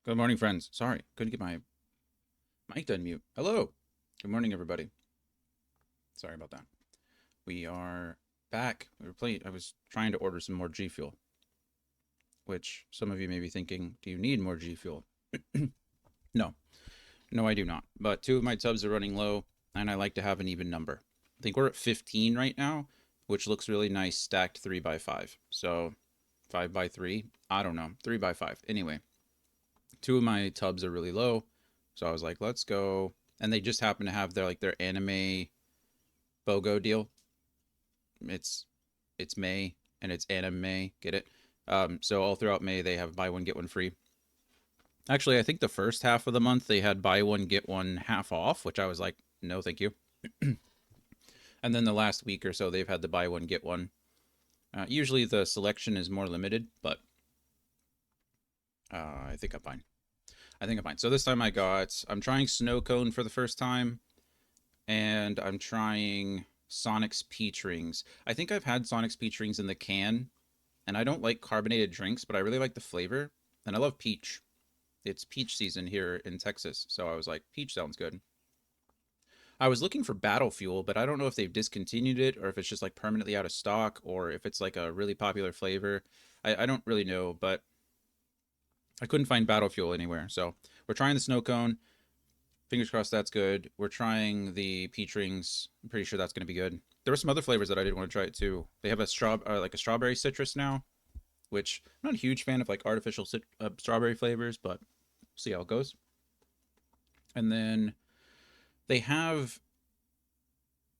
Good morning, friends. Sorry, couldn't get my mic to unmute. Hello. Good morning, everybody. Sorry about that. We are back. We were playing. I was trying to order some more G Fuel, which some of you may be thinking, do you need more G Fuel? No, no, I do not. But two of my tubs are running low, and I like to have an even number. I think we're at 15 right now, which looks really nice stacked 3 by 5. So 5 by 3, I don't know, 3 by 5. Anyway, two of my tubs are really low, so I was like, let's go. And they just happen to have their anime BOGO deal. It's it's May and it's anime. Get it? So all throughout May they have buy one get one free. Actually, I think the first half of the month they had buy one get one half off, which I was like, no, thank you. And then the last week or so they've had the buy one get one. Usually the selection is more limited, but I think I'm fine. I think I'm fine. So this time I'm trying snow cone for the first time, and I'm trying Sonic's peach rings. I think I've had Sonic's peach rings in the can, and I don't like carbonated drinks, but I really like the flavor, and I love peach. It's peach season here in Texas, so I was like, peach sounds good. I was looking for Battle Fuel, but I don't know if they've discontinued it or if it's just like permanently out of stock or if it's like a really popular flavor. I don't really know, but I couldn't find Battle Fuel anywhere. So we're trying the snow cone. Fingers crossed that's good. We're trying the peach rings. I'm pretty sure that's going to be good. There were some other flavors that I did want to try it too. They have a like a strawberry citrus now, which I'm not a huge fan of like artificial strawberry flavors, but we'll see how it goes. And then they have,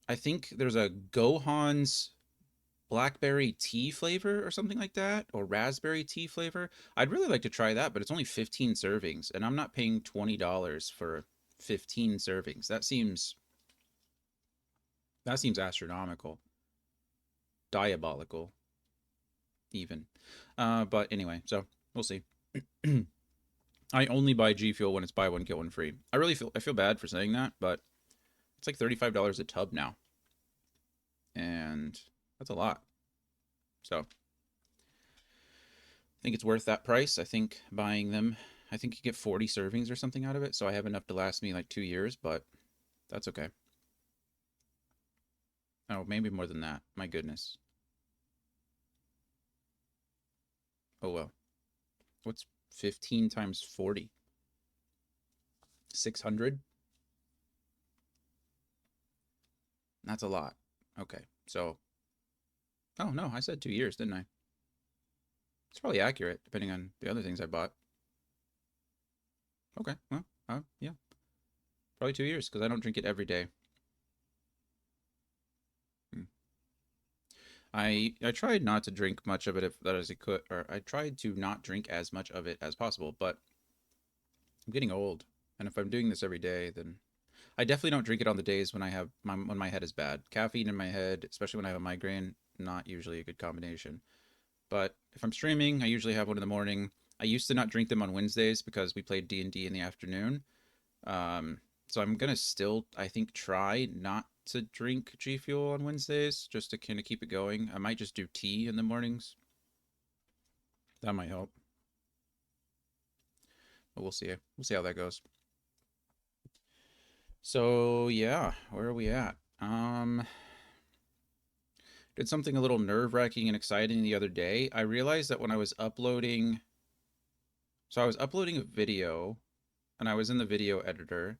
I think there's a Gohan's blackberry tea flavor or something like that, or raspberry tea flavor. I'd really like to try that, but it's only 15 servings, and I'm not paying $20 for 15 servings. That seems astronomical, diabolical, even. But anyway, so we'll see. I only buy G Fuel when it's buy one get one free. I feel bad for saying that, but it's like $35 a tub now, and that's a lot. So I think it's worth that price. I think buying them, I think you get 40 servings or something out of it, so I have enough to last me like 2 years, but that's okay. Oh, maybe more than that. My goodness. Oh well. What's 15 times 40? 600? That's a lot. Okay. So, oh no, I said 2 years, didn't I? It's probably accurate depending on the other things I bought. Okay. Well, yeah, probably 2 years because I don't drink it every day. Hmm. I tried not to drink much of it if that as I could, or I tried to not drink as much of it as possible, but I'm getting old, and if I'm doing this every day, then I definitely don't drink it on the days when when my head is bad. Caffeine in my head, especially when I have a migraine, not usually a good combination. But if I'm streaming, I usually have one in the morning. I used to not drink them on Wednesdays because we played D&D in the afternoon. So I'm gonna still, I think, try not to drink G Fuel on Wednesdays just to kind of keep it going. I might just do tea in the mornings. That might help, but we'll see. We'll see how that goes. So yeah, where are we at? Did something a little nerve-wracking and exciting the other day. I realized that when I was uploading, so I was uploading a video and I was in the video editor,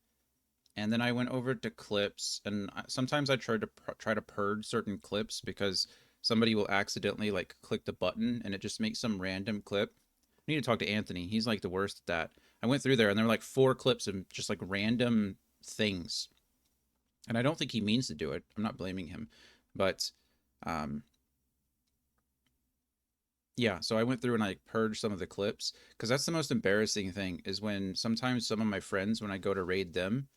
and then I went over to clips, and sometimes I try to purge certain clips because somebody will accidentally like click the button and it just makes some random clip. I need to talk to Anthony. He's like the worst at that. I went through there and there were like four clips of just like random things, and I don't think he means to do it. I'm not blaming him, but um, yeah. So I went through and I purged some of the clips because that's the most embarrassing thing is when sometimes some of my friends when I go to raid them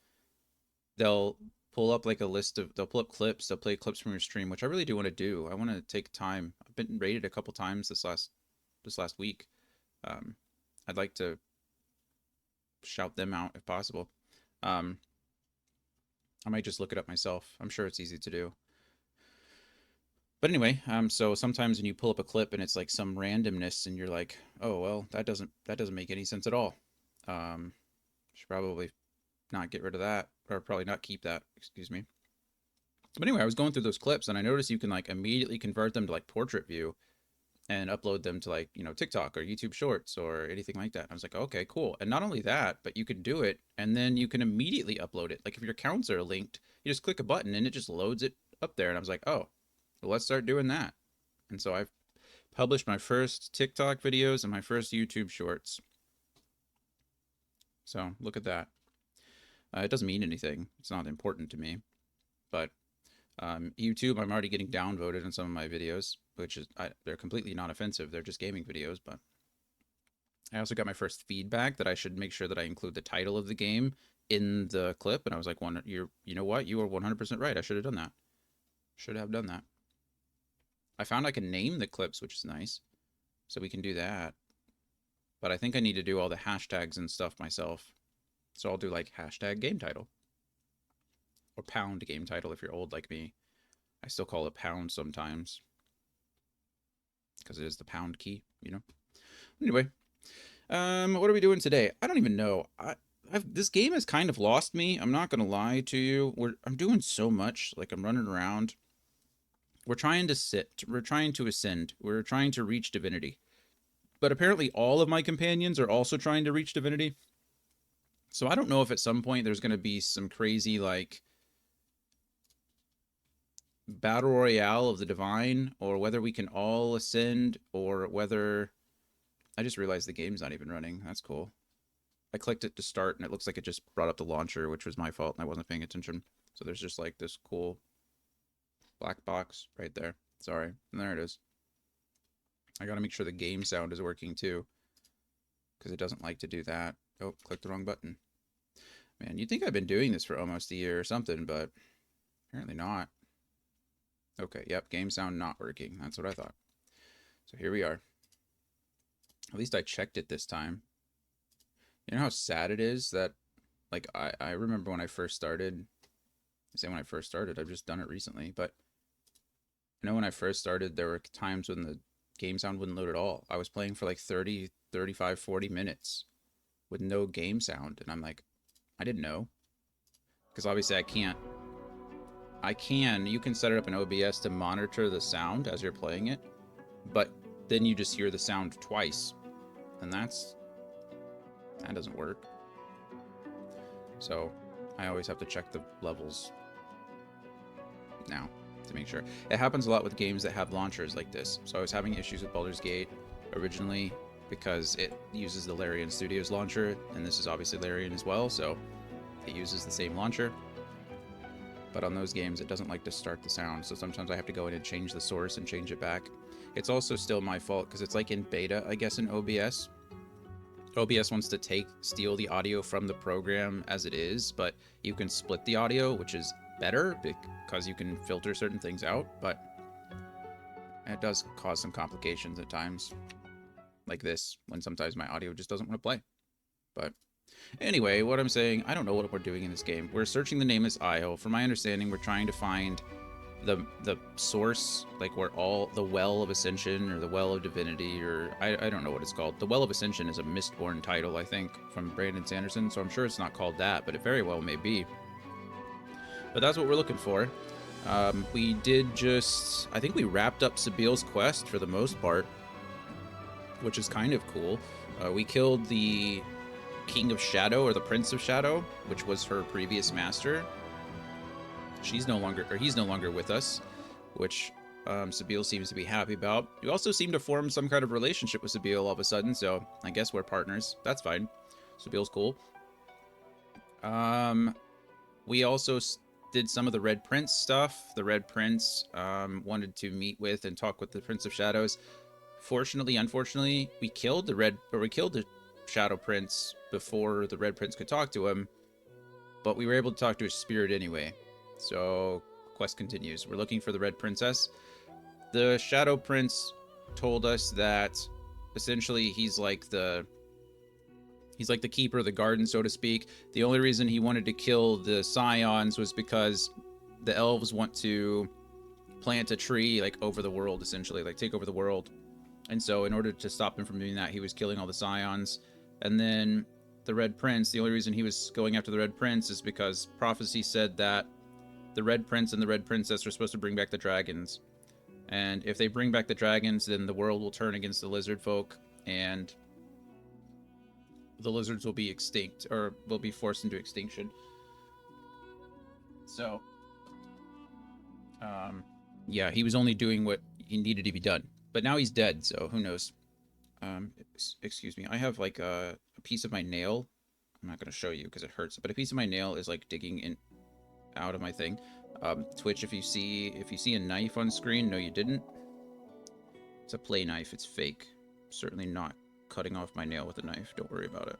they'll they'll pull up clips, they'll play clips from your stream, which I really do want to do. I want to take time. I've been rated a couple times this last week. Um, I'd like to shout them out if possible. Um, I might just look it up myself. I'm sure it's easy to do. But anyway, so sometimes when you pull up a clip and it's like some randomness and you're like, oh well, that doesn't make any sense at all. Should probably not get rid of that, or probably not keep that. Excuse me. But anyway, I was going through those clips and I noticed you can like immediately convert them to like portrait view and upload them to like, TikTok or YouTube Shorts or anything like that. I was like, okay, cool. And not only that, but you can do it and then you can immediately upload it. Like if your accounts are linked, you just click a button and it just loads it up there. And I was like, oh, well, let's start doing that. And so I've published my first TikTok videos and my first YouTube Shorts. So look at that. It doesn't mean anything. It's not important to me. But YouTube, I'm already getting downvoted in some of my videos, which is they're completely not offensive. They're just gaming videos. But I also got my first feedback that I should make sure that I include the title of the game in the clip, and I was like, you know what? You are 100% right. I should have done that. Should have done that. I found I can name the clips, which is nice, so we can do that. But I think I need to do all the hashtags and stuff myself. So I'll do like hashtag game title. Or pound game title if you're old like me. I still call it pound sometimes. Because it is the pound key, Anyway. What are we doing today? I don't even know. This game has kind of lost me. I'm not gonna lie to you. I'm doing so much. Like I'm running around. We're trying to sit. We're trying to ascend. We're trying to reach divinity. But apparently all of my companions are also trying to reach divinity. So I don't know if at some point there's gonna be some crazy like battle royale of the divine, or whether we can all ascend, or whether I just realized the game's not even running. That's cool. I clicked it to start and it looks like it just brought up the launcher, which was my fault and I wasn't paying attention. So there's just like this cool black box right there. Sorry. And there it is. I gotta make sure the game sound is working too, because it doesn't like to do that. Oh, clicked the wrong button. Man, you'd think I've been doing this for almost a year or something, but apparently not. Okay, yep, game sound not working. That's what I thought. So here we are. At least I checked it this time. You know how sad it is that, like, I remember when I first started. I say when I first started, I've just done it recently, but I know when I first started, there were times when the game sound wouldn't load at all. I was playing for like 30, 35, 40 minutes with no game sound, and I'm like, I didn't know. Because obviously I can't. You can set it up in OBS to monitor the sound as you're playing it, but then you just hear the sound twice, and that doesn't work. So I always have to check the levels now to make sure. It happens a lot with games that have launchers like this. So I was having issues with Baldur's Gate originally because it uses the Larian Studios launcher, and this is obviously Larian as well, so it uses the same launcher. But on those games, it doesn't like to start the sound, so sometimes I have to go in and change the source and change it back. It's also still my fault because it's like in beta, I guess, in OBS. OBS wants to steal the audio from the program as it is, but you can split the audio, which is better because you can filter certain things out, but it does cause some complications at times, like this, when sometimes my audio just doesn't want to play. But anyway, what I'm saying, I don't know what we're doing in this game. We're searching the Nameless Isle. From my understanding, we're trying to find the source, like where all the Well of Ascension or the Well of Divinity, or I don't know what it's called. The Well of Ascension is a Mistborn title, I think, from Brandon Sanderson, so I'm sure it's not called that, but it very well may be. But that's what we're looking for. We did I think we wrapped up Sabiel's quest for the most part, which is kind of cool. We killed the King of Shadow, or the Prince of Shadow, which was her previous master. He's no longer with us, which Sabiel seems to be happy about. We also seem to form some kind of relationship with Sabiel all of a sudden, so I guess we're partners. That's fine. Sabiel's cool. We also did some of the Red Prince stuff. The Red Prince wanted to meet with and talk with the Prince of Shadows. Unfortunately, we killed the Shadow Prince before the Red Prince could talk to him, but we were able to talk to his spirit anyway. So, quest continues. We're looking for the Red Princess. The Shadow Prince told us that essentially he's like the keeper of the garden, so to speak. The only reason he wanted to kill the Scions was because the elves want to plant a tree like over the world, essentially, like take over the world. And so in order to stop him from doing that, he was killing all the Scions. And then the Red Prince, the only reason he was going after the Red Prince is because prophecy said that the Red Prince and the Red Princess are supposed to bring back the dragons. And if they bring back the dragons, then the world will turn against the lizard folk, and the lizards will be extinct, or will be forced into extinction. So, yeah, he was only doing what he needed to be done. But now he's dead, so who knows? Excuse me. I have like a piece of my nail. I'm not going to show you because it hurts, but a piece of my nail is like digging in out of my thing. Twitch, if you see a knife on screen, no, you didn't. It's a play knife. It's fake. Certainly not cutting off my nail with a knife. Don't worry about it.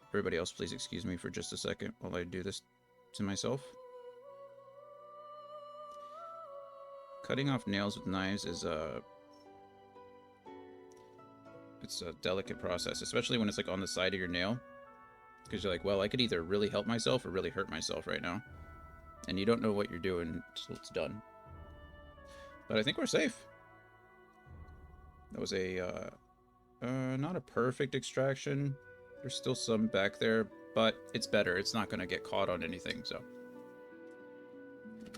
Everybody else, please excuse me for just a second while I do this to myself. Cutting off nails with knives is it's a delicate process, especially when it's like on the side of your nail, because you're like, well, I could either really help myself or really hurt myself right now, and you don't know what you're doing until it's done. But I think we're safe. That was a not a perfect extraction. There's still some back there, but it's better. It's not going to get caught on anything, so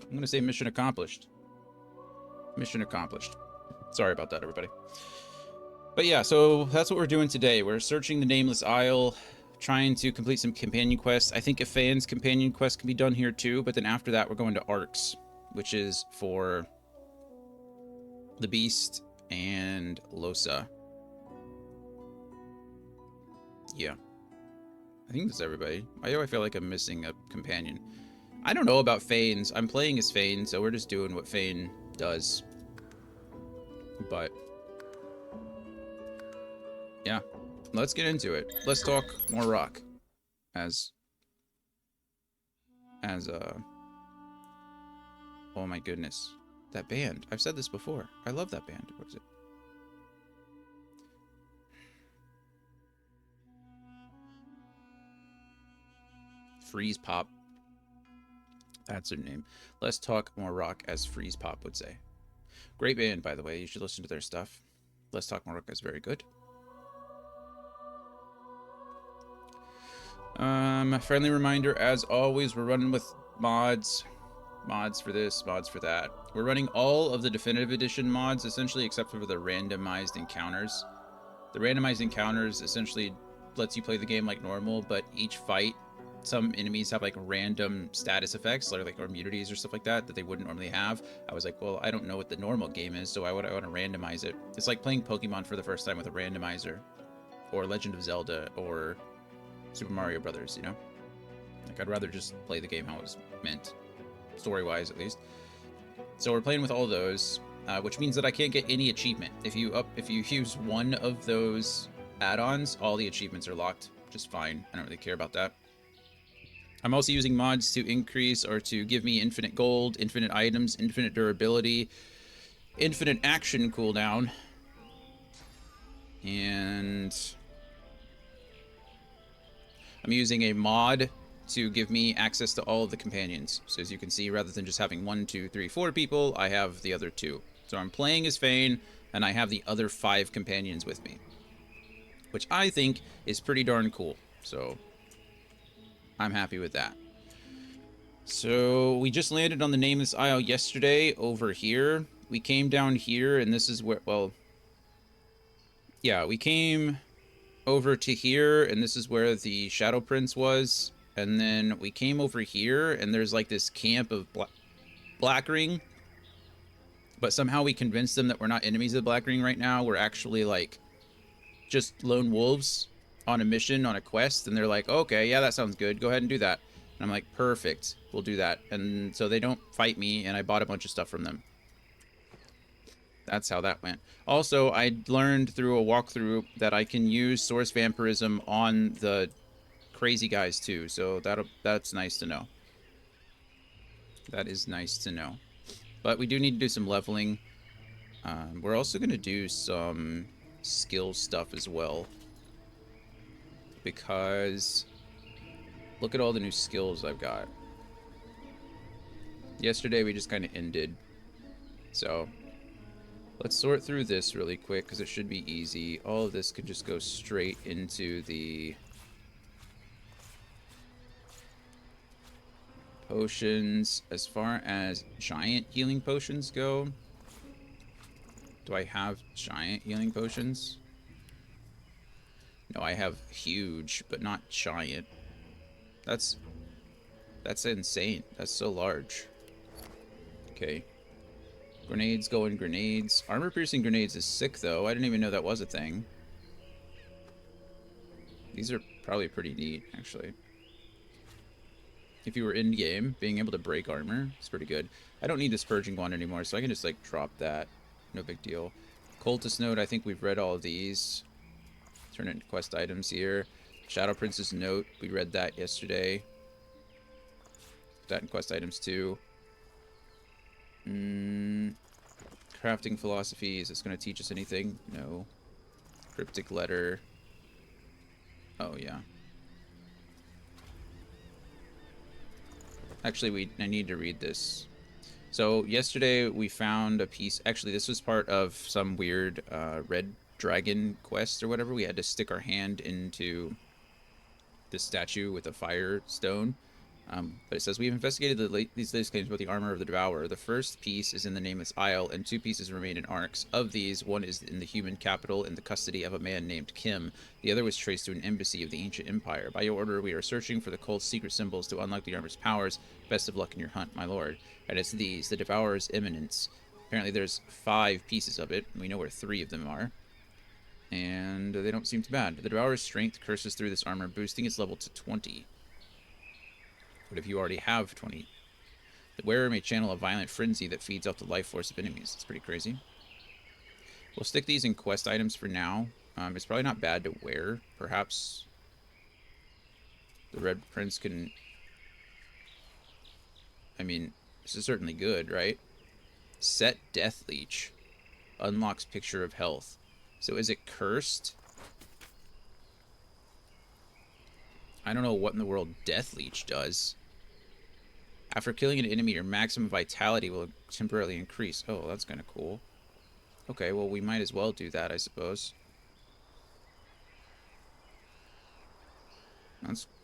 I'm going to say mission accomplished. Mission accomplished. Sorry about that, everybody. But yeah, so that's what we're doing today. We're searching the Nameless Isle, trying to complete some companion quests. I think Ifan's companion quest can be done here too, but then after that we're going to Arx, which is for the Beast and Losa. Yeah. I think that's everybody. Why do I feel like I'm missing a companion? I don't know about Fanes. I'm playing as Fane, so we're just doing what Fane does. But yeah, let's get into it. Let's talk more rock. As oh my goodness. That band. I've said this before. I love that band. What is it? Freeze Pop. That's their name. Let's talk more rock, as Freeze Pop would say. Great band, by the way. You should listen to their stuff. Let's Talk More Rock is very good. Friendly reminder, as always, we're running with mods. Mods for this, mods for that. We're running all of the Definitive Edition mods, essentially, except for the randomized encounters. The randomized encounters essentially lets you play the game like normal, but each fight, some enemies have like random status effects, like immunities or stuff like that they wouldn't normally have. I was like, well, I don't know what the normal game is, so why would I want to randomize it? It's like playing Pokemon for the first time with a randomizer, or Legend of Zelda, or Super Mario Brothers, you know? Like, I'd rather just play the game how it was meant, story-wise at least. So we're playing with all those, which means that I can't get any achievement. If you use one of those add-ons, all the achievements are locked. Just fine. I don't really care about that. I'm also using mods to increase or to give me infinite gold, infinite items, infinite durability, infinite action cooldown, and I'm using a mod to give me access to all of the companions. So as you can see, rather than just having 1, 2, 3, 4 people, I have the other 2. So I'm playing as Fane, and I have the other 5 companions with me, which I think is pretty darn cool. So I'm happy with that. So we just landed on the Nameless Isle yesterday over here. We came down here, and this is where, well, yeah, we came over to here, and this is where the Shadow Prince was. And then we came over here, and there's like this camp of Black Ring. But somehow we convinced them that we're not enemies of the Black Ring right now. We're actually like just lone wolves on a mission, on a quest. And they're like, okay, yeah, that sounds good. Go ahead and do that. And I'm like, perfect, we'll do that. And so they don't fight me, and I bought a bunch of stuff from them. That's how that went. Also, I learned through a walkthrough that I can use Source Vampirism on the crazy guys too, so that's nice to know. That is nice to know. But we do need to do some leveling. We're also going to do some skill stuff as well, because look at all the new skills I've got. Yesterday we just kind of ended, so Let's sort through this really quick because it should be easy. All of this could just go straight into the potions. As far as giant healing potions go, do I have giant healing potions? No, I have huge, but not giant. That's that's insane. That's so large. Okay. Grenades go in grenades. Armor piercing grenades is sick though. I didn't even know that was a thing. These are probably pretty neat, actually. If you were in game, being able to break armor is pretty good. I don't need this purging wand anymore, so I can just like drop that. No big deal. Cultist note, I think we've read all of these. Turn it into quest items here. Shadow Prince's note, we read that yesterday. That in quest items too. Crafting philosophy, is this going to teach us anything? No. Cryptic letter. Oh yeah. Actually, I need to read this. So yesterday we found a piece. Actually, this was part of some weird red dragon quest or whatever. We had to stick our hand into this statue with a fire stone. But it says we've investigated these latest claims about the armor of the Devourer. The first piece is in the Nameless Isle, and 2 pieces remain in Arx. Of these, one is in the human capital in the custody of a man named Kim. The other was traced to an embassy of the ancient empire. By your order, we are searching for the cult's secret symbols to unlock the armor's powers. Best of luck in your hunt, my lord. And it's these, the Devourer's Eminence. Apparently there's 5 pieces of it. We know where 3 of them are. And they don't seem too bad. The Devourer's strength curses through this armor, boosting its level to 20. What if you already have 20? The wearer may channel a violent frenzy that feeds off the life force of enemies. It's pretty crazy. We'll stick these in quest items for now. It's probably not bad to wear. Perhaps the Red Prince can... I mean, this is certainly good, right? Set Death Leech. Unlocks Picture of Health. So is it cursed? I don't know what in the world Death Leech does. After killing an enemy, your maximum vitality will temporarily increase. Oh, that's kind of cool. Okay, well, we might as well do that, I suppose.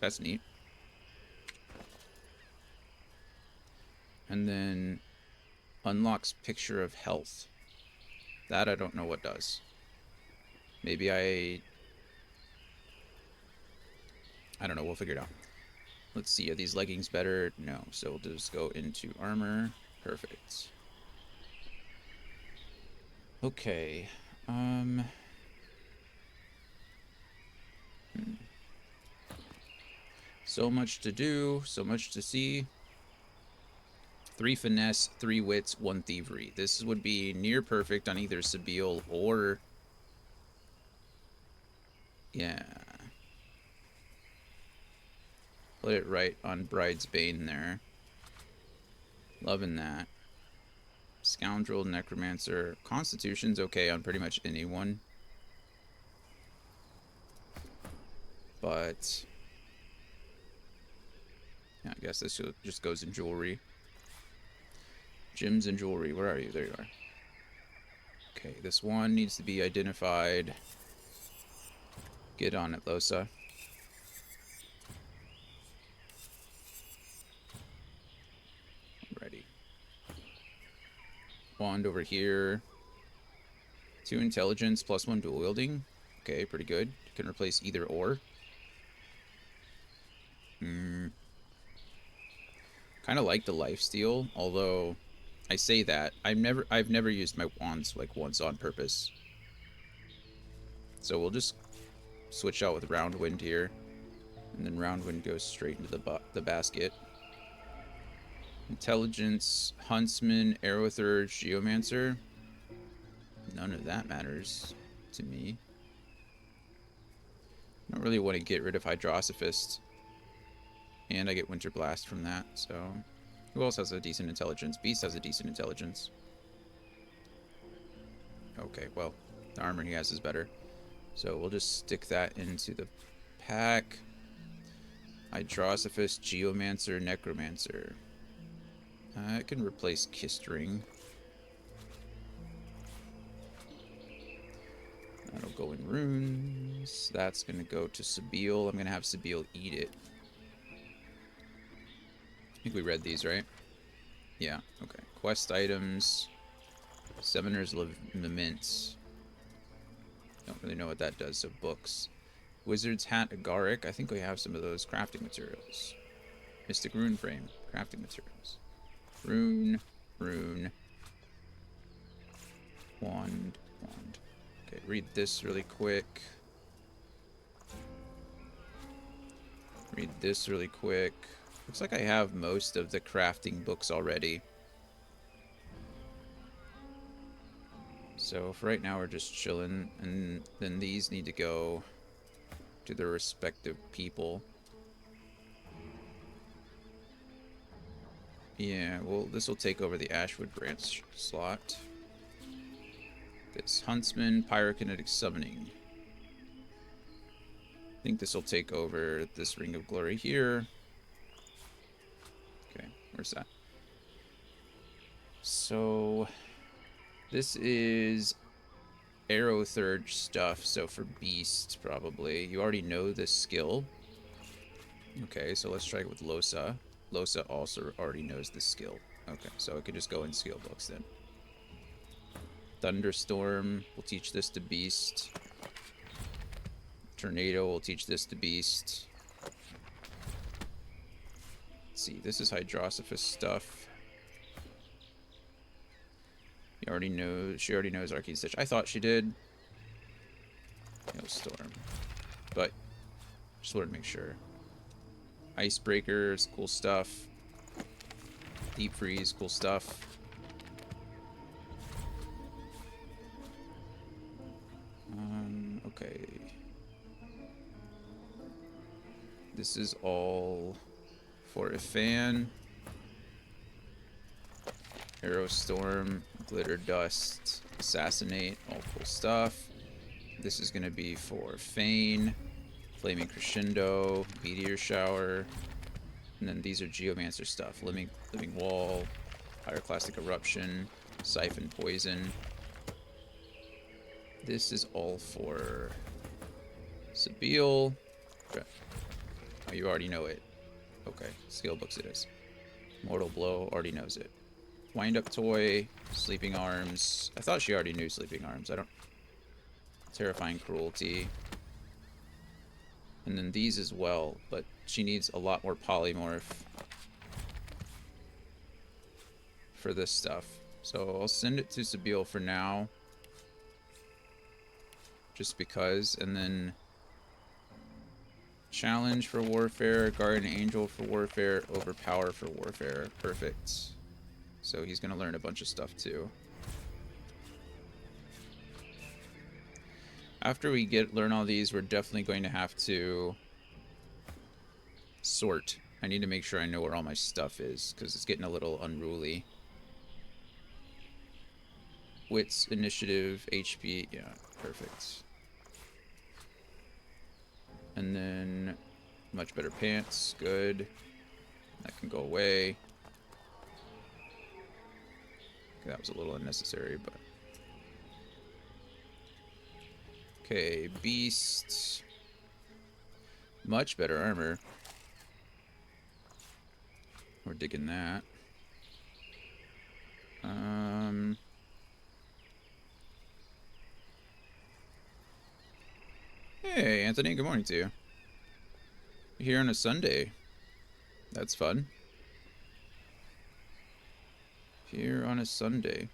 That's neat. And then unlocks Picture of Health. That I don't know what does. Maybe I don't know, we'll figure it out. Let's see, are these leggings better? No, so we'll just go into armor. Perfect. Okay. So much to do, so much to see. 3 finesse, 3 wits, 1 thievery. This would be near perfect on either Sebille or... Yeah. Put it right on Bride's Bane there. Loving that. Scoundrel, Necromancer. Constitution's okay on pretty much anyone. But... yeah, I guess this just goes in jewelry. Gems and jewelry. Where are you? There you are. Okay, this one needs to be identified. Get on it, Losa. Ready. Wand over here. 2 intelligence plus 1 dual wielding. Okay, pretty good. Can replace either or. Kind of like the lifesteal, although I say that I've never used my wands like once on purpose. So we'll just switch out with round wind here, and then round wind goes straight into the basket. Intelligence, huntsman, arrowthur, geomancer. None of that matters to me. I don't really want to get rid of Hydrosophist. And I get Winter Blast from that, so... Who else has a decent intelligence? Beast has a decent intelligence. Okay, well, the armor he has is better. So we'll just stick that into the pack. Hydrosophist, Geomancer, Necromancer. I can replace Kistring. That'll go in runes. That's gonna go to Sabile. I'm gonna have Sabile eat it. I think we read these, right? Yeah, okay. Quest items. Summoner's Lament. Don't really know what that does, so books. Wizard's Hat Agaric. I think we have some of those crafting materials. Mystic Rune Frame. Crafting materials. Rune. Rune. Wand. Wand. Okay, read this really quick. Read this really quick. Looks like I have most of the crafting books already. So for right now, we're just chilling, and then these need to go to their respective people. Yeah, well, this will take over the Ashwood branch slot. This Huntsman, Pyrokinetic Summoning. I think this will take over this Ring of Glory here. Okay, where's that? So, this is Arrow Third stuff, so for Beast, probably. You already know this skill. Okay, so let's try it with Losa. Losa also already knows this skill. Okay, so it could just go in skill books then. Thunderstorm, we'll teach this to Beast. Tornado, we'll teach this to Beast. Let's see, this is Hydrosophus stuff. She already knows Arcane Stitch. I thought she did. Hailstorm. But, just wanted to make sure. Icebreakers, cool stuff. Deep Freeze, cool stuff. Okay. This is all for a fan. Arrow Storm, Glitter Dust, Assassinate, all cool stuff. This is going to be for Feign, Flaming Crescendo, Meteor Shower, and then these are Geomancer stuff. Living Wall, Pyroclastic Eruption, Siphon Poison. This is all for Sabile. Oh, you already know it. Okay, skill books it is. Mortal Blow, already knows it. Wind Up Toy, Sleeping Arms. I thought she already knew Sleeping Arms. I don't... Terrifying Cruelty. And then these as well, but she needs a lot more polymorph for this stuff. So I'll send it to Sabile for now. Just because. And then Challenge for Warfare, Guardian Angel for Warfare, Overpower for Warfare. Perfect. So he's going to learn a bunch of stuff too. After we learn all these, we're definitely going to have to sort. I need to make sure I know where all my stuff is, because it's getting a little unruly. Wits, Initiative, HP, yeah, perfect. And then much better pants, good. That can go away. Okay, that was a little unnecessary, but... Okay, Beast. Much better armor. We're digging that. Hey, Anthony, good morning to you. Here on a Sunday. That's fun. Here on a Sunday.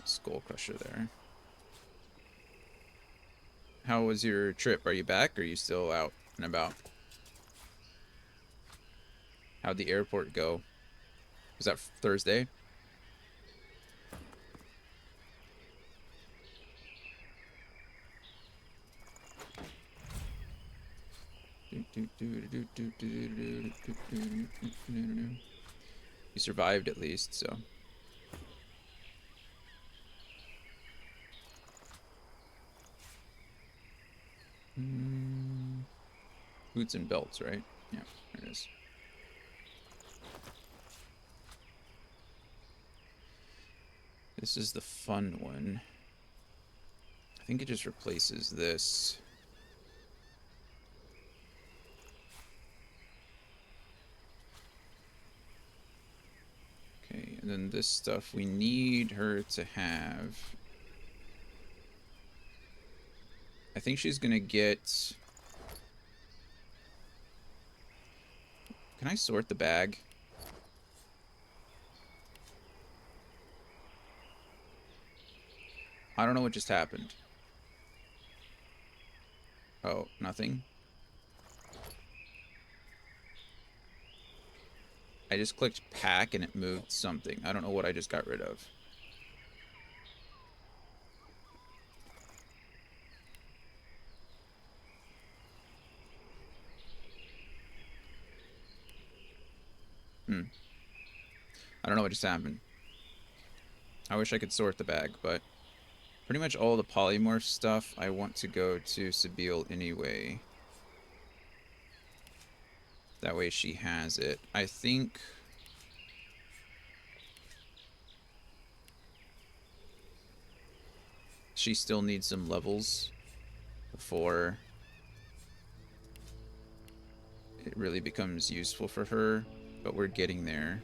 Skull Crusher there. How was your trip? Are you back or are you still out and about? How'd the airport go? Was that Thursday? You survived at least, so. Boots and belts, right? Yeah, there it is. This is the fun one. I think it just replaces this. Okay, and then this stuff we need her to have. I think she's gonna get... Can I sort the bag? I don't know what just happened. Oh, nothing? I just clicked pack and it moved something. I don't know what I just got rid of. I don't know what just happened. I wish I could sort the bag, but pretty much all the polymorph stuff I want to go to Sabile anyway. That way she has it. I think... she still needs some levels before it really becomes useful for her, but we're getting there.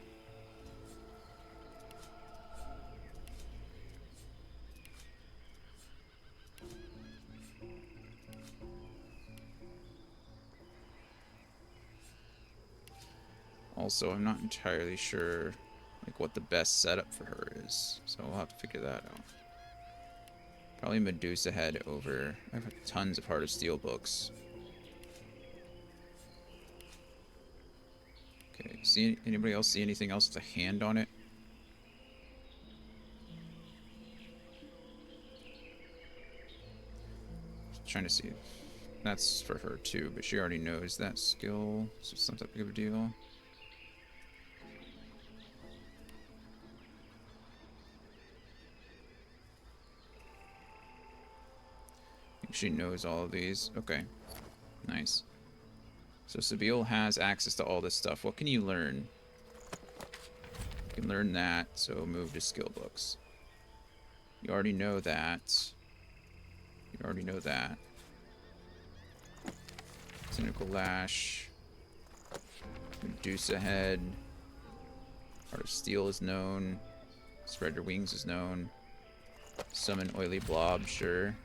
Also, I'm not entirely sure like what the best setup for her is, so we'll have to figure that out. Probably Medusa head over... I have tons of Heart of Steel books. Okay, see anybody else see anything else with a hand on it? Just trying to see if that's for her too, but she already knows that skill, so it's not that big of a deal. I think she knows all of these. Okay, nice. So Sabile has access to all this stuff. What can you learn? You can learn that, so move to skill books. You already know that. You already know that. Cynical Lash. Medusa Head. Heart of Steel is known. Spread Your Wings is known. Summon Oily Blob, sure.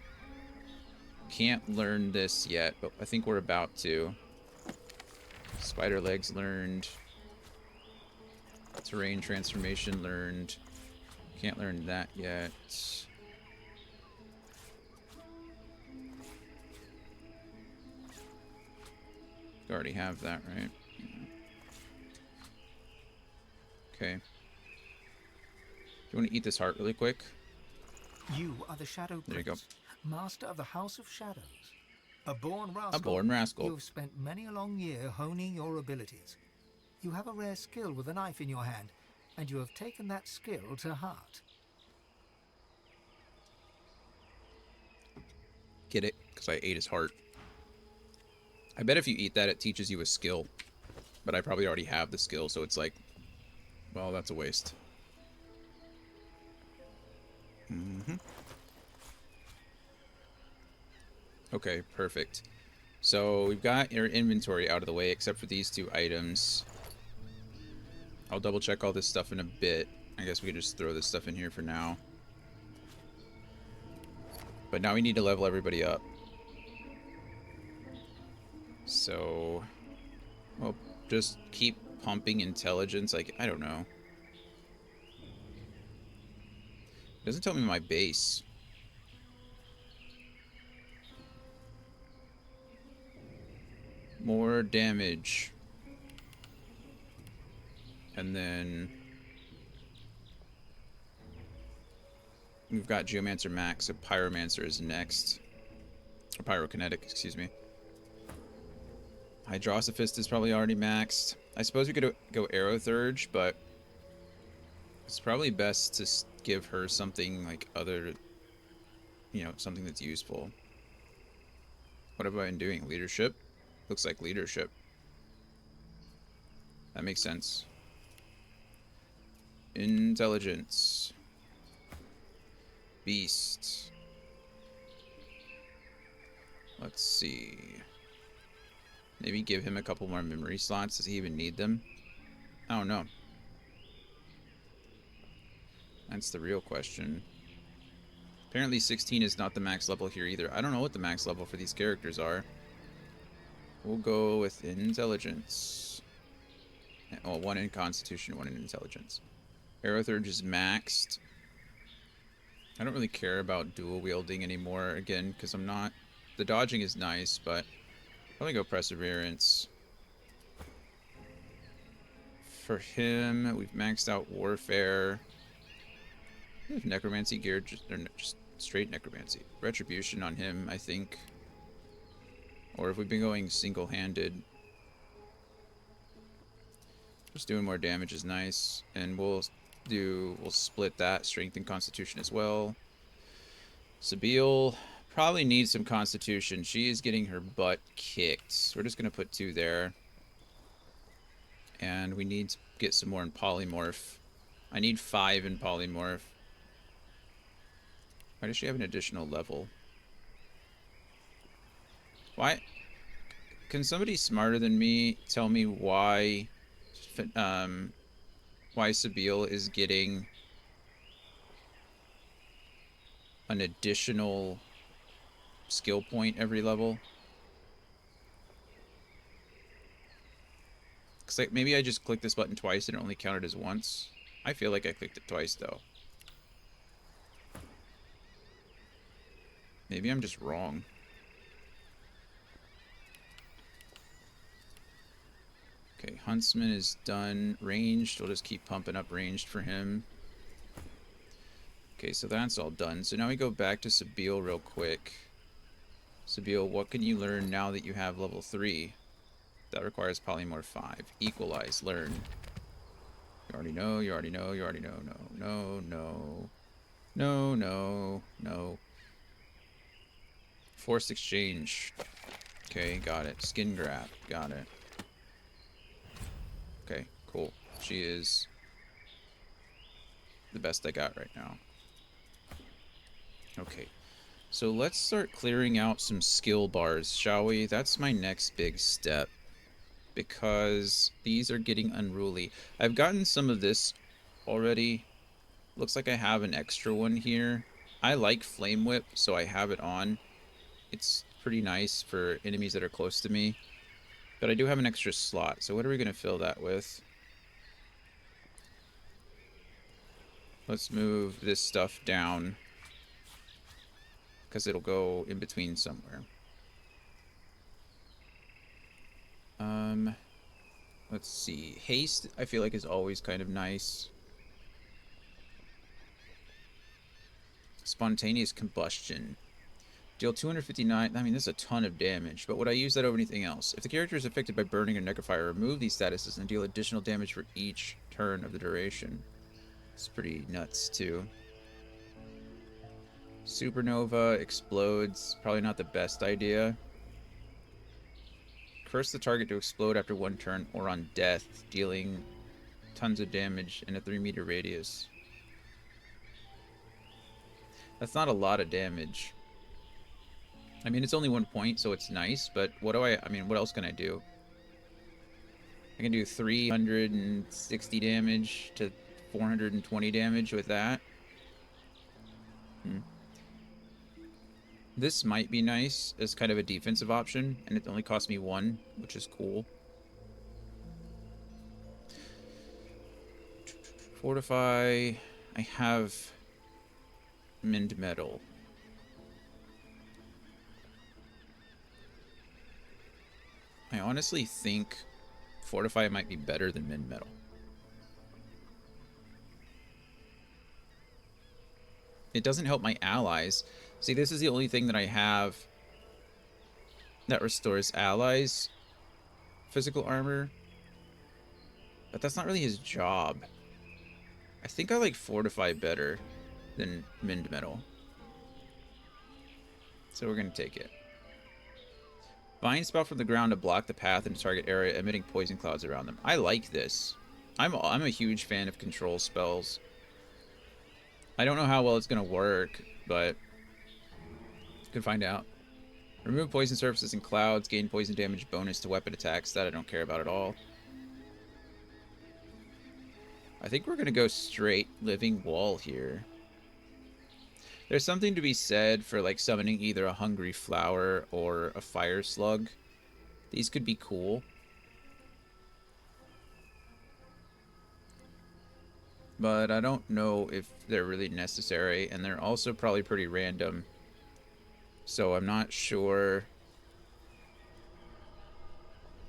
Can't learn this yet, but I think we're about to. Spider Legs learned. Terrain Transformation learned. Can't learn that yet. You already have that, right? Okay. Do you want to eat this heart really quick? You are the Shadow There you go. Prince, master of the House of Shadows. A born A rascal, born rascal. you have spent many a long year honing your abilities. You have a rare skill with a knife in your hand, and you have taken that skill to heart. Get it? Because I ate his heart. I bet if you eat that, it teaches you a skill. But I probably already have the skill, so it's like, well, that's a waste. Okay, perfect. So we've got your inventory out of the way, except for these two items. I'll double check all this stuff in a bit. I guess we can just throw this stuff in here for now. But now we need to level everybody up. So, well, just keep pumping intelligence. Like, I don't know. It doesn't tell me my base. More damage. And then we've got Geomancer Max, so Pyromancer is next. Or Pyrokinetic, excuse me. Hydrosophist is probably already maxed. I suppose we could go Aerothurge, but it's probably best to give her something like other, you know, something that's useful. What have I been doing? Leadership? Looks like leadership. That makes sense. Intelligence. Beast. Let's see. Maybe give him a couple more memory slots. Does he even need them? I don't know. That's the real question. Apparently 16 is not the max level here either. I don't know what the max level for these characters are. We'll go with intelligence. Well, one in constitution, one in intelligence. Aerothurge is maxed. I don't really care about dual wielding anymore, again, because I'm not... The dodging is nice, but probably go perseverance. For him, we've maxed out warfare. We have necromancy gear, or just straight necromancy. Retribution on him, I think. Or if we've been going single-handed, just doing more damage is nice. And we'll split that, strength and constitution as well. Sabine probably needs some constitution. She is getting her butt kicked. So we're just going to put 2 there. And we need to get some more in polymorph. I need 5 in polymorph. Why does she have an additional level? Why? Can somebody smarter than me tell me why Sabine is getting an additional skill point every level? Because like, maybe I just clicked this button twice and it only counted as once. I feel like I clicked it twice, though. Maybe I'm just wrong. Okay, Huntsman is done. Ranged, we'll just keep pumping up ranged for him. Okay, so that's all done. So now we go back to Sabine real quick. Sabine, what can you learn now that you have level 3? That requires polymorph 5. Equalize, learn. You already know, you already know, you already know. No, no, no. No, no, no. Forced exchange. Okay, got it. Skin grab, got it. Okay, cool. She is the best I got right now. Okay, so let's start clearing out some skill bars, shall we? That's my next big step, because these are getting unruly. I've gotten some of this already. Looks like I have an extra one here. I like Flame Whip, so I have it on. It's pretty nice for enemies that are close to me. But I do have an extra slot, so what are we going to fill that with? Let's move this stuff down, because it'll go in between somewhere. Let's see. Haste, I feel like, is always kind of nice. Spontaneous combustion. Deal 259. I mean, this is a ton of damage, but would I use that over anything else? If the character is affected by burning or necrofire, remove these statuses and deal additional damage for each turn of the duration. It's pretty nuts, too. Supernova explodes. Probably not the best idea. Curse the target to explode after 1 turn or on death, dealing tons of damage in a 3-meter radius. That's not a lot of damage. I mean, it's only 1 point, so it's nice, but what else can I do? I can do 360 damage to 420 damage with that. This might be nice as kind of a defensive option, and it only costs me 1, which is cool. Fortify. I have Mind Metal. I honestly think Fortify might be better than Mind Metal. It doesn't help my allies. See, this is the only thing that I have that restores allies' physical armor. But that's not really his job. I think I like Fortify better than Mind Metal. So we're going to take it. Vine Spout from the ground to block the path in a target area, emitting poison clouds around them. I like this. I'm a huge fan of control spells. I don't know how well it's going to work, but you can find out. Remove poison surfaces and clouds. Gain poison damage bonus to weapon attacks. That I don't care about at all. I think we're going to go straight living wall here. There's something to be said for like summoning either a hungry flower or a fire slug. These could be cool. But I don't know if they're really necessary, and they're also probably pretty random. So I'm not sure.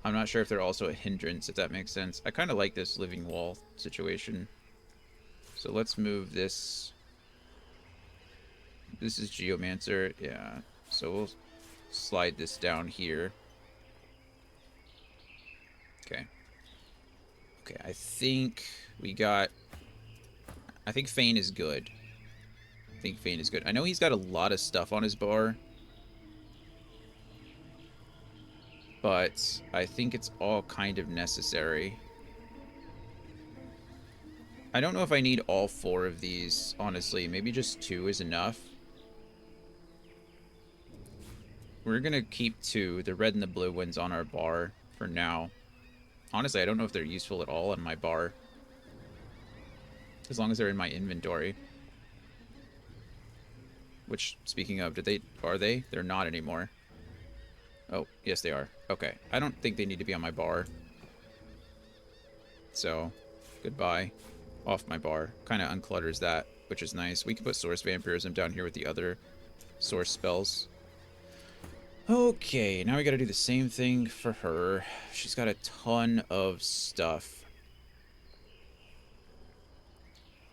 I'm not sure if they're also a hindrance, if that makes sense. I kind of like this living wall situation. So let's move this. This is Geomancer, yeah. So we'll slide this down here. Okay. Okay, I think we got... I think Fane is good. I think Fane is good. I know he's got a lot of stuff on his bar, but I think it's all kind of necessary. I don't know if I need all 4 of these, honestly. Maybe just 2 is enough. We're going to keep 2, the red and the blue ones, on our bar for now. Honestly, I don't know if they're useful at all on my bar, as long as they're in my inventory. Which, speaking of, are they? They're not anymore. Oh, yes they are. Okay. I don't think they need to be on my bar. So, goodbye. Off my bar. Kind of unclutters that, which is nice. We can put Source Vampirism down here with the other source spells. Okay, now we gotta do the same thing for her. She's got a ton of stuff.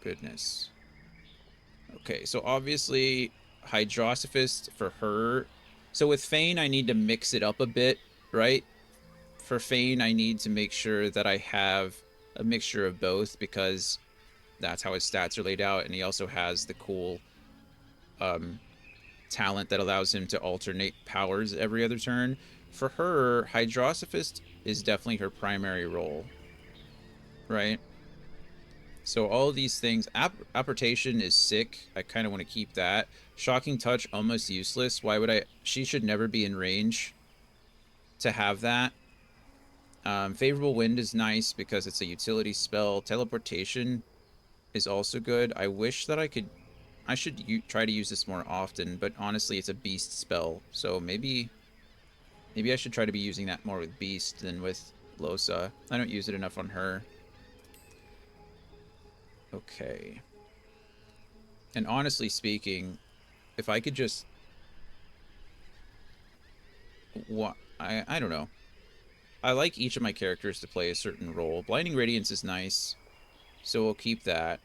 Goodness. Okay, so obviously Hydrosophist for her. So with Fane, I need to mix it up a bit, right? For Fane, I need to make sure that I have a mixture of both because that's how his stats are laid out, and he also has the cool um, talent that allows him to alternate powers every other turn. For her, Hydrosophist is definitely her primary role, right? So all of these things, apportation is sick. I kind of want to keep that. Shocking touch, almost useless. Why would I? She should never be in range to have that. Favorable wind is nice because it's a utility spell. Teleportation is also good. I wish that I should try to use this more often, but honestly, it's a beast spell. So maybe I should try to be using that more with beast than with Losa. I don't use it enough on her. Okay. And honestly speaking, if I could just what I don't know. I like each of my characters to play a certain role. Blinding Radiance is nice, so we'll keep that.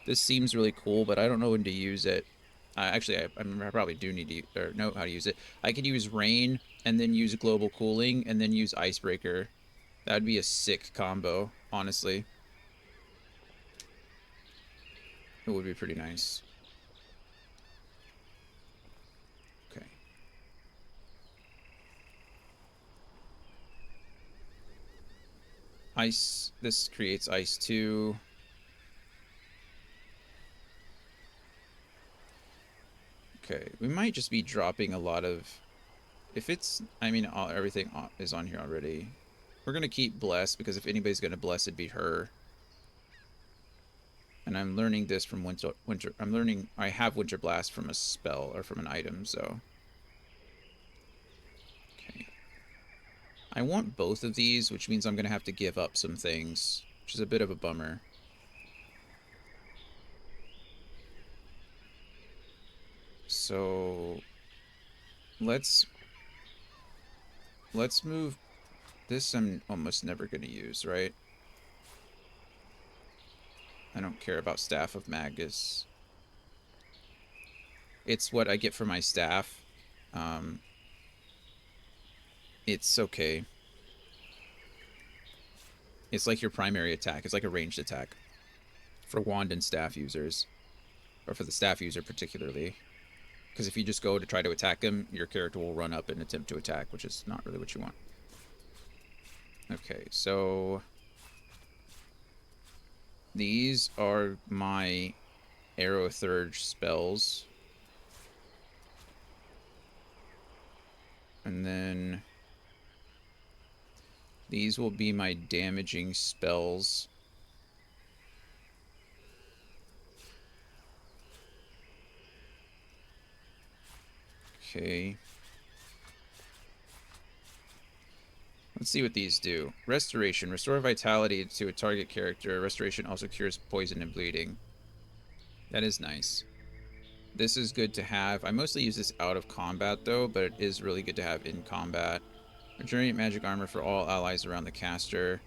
This seems really cool, but I don't know when to use it. Actually, I probably do need to or know how to use it. I could use Rain and then use Global Cooling and then use Icebreaker. That'd be a sick combo, honestly. It would be pretty nice. Okay. Ice. This creates Ice 2. Okay. We might just be dropping a lot of... If it's... I mean, everything is on here already. We're going to keep Bless, because if anybody's going to Bless, it'd be her. And I'm learning this from Winter... I'm learning... I have Winter Blast from a spell, or from an item, so... Okay. I want both of these, which means I'm going to have to give up some things, which is a bit of a bummer. So... Let's move... This I'm almost never going to use, right? I don't care about Staff of Magus. It's what I get for my staff. Um, it's okay. It's like your primary attack. It's like a ranged attack for wand and staff users, or for the staff user particularly. Because if you just go to try to attack him, your character will run up and attempt to attack, which is not really what you want. Okay, so these are my Aerothurge spells. And then these will be my damaging spells. Okay. Let's see what these do. Restoration. Restore vitality to a target character. Restoration also cures poison and bleeding. That is nice. This is good to have. I mostly use this out of combat, though, but it is really good to have in combat. Regenerate magic armor for all allies around the caster.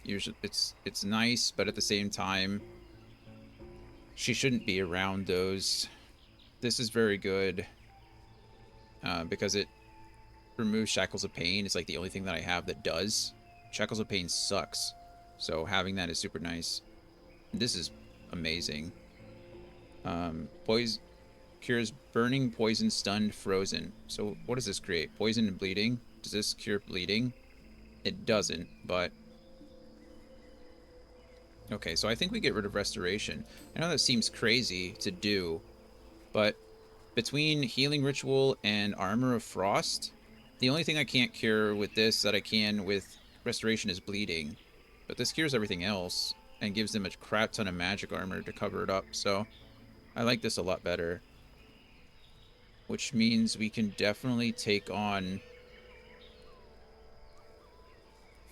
Usually, it's nice, but at the same time, she shouldn't be around those. This is very good because it removes Shackles of Pain. It's like the only thing that I have that does. Shackles of Pain sucks, so having that is super nice. This is amazing. Poison cures burning, poison, stunned, frozen. So what does this create? Poison and bleeding. Does this cure bleeding? It doesn't, but okay. So I think we get rid of restoration. I know that seems crazy to do, but between healing ritual and armor of frost, the only thing I can't cure with this that I can with restoration is bleeding, but this cures everything else and gives them a crap ton of magic armor to cover it up. So I like this a lot better, which means we can definitely take on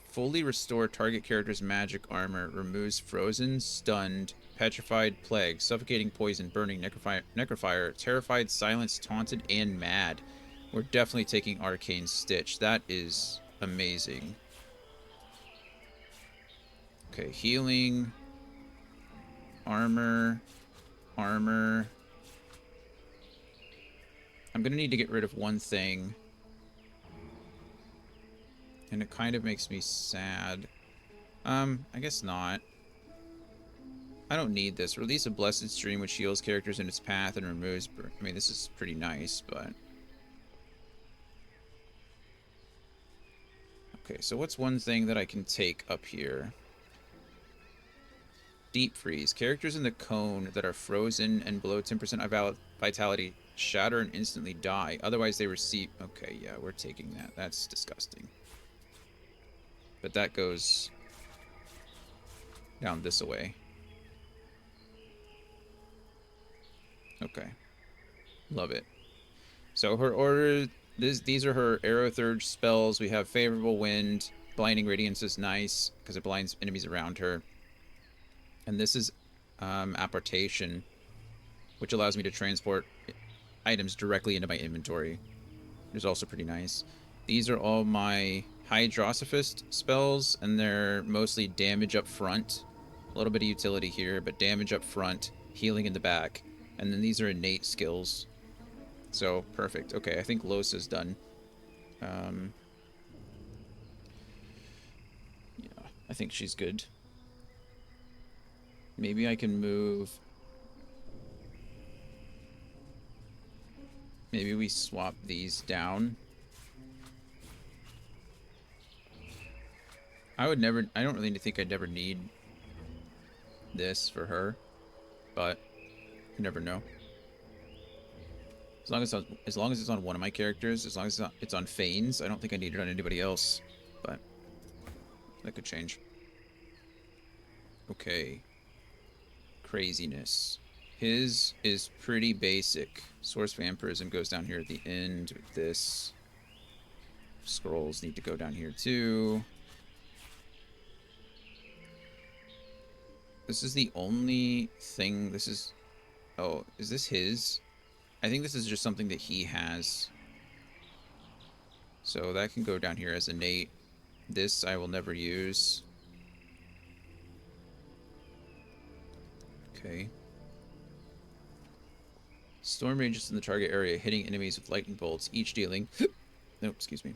fully restore target character's magic armor, removes frozen, stunned, petrified, plague, suffocating poison, burning, necrofire, terrified, silenced, taunted, and mad. We're definitely taking Arcane Stitch. That is amazing. Okay, healing, armor, armor. I'm going to need to get rid of one thing. And it kind of makes me sad. I guess not. I don't need this. Release a Blessed Stream which heals characters in its path and removes... I mean, this is pretty nice, but... Okay, so what's one thing that I can take up here? Deep Freeze. Characters in the cone that are frozen and below 10% vitality shatter and instantly die. Otherwise, they receive... Okay, yeah, we're taking that. That's disgusting. But that goes down this way. Okay. Love it. So her order... These are her Arrow Third spells. We have Favorable Wind. Blinding Radiance is nice because it blinds enemies around her. And this is Apportation, which allows me to transport items directly into my inventory. Which is also pretty nice. These are all my Hydrosophist spells, and they're mostly damage up front. A little bit of utility here, but damage up front, healing in the back. And then these are innate skills. So, perfect. Okay, I think Losa's done. Yeah, I think she's good. Maybe I can move... Maybe we swap these down. I don't really think I'd ever need this for her, but you never know. As long as it's on one of my characters, as long as it's on Fanes, I don't think I need it on anybody else, but that could change. Okay. Craziness. His is pretty basic. Source Vampirism goes down here at the end with this. Scrolls need to go down here too. This is the only thing. This is... Oh, is this his? I think this is just something that he has. So that can go down here as innate. This I will never use. Okay. Storm rages in the target area, hitting enemies with lightning bolts, each dealing... Nope, excuse me.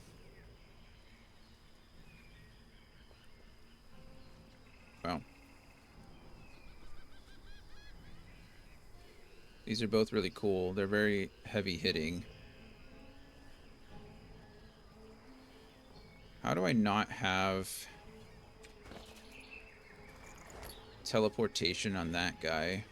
Wow. These are both really cool. They're very heavy hitting. How do I not have teleportation on that guy?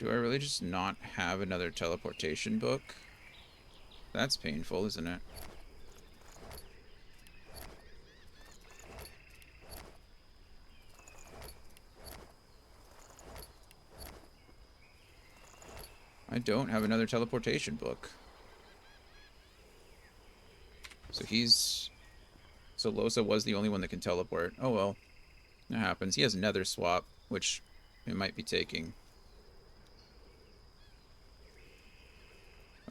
Do I really just not have another teleportation book? That's painful, isn't it? I don't have another teleportation book. So he's... So Losa was the only one that can teleport. Oh well, that happens. He has Nether Swap, which it might be taking.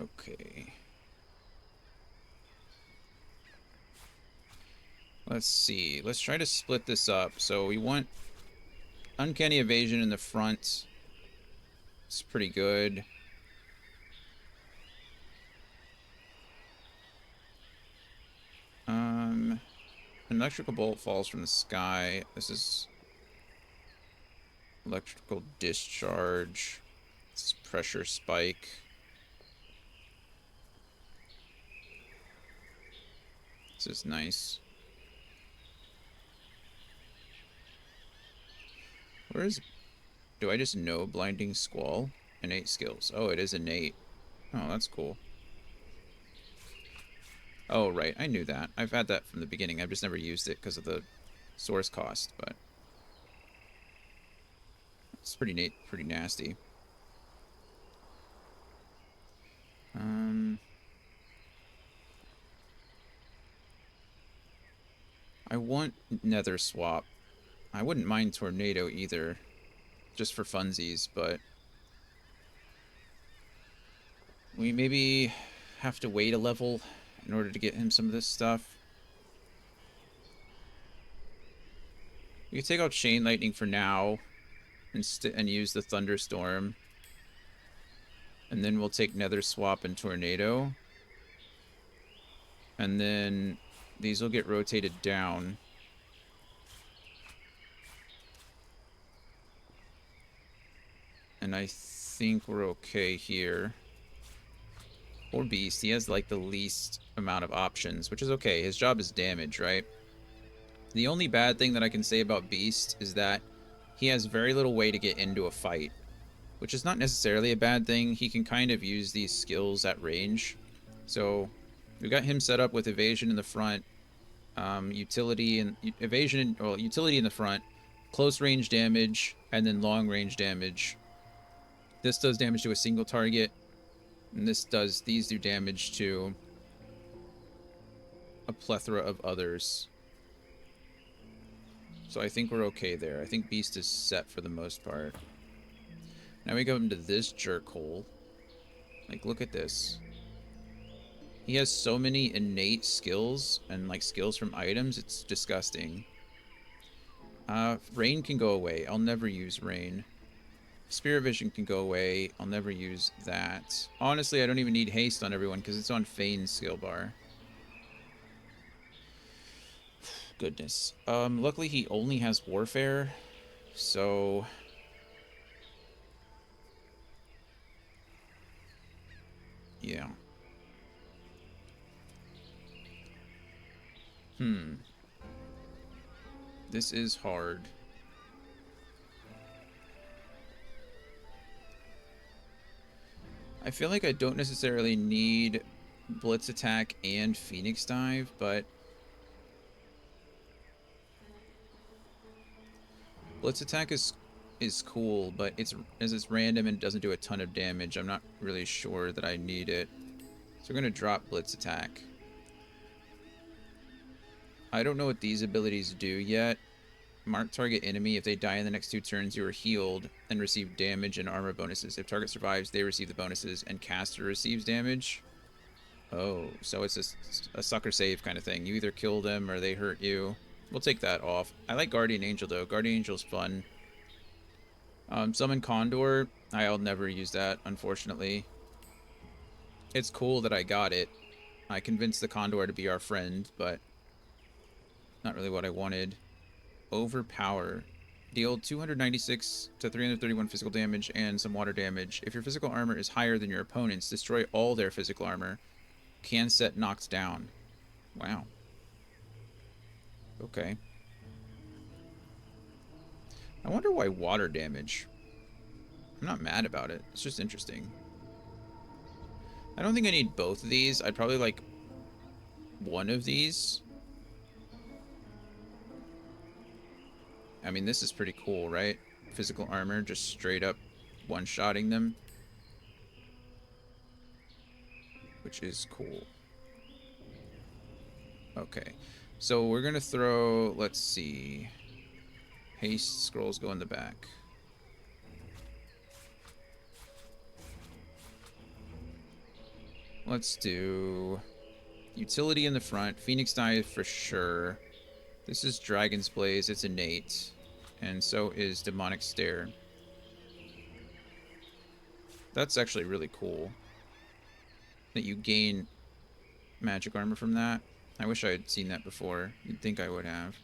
Okay. Let's see. Let's try to split this up. So we want Uncanny Evasion in the front. It's pretty good. An electrical bolt falls from the sky. This is electrical discharge. This is pressure spike. This is nice. Where is... Do I just know Blinding Squall? Innate skills. Oh, it is innate. Oh, that's cool. Oh, right. I knew that. I've had that from the beginning. I've just never used it because of the source cost, but it's pretty neat, pretty nasty. I want Nether Swap. I wouldn't mind Tornado either, just for funsies, but we maybe have to wait a level in order to get him some of this stuff. We could take out Chain Lightning for now and use the Thunderstorm. And then we'll take Nether Swap and Tornado. And then these will get rotated down. And I think we're okay here. Or Beast. He has like the least amount of options, which is okay. His job is damage, right? The only bad thing that I can say about Beast is that he has very little way to get into a fight, which is not necessarily a bad thing. He can kind of use these skills at range. So we got him set up with evasion in the front, utility and evasion, well, utility in the front, close range damage, and then long range damage. This does damage to a single target, and these do damage to a plethora of others. So I think we're okay there. I think Beast is set for the most part. Now we go into this jerk hole. Like, look at this. He has so many innate skills and like skills from items, it's disgusting. Rain can go away. I'll never use Rain. Spirit Vision can go away. I'll never use that. Honestly, I don't even need Haste on everyone because it's on Fane's skill bar. Goodness. Luckily he only has Warfare, so... Yeah. This is hard. I feel like I don't necessarily need Blitz Attack and Phoenix Dive, but Blitz Attack is cool, but it's random and doesn't do a ton of damage. I'm not really sure that I need it. So we're going to drop Blitz Attack. I don't know what these abilities do yet. Mark target enemy. If they die in the next 2 turns, you are healed and receive damage and armor bonuses. If target survives, they receive the bonuses, and caster receives damage. Oh, so it's a sucker save kind of thing. You either kill them or they hurt you. We'll take that off. I like Guardian Angel, though. Guardian Angel's fun. Summon Condor. I'll never use that, unfortunately. It's cool that I got it. I convinced the Condor to be our friend, but not really what I wanted. Overpower. Deal 296 to 331 physical damage and some water damage. If your physical armor is higher than your opponent's, destroy all their physical armor. Can set knocked down. Wow. Okay. I wonder why water damage. I'm not mad about it. It's just interesting. I don't think I need both of these. I'd probably like one of these. I mean, this is pretty cool, right? Physical armor, just straight up one-shotting them, which is cool. Okay, so we're gonna throw, let's see, haste scrolls go in the back. Let's do utility in the front, Phoenix Die for sure. This is Dragon's Blaze, it's innate, and so is Demonic Stare. That's actually really cool that you gain magic armor from that. I wish I had seen that before. You'd think I would have.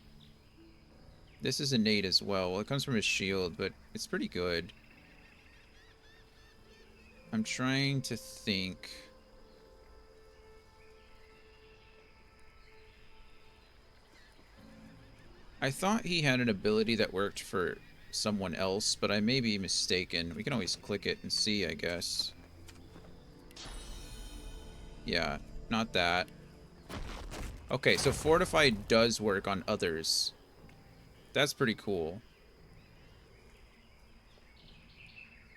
This is innate as well. Well, it comes from his shield, but it's pretty good. I'm trying to think. I thought he had an ability that worked for someone else, but I may be mistaken. We can always click it and see, I guess. Yeah, not that. Okay, so Fortify does work on others. That's pretty cool.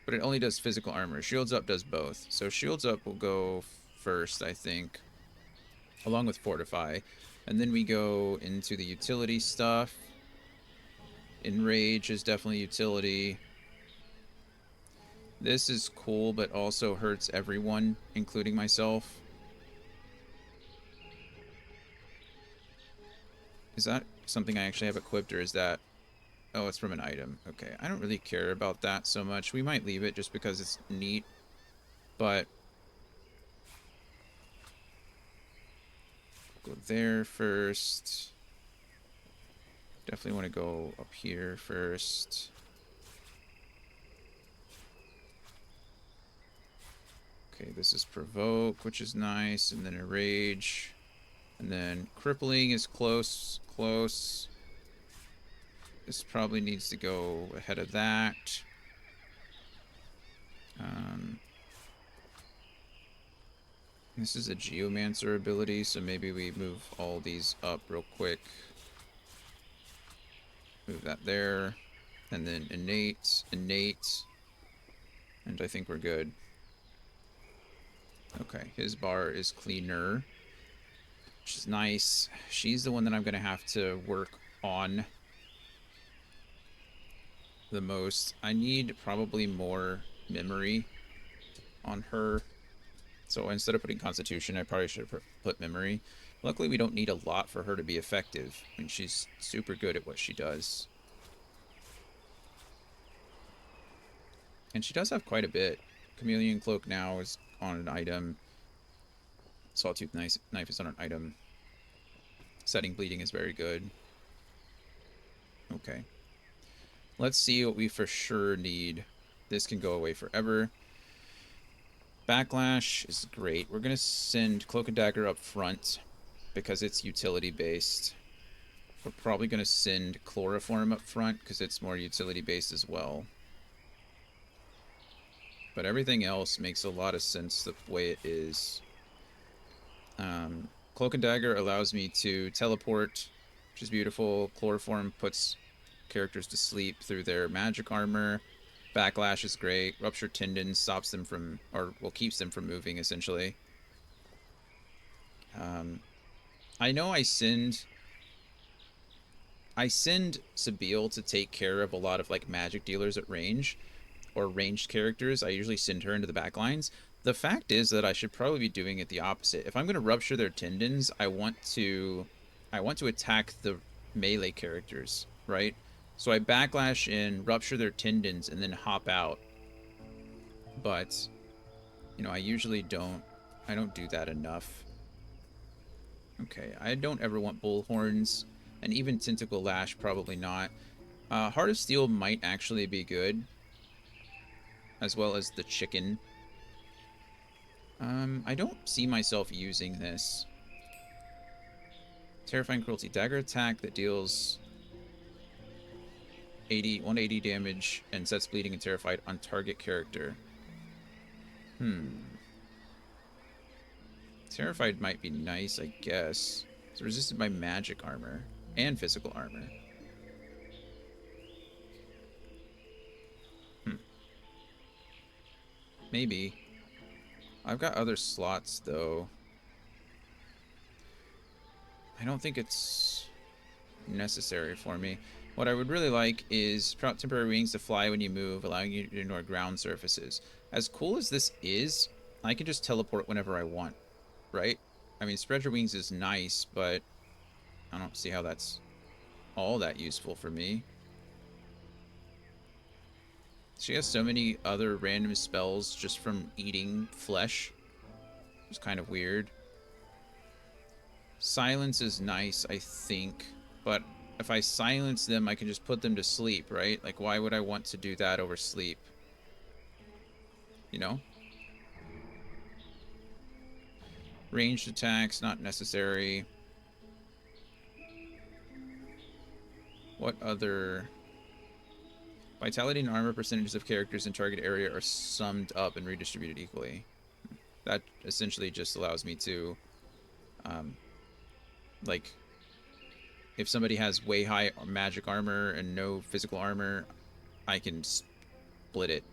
But it only does physical armor. Shields Up does both. So Shields Up will go first, I think, along with Fortify. And then we go into the utility stuff. Enrage is definitely utility. This is cool, but also hurts everyone, including myself. Is that something I actually have equipped, or is that... Oh, it's from an item. Okay, I don't really care about that so much. We might leave it just because it's neat, but... Go there first. Definitely want to go up here first. Okay, this is Provoke, which is nice, and then a Rage. And then Crippling is close, close. This probably needs to go ahead of that. This is a Geomancer ability, so maybe we move all these up real quick. Move that there. And then Innate, Innate. And I think we're good. Okay, his bar is cleaner, which is nice. She's the one that I'm going to have to work on the most. I need probably more memory on her. So instead of putting Constitution, I probably should have put memory. Luckily, we don't need a lot for her to be effective. I mean, she's super good at what she does. And she does have quite a bit. Chameleon Cloak now is on an item. Sawtooth Knife is on an item. Setting Bleeding is very good. Okay. Let's see what we for sure need. This can go away forever. Backlash is great. We're going to send Cloak and Dagger up front because it's utility based. We're probably going to send Chloroform up front because it's more utility based as well. But everything else makes a lot of sense the way it is. Cloak and Dagger allows me to teleport, which is beautiful. Chloroform puts characters to sleep through their magic armor. Backlash is great. Ruptured Tendons stops them from, or well, keeps them from moving, essentially. I know I send Sabine to take care of a lot of like magic dealers at range, or ranged characters. I usually send her into the backlines. The fact is that I should probably be doing it the opposite. If I'm going to rupture their tendons, I want to attack the melee characters, right? So I backlash in, rupture their tendons, and then hop out. But, you know, I usually don't do that enough. Okay, I don't ever want bullhorns, and even tentacle lash probably not. Heart of Steel might actually be good, as well as the chicken. I don't see myself using this. Terrifying Cruelty. Dagger attack that deals 180 damage and sets bleeding and terrified on target character. Hmm. Terrified might be nice, I guess. It's resisted by magic armor and physical armor. Hmm. Maybe. I've got other slots, though. I don't think it's necessary for me. What I would really like is temporary wings to fly when you move, allowing you to ignore ground surfaces. As cool as this is, I can just teleport whenever I want, right? I mean, spread your wings is nice, but I don't see how that's all that useful for me. She has so many other random spells just from eating flesh. It's kind of weird. Silence is nice, I think, but if I silence them, I can just put them to sleep, right? Like, why would I want to do that over sleep? You know? Ranged attacks, not necessary. What other... Vitality and armor percentages of characters in target area are summed up and redistributed equally. That essentially just allows me to, um, like, if somebody has way high magic armor and no physical armor, I can split it.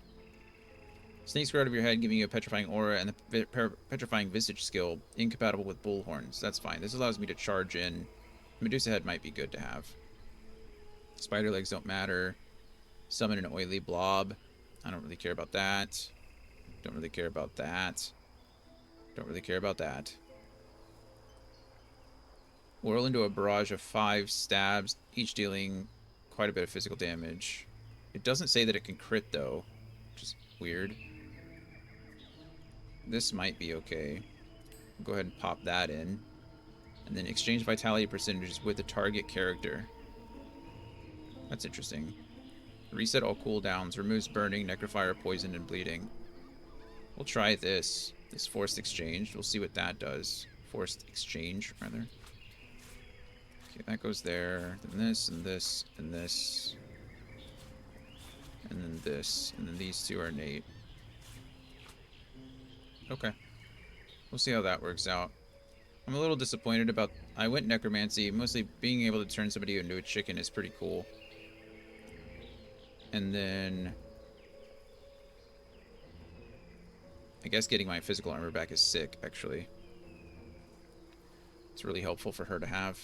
Snakes grow out of your head, giving you a petrifying aura and the petrifying visage skill, incompatible with bullhorns. That's fine. This allows me to charge in. Medusa head might be good to have. Spider legs don't matter. Summon an oily blob. I don't really care about that. Don't really care about that. Don't really care about that. Whirl into a barrage of 5 stabs, each dealing quite a bit of physical damage. It doesn't say that it can crit, though, which is weird. This might be okay. Go ahead and pop that in. And then exchange vitality percentages with the target character. That's interesting. Reset all cooldowns. Removes burning, necrofire, poison, and bleeding. We'll try this. This forced exchange. We'll see what that does. Forced exchange, rather. Okay, that goes there. Then this, and this, and this. And then this. And then these two are innate. Okay. We'll see how that works out. I'm a little disappointed about... I went necromancy. Mostly being able to turn somebody into a chicken is pretty cool. And then... I guess getting my physical armor back is sick, actually. It's really helpful for her to have.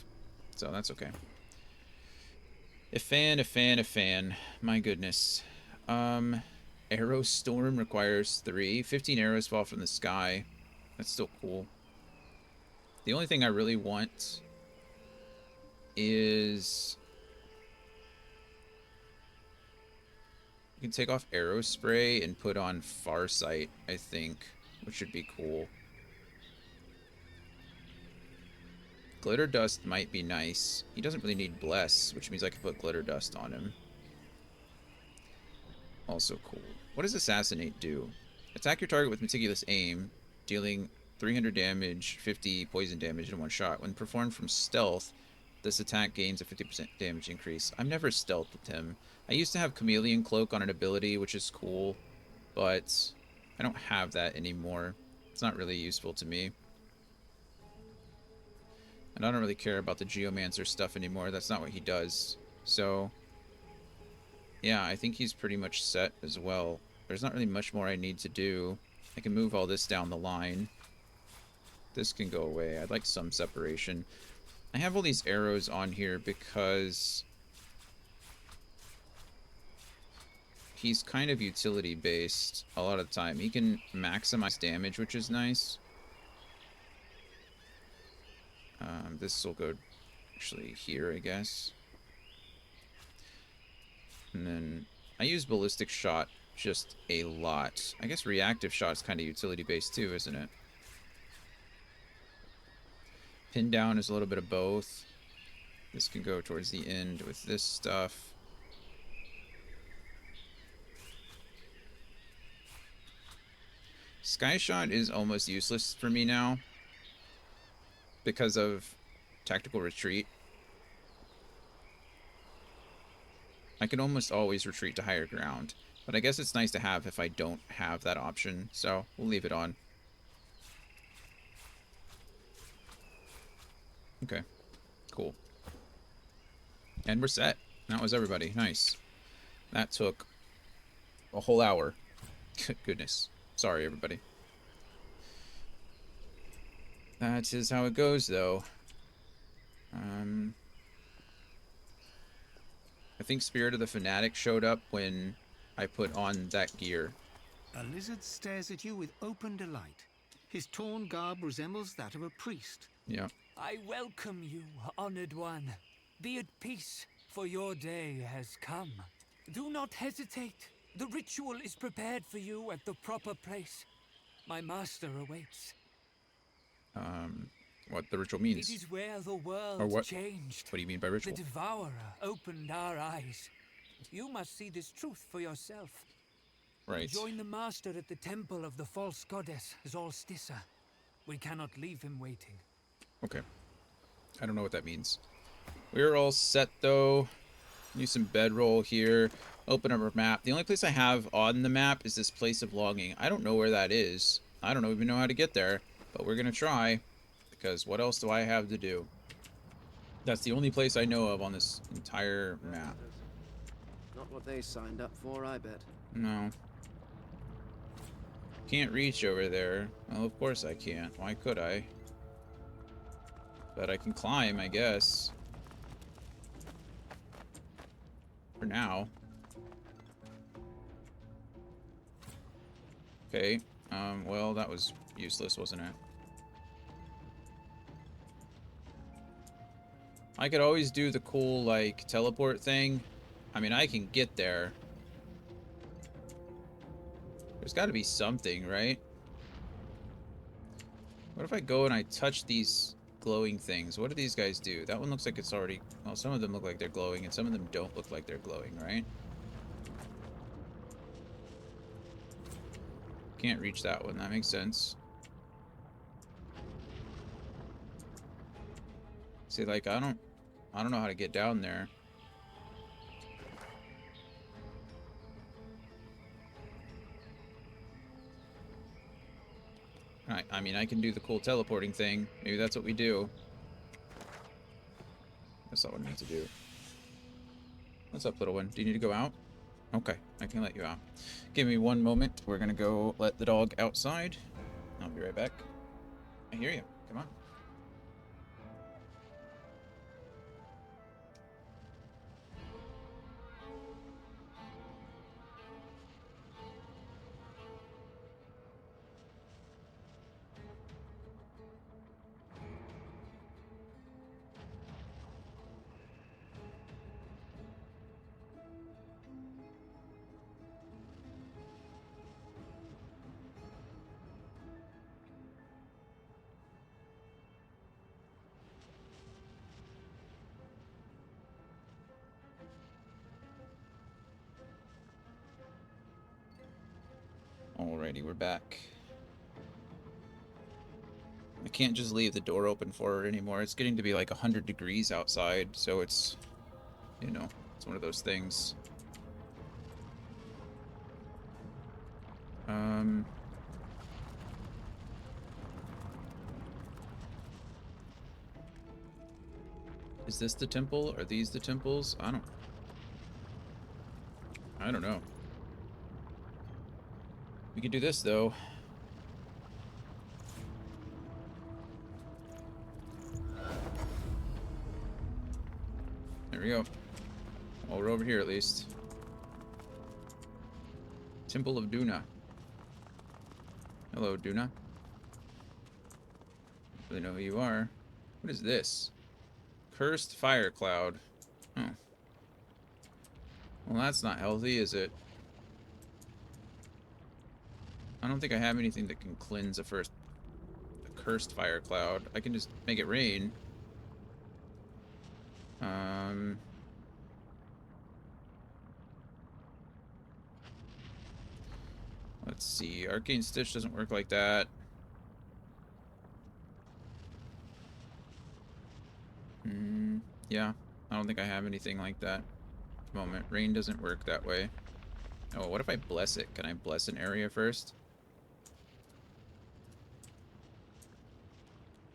So that's okay. A fan. My goodness. Arrow Storm requires 3. 15 arrows fall from the sky. That's still cool. The only thing I really want is... You can take off Arrow Spray and put on Farsight, I think, which should be cool. Glitter Dust might be nice. He doesn't really need Bless, which means I can put Glitter Dust on him. Also cool. What does Assassinate do? Attack your target with meticulous aim, dealing 300 damage, 50 poison damage in one shot. When performed from stealth, this attack gains a 50% damage increase. I've never stealthed with him. I used to have Chameleon Cloak on an ability, which is cool, but I don't have that anymore. It's not really useful to me. And I don't really care about the Geomancer stuff anymore. That's not what he does. So, yeah, I think he's pretty much set as well. There's not really much more I need to do. I can move all this down the line. This can go away. I'd like some separation. I have all these arrows on here because he's kind of utility based a lot of the time. He can maximize damage, which is nice. This will go actually here, I guess. And then I use Ballistic Shot just a lot. I guess Reactive Shot is kind of utility based too, isn't it? Pin Down is a little bit of both. This can go towards the end with this stuff. Sky Shot is almost useless for me now because of Tactical Retreat. I can almost always retreat to higher ground. But I guess it's nice to have if I don't have that option. So we'll leave it on. Okay, cool. And we're set. That was everybody. Nice. That took a whole hour. Goodness. Sorry, everybody. That is how it goes, though. Um, I think Spirit of the Fanatic showed up when I put on that gear. A lizard stares at you with open delight. His torn garb resembles that of a priest. Yeah. I welcome you, honored one. Be at peace, for your day has come. Do not hesitate. The ritual is prepared for you at the proper place. My master awaits. What the ritual It means. is where the Or world what? changed. What do you mean by The ritual? Devourer opened our eyes. You must see this truth for yourself. Right. Join the master at the temple of the false goddess Zolstissa. We cannot leave him waiting. Okay. I don't know what that means. We're all set, though. Use some bedroll here. Open up our map. The only place I have on the map is this place of longing. I don't know where that is. I don't even know how to get there. But we're going to try. Because what else do I have to do? That's the only place I know of on this entire map. Not what they signed up for, I bet. No. Can't reach over there. Well, of course I can't. Why could I? But I can climb, I guess. For now. Okay. Well, that was useless, wasn't it? I could always do the cool, like, teleport thing. I mean, I can get there. There's got to be something, right? What if I go and I touch these glowing things? What do these guys do? That one looks like it's already... Well, some of them look like they're glowing, and some of them don't look like they're glowing, right? Can't reach that one. That makes sense. See, like, I don't know how to get down there. I mean, I can do the cool teleporting thing. Maybe that's what we do. That's not what I need to do. What's up, little one? Do you need to go out? Okay, I can let you out. Give me one moment. We're gonna go let the dog outside. I'll be right back. I hear you. Come on. Alrighty, we're back. I can't just leave the door open for her anymore. It's getting to be like 100 degrees outside, so it's, you know, it's one of those things. Um... Is this the temple? Are these the temples? I don't know. We could do this, though. There we go. Well, we're over here, at least. Temple of Duna. Hello, Duna. Don't really know who you are. What is this? Cursed fire cloud. Oh. Well, that's not healthy, is it? I don't think I have anything that can cleanse a cursed fire cloud. I can just make it rain. Let's see. Arcane Stitch doesn't work like that. Yeah. I don't think I have anything like that. moment. Rain doesn't work that way. Oh, what if I bless it? Can I bless an area first?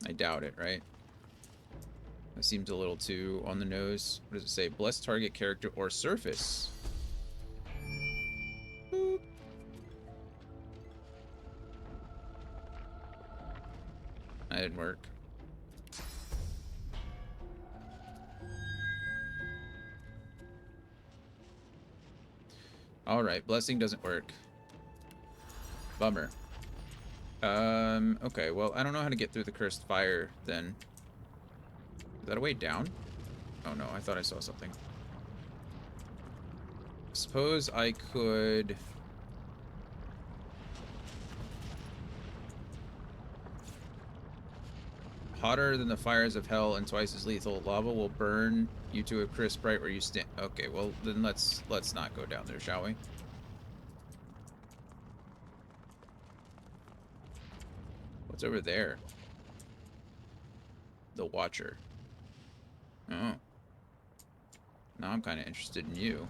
I doubt it, right? That seems a little too on the nose. What does it say? Bless target character or surface. Boop. That didn't work. Alright, blessing doesn't work. Bummer. Okay, well, I don't know how to get through the cursed fire, then. Is that a way down? Oh no, I thought I saw something. Suppose I could... Hotter than the fires of hell and twice as lethal. Lava will burn you to a crisp right where you stand. Okay, well, then let's not go down there, shall we? What's over there? The Watcher. Oh. Now I'm kind of interested in you.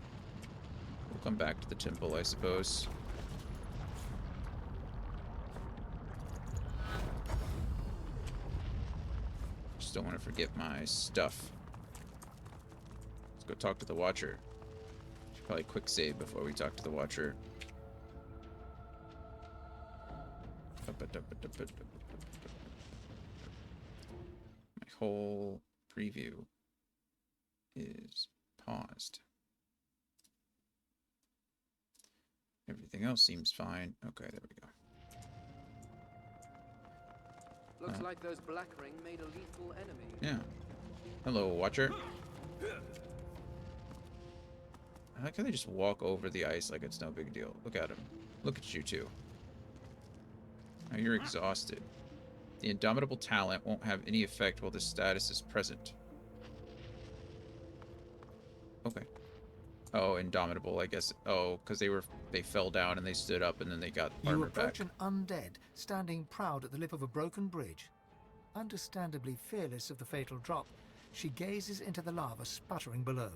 We'll come back to the temple, I suppose. Just don't want to forget my stuff. Let's go talk to the Watcher. Should probably quick save before we talk to the Watcher. My whole preview is paused. Everything else seems fine. Okay, there we go. Looks like those Black Ring made a lethal enemy. Yeah. Hello, Watcher. How can they just walk over the ice like it's no big deal? Look at him. Look at you two. Now you're exhausted. The indomitable talent won't have any effect while the status is present. Okay. Oh, indomitable, I guess. Oh, because they fell down and they stood up and then they got You armor approach back. an undead standing proud at the lip of a broken bridge. Understandably fearless of the fatal drop, she gazes into the lava sputtering below.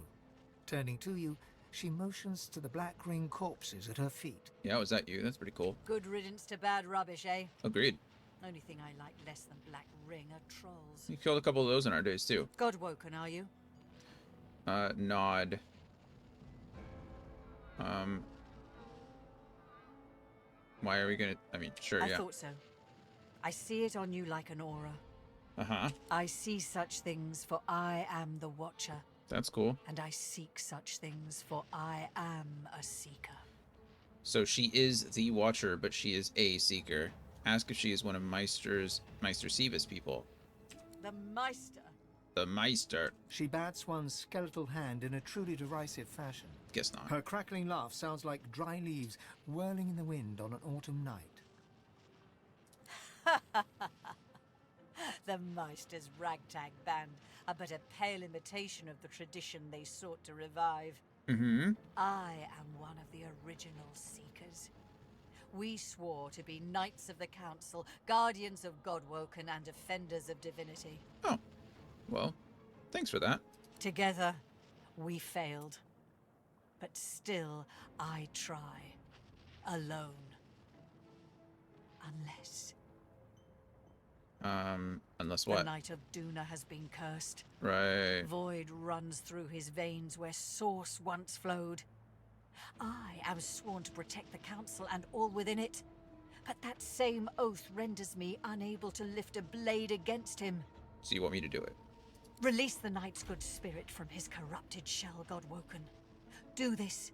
Turning to you, she motions to the Black Ring corpses at her feet. Yeah, was that you? That's pretty cool. Good riddance to bad rubbish, eh? Agreed. Only thing I like less than Black Ring are trolls. You killed a couple of those in our days, too. Godwoken, are you? Nod. Why are we gonna... I mean, sure, I yeah. thought so. I see it on you like an aura. Uh-huh. I see such things, for I am the Watcher. That's cool. And I seek such things, for I am a seeker. So she is the Watcher, but she is a Seeker. Ask if she is one of Meister Siva's people. The Meister. The Meister. She bats one skeletal hand in a truly derisive fashion. Guess not. Her crackling laugh sounds like dry leaves whirling in the wind on an autumn night. The Meister's ragtag band are but a pale imitation of the tradition they sought to revive. Mm-hmm. I am one of the original Seekers. We swore to be Knights of the Council, Guardians of Godwoken, and Defenders of Divinity. Oh. Well, thanks for that. Together, we failed. But still, I try. Alone. Unless... Unless the what? Knight of Duna has been cursed. Right. Void runs through his veins where source once flowed. I am sworn to protect the Council and all within it. But that same oath renders me unable to lift a blade against him. So you want me to do it? Release the Knight's good spirit from his corrupted shell, Godwoken. Do this,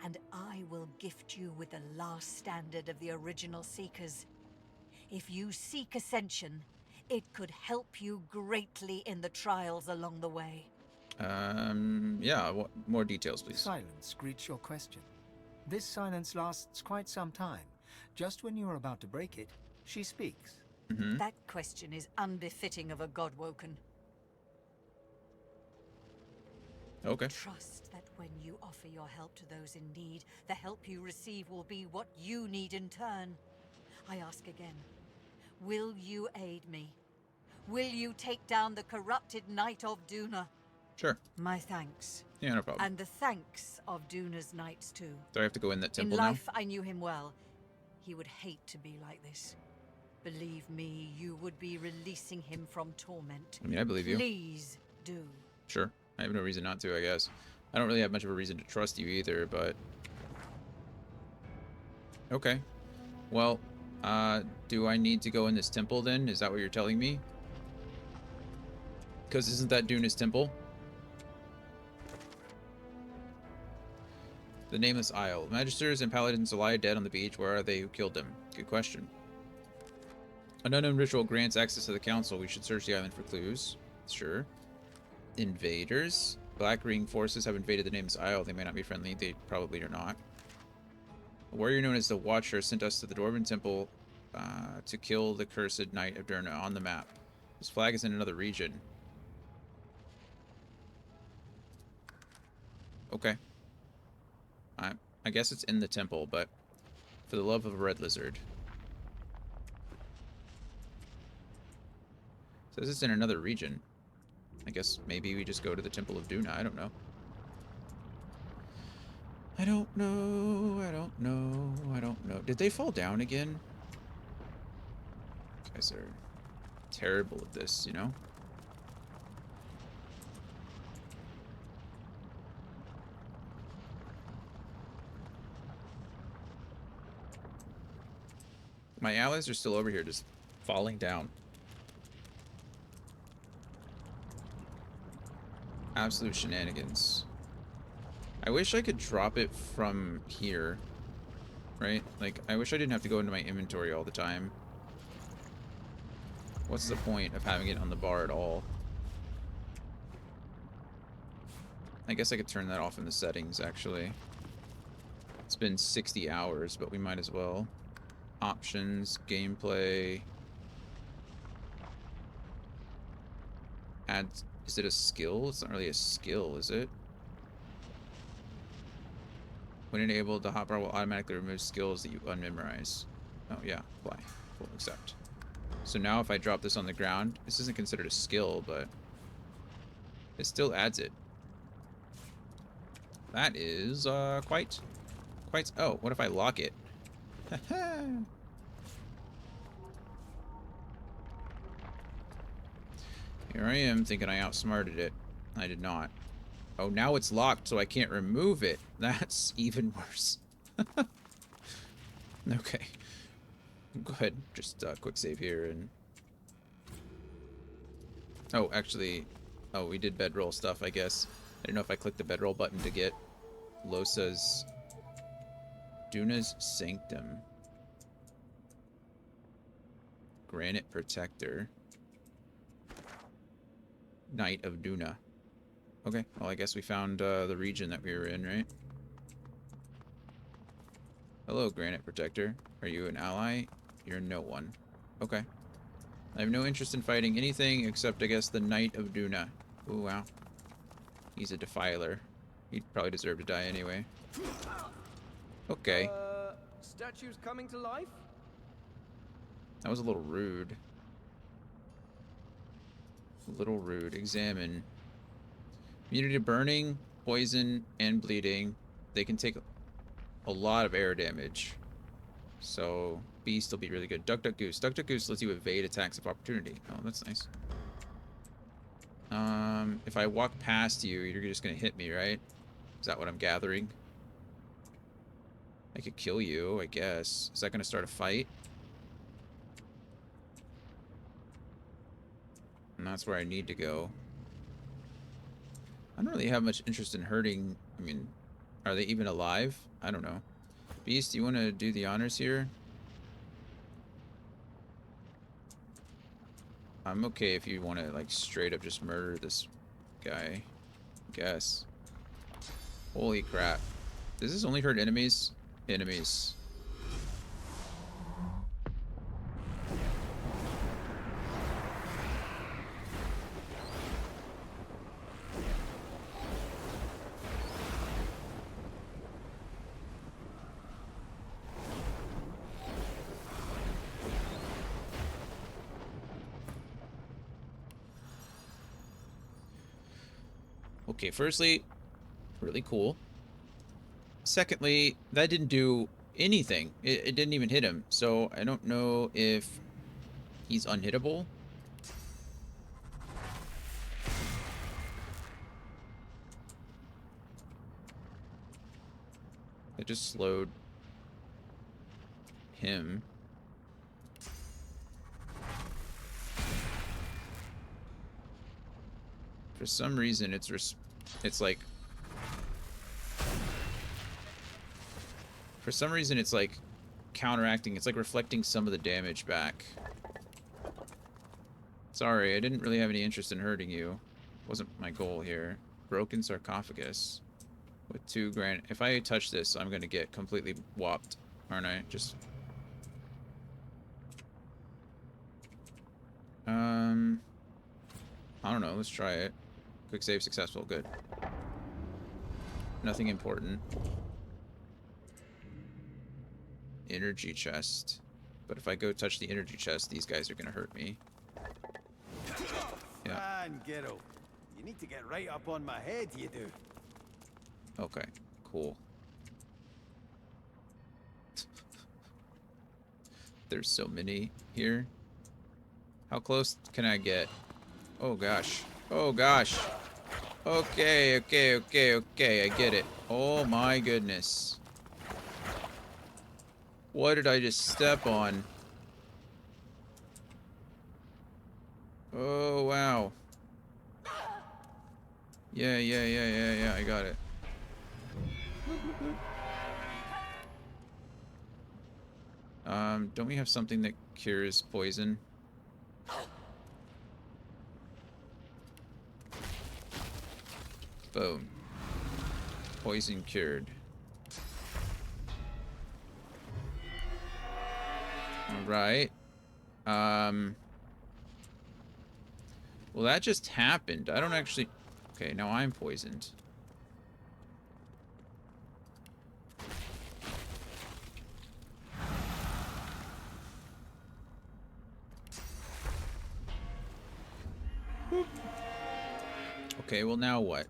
and I will gift you with the last standard of the original Seekers. If you seek ascension, it could help you greatly in the trials along the way. Yeah, more details, please. Silence greets your question. This silence lasts quite some time. Just when you are about to break it, she speaks. Mm-hmm. That question is unbefitting of a Godwoken. Okay. Trust that when you offer your help to those in need, the help you receive will be what you need in turn. I ask again, will you aid me? Will you take down the corrupted Knight of Duna? Sure. My thanks. Yeah, no problem. And the thanks of Duna's knights too. Do I have to go in that In temple now? life, I knew him well. He would hate to be like this. Believe me, you would be releasing him from torment. I mean, I believe you. Please do. Sure. I have no reason not to, I guess. I don't really have much of a reason to trust you either, but... Okay. Well, do I need to go in this temple then? Is that what you're telling me? Because isn't that Duna's temple? The Nameless Isle. Magisters and paladins lie dead on the beach. Where are they who killed them? Good question. An unknown ritual grants access to the council. We should search the island for clues. Sure. Invaders. Black Ring forces have invaded the Nameless Isle. They may not be friendly. They probably are not. A warrior known as the Watcher sent us to the Dwarven Temple to kill the cursed Knight of Durna on the map. His flag is in another region. Okay. I guess it's in the temple, but for the love of a red lizard. Says it's in another region. I guess maybe we just go to the Temple of Duna. I don't know. I don't know. I don't know. I don't know. Did they fall down again? These guys are terrible at this, you know? My allies are still over here, just falling down. Absolute shenanigans. I wish I could drop it from here. Right? Like, I wish I didn't have to go into my inventory all the time. What's the point of having it on the bar at all? I guess I could turn that off in the settings, actually. It's been 60 hours, but we might as well. Options, gameplay. Add, is it a skill? It's not really a skill, is it? When enabled, the hotbar will automatically remove skills that you unmemorize. Oh yeah, apply. Cool, accept. So now if I drop this on the ground, this isn't considered a skill, but it still adds it. That is quite. Oh, what if I lock it? Here I am thinking I outsmarted it. I did not. Oh, now it's locked, so I can't remove it. That's even worse. Okay. Go ahead. Just quick save here and... Oh, actually... Oh, we did bedroll stuff, I guess. I don't know if I clicked the bedroll button to get Losa's... Duna's Sanctum. Granite Protector. Knight of Duna. Okay, well I guess we found the region that we were in, right? Hello, Granite Protector. Are you an ally? You're no one. Okay. I have no interest in fighting anything except, I guess, the Knight of Duna. Ooh, wow. He's a defiler. He'd probably deserve to die anyway. Okay. Statues coming to life? That was a little rude. A little rude. Examine. Immunity to burning, poison, and bleeding. They can take a lot of air damage. So, Beast will be really good. Duck, Duck, Goose. Duck, Duck, Goose lets you evade attacks of opportunity. Oh, that's nice. If I walk past you, you're just gonna hit me, right? Is that what I'm gathering? I could kill you, I guess. Is that gonna start a fight? And that's where I need to go. I don't really have much interest in hurting. I mean, are they even alive? I don't know. Beast, do you want to do the honors here? I'm okay if you want to, like, straight up just murder this guy. I guess. Holy crap. Does this only hurt enemies? Enemies. Okay, firstly, really cool. Secondly, that didn't do anything. It didn't even hit him. So I don't know if he's unhittable. It just slowed him. For some reason, it's like... For some reason, it's like counteracting. It's like reflecting some of the damage back. Sorry, I didn't really have any interest in hurting you. Wasn't my goal here. Broken sarcophagus with 2 grand. If I touch this, I'm gonna get completely whopped, aren't I? Just I don't know. Let's try it. Quick save successful. Good. Nothing important. Energy chest. But if I go touch the energy chest, these guys are gonna hurt me. Yeah. Man, Geralt, you need to get right up on my head, you do. Okay. Cool. There's so many here. How close can I get? Oh gosh. Oh gosh. Okay, okay, okay, okay. I get it. Oh my goodness. What did I just step on? Oh wow. Yeah. I got it. Don't we have something that cures poison? Boom. Poison cured. Alright. Well, that just happened. I don't actually... Okay, now I'm poisoned. Boop. Okay, well now what?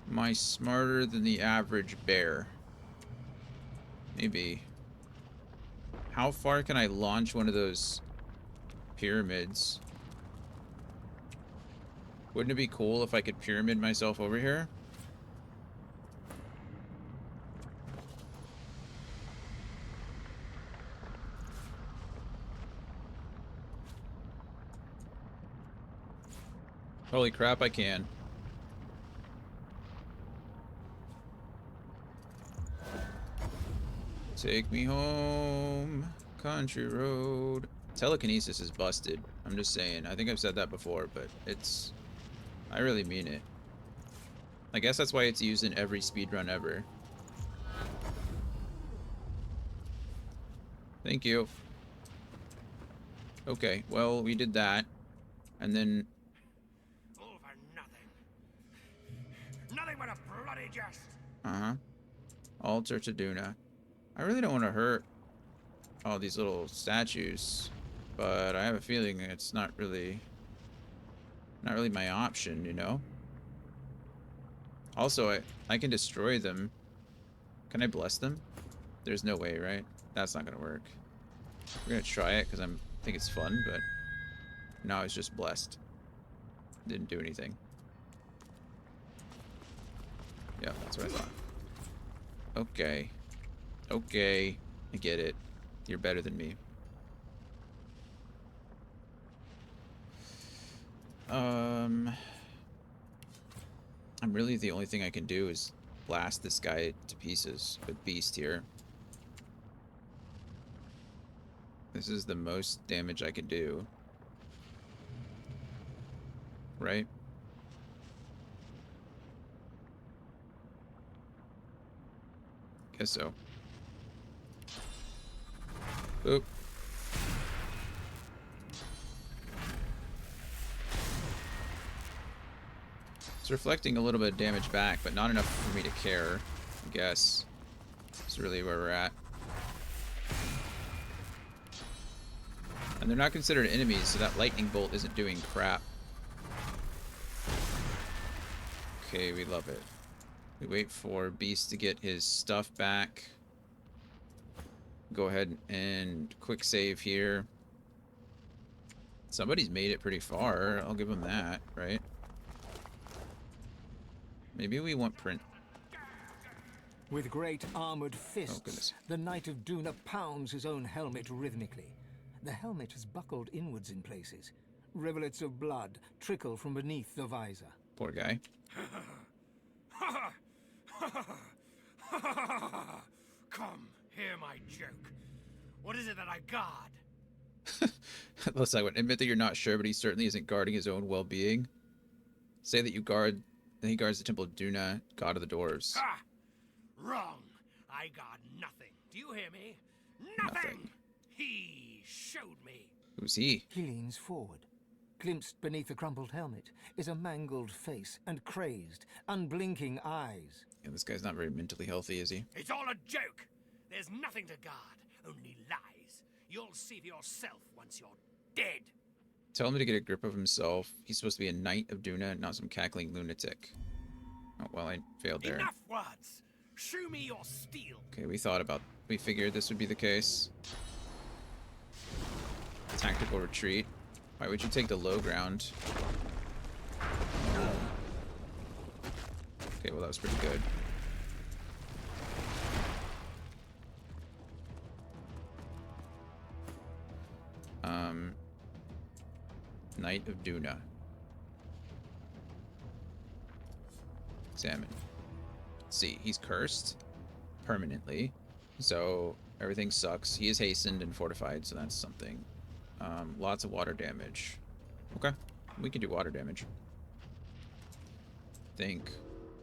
Am I smarter than the average bear? Maybe. How far can I launch one of those pyramids? Wouldn't it be cool if I could pyramid myself over here? Holy crap, I can. Take me home, country road. Telekinesis is busted. I'm just saying. I think I've said that before, but it's... I really mean it. I guess that's why it's used in every speedrun ever. Thank you. Okay, well, we did that. And then... All for nothing. Nothing but a bloody jest. Uh-huh. Altar to Duna. I really don't want to hurt all these little statues, but I have a feeling it's not really my option, you know? Also, I can destroy them. Can I bless them? There's no way, right? That's not gonna work. We're gonna try it because I think it's fun, but no, it's just blessed. Didn't do anything. Yeah, that's what I thought. Okay. Okay. I get it. You're better than me. Really the only thing I can do is blast this guy to pieces with Beast here. This is the most damage I can do. Right? Guess so. Oop. It's reflecting a little bit of damage back, but not enough for me to care, I guess. That's really where we're at. And they're not considered enemies, so that lightning bolt isn't doing crap. Okay, we love it. We wait for Beast to get his stuff back. Go ahead and quick save here. Somebody's made it pretty far. I'll give them that, right? Maybe we want print. With great armored Oh, fists, goodness. the Knight of Duna pounds his own helmet rhythmically. The helmet is buckled inwards in places. Rivulets of blood trickle from beneath the visor. Poor guy. Come, hear my joke. What is it that I guard? Unless I would admit that you're not sure, but he certainly isn't guarding his own well-being. Say that you guard... that he guards the Temple of Duna, god of the dwarves. Ha! Wrong. I guard nothing. Do you hear me? Nothing! Nothing. He showed me. Who's he? He leans forward. Glimpsed beneath the crumpled helmet is a mangled face and crazed, unblinking eyes. Yeah, this guy's not very mentally healthy, is he? It's all a joke. There's nothing to guard, only lies. You'll see for yourself once you're dead. Tell him to get a grip of himself. He's supposed to be a knight of Duna, not some cackling lunatic. Oh, well, I failed there. Enough words. Show me your steel. Okay, we figured this would be the case. Tactical retreat. Why would you take the low ground? Okay, well, that was pretty good. Knight of Duna. Examine. Let's see, he's cursed permanently, so everything sucks. He is hastened and fortified, so that's something. Lots of water damage. Okay, we can do water damage. Think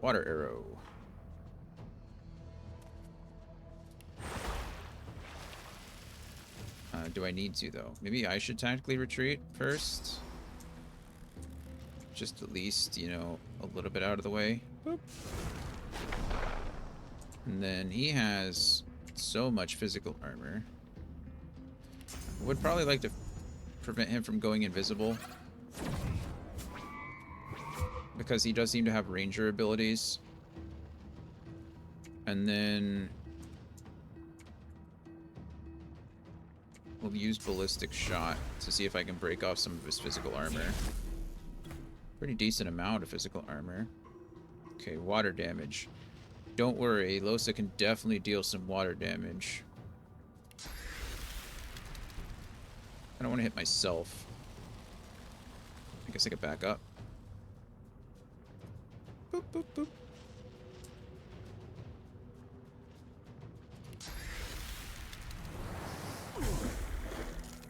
water arrow. Do I need to, though? Maybe I should tactically retreat first. Just at least, you know, a little bit out of the way. Boop. And then he has so much physical armor. I would probably like to prevent him from going invisible, because he does seem to have ranger abilities. And then we'll use ballistic shot to see if I can break off some of his physical armor. Pretty decent amount of physical armor. Okay, water damage. Don't worry, Losa can definitely deal some water damage. I don't want to hit myself. I guess I could back up. Boop, boop, boop.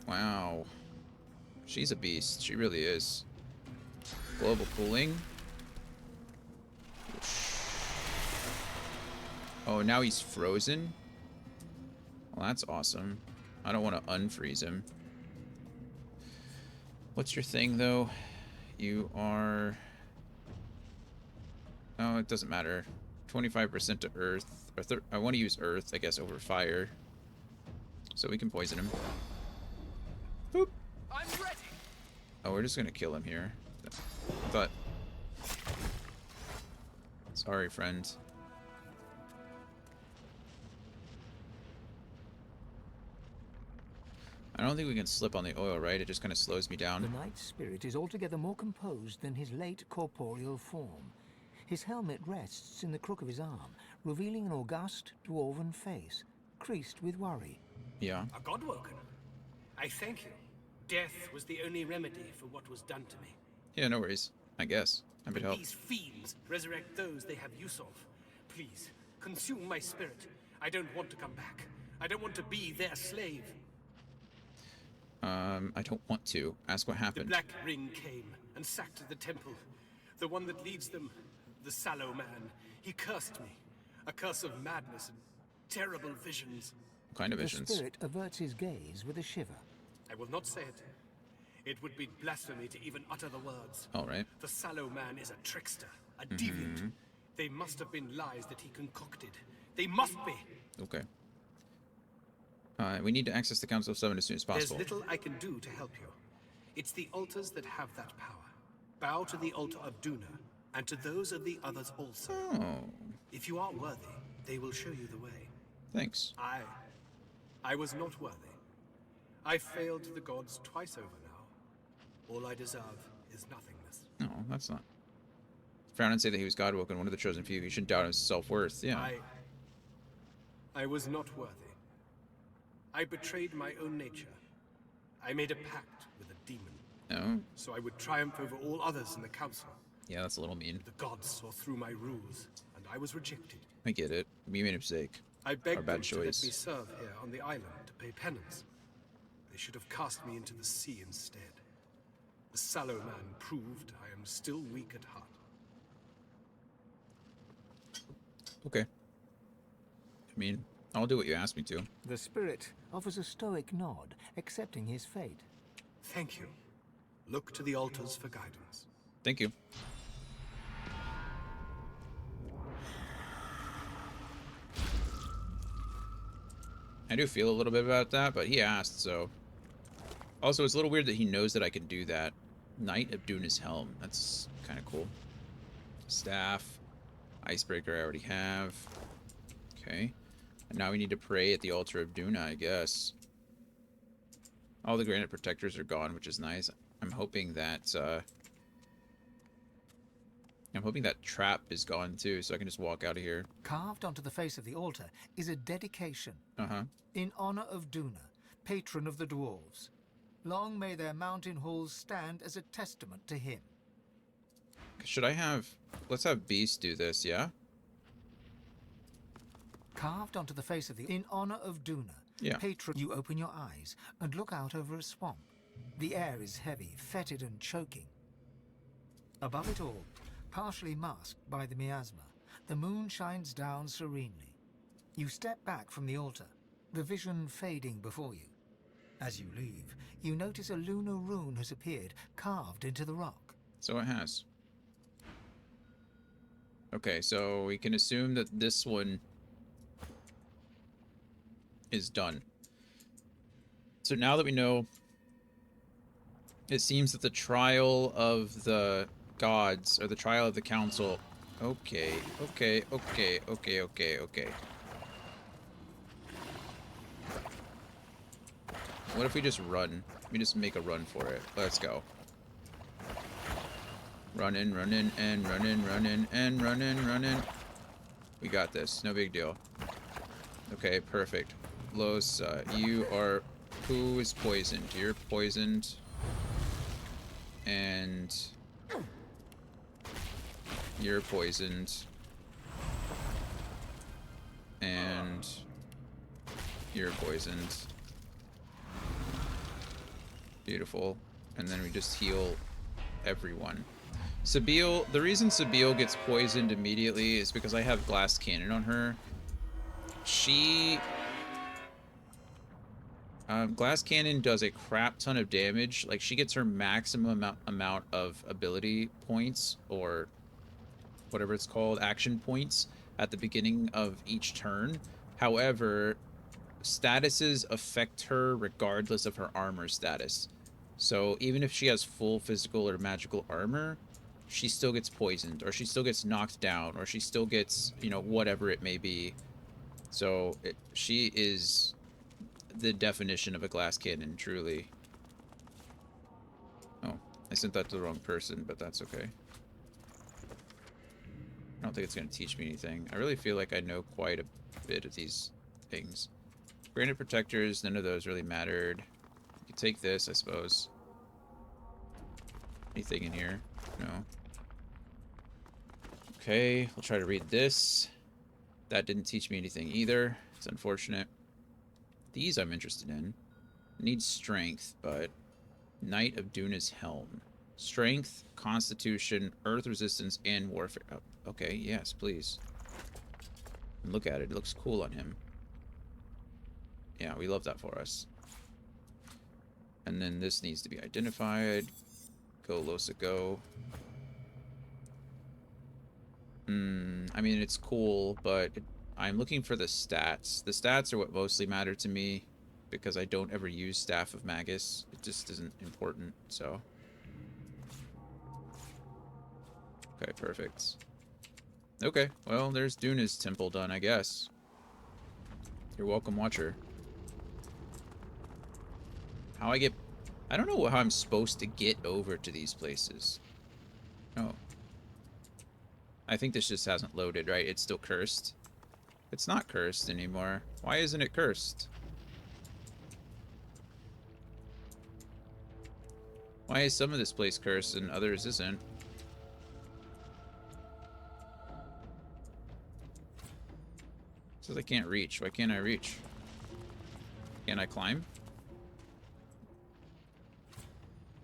Wow. She's a beast. She really is. Global cooling. Oh, now he's frozen? Well, that's awesome. I don't want to unfreeze him. What's your thing, though? You are... Oh, it doesn't matter. 25% to earth. Or I want to use earth, I guess, over fire. So we can poison him. Boop. I'm ready. Oh, we're just gonna kill him here. I thought... Sorry, friend. I don't think we can slip on the oil, right? It just kind of slows me The down. knight's spirit is altogether more composed than his late corporeal form. His helmet rests in the crook of his arm, revealing an august dwarven face, creased with worry. Yeah. A Godwoken. I thank you. Death was the only remedy for what was done to me. Yeah, no worries. I guess. I could But help. these fiends resurrect those they have use of. Please, consume my spirit. I don't want to come back. I don't want to be their slave. I don't want to. Ask what The happened. Black Ring came and sacked the temple. The one that leads them, the Sallow Man. He cursed me. A curse of madness and terrible visions. What kind of The visions? spirit averts his gaze with a shiver. I will not say it. It would be blasphemy to even utter the words. Alright. The Sallow Man is a trickster, a deviant. They must have been lies that he concocted. They must be. Okay. We need to access the Council of Seven as soon as There's possible. little I can do to help you. It's the altars that have that power. Bow to the altar of Duna, and to those of the others also. Oh, If you are worthy, they will show you the way. thanks. I was not worthy. I failed the gods twice over now. All I deserve is nothingness. No, that's not. Frown and say that he was Godwoken, one of the chosen few. He shouldn't doubt his self-worth. Yeah. I was not worthy. I betrayed my own nature. I made a pact with a demon. No. So I would triumph over all others in the council. Yeah, that's a little mean. The gods saw through my rules, and I was rejected. I get it. We made a mistake. I Our begged bad them to let me choice. serve here on the island to pay penance. They should have cast me into the sea instead. The sallow man proved I am still weak at heart. Okay. I mean, I'll do what you asked me to. The spirit offers a stoic nod, accepting his fate. Thank you. Look to the altars for guidance. Thank you. I do feel a little bit about that, but he asked, so... Also, it's a little weird that he knows that I can do that. Knight of Duna's Helm. That's kind of cool. Staff. Icebreaker I already have. Okay. And now we need to pray at the altar of Duna, I guess. All the granite protectors are gone, which is nice. I'm hoping that trap is gone too, so I can just walk out of here. Carved onto the face of the altar is a dedication. Uh-huh. In honor of Duna, patron of the dwarves. Long may their mountain halls stand as a testament to him. Should I have... Let's have Beast do this, yeah? Carved onto the face of the... In honor of Duna, Yeah. patron... You open your eyes and look out over a swamp. The air is heavy, fetid and choking. Above it all, partially masked by the miasma, the moon shines down serenely. You step back from the altar, the vision fading before you. As you leave, you notice a lunar rune has appeared, carved into the rock. So it has. Okay, so we can assume that this one is done. So now that we know, it seems that the trial of the gods, or the trial of the council... Okay. What if we just run? We just make a run for it. Let's go. Run in, and run in. We got this. No big deal. Okay, perfect. Los, you are... Who is poisoned? You're poisoned. And... You're poisoned. And... You're poisoned. Beautiful. And then we just heal everyone. Sabine, the reason Sabine gets poisoned immediately is because I have glass cannon on her. Glass cannon does a crap ton of damage. Like, she gets her maximum amount of ability points, or whatever it's called, action points, at the beginning of each turn. However, statuses affect her regardless of her armor status. So even if she has full physical or magical armor, she still gets poisoned, or she still gets knocked down, or she still gets, you know, whatever it may be. So she is the definition of a glass cannon, truly. Oh, I sent that to the wrong person, but that's okay. I don't think it's going to teach me anything. I really feel like I know quite a bit of these things. Granite protectors, none of those really mattered. You could take this, I suppose. Anything in here? No. Okay, we'll try to read this. That didn't teach me anything either. It's unfortunate. These I'm interested in. Need strength, but... Knight of Duna's Helm. Strength, Constitution, Earth Resistance, and Warfare. Oh, okay, yes, please. Look at it. It looks cool on him. Yeah, we love that for us. And then this needs to be identified. Go, Losa, go. I mean, it's cool, but I'm looking for the stats. The stats are what mostly matter to me. because I don't ever use Staff of Magus. It just isn't important, so. Okay, perfect. Okay, well, there's Duna's temple done, I guess. You're welcome, Watcher. How I get... I don't know how I'm supposed to get over to these places. Oh. I think this just hasn't loaded, right? It's still cursed. It's not cursed anymore. Why isn't it cursed? Why is some of this place cursed and others isn't? It says I can't reach. Why can't I reach? Can I climb?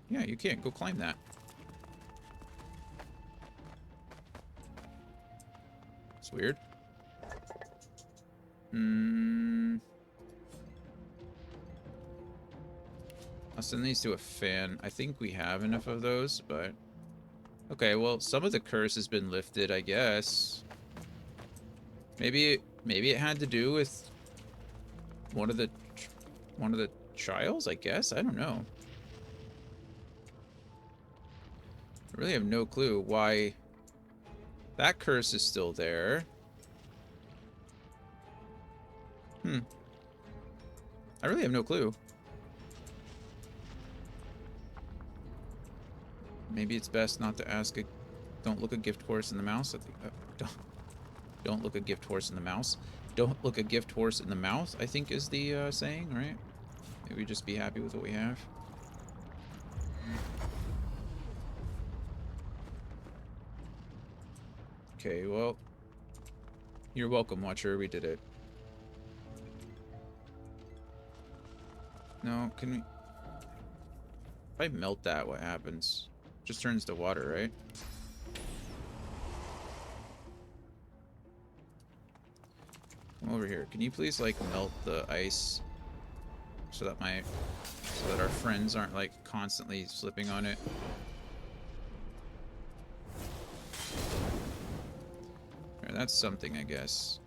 Yeah, you can't. Go climb that. It's weird. I'll send these to a fan. I think we have enough of those, but... Okay, well, some of the curse has been lifted, I guess. Maybe it had to do with one of the trials, I guess? I don't know. I really have no clue why that curse is still there. I really have no clue. Maybe it's best not to ask a... Don't look a gift horse in the mouse. I think... don't look a gift horse in the mouse. Don't look a gift horse in the mouth, I think is the saying, right? Maybe just be happy with what we have. Okay, well... You're welcome, Watcher. We did it. No, can we... If I melt that, what happens? Just turns to water, right? Come over here. Can you please, like, melt the ice so that our friends aren't, like, constantly slipping on it? Right, that's something, I guess.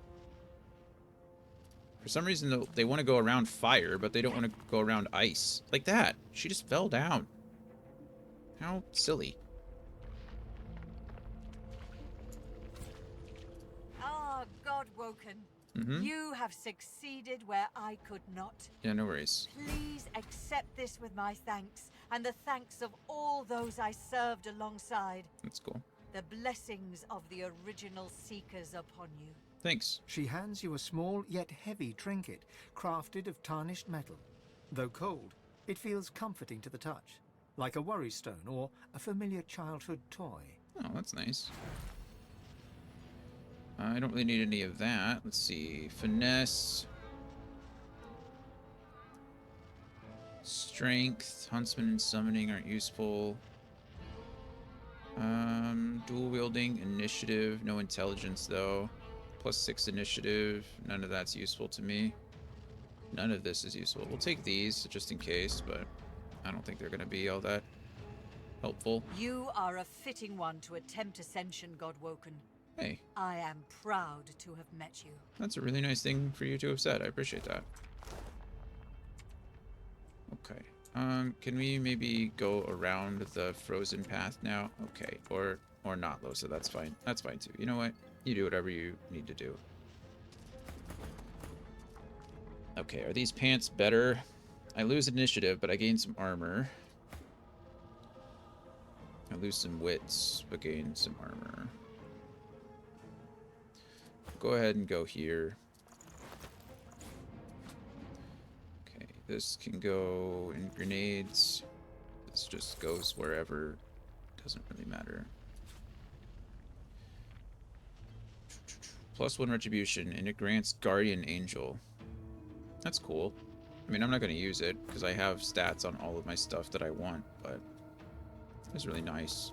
For some reason, they want to go around fire, but they don't want to go around ice. Like that. She just fell down. How silly. Ah, God-woken. You have succeeded where I could not. Yeah, no worries. Please accept this with my thanks, and the thanks of all those I served alongside. That's cool. The blessings of the original Seekers upon you. Thanks. She hands you a small yet heavy trinket, crafted of tarnished metal. Though cold, it feels comforting to the touch, like a worry stone or a familiar childhood toy. Oh, that's nice. I don't really need any of that. Let's see. Finesse. Strength. Huntsman and summoning aren't useful. Dual wielding. Initiative. No intelligence, though. +6 initiative. None of that's useful to me. None of this is useful. We'll take these just in case, but I don't think they're going to be all that helpful. You are a fitting one to attempt ascension, Godwoken. Hey. I am proud to have met you. That's a really nice thing for you to have said. I appreciate that. Okay. Can we maybe go around the frozen path now? Okay. Or not, Losa. That's fine. That's fine, too. You know what? You do whatever you need to do. Okay, are these pants better? I lose initiative, but I gain some armor. I lose some wits, but gain some armor. Go ahead and go here. Okay, this can go in grenades. This just goes wherever. Doesn't really matter. +1 retribution, and it grants Guardian Angel. That's cool. I mean, I'm not going to use it, because I have stats on all of my stuff that I want, but it's really nice.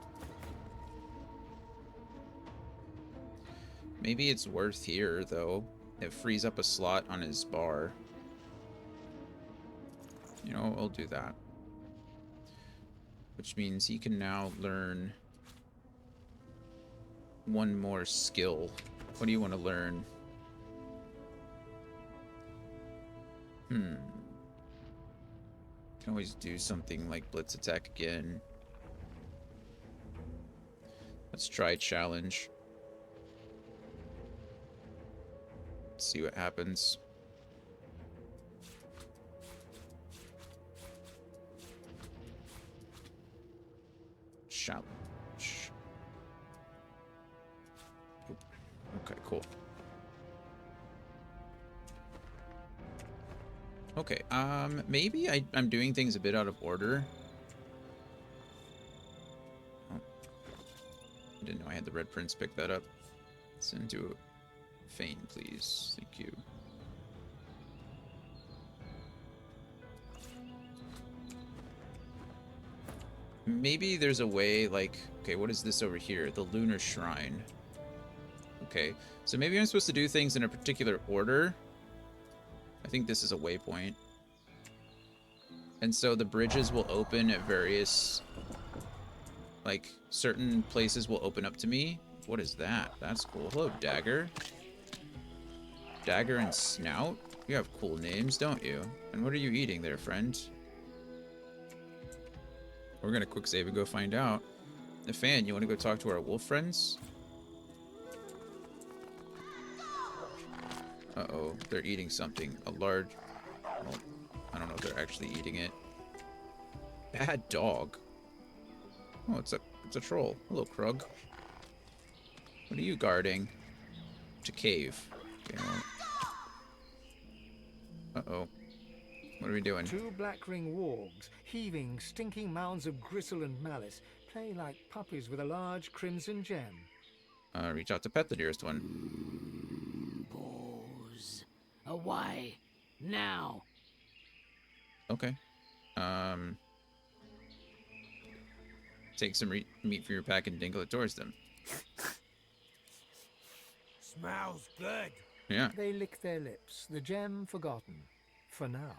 Maybe it's worth here, though. It frees up a slot on his bar. You know, I'll do that. Which means he can now learn one more skill. What do you want to learn? Can always do something like blitz attack again. Let's try challenge. See what happens. Challenge. Oop. Okay, cool. Okay, maybe I'm doing things a bit out of order. Oh. I didn't know I had the Red Prince pick that up. Send to Fane, please. Thank you. Maybe there's a way, like... Okay, what is this over here? The Lunar Shrine. Okay, so maybe I'm supposed to do things in a particular order. I think this is a waypoint. And so the bridges will open at various... Like, certain places will open up to me. What is that? That's cool. Hello, Dagger. Dagger and Snout? You have cool names, don't you? And what are you eating there, friend? We're gonna quick save and go find out. Fan, you want to go talk to our wolf friends? Uh-oh, they're eating something. A large... Well, I don't know if they're actually eating it. Bad dog. Oh, it's a troll. Hello, Krug. What are you guarding? It's a cave. Okay, well... Uh-oh. What are we doing? Two black-ring wargs, heaving, stinking mounds of gristle and malice, play like puppies with a large crimson gem. Reach out to pet the nearest one. Pause. Away. Now. Okay. Take some meat from your pack and dingle it towards them. Smells good. Yeah. They lick their lips, the gem forgotten. For now.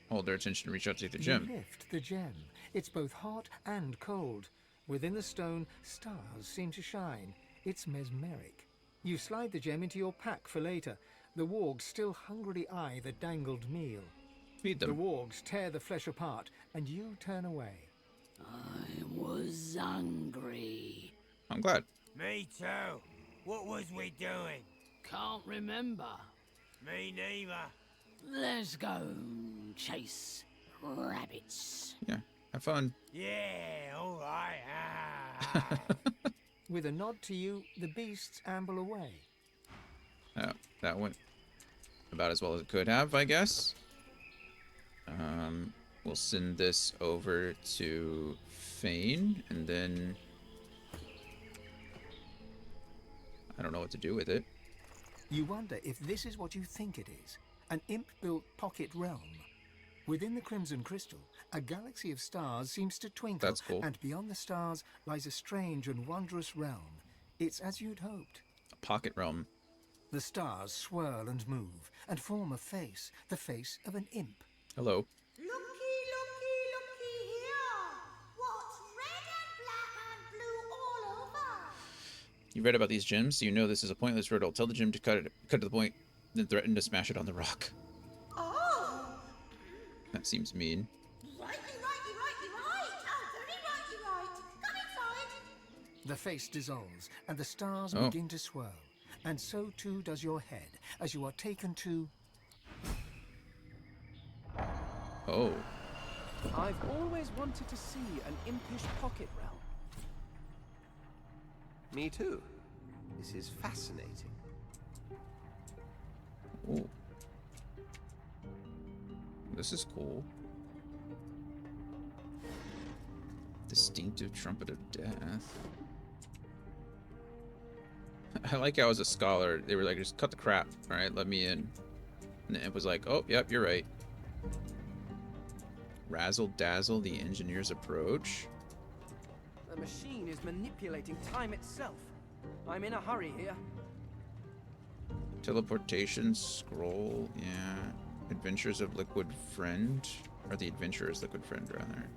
Hold their attention and reach out to the You gem. lift the gem. It's both hot and cold. Within the stone, stars seem to shine. It's mesmeric. You slide the gem into your pack for later. The wargs still hungrily eye the dangled meal. Feed The them. wargs tear the flesh apart, and you turn away. I was hungry. I'm glad. Me too. What was we doing? Can't remember. Me neither. Let's go chase rabbits. Yeah. Have fun. Yeah, all right. Ah. With a nod to you, the beasts amble away. Oh, that went about as well as it could have, I guess. We'll send this over to Fane, and then... I don't know what to do with it. You wonder if this is what you think it is. An imp-built pocket realm. Within the Crimson Crystal, a galaxy of stars seems to twinkle. That's cool. And beyond the stars lies a strange and wondrous realm. It's as you'd hoped. A pocket realm. The stars swirl and move, and form a face, the face of an imp. Hello. Looky here! What's red and black and blue all over? You read about these gems, so you know this is a pointless riddle. Tell the gem to cut to the point, then threaten to smash it on the rock. Oh! That seems mean. Righty. Oh, very righty. Come inside. The face dissolves, and the stars Oh. begin to swirl. And so too does your head, as you are taken to... Oh. I've always wanted to see an impish pocket realm. Me too. This is fascinating. Ooh. This is cool. Distinctive trumpet of death. I like how as a scholar, they were like, just cut the crap, alright, let me in. And it was like, oh, yep, you're right. Razzle dazzle, the engineer's approach. The machine is manipulating time itself. I'm in a hurry here. Teleportation scroll, yeah. Adventures of Liquid Friend. Or the Adventurer's Liquid Friend, rather.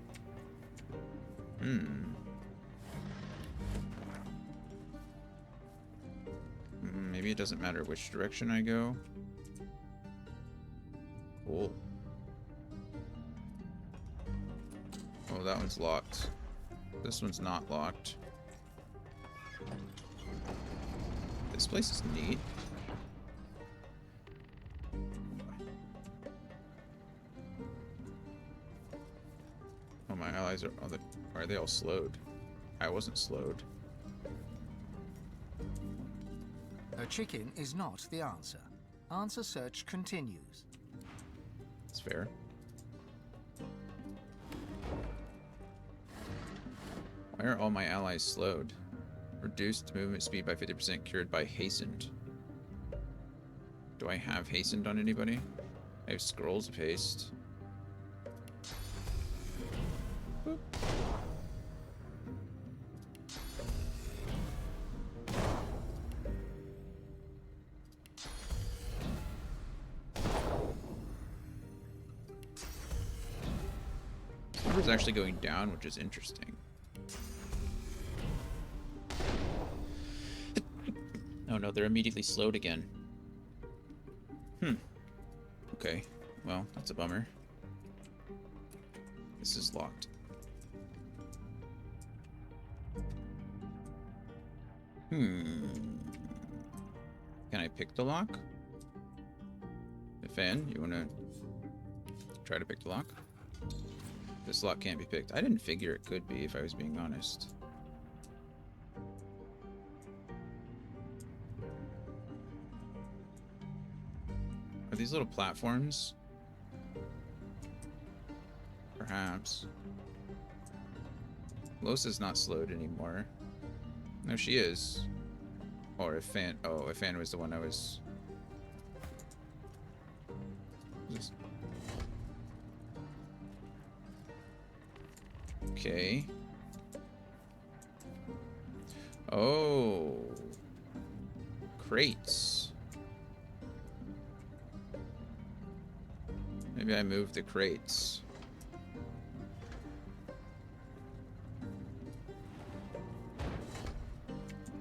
Maybe it doesn't matter which direction I go. Cool. Oh, that one's locked. This one's not locked. This place is neat. Oh, my allies are... Oh, why are they all slowed? I wasn't slowed. A chicken is not the answer. Answer search continues. It's fair. Why are all my allies slowed? Reduced movement speed by 50%, cured by hastened. Do I have hastened on anybody? I have scrolls of haste. Boop. This number's actually going down, which is interesting. Oh no, they're immediately slowed again. Okay, well, that's a bummer. This is locked. Can I pick the lock? Fan, you wanna try to pick the lock? This lock can't be picked. I didn't figure it could be, if I was being honest. Are these little platforms? Perhaps. Losa's not slowed anymore. No, she is. Or if Fan... Oh, if Fan was the one I was... Okay. Oh. Crates. Maybe I moved the crates.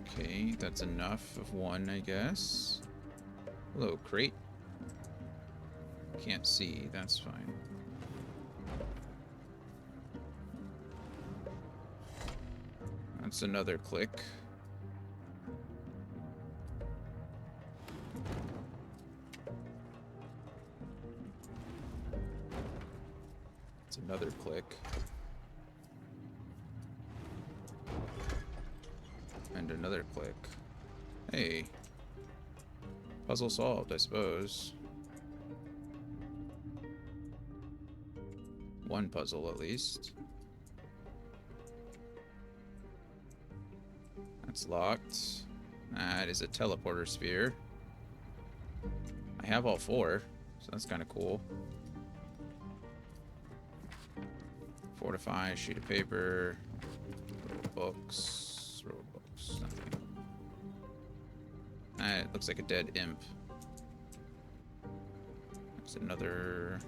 Okay, that's enough of one, I guess. Hello, crate. Can't see, that's fine. That's another click. It's another click. And another click. Hey. Puzzle solved, I suppose. One puzzle, at least. That's locked. That is a teleporter sphere. I have all four, so that's kind of cool. Fortify, sheet of paper, books, nothing. It looks like a dead imp. There's another...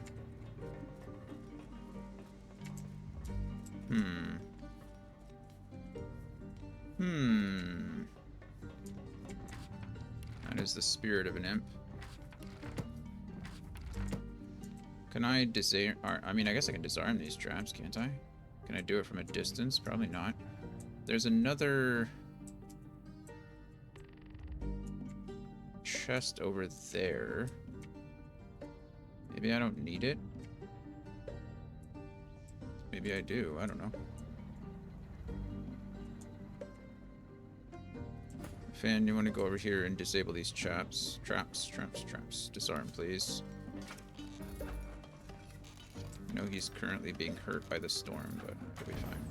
That is the spirit of an imp. Can I disarm... I mean, I guess I can disarm these traps, can't I? Can I do it from a distance? Probably not. There's another... chest over there. Maybe I don't need it. Maybe I do. I don't know. Fan, you want to go over here and disable these traps? Traps. Disarm, please. I know he's currently being hurt by the storm, but he'll be fine.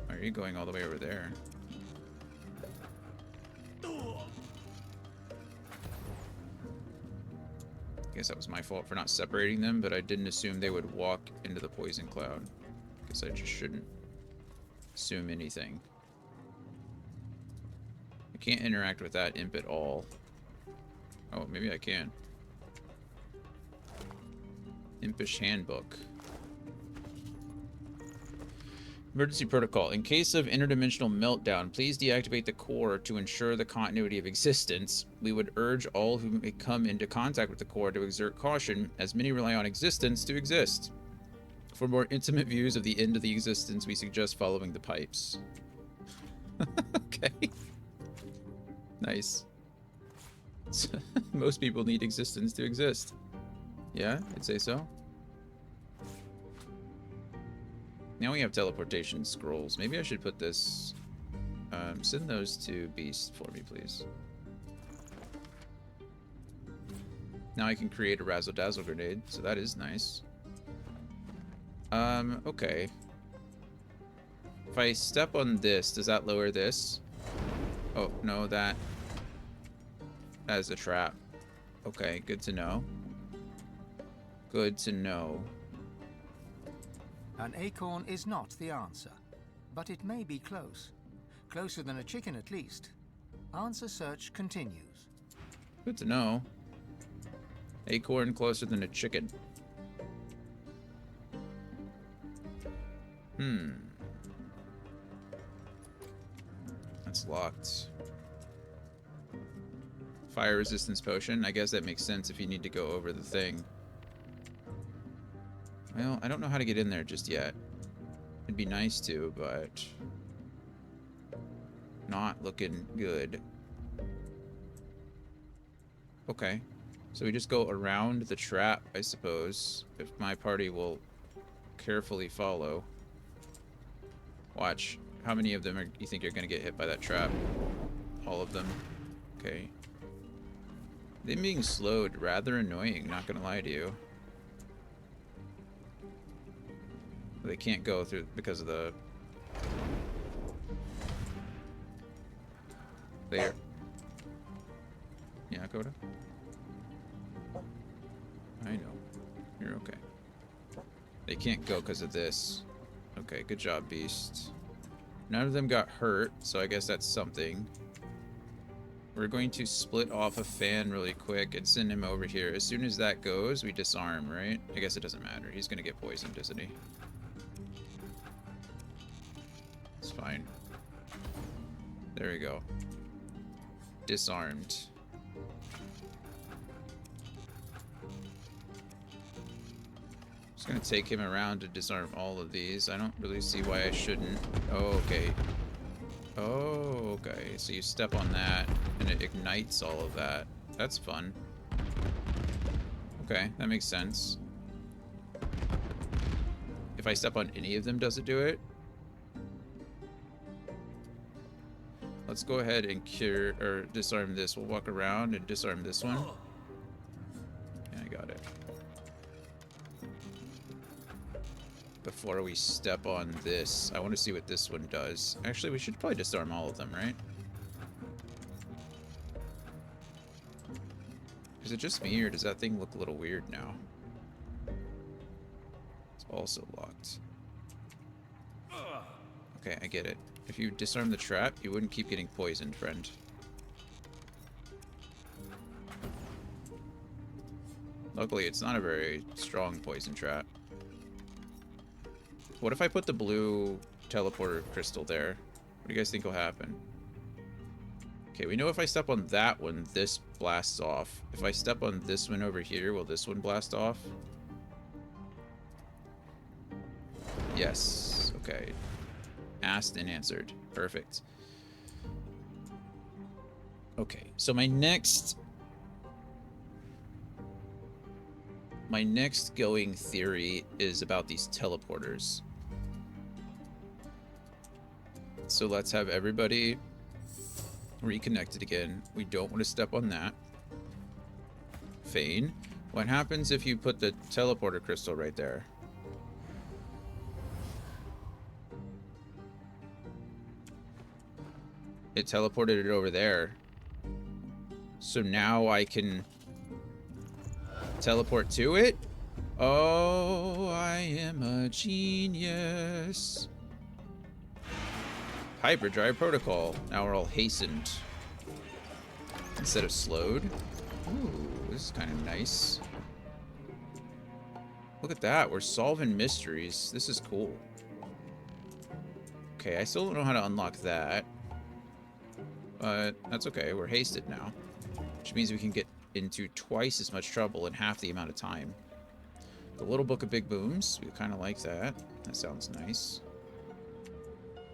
Why are you going all the way over there? I guess that was my fault for not separating them, but I didn't assume they would walk into the poison cloud. Guess I just shouldn't assume anything. I can't interact with that imp at all. Oh, maybe I can. Impish handbook. Emergency protocol. In case of interdimensional meltdown, please deactivate the core to ensure the continuity of existence. We would urge all who may come into contact with the core to exert caution, as many rely on existence to exist. For more intimate views of the end of the existence, we suggest following the pipes. Okay. Nice. Most people need existence to exist. Yeah, I'd say so. Now we have teleportation scrolls. Maybe I should put this... send those to Beast for me, please. Now I can create a Razzle-Dazzle grenade, so that is nice. Okay. If I step on this, does that lower this? Oh, no, that is a trap. Okay, good to know. Good to know. An acorn is not the answer, but it may be close. Closer than a chicken, at least. Answer search continues. Good to know. Acorn closer than a chicken. That's locked. Fire resistance potion. I guess that makes sense if you need to go over the thing. Well, I don't know how to get in there just yet. It'd be nice to, but... not looking good. Okay. So we just go around the trap, I suppose, if my party will carefully follow. Watch. How many of them you think are going to get hit by that trap? All of them. Okay. Them being slowed, rather annoying, not going to lie to you. They can't go through because of the... There. Yeah, Coda? I know. You're okay. They can't go because of this. Okay, good job, Beast. None of them got hurt, so I guess that's something. We're going to split off a fan really quick and send him over here. As soon as that goes, we disarm, right? I guess it doesn't matter. He's going to get poisoned, isn't he? It's fine. There we go. Disarmed. Just gonna take him around to disarm all of these. I don't really see why I shouldn't. Oh, okay. Oh, okay. So you step on that, and it ignites all of that. That's fun. Okay, that makes sense. If I step on any of them, does it do it? Let's go ahead and cure or disarm this. We'll walk around and disarm this one. Yeah, I got it. Before we step on this, I want to see what this one does. Actually, we should probably disarm all of them, right? Is it just me, or does that thing look a little weird now? It's also locked. Okay, I get it. If you disarm the trap, you wouldn't keep getting poisoned, friend. Luckily, it's not a very strong poison trap. What if I put the blue teleporter crystal there? What do you guys think will happen? Okay, we know if I step on that one, this blasts off. If I step on this one over here, will this one blast off? Yes. Okay. Asked and answered. Perfect. Okay, so my next going theory is about these teleporters. So let's have everybody reconnected again. We don't want to step on that. Fane, what happens if you put the teleporter crystal right there? It teleported it over there. So now I can teleport to it? Oh, I am a genius. Hyperdrive protocol. Now we're all hastened instead of slowed. Ooh, this is kind of nice. Look at that. We're solving mysteries. This is cool. Okay, I still don't know how to unlock that. But that's okay. We're hasted now. Which means we can get into twice as much trouble in half the amount of time. The Little Book of Big Booms. We kind of like that. That sounds nice.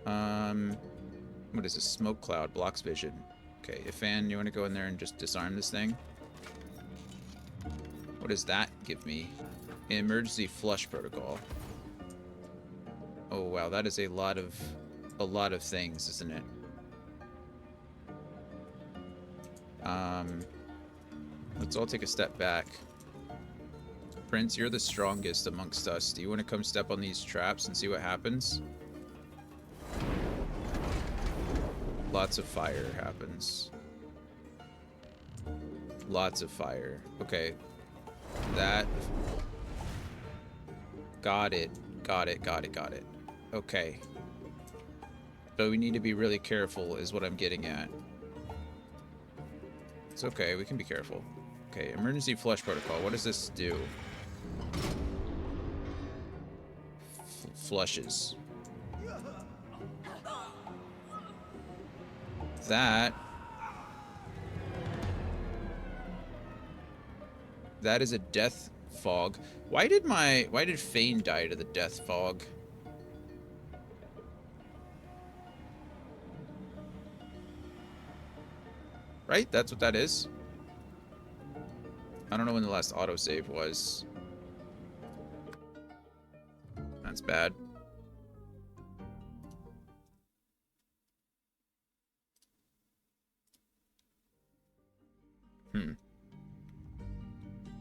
What is this? Smoke cloud. Blocks vision. Okay, Ifan, you want to go in there and just disarm this thing? What does that give me? Emergency flush protocol. Oh wow, that is a lot of things, isn't it? Let's all take a step back. Prince, you're the strongest amongst us. Do you want to come step on these traps and see what happens? Lots of fire happens. Lots of fire. Okay. That. Got it. Got it, got it, got it. Okay. But we need to be really careful is what I'm getting at. It's okay, we can be careful. Okay, emergency flush protocol. What does this do? Flushes. That is a death fog. Why did Fane die to the death fog? Right? That's what that is. I don't know when the last autosave was. That's bad.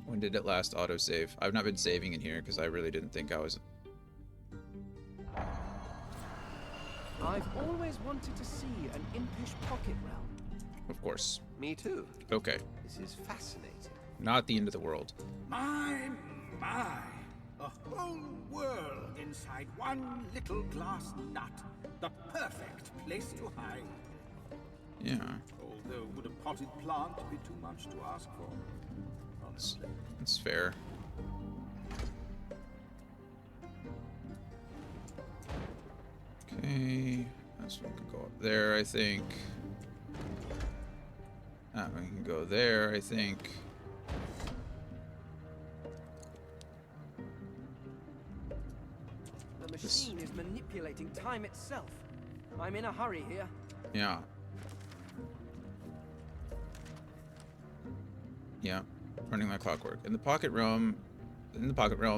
When did it last autosave? I've not been saving in here because I really didn't think I was... I've always wanted to see an impish pocket realm. Of course. Me too. Okay. This is fascinating. Not the end of the world. My. A whole world inside one little glass nut. The perfect place to hide. Yeah. Although would a potted plant be too much to ask for? Honestly. That's fair. Okay. That's one can go up there, I think. That one can go there, I think. The machine is manipulating time itself. I'm in a hurry here. Yeah. Yeah. Running like clockwork. In the pocket realm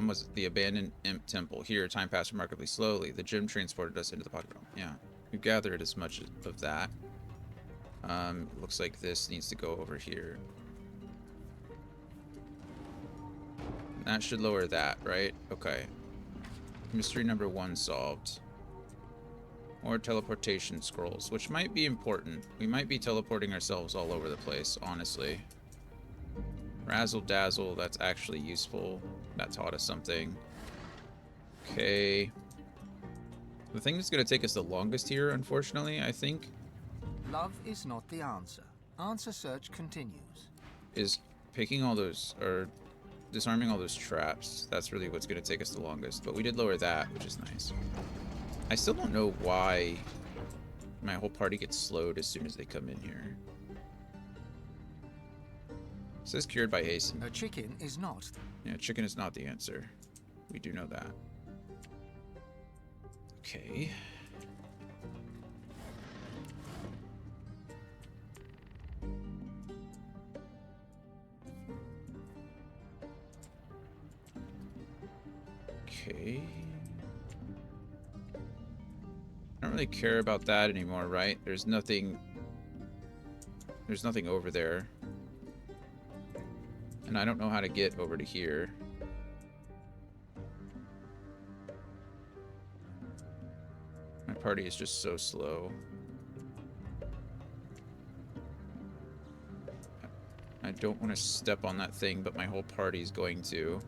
was the abandoned imp temple. Here, time passed remarkably slowly. The gem transported us into the pocket realm. Yeah. We've gathered as much of that. Looks like this needs to go over here. That should lower that, right? Okay. Mystery number 1 solved. More teleportation scrolls, which might be important. We might be teleporting ourselves all over the place, honestly. Razzle dazzle, that's actually useful. That taught us something. Okay. The thing that's going to take us the longest here, unfortunately, I think, Love is not the answer. Answer search continues. is picking all those, or disarming all those traps. That's really what's going to take us the longest. But we did lower that, which is nice. I still don't know why my whole party gets slowed as soon as they come in here. It says cured by hasten. A chicken is not. Yeah, chicken is not the answer. We do know that. Okay. Okay. I don't really care about that anymore, right? There's nothing over there. And I don't know how to get over to here. My party is just so slow. I don't want to step on that thing, but my whole party is going to.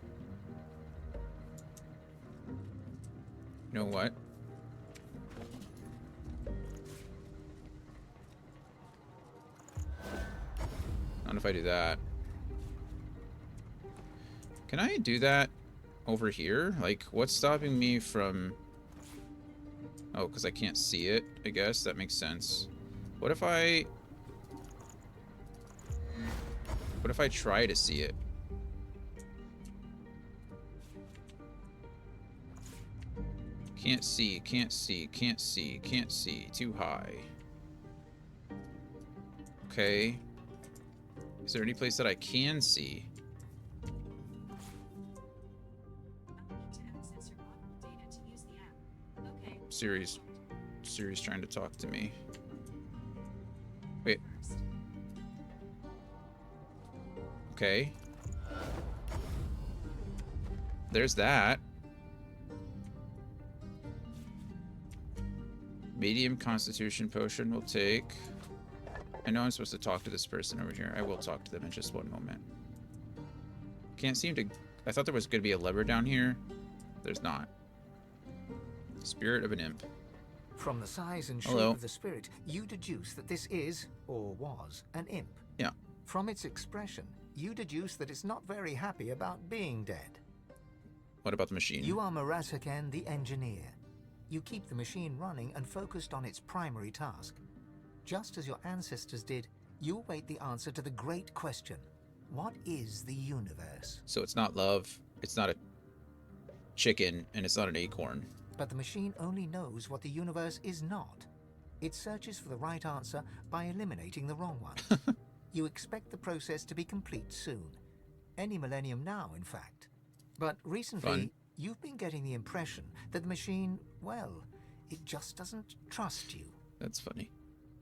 You know what? Not if I do that. Can I do that over here? Like, what's stopping me from... Oh, because I can't see it, I guess. That makes sense. What if I... What if I try to see it? Can't see, can't see, can't see, can't see. Too high. Okay. Is there any place that I can see? Siri's trying to talk to me. Wait. Okay. There's that. Medium constitution potion will take. I know I'm supposed to talk to this person over here. I will talk to them in just one moment. Can't seem to... I thought there was going to be a lever down here. There's not. Spirit of an imp. From the size and shape Hello. of the spirit, you deduce that this is, or was, an imp. Yeah. From its expression, you deduce that it's not very happy about being dead. What about the machine? You are Marasaken, the engineer. You keep the machine running and focused on its primary task. Just as your ancestors did, you await the answer to the great question. What is the universe? So it's not love, it's not a chicken, and it's not an acorn. But the machine only knows what the universe is not. It searches for the right answer by eliminating the wrong one. You expect the process to be complete soon. Any millennium now, in fact. But recently, Fun. You've been getting the impression that the machine, well, it just doesn't trust you. That's funny.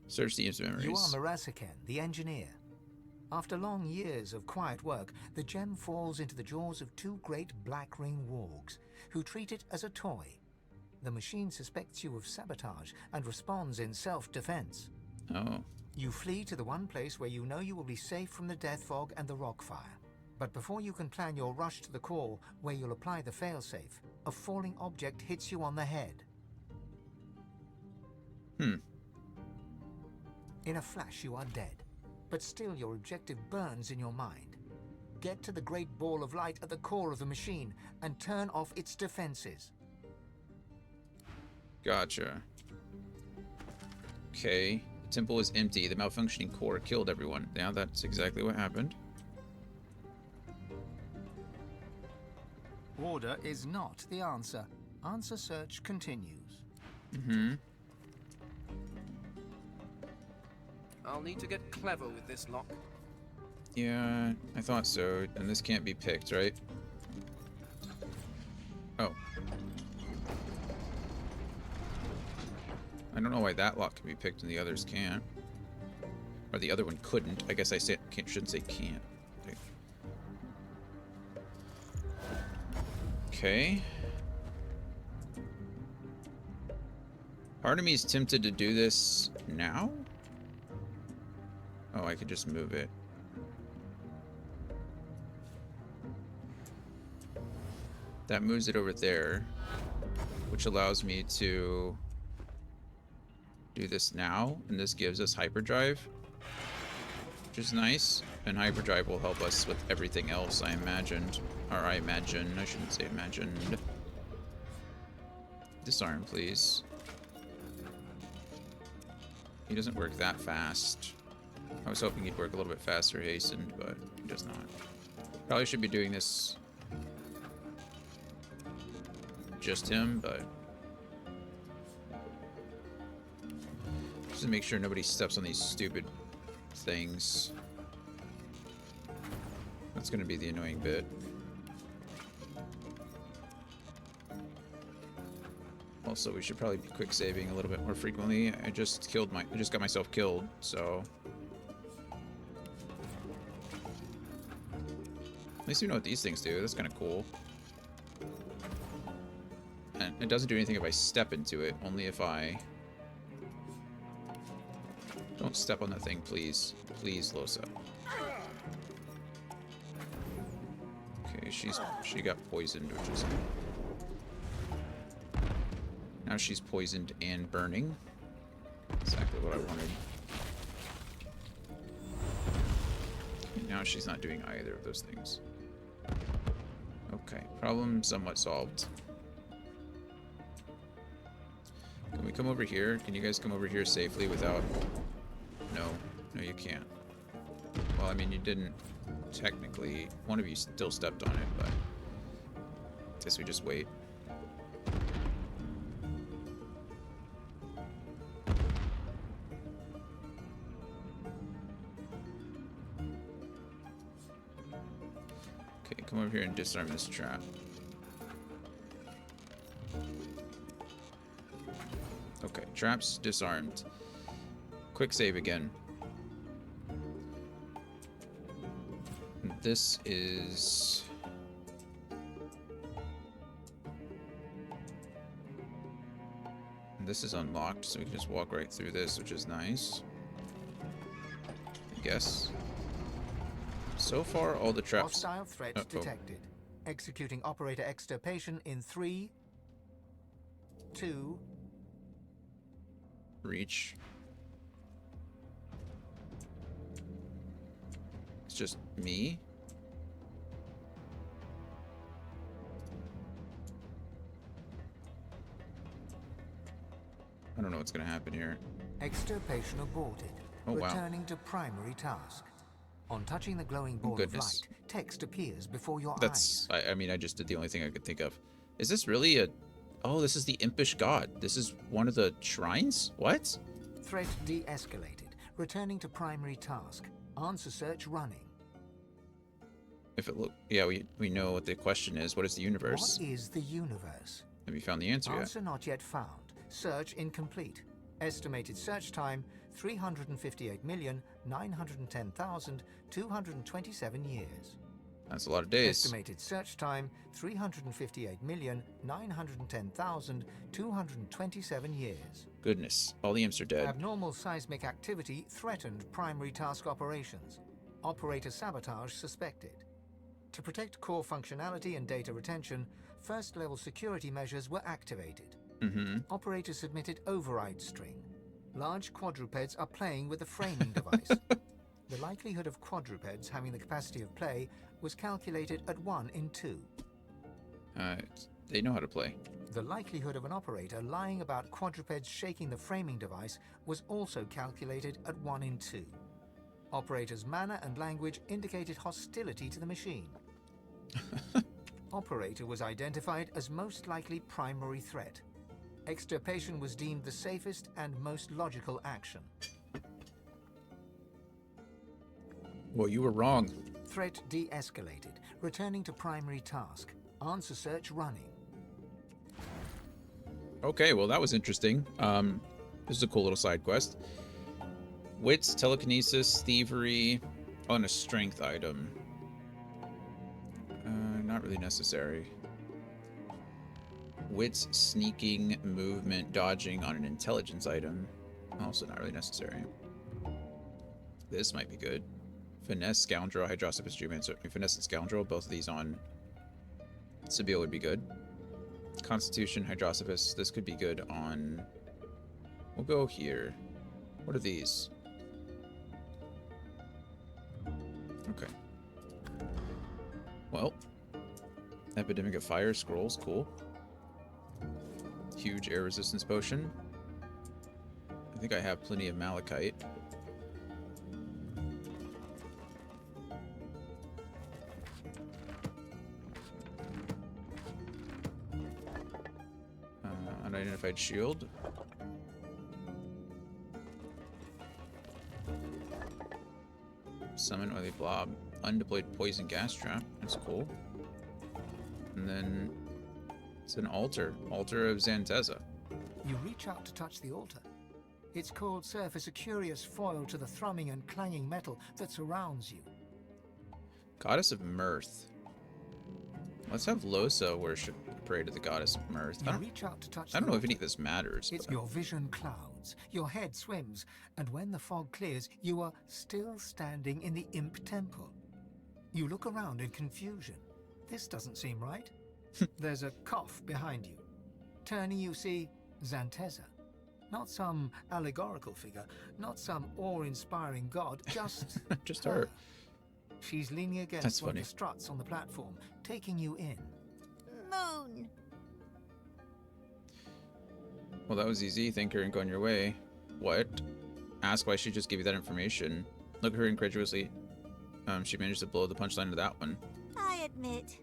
Search the memories. You are Marasaken, the engineer. After long years of quiet work, the gem falls into the jaws of two great black ring wargs, who treat it as a toy. The machine suspects you of sabotage and responds in self-defense. Oh. You flee to the one place where you know you will be safe from the death fog and the rock fire. But before you can plan your rush to the core, where you'll apply the failsafe, a falling object hits you on the head. In a flash, you are dead. But still, your objective burns in your mind. Get to the great ball of light at the core of the machine and turn off its defenses. Gotcha. Okay. The temple is empty. The malfunctioning core killed everyone. Yeah, that's exactly what happened. Order is not the answer. Answer search continues. I'll need to get clever with this lock. Yeah, I thought so. And this can't be picked, right? Oh. I don't know why that lock can be picked and the others can't. Or the other one couldn't. I guess I shouldn't say can't. Okay. Part of me is tempted to do this now. Oh, I could just move it. That moves it over there, which allows me to do this now, and this gives us hyperdrive, which is nice. And hyperdrive will help us with everything else, I imagined. Or I shouldn't say imagined. Disarm, please. He doesn't work that fast. I was hoping he'd work a little bit faster, hastened, but he does not. Probably should be doing this just him, but just to make sure nobody steps on these stupid things. That's going to be the annoying bit. Also, we should probably be quick saving a little bit more frequently. I just got myself killed, so at least we know what these things do. That's kind of cool. And it doesn't do anything if I step into it, only if I... Don't step on that thing, please. Please, Losa. Okay, she got poisoned, which is... Now she's poisoned and burning. Exactly what I wanted. And now she's not doing either of those things. Okay, problem somewhat solved. Can we come over here? Can you guys come over here safely without... No. No, you can't. Well, I mean, you didn't technically. One of you still stepped on it, but... guess we just wait. Okay, come over here and disarm this trap. Okay, traps disarmed. Quick save again. This is... this is unlocked, so we can just walk right through this, which is nice. I guess. So far, all the traps... Hostile threat detected. Executing operator extirpation in 3, 2... Reach. It's just me. I don't know what's gonna happen here. Extirpation aborted. Oh, wow. Returning to primary task. On touching the glowing ball of light, text appears before your eyes. I mean, I just did the only thing I could think of. Is this really a... oh, this is the impish god. This is one of the shrines? What? Threat de-escalated. Returning to primary task. Answer search running. If it look... yeah, we know what the question is. What is the universe? What is the universe? Have you found the answer yet? Answer not yet found. Search incomplete. Estimated search time, 358,910,227 years. That's a lot of days. Estimated search time, 358,910,227 years. Goodness, all the imps are dead. Abnormal seismic activity threatened primary task operations. Operator sabotage suspected. To protect core functionality and data retention, first-level security measures were activated. Operator submitted override string. Large quadrupeds are playing with the framing device. The likelihood of quadrupeds having the capacity of play was calculated at 1 in 2. They know how to play. The likelihood of an operator lying about quadrupeds shaking the framing device was also calculated at 1 in 2. Operator's manner and language indicated hostility to the machine. Operator was identified as most likely primary threat. Extirpation was deemed the safest and most logical action. Well, you were wrong. Threat de-escalated. Returning to primary task. Answer search running. Okay, well, that was interesting. This is a cool little side quest. Wits, telekinesis, thievery, on a strength item. Not really necessary. Wits, sneaking, movement, dodging on an intelligence item. Also not really necessary. This might be good. Finesse, scoundrel, hydrocephalus, finesse and scoundrel. Both of these on Sibyl would be good. Constitution, hydrocephalus. This could be good on... we'll go here. What are these? Okay. Well, epidemic of fire scrolls, cool. Huge air resistance potion. I think I have plenty of malachite. Unidentified shield. Summon oily blob. Undeployed poison gas trap. That's cool. And then it's an altar. Altar of Xanteza. You reach out to touch the altar. Its cold surface a curious foil to the thrumming and clanging metal that surrounds you. Goddess of Mirth. Let's have Losa worship, pray to the Goddess of Mirth. You reach out to touch I don't know if any of this matters. It's your vision clouds. Your head swims. And when the fog clears, you are still standing in the Imp Temple. You look around in confusion. This doesn't seem right. There's a cough behind you. Turning, you see Xanteza. Not some allegorical figure, not some awe-inspiring god, just... just her. She's leaning against one of the struts on the platform, taking you in. Moon. Well, that was easy. Thank her and go on your way. What? Ask why she just gave you that information. Look at her incredulously. She managed to blow the punchline to that one. I admit,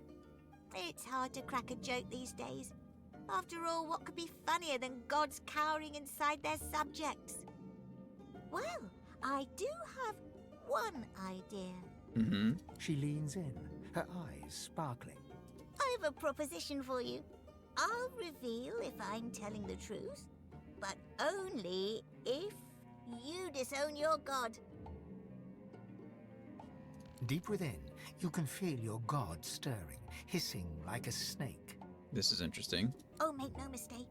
it's hard to crack a joke these days. After all, what could be funnier than gods cowering inside their subjects? Well, I do have one idea. Mm-hmm. She leans in, her eyes sparkling. I have a proposition for you. I'll reveal if I'm telling the truth, but only if you disown your god. Deep within, you can feel your god stirring, hissing like a snake. This is interesting. Oh, make no mistake.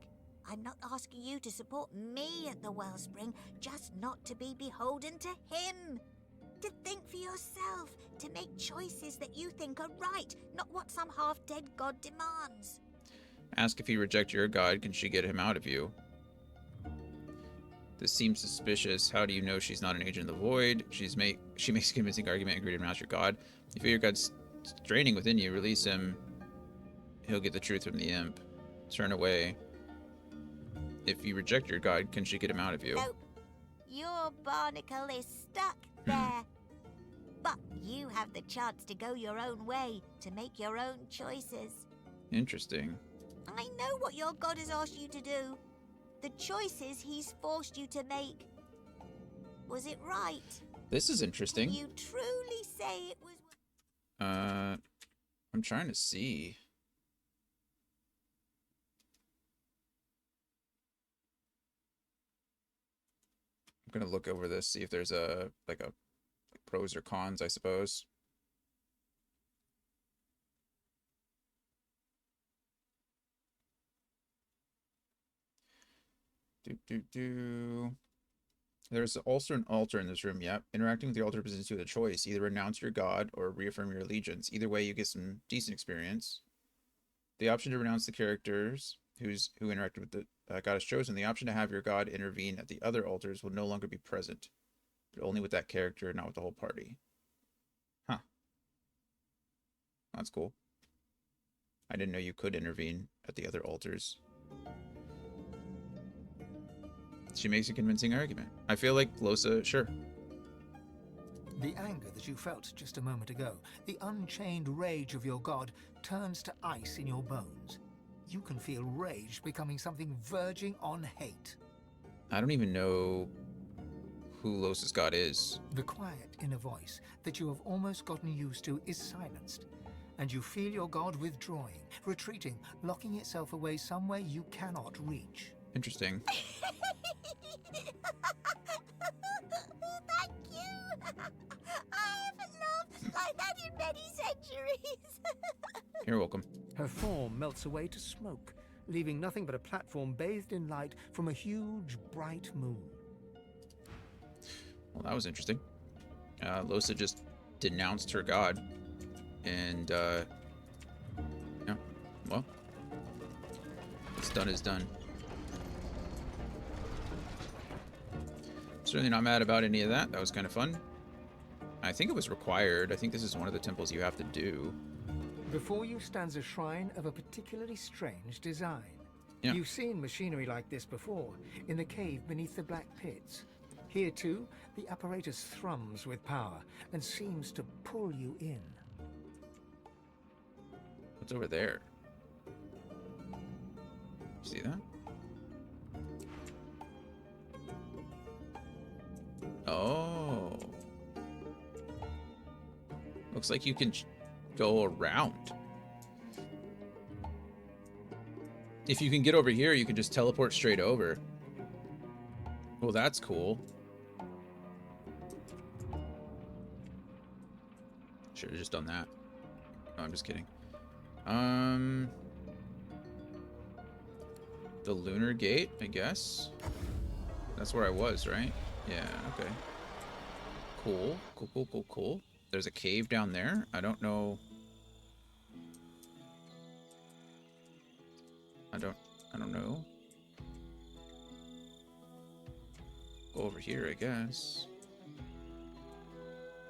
I'm not asking you to support me at the wellspring, just not to be beholden to him. To think for yourself, to make choices that you think are right, not what some half-dead god demands. Ask if you reject your god, can she get him out of you? This seems suspicious. How do you know she's not an agent of the void? She makes a convincing argument and agree to renounce your god. If you feel your god's straining within you, release him. He'll get the truth from the imp. Turn away. If you reject your god, can she get him out of you? Nope. Your barnacle is stuck there. But you have the chance to go your own way, to make your own choices. Interesting. I know what your god has asked you to do. The choices he's forced you to make. Was it right? This is interesting. Can you truly say it was... I'm trying to see. I'm gonna look over this, see if there's a pros or cons, I suppose. There's also an altar in this room, yep. Interacting with the altar presents you with a choice. Either renounce your god or reaffirm your allegiance. Either way, you get some decent experience. The option to renounce the characters who interacted with the god is chosen. The option to have your god intervene at the other altars will no longer be present, but only with that character, not with the whole party. Huh. That's cool. I didn't know you could intervene at the other altars. She makes a convincing argument. I feel like Losa, sure. The anger that you felt just a moment ago, the unchained rage of your god, turns to ice in your bones. You can feel rage becoming something verging on hate. I don't even know who Losa's god is. The quiet inner voice that you have almost gotten used to is silenced, and you feel your god withdrawing, retreating, locking itself away somewhere you cannot reach. Interesting. Thank you. I haven't laughed like that in many centuries. You're welcome. Her form melts away to smoke, leaving nothing but a platform bathed in light from a huge, bright moon. Well, that was interesting. Losa just denounced her god. And, yeah, well, what's done is done. Certainly not mad about any of that. That was kind of fun. I think it was required. I think this is one of the temples you have to do. Before you stands a shrine of a particularly strange design. Yeah. You've seen machinery like this before, in the cave beneath the Black Pits. Here, too, the apparatus thrums with power and seems to pull you in. What's over there? See that? Oh. Looks like you can go around. If you can get over here, you can just teleport straight over. Well, that's cool. Should have just done that. No, I'm just kidding. The Lunar Gate, I guess. That's where I was, right? Yeah, okay. Cool. Cool. There's a cave down there. I don't know. I don't know. Go over here, I guess.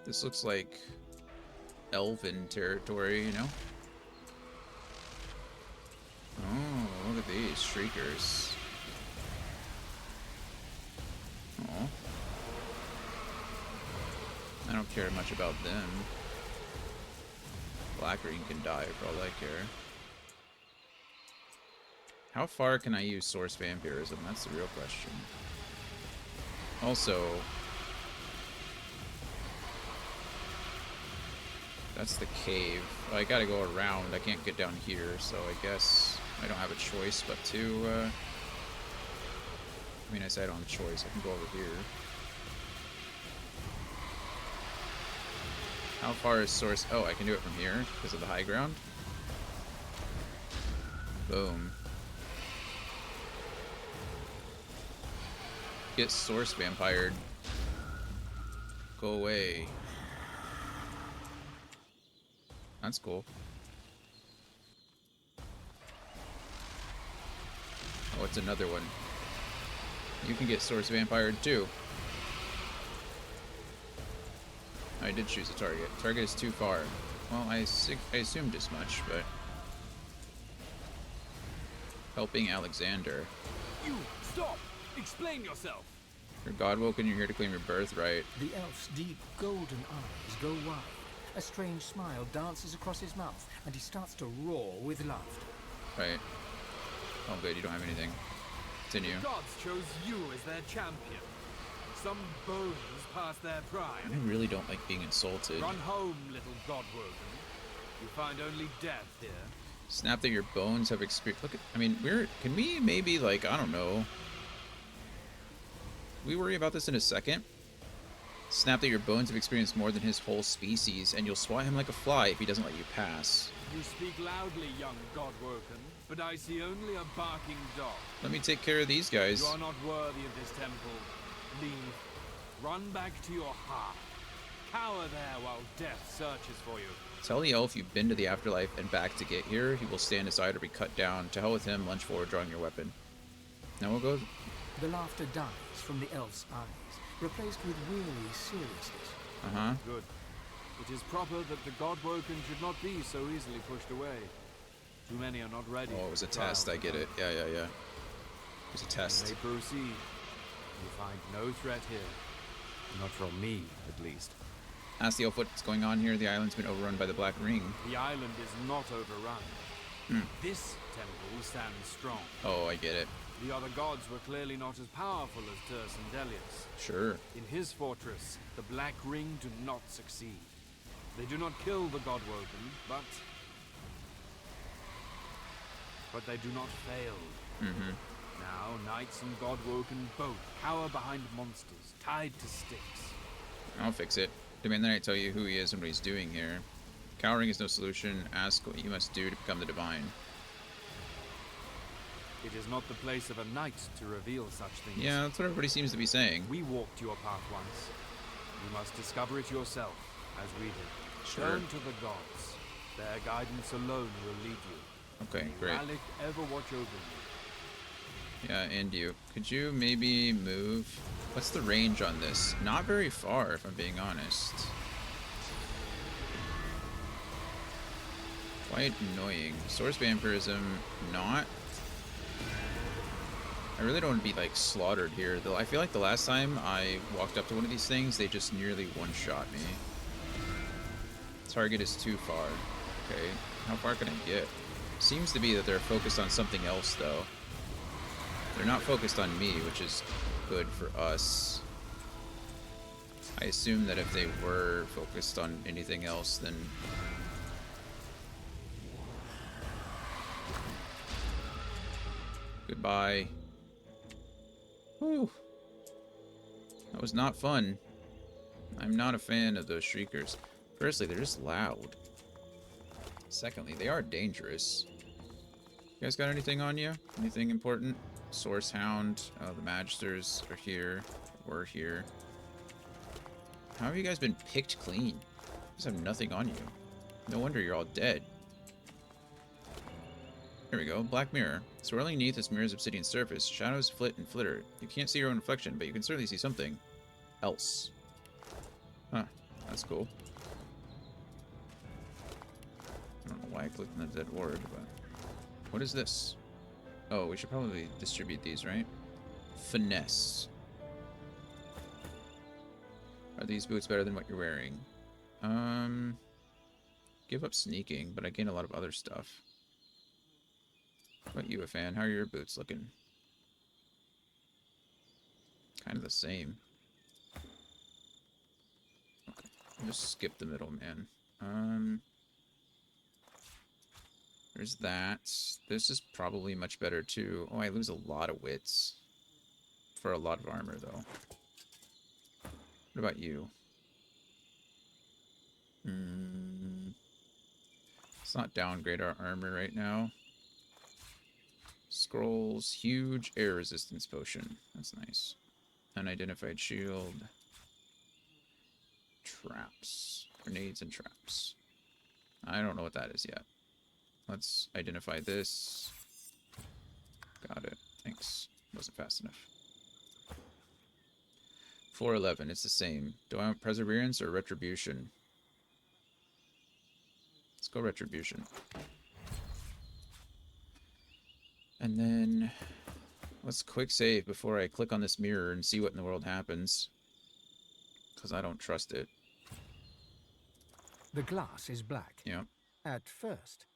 This looks like elven territory, you know? Oh, look at these shriekers. don't care much about them. Blackring can die for all I care. How far can I use Source Vampirism? That's the real question. Also, that's the cave. Well, I gotta go around. I can't get down here, so I guess I don't have a choice but to, I mean, I say I don't have a choice. I can go over here. How far is Source? Oh, I can do it from here because of the high ground. Boom. Get Source Vampired. Go away. That's cool. Oh, it's another one. You can get Source Vampired too. I did choose a target. Target is too far. Well, I assumed as much, but... Helping Alexander. You! Stop! Explain yourself! You're Godwoken, you're here to claim your birthright. The elf's deep golden eyes go wide. A strange smile dances across his mouth, and he starts to roar with laughter. Right. Oh good, you don't have anything. Continue. The gods chose you as their champion. Some bones past their prime. I really don't like being insulted. Run home, little Godwoken. You find only death here. Snap that your bones have experienced. Look at, I mean, can we maybe, like, I don't know. We worry about this in a second. Snap that your bones have experienced more than his whole species, and you'll swat him like a fly if he doesn't let you pass. You speak loudly, young Godwoken, but I see only a barking dog. Let me take care of these guys. You are not worthy of this temple. Leave. Run back to your hearth. Cower there while death searches for you. Tell the elf you've been to the afterlife and back to get here. He will stand aside or be cut down. To hell with him, lunge forward, drawing your weapon. Now we'll go... The laughter dies from the elf's eyes, replaced with weary seriousness. Uh-huh. Good. It is proper that the Godwoken should not be so easily pushed away. Too many are not ready. Oh, it was a test. I get it. Yeah. It was a test. They proceed. You find no threat here. Not from me, at least. Ask the elf what's going on here. The island's been overrun by the Black Ring. The island is not overrun. This temple stands strong. Oh, I get it. The other gods were clearly not as powerful as Turs and Delius. Sure. In his fortress, the Black Ring do not succeed. They do not kill the Godwoken, but they do not fail. Now, knights and Godwoken both cower behind monsters, tied to sticks. I'll fix it. Demand that I tell you who he is and what he's doing here. Cowering is no solution. Ask what you must do to become the divine. It is not the place of a knight to reveal such things. Yeah, that's what everybody seems to be saying. We walked your path once. You must discover it yourself, as we did. Sure. Turn to the gods. Their guidance alone will lead you. Okay, May great. Malik ever watch over you. Yeah, and you. Could you maybe move? What's the range on this? Not very far, if I'm being honest. Quite annoying. Source Vampirism, not. I really don't want to be, like, slaughtered here, though. I feel like the last time I walked up to one of these things, they just nearly one-shot me. Target is too far. Okay, how far can I get? Seems to be that they're focused on something else, though. They're not focused on me, which is good for us. I assume that if they were focused on anything else, then... Goodbye. Whew. That was not fun. I'm not a fan of those shriekers. Firstly, they're just loud. Secondly, they are dangerous. You guys got anything on you? Anything important? Source Hound. Oh, the Magisters are here. We're here. How have you guys been picked clean? You guys have nothing on you. No wonder you're all dead. Here we go. Black Mirror. Swirling beneath this mirror's obsidian surface, shadows flit and flitter. You can't see your own reflection, but you can certainly see something else. Huh. That's cool. I don't know why I clicked on the dead word, but... What is this? Oh, we should probably distribute these, right? Finesse. Are these boots better than what you're wearing? Give up sneaking, but I gain a lot of other stuff. What about you, a fan? How are your boots looking? Kind of the same. Okay, I'll just skip the middle, man. There's that. This is probably much better, too. Oh, I lose a lot of wits. For a lot of armor, though. What about you? Let's not downgrade our armor right now. Scrolls, huge air resistance potion. That's nice. Unidentified shield. Traps. Grenades and traps. I don't know what that is yet. Let's identify this. Got it. Thanks. Wasn't fast enough. 411. It's the same. Do I want Perseverance or Retribution? Let's go Retribution. And then let's quick save before I click on this mirror and see what in the world happens. Because I don't trust it. The glass is black. Yeah. At first.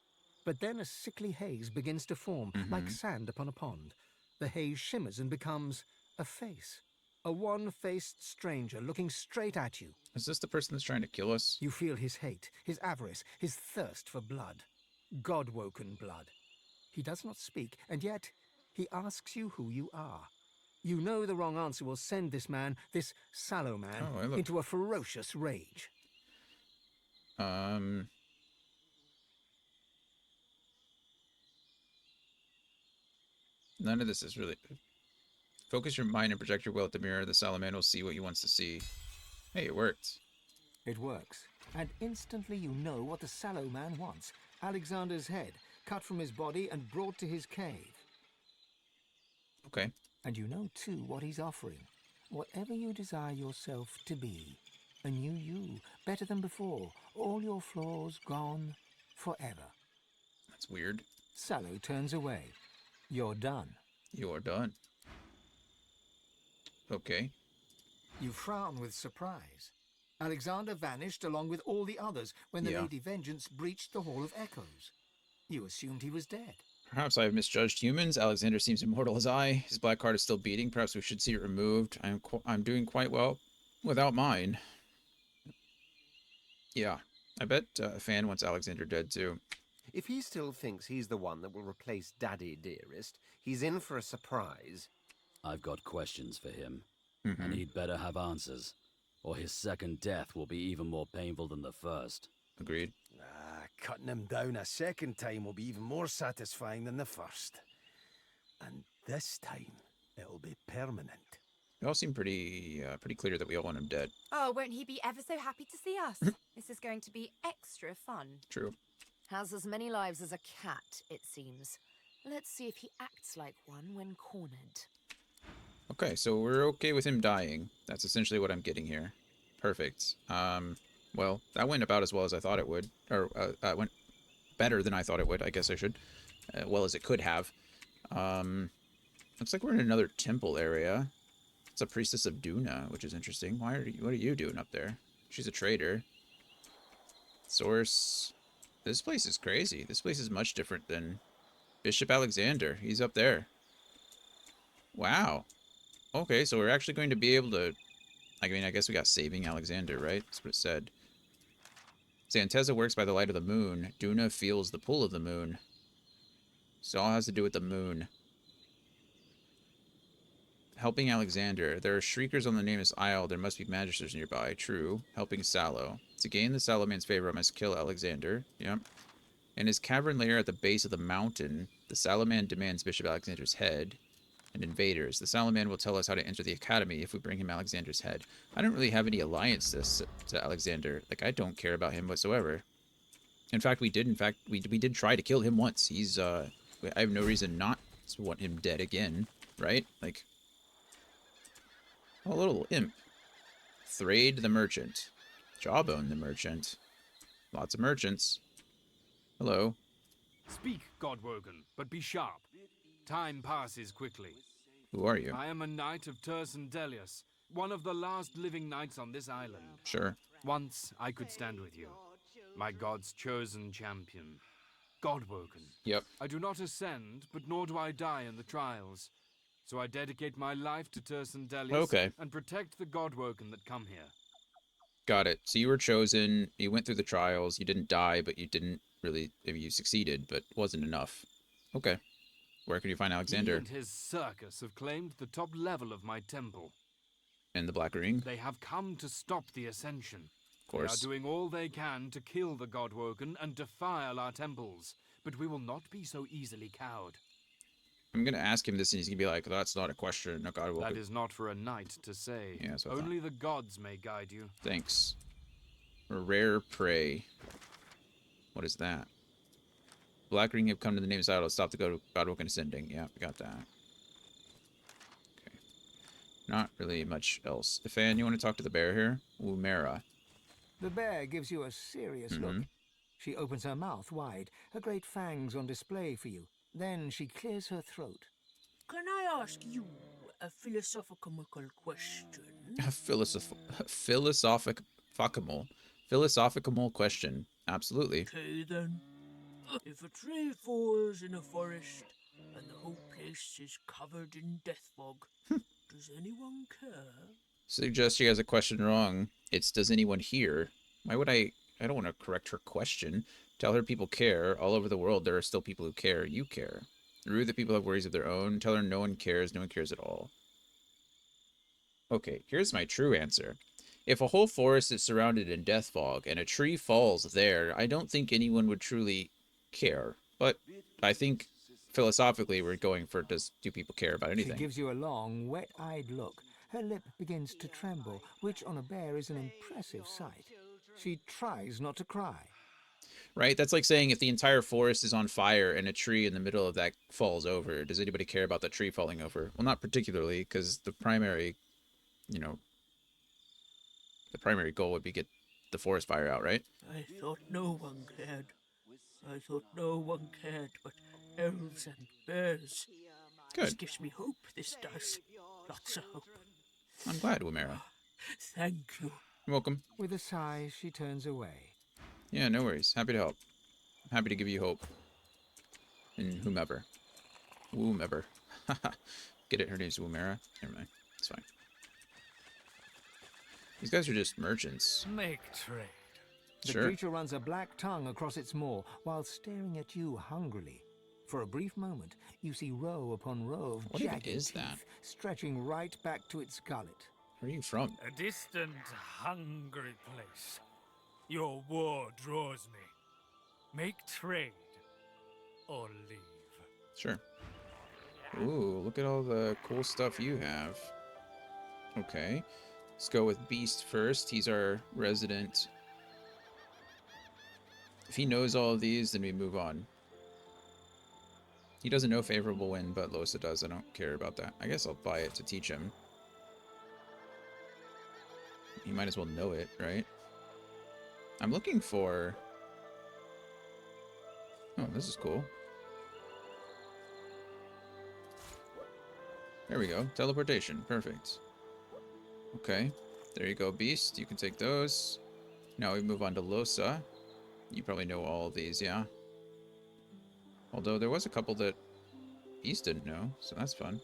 But then a sickly haze begins to form, like sand upon a pond. The haze shimmers and becomes a face. A one-faced stranger looking straight at you. Is this the person that's trying to kill us? You feel his hate, his avarice, his thirst for blood. God-woken blood. He does not speak, and yet he asks you who you are. You know the wrong answer will send this man, this sallow man, into a ferocious rage. None of this is really... Focus your mind and project your will at the mirror. The Salaman will see what he wants to see. Hey, it worked. It works. And instantly you know what the sallow man wants. Alexander's head, cut from his body and brought to his cave. Okay. And you know, too, what he's offering. Whatever you desire yourself to be. A new you, better than before. All your flaws gone forever. That's weird. Sallow turns away. You're done. You're done. Okay. You frown with surprise. Alexander vanished along with all the others when the Lady Vengeance breached the Hall of Echoes. You assumed he was dead. Perhaps I have misjudged humans. Alexander seems immortal as I. His black heart is still beating. Perhaps we should see it removed. I'm doing quite well without mine. Yeah. I bet Fan wants Alexander dead too. If he still thinks he's the one that will replace Daddy Dearest, he's in for a surprise. I've got questions for him, and he'd better have answers, or his second death will be even more painful than the first. Agreed. Cutting him down a second time will be even more satisfying than the first. And this time, it'll be permanent. They all seem pretty clear that we all want him dead. Oh, won't he be ever so happy to see us? This is going to be extra fun. True. Has as many lives as a cat, it seems. Let's see if he acts like one when cornered. Okay, so we're okay with him dying. That's essentially what I'm getting here. Perfect. Well, that went about as well as I thought it would. Or, went better than I thought it would, I guess I should. Well as it could have. Looks like we're in another temple area. It's a priestess of Duna, which is interesting. What are you doing up there? She's a traitor. Source. This place is crazy. This place is much different than Bishop Alexander. He's up there. Wow. Okay, so we're actually going to be able to... I mean, I guess we got Saving Alexander, right? That's what it said. Xanteza works by the light of the moon. Duna feels the pull of the moon. So it all has to do with the moon. Helping Alexander. There are shriekers on the Nameless Isle. There must be magisters nearby. True. Helping Sallow. To gain the Sallow man's favor, I must kill Alexander. Yep. In his cavern lair at the base of the mountain, the Sallow man demands Bishop Alexander's head. And invaders. The Sallow man will tell us how to enter the academy if we bring him Alexander's head. I don't really have any alliance to Alexander. Like, I don't care about him whatsoever. In fact, we did try to kill him once. He's, I have no reason not to want him dead again. Right? Like... A little imp. Thrade the merchant. Jawbone the merchant. Lots of merchants. Hello. Speak, Godwoken, but be sharp. Time passes quickly. Who are you? I am a knight of Turs and Delius, one of the last living knights on this island. Sure. Once I could stand with you, my god's chosen champion, Godwoken. Yep. I do not ascend, but nor do I die in the trials. So I dedicate my life to Tersan Delius Okay. and protect the Godwoken that come here. Got it. So you were chosen, you went through the trials, you didn't die, but you didn't really, I mean, you succeeded, but wasn't enough. Okay. Where can you find He Alexander? and his circus have claimed the top level of my temple. In the Black Ring? They have come to stop the ascension. Of course. They are doing all they can to kill the Godwoken and defile our temples, but we will not be so easily cowed. I'm going to ask him this, and he's going to be like, that's not a question. No, God will. That is not for a knight to say. Yeah, that's what I Only the gods may guide you. Thanks. A rare prey. What is that? Black Ring have come to the name's idol. Stop the Godwoken ascending. Yeah, we got that. Okay. Not really much else. Fan, you want to talk to the bear here? Woomera. The bear gives you a serious look. She opens her mouth wide, her great fangs on display for you. Then she clears her throat. Can I ask you a philosophical question? A philosophical question. Absolutely. Okay then. If a tree falls in a forest and the whole place is covered in death fog, does anyone care? Suggest she has a question wrong. It's does anyone hear? Why would I don't want to correct her question. Tell her people care. All over the world there are still people who care. You care. Rue that people have worries of their own. Tell her no one cares. No one cares at all. Okay, here's my true answer. If a whole forest is surrounded in death fog and a tree falls there, I don't think anyone would truly care. But I think philosophically we're going for do people care about anything? She gives you a long, wet-eyed look. Her lip begins to tremble, which on a bear is an impressive sight. She tries not to cry. Right? That's like saying if the entire forest is on fire and a tree in the middle of that falls over, does anybody care about that tree falling over? Well, not particularly, because the primary, the primary goal would be get the forest fire out, right? I thought no one cared. I thought no one cared but elves and bears. Good. This gives me hope, this does. Lots of hope. I'm glad, Woomera. Thank you. You're welcome. With a sigh, she turns away. Yeah, no worries. Happy to help. I'm happy to give you hope. And whomever. Whomever. Get it? Her name's Woomera. Never mind. It's fine. These guys are just merchants. Make trade. The creature runs a black tongue across its maw while staring at you hungrily. For a brief moment, you see row upon row of jagged teeth stretching right back to its gullet. Where are you from? A distant, hungry place. Your war draws me. Make trade or leave. Sure. Ooh, look at all the cool stuff you have. Okay. Let's go with Beast first. He's our resident. If he knows all of these, then we move on. He doesn't know favorable wind, but Losa does. I don't care about that. I guess I'll buy it to teach him. He might as well know it, right? I'm looking for... Oh, this is cool. There we go. Teleportation. Perfect. Okay. There you go, Beast. You can take those. Now we move on to Losa. You probably know all of these, yeah? Although there was a couple that Beast didn't know, so that's fun.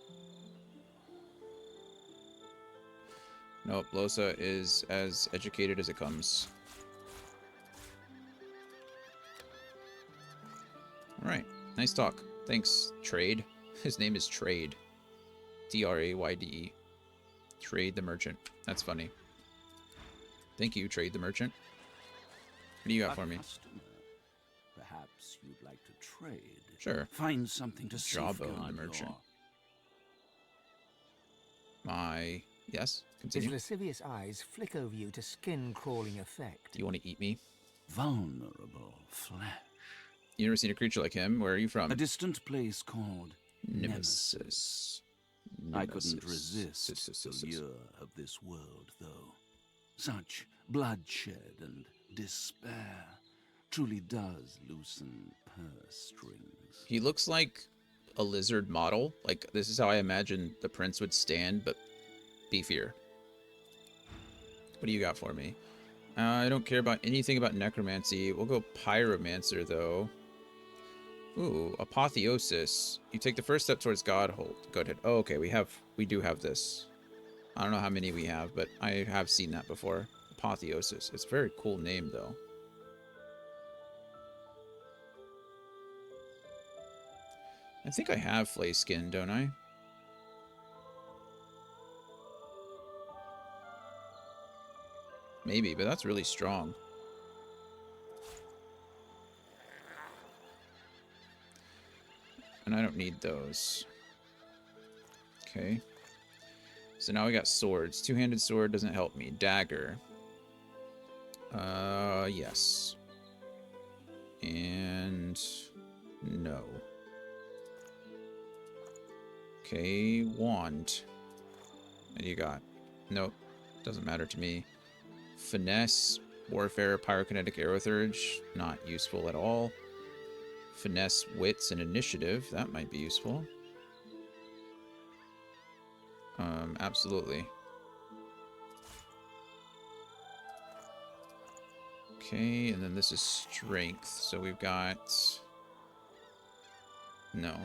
Nope, Losa is as educated as it comes. Alright, nice talk. Thanks, Trade. His name is Trade. Trayde. Trade the Merchant. That's funny. Thank you, Trade the Merchant. What do you got for me? Perhaps you'd like to trade. Sure. Find something to Jawbone safeguard the Merchant. your... Yes? His Continue. lascivious eyes flick over you to skin-crawling effect. Do you want to eat me? Vulnerable flesh. You never seen a creature like him? Where are you from? A distant place called Nemesis. I couldn't resist the lure of this world, though. Such bloodshed and despair truly does loosen purse strings. He looks like a lizard model. Like, this is how I imagine the prince would stand, but beefier. What do you got for me? I don't care about anything about necromancy. We'll go pyromancer, though. Ooh, apotheosis. You take the first step towards godhood. Oh, okay, we do have this. I don't know how many we have, but I have seen that before. Apotheosis. It's a very cool name, though. I think I have flay skin, don't I? Maybe, but that's really strong. And I don't need those. Okay. So now we got swords. Two-handed sword doesn't help me. Dagger. Yes. And no. Okay, wand. What do you got? Nope. Doesn't matter to me. Finesse, warfare, pyrokinetic arrow surge. Not useful at all. Finesse, wits, and initiative. That might be useful. Absolutely. Okay, and then this is strength. So we've got... No.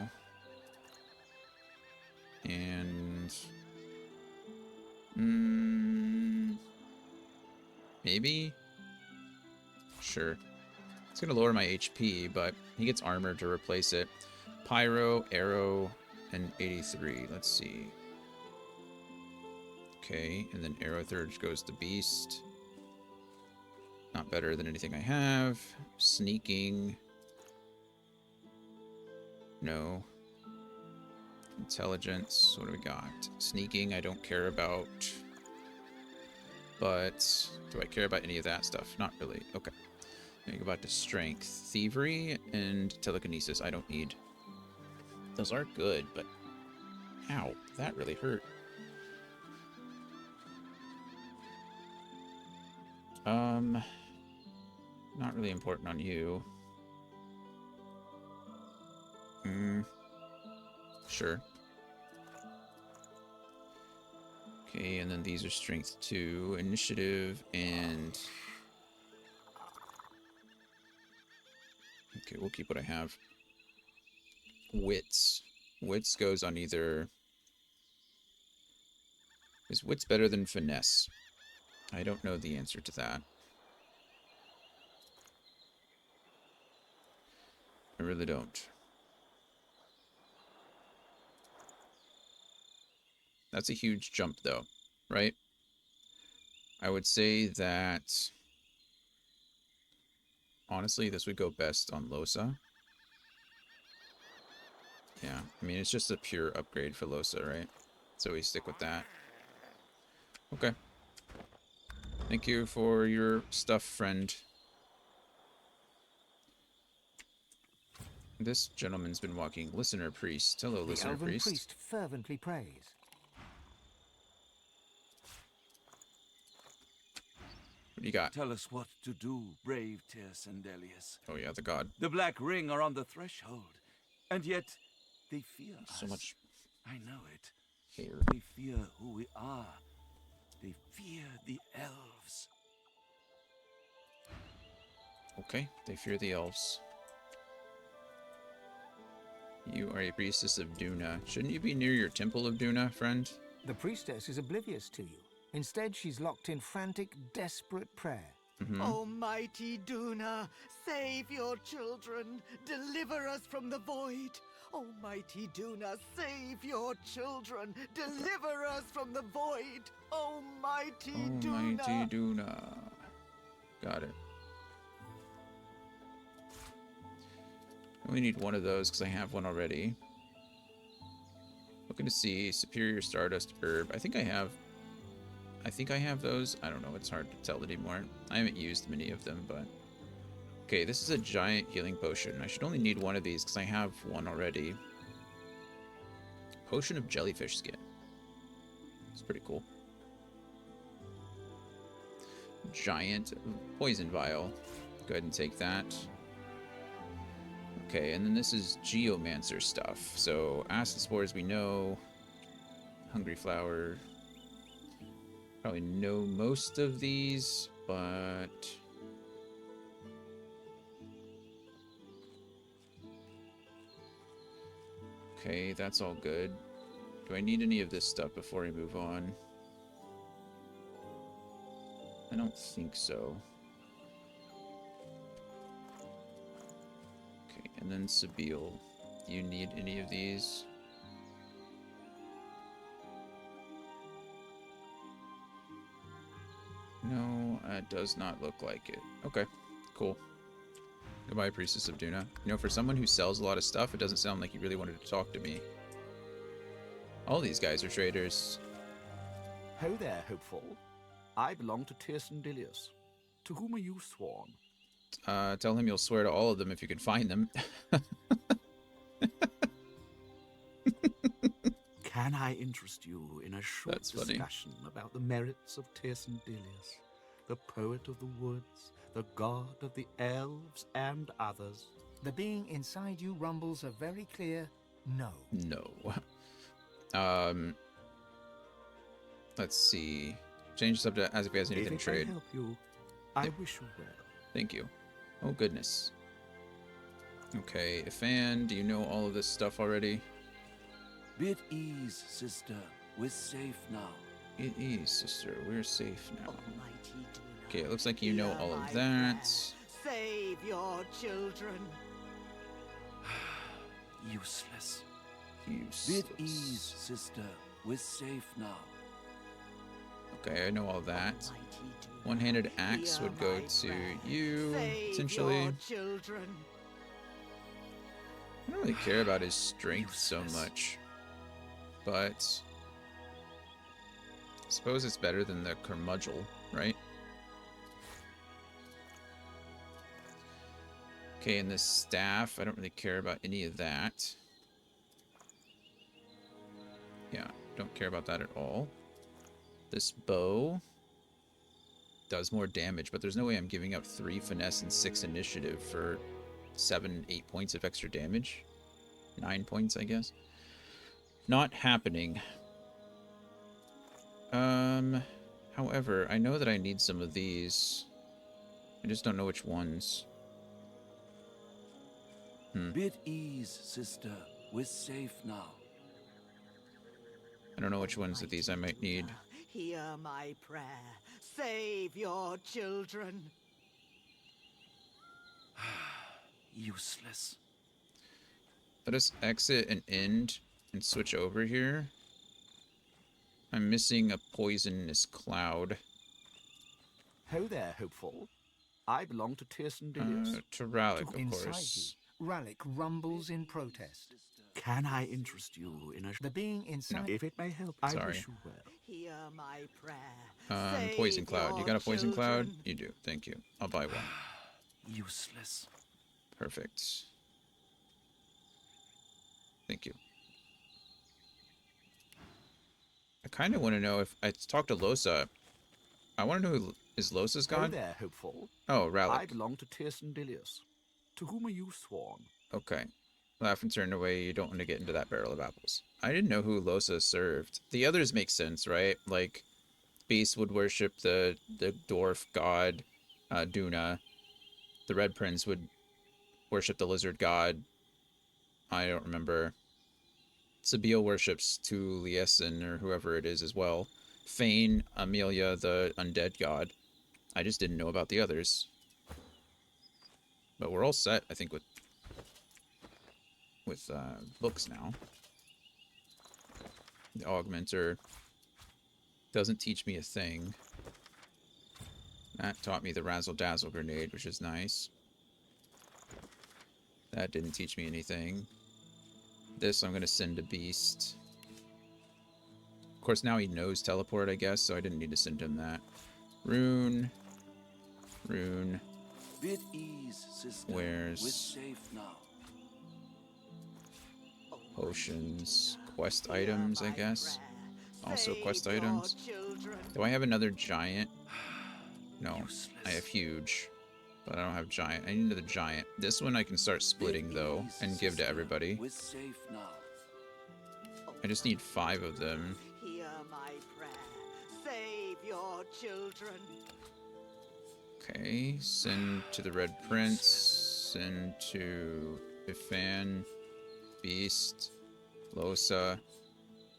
And... Maybe? Sure. It's going to lower my HP, but he gets armor to replace it. Pyro, arrow, and 83. Let's see. Okay, and then arrow surge goes to beast. Not better than anything I have. Sneaking. No. Intelligence. What do we got? Sneaking, I don't care about. But do I care about any of that stuff? Not really. Okay. Then we go back to strength. Thievery and telekinesis I don't need. Those are good, but... Ow, that really hurt. Not really important on you. Sure. Okay, and then these are strength 2, initiative, and... Okay, we'll keep what I have. Wits. Wits goes on either... Is wits better than finesse? I don't know the answer to that. I really don't. That's a huge jump, though, right? I would say that... Honestly, this would go best on Losa. Yeah, I mean, it's just a pure upgrade for Losa, right? So we stick with that. Okay. Thank you for your stuff, friend. This gentleman's been walking. Listener priest. Hello, listener The elven priest. priest fervently prays. What do you got? Tell us what to do, brave Ter Sendelius. Oh yeah, the god. The Black Ring are on the threshold, and yet they fear us. So much. I know it. Hair. They fear who we are. They fear the elves. Okay, they fear the elves. You are a priestess of Duna. Shouldn't you be near your temple of Duna, friend? The priestess is oblivious to you. Instead, she's locked in frantic, desperate prayer. Almighty Duna, save your children. Deliver us from the void. Almighty Duna, save your children. Deliver us from the void. Almighty Duna. Almighty Duna. Got it. I only need one of those because I have one already. Looking to see Superior Stardust Herb. I think I have those. I don't know. It's hard to tell anymore. I haven't used many of them, but... Okay, this is a giant healing potion. I should only need one of these because I have one already. Potion of jellyfish skin. It's pretty cool. Giant poison vial. Go ahead and take that. Okay, and then this is geomancer stuff. So acid spores we know. Hungry flower. Probably know most of these, but... Okay, that's all good. Do I need any of this stuff before I move on? I don't think so. Okay, and then Sabile. Do you need any of these? No, it does not look like it. Okay, cool. Goodbye, Priestess of Duna. You know, for someone who sells a lot of stuff, it doesn't sound like you really wanted to talk to me. All these guys are traders. Ho there, hopeful. I belong to Tirsen Dilius. To whom are you sworn? Tell him you'll swear to all of them if you can find them. Can I interest you in a short discussion about the merits of Tirsen Dilius, the poet of the woods, the god of the elves, and others? The being inside you rumbles a very clear no. No. Let's see. Change the subject as if he has anything to trade. If it may help you, I wish you well. Thank you. Oh, goodness. Okay, Ifan, do you know all of this stuff already? Be at ease, sister. We're safe now. Be at ease, sister. We're safe now. Okay, it looks like you know all of that. Save your children. Useless. Useless. Be at ease, sister. We're safe now. Okay, I know all that. One-handed axe would go to you, essentially. I don't really care about his strength so much, but I suppose it's better than the curmudgeon, right? Okay, and this staff, I don't really care about any of that. Yeah, don't care about that at all. This bow does more damage, but there's no way I'm giving up 3 finesse and 6 initiative for 7, 8 points of extra damage. 9 points, I guess. Not happening. However, I know that I need some of these. I just don't know which ones. Be at ease, sister. We're safe now. I don't know which ones of these I might need. Hear my prayer. Save your children. Useless. Let us exit and end and switch over here. I'm missing a poisonous cloud. Ho there, hopeful. I belong to Tirsen Dilius. To Rallick, of Inside course. you, Rallick rumbles in protest. Can I interest you in a... The being inside... If it may help, I wish you well. Hear my prayer. Poison cloud. You got a poison cloud? You do. Thank you. I'll buy one. Useless. Perfect. Thank you. I kind of want to know if I talked to Losa. I want to know who is Losa's god? There, hopeful. Oh, Rallick. I belong to Tirsen Dilius. To whom are you sworn? Okay. Laugh and turn away. You don't want to get into that barrel of apples. I didn't know who Losa served. The others make sense, right? Like, Beast would worship the dwarf god, Duna. The Red Prince would worship the lizard god. I don't remember. Sabile worships Tu Liesen or whoever it is as well. Fane, Amelia, the undead god. I just didn't know about the others. But we're all set, I think, with books now. The augmenter doesn't teach me a thing. That taught me the Razzle Dazzle grenade, which is nice. That didn't teach me anything. This I'm going to send to Beast. Of course, now he knows teleport, I guess, so I didn't need to send him that. Rune. Rune. Be at ease, sister. Where's... We're safe now. Potions. Quest items, I guess. Also quest items. Do I have another giant? No. I have huge. But I don't have giant. I need another giant. This one I can start splitting, though, and give to everybody. We're safe now. I just need 5 of them. Hear my prayer. Save your children. Okay, send to the Red Prince, send to Ifan, Beast, Losa,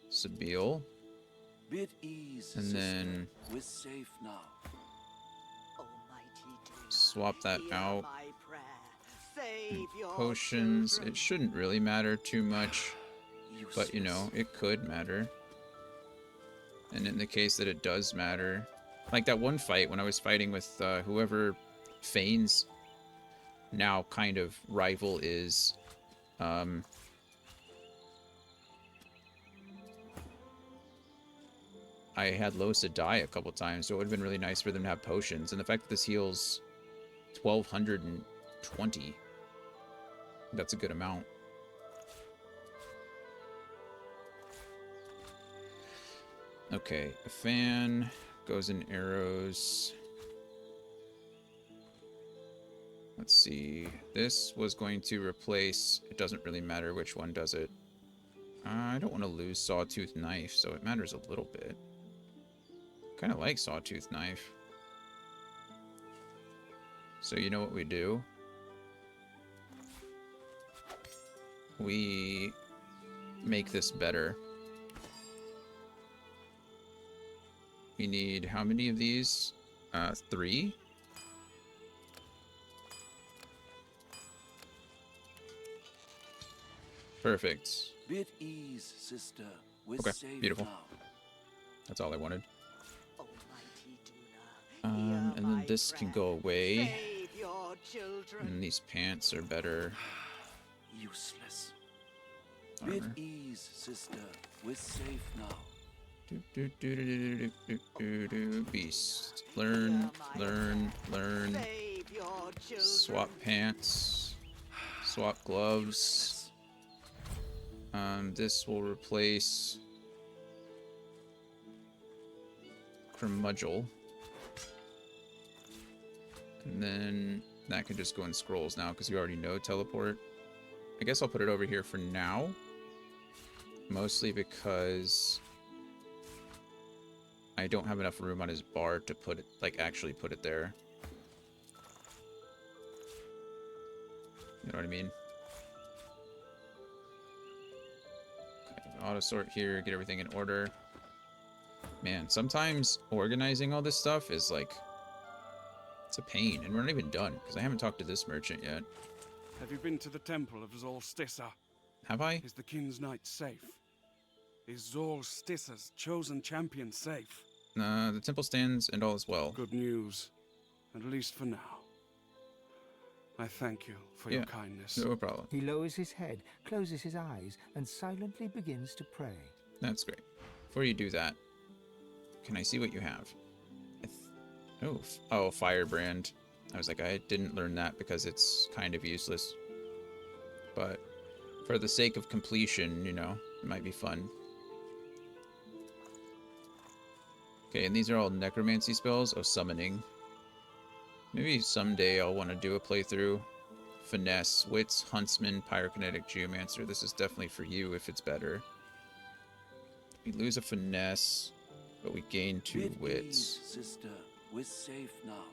Sabil, Bid ease, and then we're safe now. swap that out. My prayer. Save your Potions, children. it shouldn't really matter too much, but you know, it could matter. And in the case that it does matter, like that one fight when I was fighting with whoever Fane's now kind of rival is, I had Losa die a couple times, so it would have been really nice for them to have potions. And the fact that this heals 1220, that's a good amount. Okay, a fan goes in arrows. Let's see. This was going to replace... It doesn't really matter which one does it. I don't want to lose Sawtooth Knife, so it matters a little bit. Kind of like Sawtooth Knife. So you know what we do? We make this better. We need how many of these? 3? Perfect. Bid ease, sister. We're Okay, safe beautiful. now. That's all I wanted. And then this can go away. And these pants are better. Useless. Armor. Bid ease, sister. We're safe now. Beast. Learn. Swap pants. Swap gloves. This will replace Curmudgeon. And then that can just go in scrolls now because we already know teleport. I guess I'll put it over here for now. Mostly because I don't have enough room on his bar to put it, like, actually put it there. You know what I mean? Okay, auto sort here, get everything in order. Man, sometimes organizing all this stuff is like, it's a pain, and we're not even done because I haven't talked to this merchant yet. Have you been to the temple of Zolstissa? Have I? Is the King's Knight safe? Is Zolstissa's chosen champion safe? The temple stands and all is well. Good news, at least for now. I thank you for your kindness. No problem. He lowers his head, closes his eyes, and silently begins to pray. That's great. Before you do that, can I see what you have? Oh, Firebrand. I was like, I didn't learn that because it's kind of useless. But for the sake of completion, you know, it might be fun. Okay, and these are all necromancy spells. Oh, summoning. Maybe someday I'll want to do a playthrough. Finesse, Wits, Huntsman, Pyrokinetic, Geomancer. This is definitely for you if it's better. We lose a Finesse, but we gain 2 Bid Wits. ease, sister. We're safe now.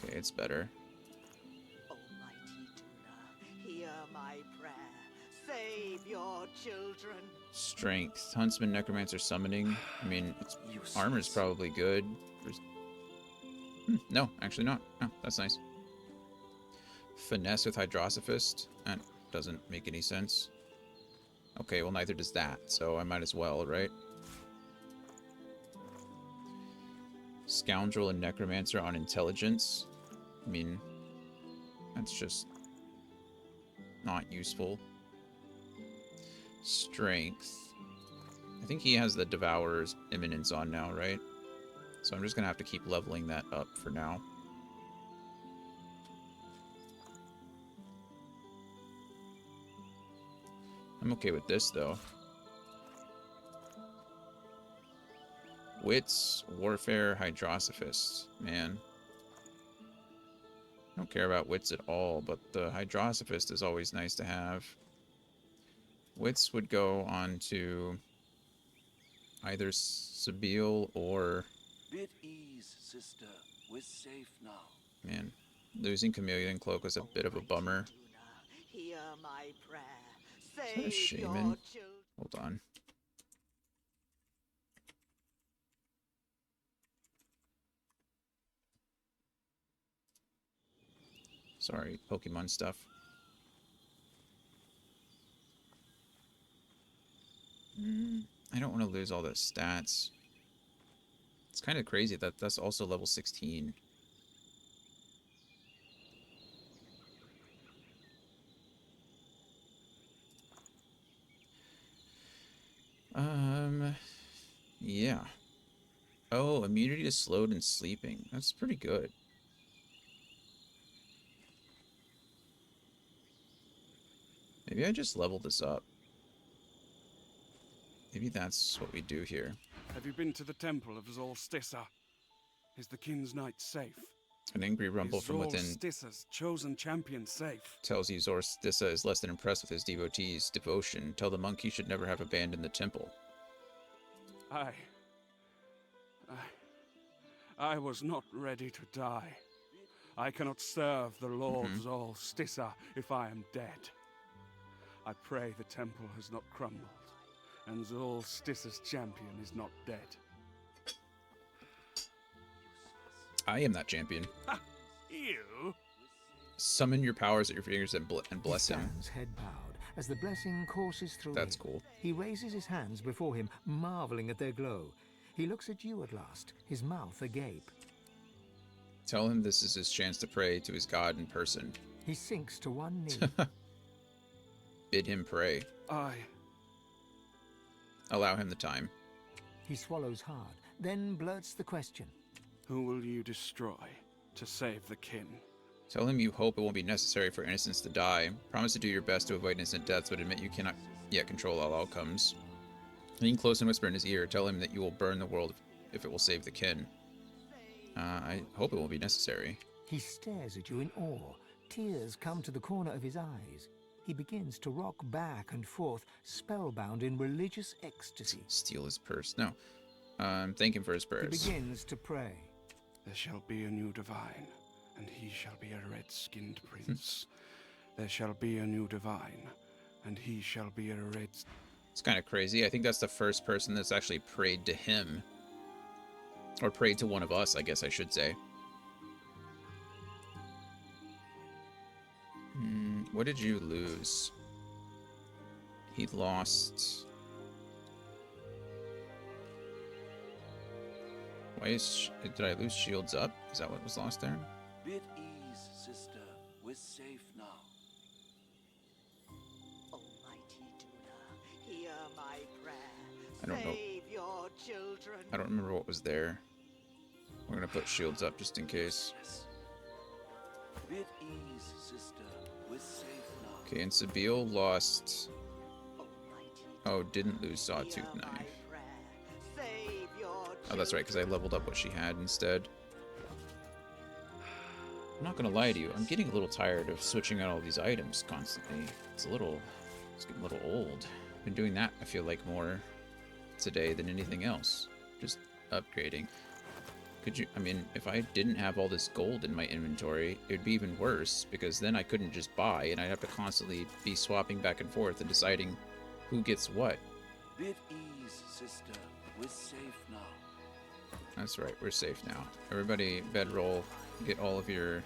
Okay, it's better. Hear my prayer. Save your children. Strength. Huntsman, Necromancer, Summoning. I mean, its armor's probably good. No, actually not. Oh, that's nice. Finesse with Hydrosophist. That doesn't make any sense. Okay, well neither does that, so I might as well, right? Scoundrel and Necromancer on Intelligence. I mean, that's just not useful. Strength. I think he has the Devourer's Imminence on now, right? So I'm just going to have to keep leveling that up for now. I'm okay with this, though. Wits, Warfare, Hydrosophist. Man. I don't care about Wits at all, but the Hydrosophist is always nice to have. Wits would go on to either Sabil or... Bid ease, sister. We're safe now. Man, losing Chameleon Cloak was a bit of a bummer. Hear my prayer. Is that a Save shaman? your children. Hold on. Sorry, Pokemon stuff. I don't want to lose all those stats. It's kind of crazy that that's also level 16. Yeah. Oh, immunity to slowed and sleeping. That's pretty good. Maybe I just level this up. Maybe that's what we do here. Have you been to the temple of Zolstissa? Is the King's Knight safe? An angry rumble Is from within Zolstissa's chosen champion safe? tells you Zorstissa is less than impressed with his devotees' devotion. Tell the monk he should never have abandoned the temple. I was not ready to die. I cannot serve the Lord Zolstissa if I am dead. I pray the temple has not crumbled, and Zolstissa's champion is not dead. I am that champion. Ha! You? Summon your powers at your fingers and bless he him. stands head bowed as the blessing courses through That's him. cool. He raises his hands before him, marveling at their glow. He looks at you at last, his mouth agape. Tell him this is his chance to pray to his god in person. He sinks to one knee. Bid him pray. Allow him the time. He swallows hard, then blurts the question. Who will you destroy to save the kin? Tell him you hope it won't be necessary for innocents to die. Promise to do your best to avoid innocent deaths, but admit you cannot yet control all outcomes. Lean close and whisper in his ear. Tell him that you will burn the world if it will save the kin. I hope it won't be necessary. He stares at you in awe. Tears come to the corner of his eyes. He begins to rock back and forth, spellbound in religious ecstasy. Steal his purse. No. Thank him for his prayers. He begins to pray. There shall be a new divine, and he shall be a red-skinned prince. There shall be a new divine, and he shall be a red... It's kind of crazy. I think that's the first person that's actually prayed to him. Or prayed to one of us, I guess I should say. What did you lose? He lost... Why is... Did I lose shields up? Is that what was lost there? Bid ease, sister. We're safe now. Almighty Duna, hear my prayer. I don't know. Save your children. I don't remember what was there. We're gonna put shields up just in case. Bid ease, sister. We're safe now. Okay, and Sabille lost... Oh, didn't lose Sawtooth Knife. Oh, that's right, because I leveled up what she had instead. I'm not gonna lie to you, I'm getting a little tired of switching out all these items constantly. It's getting a little old. Been doing that, I feel like, more today than anything else. Just upgrading. I mean, if I didn't have all this gold in my inventory, it would be even worse, because then I couldn't just buy, and I'd have to constantly be swapping back and forth and deciding who gets what. Bid ease, sister. We're safe now. That's right, we're safe now. Everybody bedroll, get all of your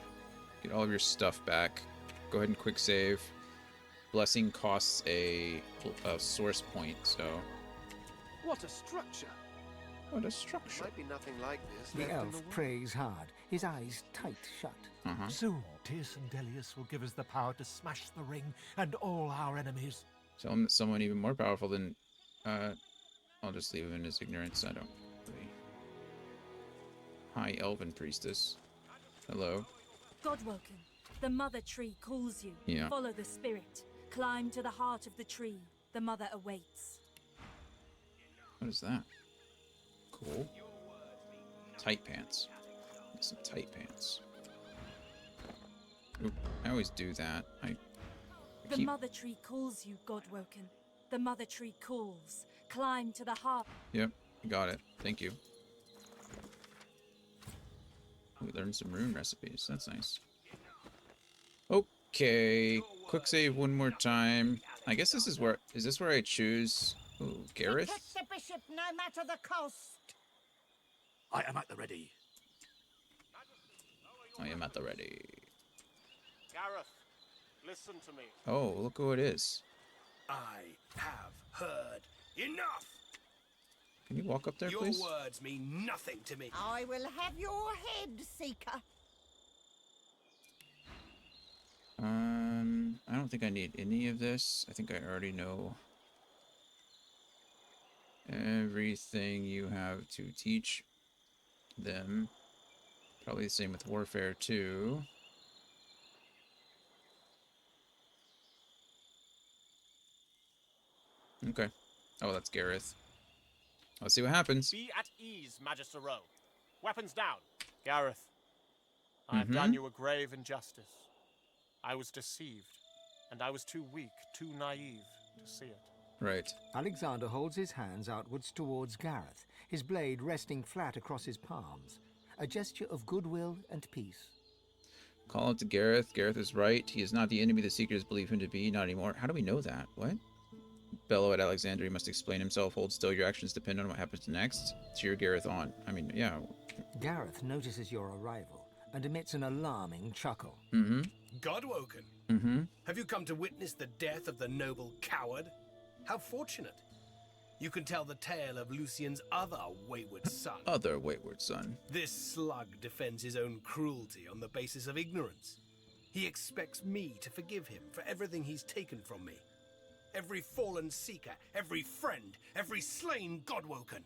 stuff back. Go ahead and quick save. Blessing costs a source point, so... What a structure! What a structure. Might be nothing like this. The elf prays hard, his eyes tight shut. Soon, Tierce and Delius will give us the power to smash the ring and all our enemies. Tell him that someone even more powerful than... I'll just leave him in his ignorance. I don't really... Hi, Elven Priestess. Hello. Godwoken, the Mother Tree calls you. Yeah. Follow the spirit. Climb to the heart of the tree. The Mother awaits. What is that? Cool. Tight pants. Some tight pants. Oop, I always do that. The Mother Tree calls you, Godwoken. The Mother Tree calls. Climb to the heart. Yep, got it. Thank you. We learned some rune recipes. That's nice. Okay, quick save one more time. I guess this is where... Is this where I choose... Ooh, Gareth? Protect the bishop no matter the cost. I am at the ready. I am at the ready. Gareth, listen to me. Oh, look who it is. I have heard enough. Can you walk up there, Your please? words mean nothing to me. I will have your head, Seeker. I don't think I need any of this. I think I already know everything you have to teach them. Probably the same with warfare, too. Okay. Oh, that's Gareth. Let's see what happens. Be at ease, Magister Rowe. Weapons down. Gareth, I have done you a grave injustice. I was deceived, and I was too weak, too naive to see it. Right. Alexander holds his hands outwards towards Gareth, his blade resting flat across his palms, a gesture of goodwill and peace. Call out to Gareth. Gareth is right. He is not the enemy the Seekers believe him to be. Not anymore. How do we know that? What? Bellow at Alexander. He must explain himself. Hold still. Your actions depend on what happens next. Cheer Gareth on. I mean, yeah. Gareth notices your arrival and emits an alarming chuckle. Godwoken? Have you come to witness the death of the noble coward? How fortunate. You can tell the tale of Lucien's other wayward son. Other wayward son. This slug defends his own cruelty on the basis of ignorance. He expects me to forgive him for everything he's taken from me. Every fallen seeker, every friend, every slain Godwoken.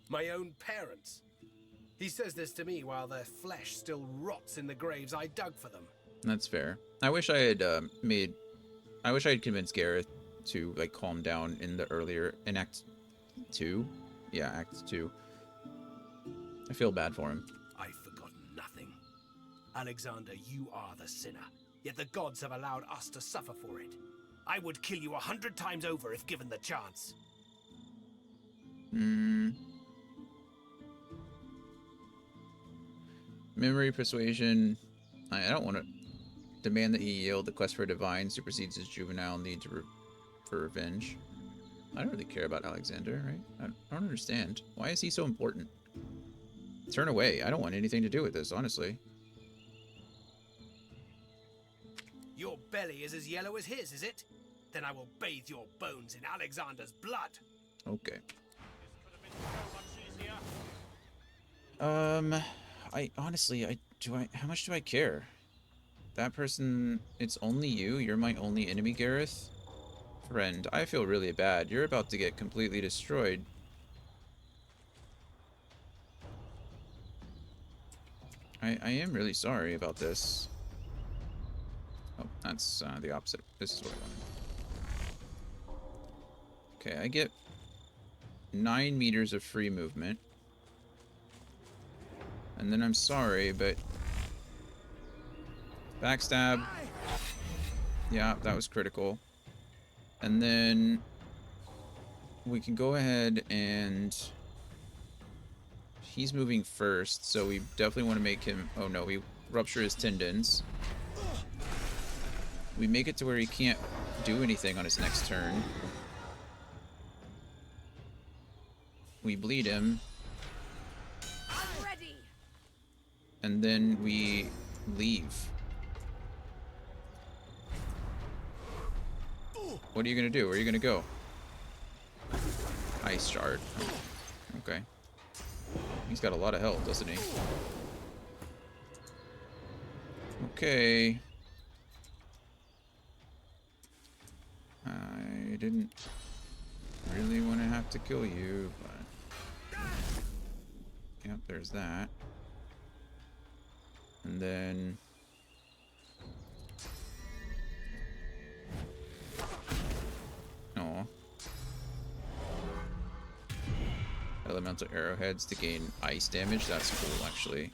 My own parents. He says this to me while their flesh still rots in the graves I dug for them. That's fair. I wish I had I wish I had convinced Gareth to like calm down in Act 2. Yeah, Act 2. I feel bad for him. I've forgotten nothing. Alexander, you are the sinner, yet the gods have allowed us to suffer for it. I would kill you 100 times over if given the chance. Memory, persuasion. I don't want to demand that he yield. The quest for a divine supersedes his juvenile need for revenge. I don't really care about Alexander, right? I don't understand. Why is he so important? Turn away. I don't want anything to do with this, honestly. Your belly is as yellow as his, is it? Then I will bathe your bones in Alexander's blood. Okay. I honestly, how much do I care? That person, it's only you? You're my only enemy, Gareth? Friend, I feel really bad. You're about to get completely destroyed. I am really sorry about this. Oh, that's the opposite. This is what I wanted. Okay, I get 9 meters of free movement. And then I'm sorry, but... Backstab. Yeah, that was critical. And then... we can go ahead and... he's moving first, so we definitely want to make him... oh no, we rupture his tendons. We make it to where he can't do anything on his next turn. We bleed him. I'm ready. And then we leave. What are you gonna do? Where are you gonna go? Ice shard. Okay. He's got a lot of health, doesn't he? Okay. I didn't really want to have to kill you, but... yep, there's that. And then... oh. Elemental arrowheads to gain ice damage. That's cool, actually.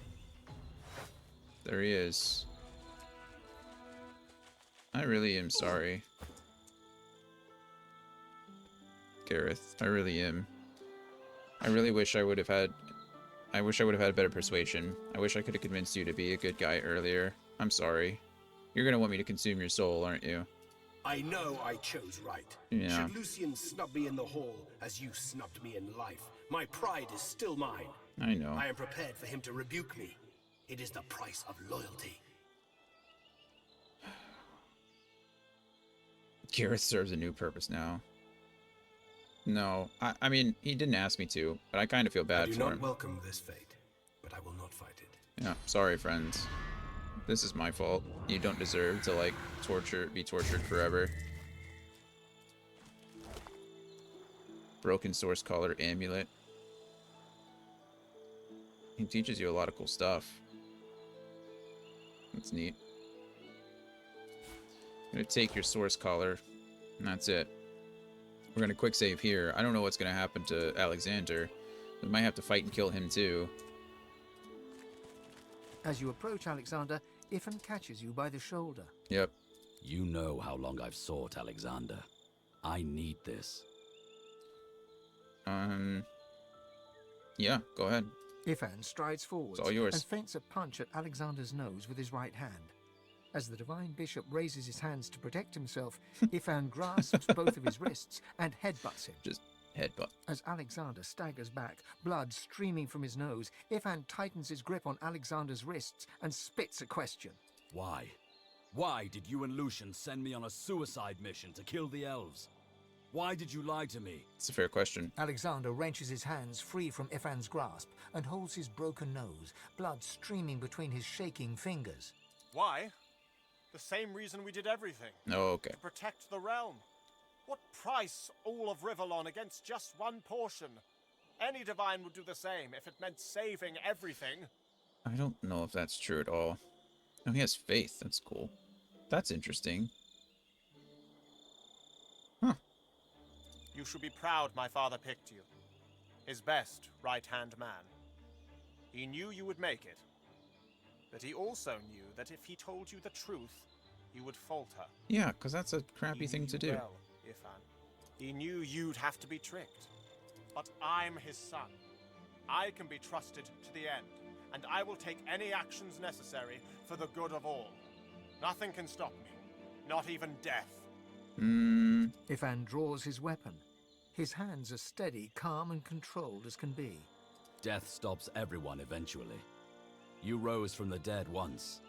There he is. I really am sorry. Gareth, I really am. I really wish I would have had... I wish I would have had better persuasion. I wish I could have convinced you to be a good guy earlier. I'm sorry. You're gonna want me to consume your soul, aren't you? I know I chose right. Yeah. Should Lucian snub me in the hall as you snubbed me in life, my pride is still mine. I know. I am prepared for him to rebuke me. It is the price of loyalty. Gareth serves a new purpose now. No, I mean, he didn't ask me to, but I kind of feel bad for him. I do not welcome this fate, but I will not fight it. Yeah, sorry, friends. This is my fault. You don't deserve to, like, be tortured forever. Broken source collar amulet. He teaches you a lot of cool stuff. That's neat. I'm gonna take your source collar, and that's it. We're gonna quick save here. I don't know what's gonna happen to Alexander. We might have to fight and kill him too. As you approach Alexander, Ifan catches you by the shoulder. Yep. You know how long I've sought Alexander. I need this. Yeah, go ahead. Ifan strides forwards It's all yours. and feints a punch at Alexander's nose with his right hand. As the Divine Bishop raises his hands to protect himself, Ifan grasps both of his wrists and headbutts him. Just headbutt. As Alexander staggers back, blood streaming from his nose, Ifan tightens his grip on Alexander's wrists and spits a question. Why? Why did you and Lucian send me on a suicide mission to kill the elves? Why did you lie to me? It's a fair question. Alexander wrenches his hands free from Ifan's grasp and holds his broken nose, blood streaming between his shaking fingers. Why? The same reason we did everything. Oh, okay. To protect the realm. What price all of Rivellon against just one portion? Any divine would do the same if it meant saving everything. I don't know if that's true at all. Oh, he has faith. That's cool. That's interesting. Huh. You should be proud my father picked you. His best right-hand man. He knew you would make it. But he also knew that if he told you the truth, you would falter. Yeah, because that's a crappy thing to do. Well, Ifan. He knew you'd have to be tricked. But I'm his son. I can be trusted to the end, and I will take any actions necessary for the good of all. Nothing can stop me. Not even death. Ifan draws his weapon. His hands are steady, calm, and controlled as can be. Death stops everyone eventually. You rose from the dead once.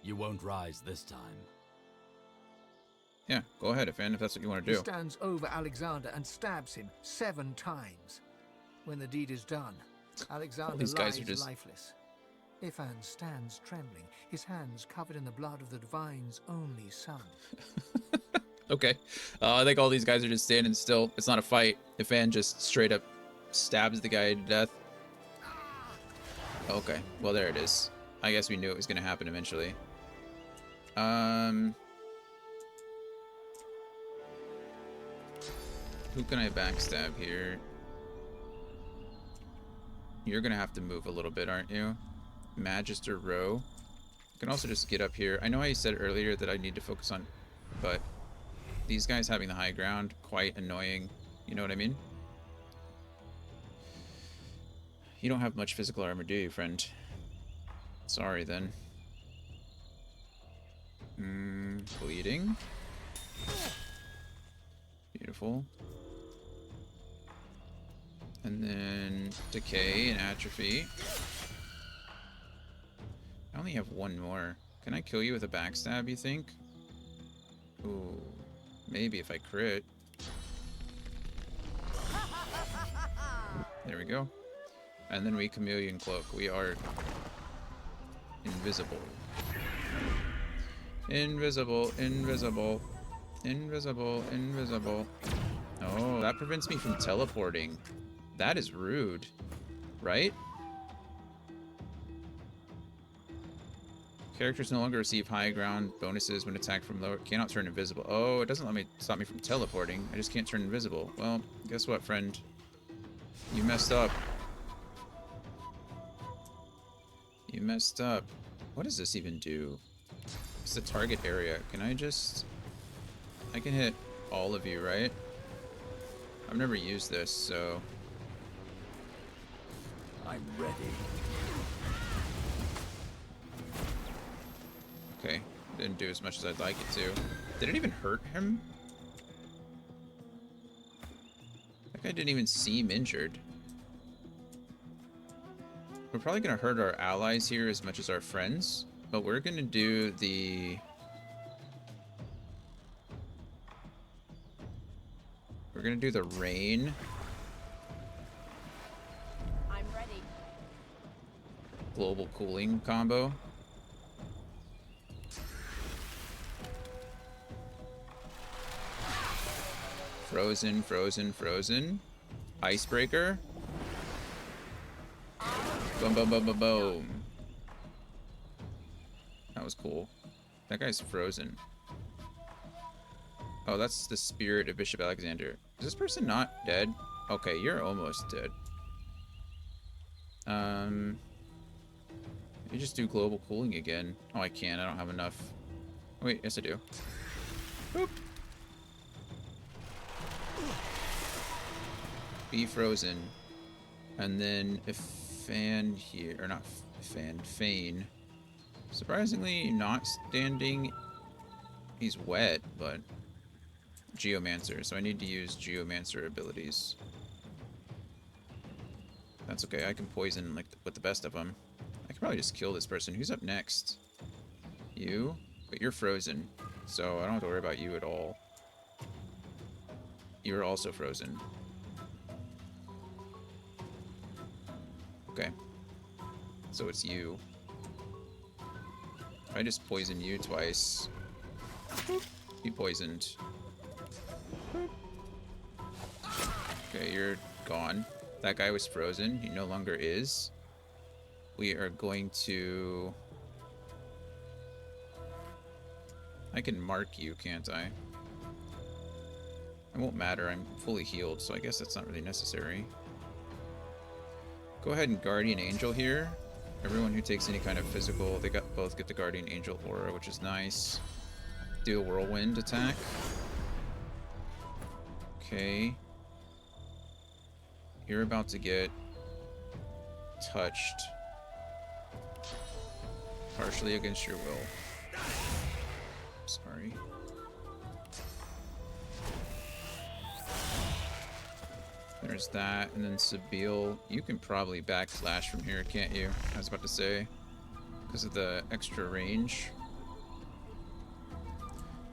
You won't rise this time. Yeah, go ahead, Ifan, if that's what you want to He do. stands over Alexander and stabs him 7 times. When the deed is done, Alexander these guys lies are just... lifeless. Ifan stands trembling, his hands covered in the blood of the Divine's only son. Okay. I think all these guys are just standing still. It's not a fight. Ifan just straight up stabs the guy to death. Okay, well there it is. I guess we knew it was going to happen eventually. Who can I backstab here? You're going to have to move a little bit, aren't you? Magister Row. I can also just get up here. I know I said earlier that I need to focus on, but these guys having the high ground, quite annoying. You know what I mean? You don't have much physical armor, do you, friend? Sorry, then. Bleeding. Beautiful. And then decay and atrophy. I only have one more. Can I kill you with a backstab, you think? Ooh, maybe if I crit. There we go. And then we chameleon cloak. We are invisible. Invisible, invisible, invisible, invisible. Oh, that prevents me from teleporting. That is rude, right? Characters no longer receive high ground bonuses when attacked from lower. Cannot turn invisible. Oh, it doesn't stop me from teleporting. I just can't turn invisible. Well, guess what, friend? You messed up. You messed up. What does this even do? It's the target area. Can I just... I can hit all of you, right? I've never used this, so... I I'm ready. Okay, didn't do as much as I'd like it to. Did it even hurt him? That guy didn't even seem injured. We're probably gonna hurt our allies here as much as our friends, but we're gonna do the... We're gonna do the rain. I'm ready. Global cooling combo. Frozen, frozen, frozen. Icebreaker. Boom, boom, boom, boom, boom. That was cool. That guy's frozen. Oh, that's the spirit of Bishop Alexander. Is this person not dead? Okay, you're almost dead. You just do global cooling again. Oh, I can't. I don't have enough. Wait, yes I do. Boop. Be frozen. And then if Fan here, or not Fan, Fane. Surprisingly not standing. He's wet, but Geomancer, so I need to use Geomancer abilities. That's okay, I can poison like with the best of them. I could probably just kill this person. Who's up next? You? But you're frozen, so I don't have to worry about you at all. You're also frozen. Okay. So it's you. I just poisoned you twice. Be poisoned. Okay, you're gone. That guy was frozen. He no longer is. We are going to... I can mark you, can't I? It won't matter. I'm fully healed, so I guess that's not really necessary. Go ahead and Guardian Angel here. Everyone who takes any kind of physical, they both get the Guardian Angel aura, which is nice. Do a whirlwind attack. Okay. You're about to get touched. Partially against your will. Sorry. There's that, and then Sabile. You can probably backslash from here, can't you? I was about to say. Because of the extra range.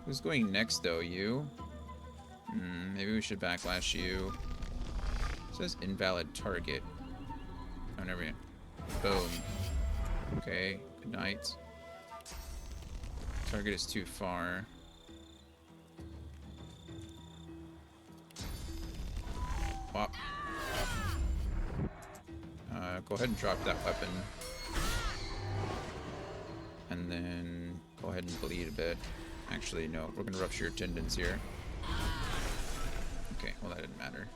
Who's going next, though? You? Maybe we should backlash you. It says invalid target. Oh, never mind. Boom. Okay, good night. Target is too far. Wop. Go ahead and drop that weapon. And then go ahead and bleed a bit. Actually, no, we're gonna rupture your tendons here. Okay, well that didn't matter.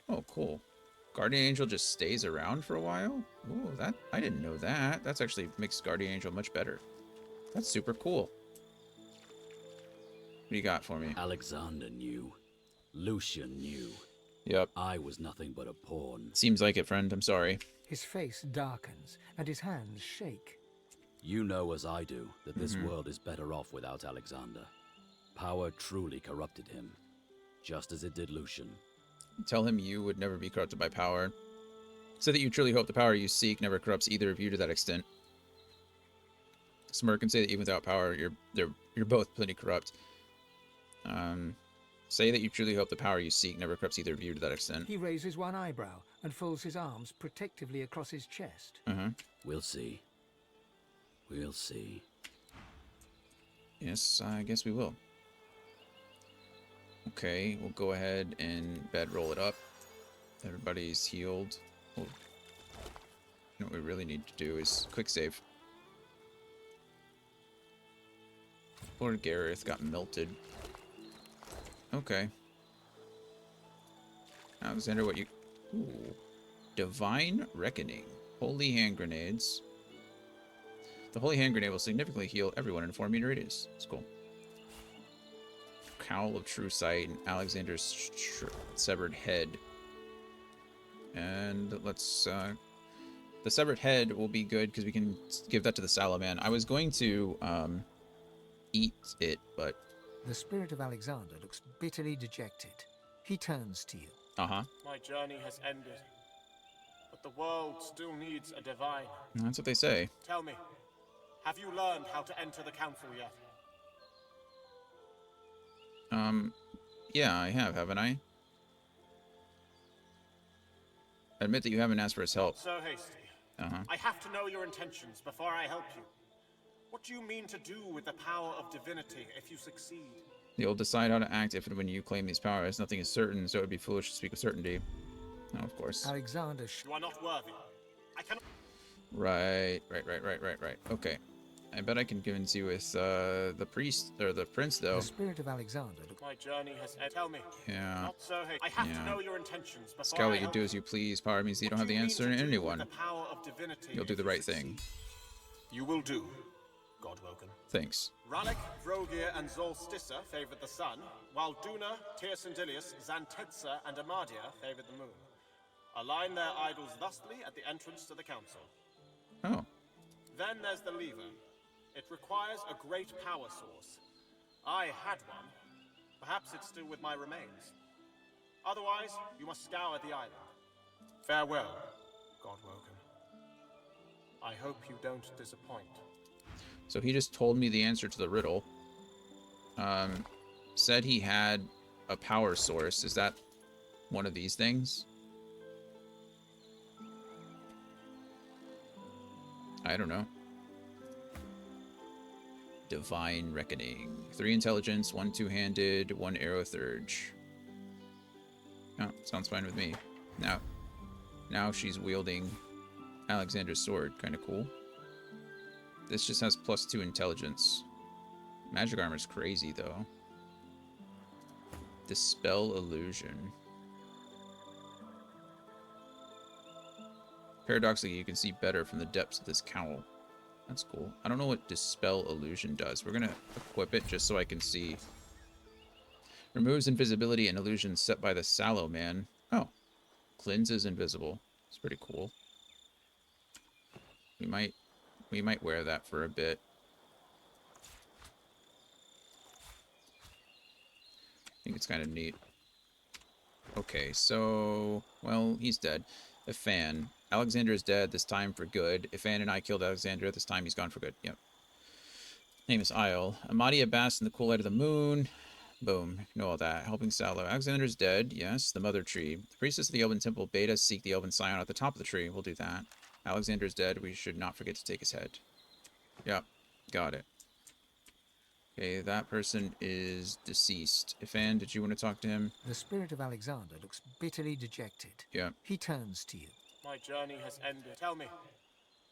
Oh, cool. Guardian Angel just stays around for a while? Ooh, that I didn't know that. That's actually makes Guardian Angel much better. That's super cool. What do you got for me? Alexander knew. Lucian knew. Yep. I was nothing but a pawn. Seems like it, friend. I'm sorry. His face darkens, and his hands shake. You know as I do that this world is better off without Alexander. Power truly corrupted him, just as it did Lucian. Tell him you would never be corrupted by power. Say that you truly hope the power you seek never corrupts either of you to that extent. Smirk and say that even without power, you're both plenty corrupt. Say that you truly hope the power you seek never corrupts either of you to that extent. He raises one eyebrow and folds his arms protectively across his chest. We'll see. We'll see. Yes, I guess we will. Okay, we'll go ahead and bedroll it up. Everybody's healed. You know what we really need to do is quick save. Lord Gareth got melted. Okay. Alexander, what you... Ooh. Divine Reckoning. Holy Hand Grenades. The Holy Hand Grenade will significantly heal everyone in a 4-meter radius. It's cool. Cowl of True Sight and Alexander's severed head. And let's the severed head will be good because we can give that to the sallow man. I was going to eat it, but The spirit of Alexander looks bitterly dejected. He turns to you. My journey has ended, but the world still needs a divine. That's what they say. Tell me, have you learned how to enter the council yet? Yeah, I have, haven't I? Admit that you haven't asked for his help. So hasty. I have to know your intentions before I help you. What do you mean to do with the power of divinity if you succeed? You'll decide how to act if and when you claim these powers. Nothing is certain, so it would be foolish to speak with certainty. No, of course. Alexander. You are not worthy. I cannot. Right. Okay. I bet I can convince you with the priest or the prince, though. The spirit of Alexander. My journey has ended. Tell me. Yeah. Not so hasty. I have to know your intentions before Scout, I you help do as you please. Power means that you don't have the answer to anyone. You'll do the right thing. You will do, Godwoken. Thanks. Ralek, Vrogir, and Zolstissa favored the sun, while Duna, Tyrsendilius, Xantetza, and Amadia favored the moon. Align their idols thusly at the entrance to the council. Oh. Then there's the lever. It requires a great power source. I had one. Perhaps it's still with my remains. Otherwise, you must scour the island. Farewell, Godwoken. I hope you don't disappoint. So he just told me the answer to the riddle. Said he had a power source. Is that one of these things? I don't know. Divine Reckoning. 3 intelligence, 1 two-handed, 1 arrow thurge. Oh, sounds fine with me. Now she's wielding Alexander's sword. Kind of cool. This just has +2 intelligence. Magic armor's crazy, though. Dispel illusion. Paradoxically, you can see better from the depths of this cowl. That's cool. I don't know what Dispel Illusion does. We're gonna equip it just so I can see. Removes invisibility and illusions set by the sallow man. Oh. Cleanses invisible. It's pretty cool. We might wear that for a bit. I think it's kind of neat. Okay, so... Well, he's dead. Ifan. Alexander is dead, this time for good. Ifan and I killed Alexander, this time he's gone for good. Yep. Name is Isle. Amadia basks in the cool light of the moon. Boom. Know all that. Helping Sallow. Alexander's dead. Yes. The Mother Tree. The priestess of the Elven Temple bade us seek the Elven Scion at the top of the tree. We'll do that. Alexander's dead. We should not forget to take his head. Yep. Got it. Okay, that person is deceased. Ifan, did you want to talk to him? The spirit of Alexander looks bitterly dejected. Yeah. He turns to you. My journey has ended. Tell me,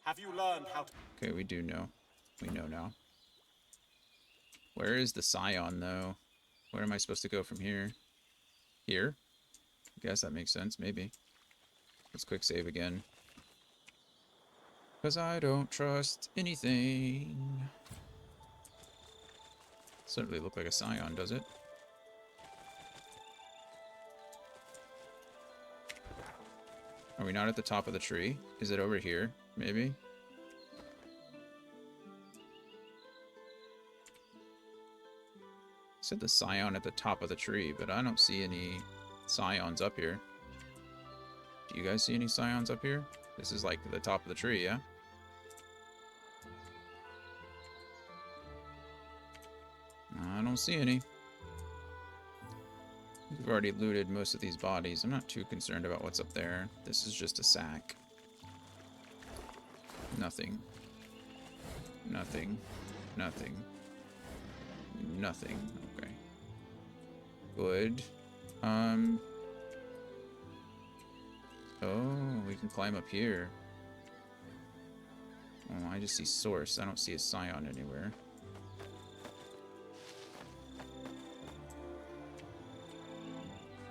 have you learned how to... Okay, we do know. We know now. Where is the Scion, though? Where am I supposed to go from here? Here? I guess that makes sense, maybe. Let's quick save again. Because I don't trust anything. Certainly look like a Scion, does it? Are we not at the top of the tree? Is it over here? Maybe? Said the Scion at the top of the tree, but I don't see any Scions up here. Do you guys see any Scions up here? This is like the top of the tree, yeah? I don't see any. We've already looted most of these bodies. I'm not too concerned about what's up there. This is just a sack. Nothing. Nothing. Nothing. Nothing. Okay. Good. Oh, we can climb up here. Oh, I just see Source. I don't see a Scion anywhere.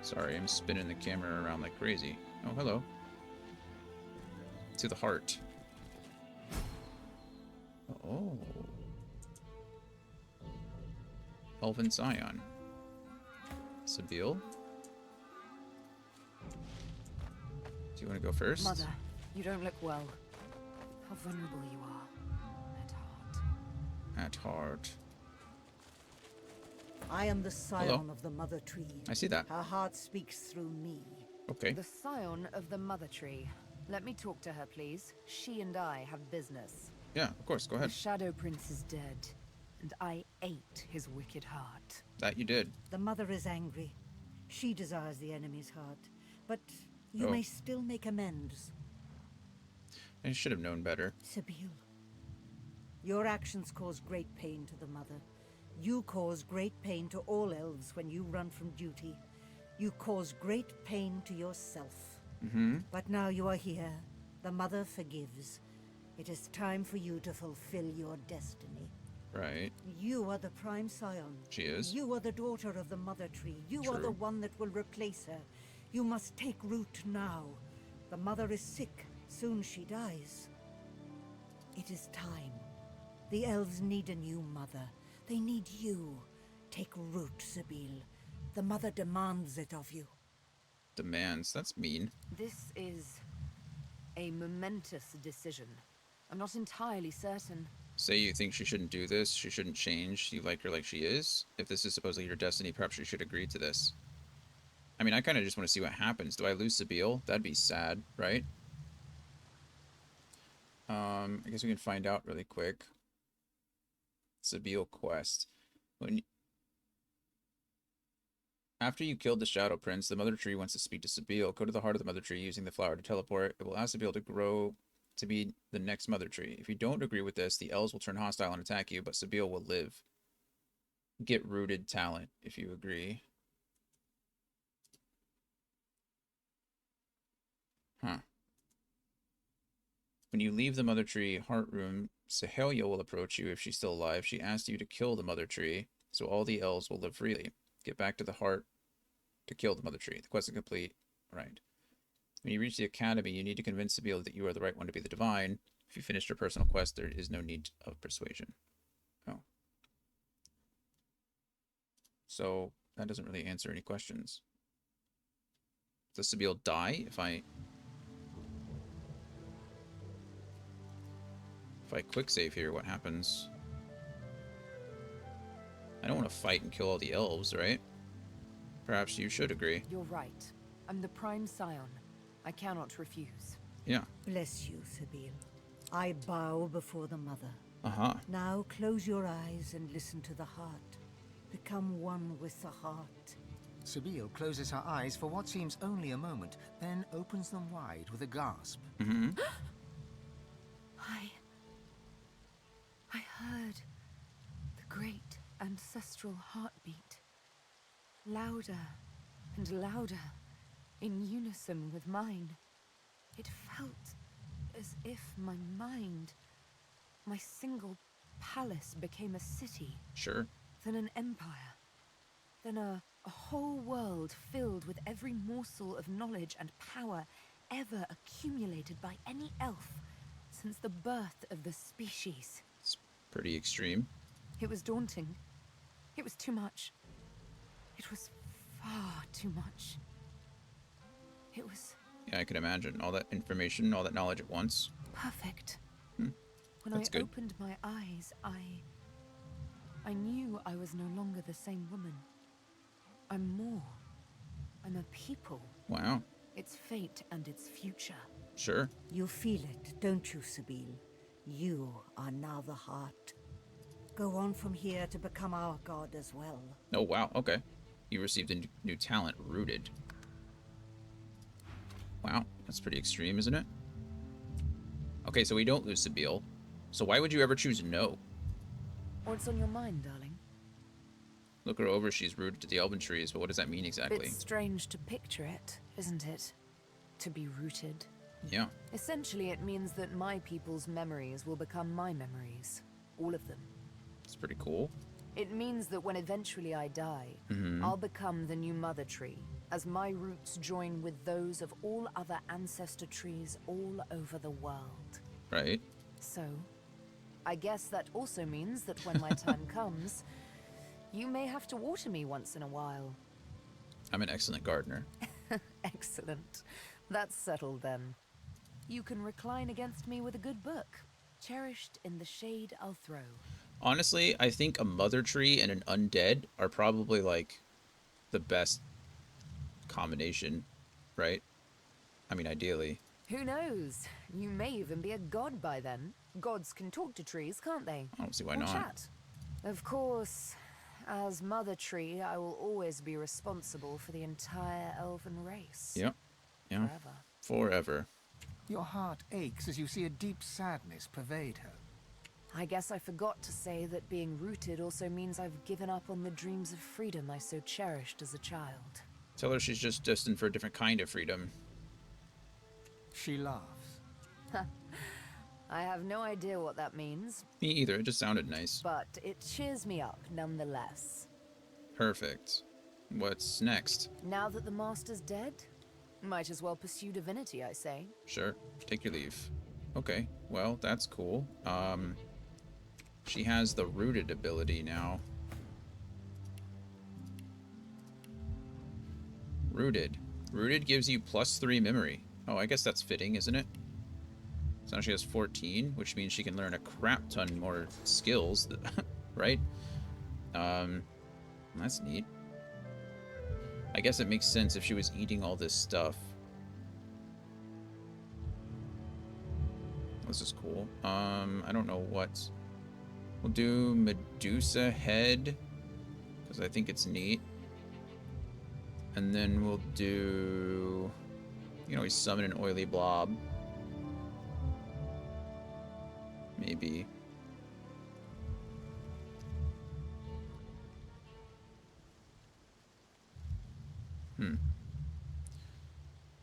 Sorry, I'm spinning the camera around like crazy. Oh, hello. To the heart. Oh. Elven Scion. Sabile? Do you want to go first? Mother, you don't look well. How vulnerable you are. At heart. At heart. I am the scion Hello? of the Mother Tree. I see that. Her heart speaks through me. Okay. The scion of the Mother Tree. Let me talk to her, please. She and I have business. Yeah, of course. Go ahead. The Shadow Prince is dead, and I ate his wicked heart. That you did. The Mother is angry. She desires the enemy's heart. But you Oh. may still make amends. I should have known better. Sabine, your actions cause great pain to the Mother. You cause great pain to all elves when you run from duty. You cause great pain to yourself. But now you are here. The Mother forgives. It is time for you to fulfill your destiny. Right. You are the prime scion. She is. You are the daughter of the Mother Tree. You are True. the one that will replace her. You must take root now. The Mother is sick. Soon she dies. It is time. The elves need a new mother. They need you. Take root, Sabine. The Mother demands it of you. Demands. That's mean. This is a momentous decision. I'm not entirely certain. Say you think she shouldn't do this, she shouldn't change, you like her like she is. If this is supposedly your destiny, perhaps you should agree to this. I mean, I kind of just want to see what happens. Do I lose Sabine? That'd be sad, right? I guess we can find out really quick. Sabine quest. After you killed the Shadow Prince, the Mother Tree wants to speak to Sabine. Go to the heart of the Mother Tree using the flower to teleport. It will ask Sabine to grow to be the next Mother Tree. If you don't agree with this, the elves will turn hostile and attack you, but Sabine will live. Get rooted talent if you agree. Huh. When you leave the Mother Tree heart room, Sahelia will approach you if she's still alive. She asks you to kill the Mother Tree, so all the elves will live freely. Get back to the heart to kill the Mother Tree. The quest is complete. Right. When you reach the academy, you need to convince Sabine that you are the right one to be the divine. If you finished your personal quest, there is no need of persuasion. Oh. So, that doesn't really answer any questions. Does Sabine die if I quick save here? What happens? I don't want to fight and kill all the elves, right? Perhaps you should agree. You're right. I'm the prime scion. I cannot refuse. Yeah. Bless you, Sabine. I bow before the Mother. Uh-huh. Now close your eyes and listen to the heart. Become one with the heart. Sabine closes her eyes for what seems only a moment, then opens them wide with a gasp. I heard the great ancestral heartbeat. Louder and louder, in unison with mine. It felt as if my mind, my single palace became a city. Sure. Then an empire. Then a whole world filled with every morsel of knowledge and power ever accumulated by any elf since the birth of the species. It's pretty extreme. It was daunting. It was too much. It was far too much. It was Yeah, I can imagine. All that information, all that knowledge at once. perfect. Hmm. When That's I good. opened my eyes, I knew I was no longer the same woman. I'm more. I'm a people. Wow. Its fate and its future. Sure. You feel it, don't you, Sabine? You are now the heart. Go on from here to become our god as well. Oh, wow. Okay. You received a new talent, Rooted. Wow. That's pretty extreme, isn't it? Okay, so we don't lose Sabine. So why would you ever choose no? What's on your mind, darling? Look her over. She's rooted to the elven trees, but what does that mean exactly? It's strange to picture it, isn't it? To be rooted. Yeah. Essentially, it means that my people's memories will become my memories. All of them. It's pretty cool. It means that when eventually I die, I'll become the new Mother Tree, as my roots join with those of all other ancestor trees all over the world. Right. So, I guess that also means that when my time comes, you may have to water me once in a while. I'm an excellent gardener. Excellent. That's settled then. You can recline against me with a good book, cherished in the shade I'll throw. Honestly, I think a mother tree and an undead are probably like the best combination, right? I mean, ideally. Who knows? You may even be a god by then. Gods can talk to trees, can't they? I don't see why or not. Chat. Of course, as Mother Tree, I will always be responsible for the entire elven race. Yep. Yeah. Forever. Forever. Your heart aches as you see a deep sadness pervade her. I guess I forgot to say that being rooted also means I've given up on the dreams of freedom I so cherished as a child. Tell her she's just destined for a different kind of freedom. She laughs. I have no idea what that means. Me either, it just sounded nice. But it cheers me up nonetheless. Perfect. What's next? Now that the Master's dead, might as well pursue divinity, I say. Sure, take your leave. Okay, well, that's cool. She has the rooted ability now. Rooted. Rooted gives you +3 memory. Oh, I guess that's fitting, isn't it? So now she has 14, which means she can learn a crap ton more skills, right? That's neat. I guess it makes sense if she was eating all this stuff. This is cool. I don't know what. We'll do Medusa head, because I think it's neat. And then we'll do... You know, we summon an oily blob. Maybe.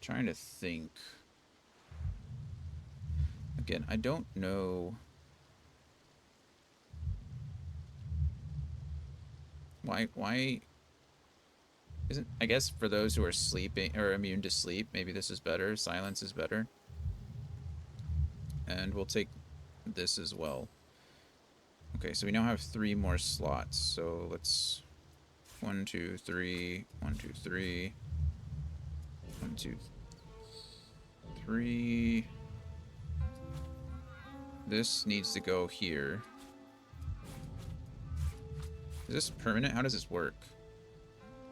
Trying to think. Again, I don't know why isn't, I guess for those who are sleeping or immune to sleep, maybe this is better. Silence is better. And we'll take this as well. Okay, so we now have 3 more slots. So let's 1, 2, 3, 1, 2, 3, 1, 2, 3. This needs to go here. Is this permanent? How does this work?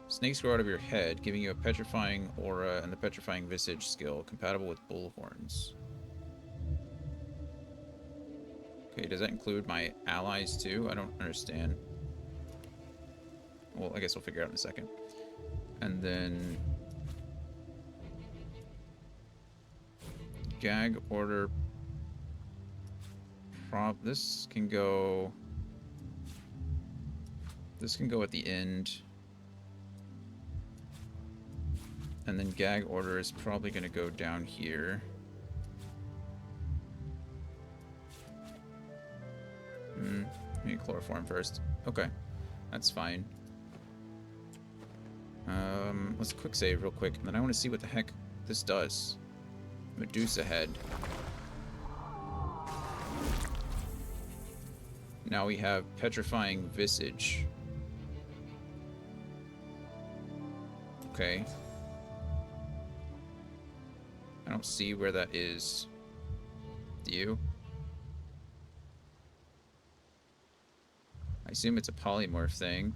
Snakes grow out of your head, giving you a petrifying aura and the petrifying visage skill, compatible with bullhorns. Okay, does that include my allies too? I don't understand. Well, I guess we'll figure it out in a second. And then... Gag order... This can go... This can go at the end. And then gag order is probably going to go down here. Maybe chloroform first. Okay, that's fine. Let's quick save real quick, and then I want to see what the heck this does. Medusa head. Now we have petrifying visage. Okay. I don't see where that is. Do you? I assume it's a polymorph thing.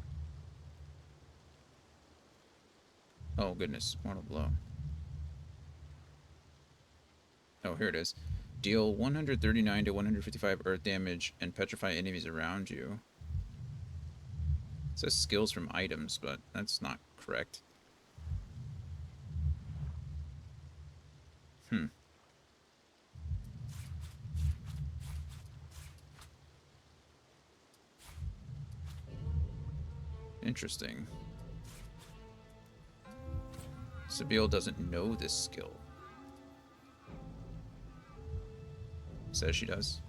Oh goodness, mortal blow. Oh, here it is. Deal 139 to 155 earth damage and petrify enemies around you. It says skills from items, but that's not correct. Interesting. Sabine doesn't know this skill. Says she does.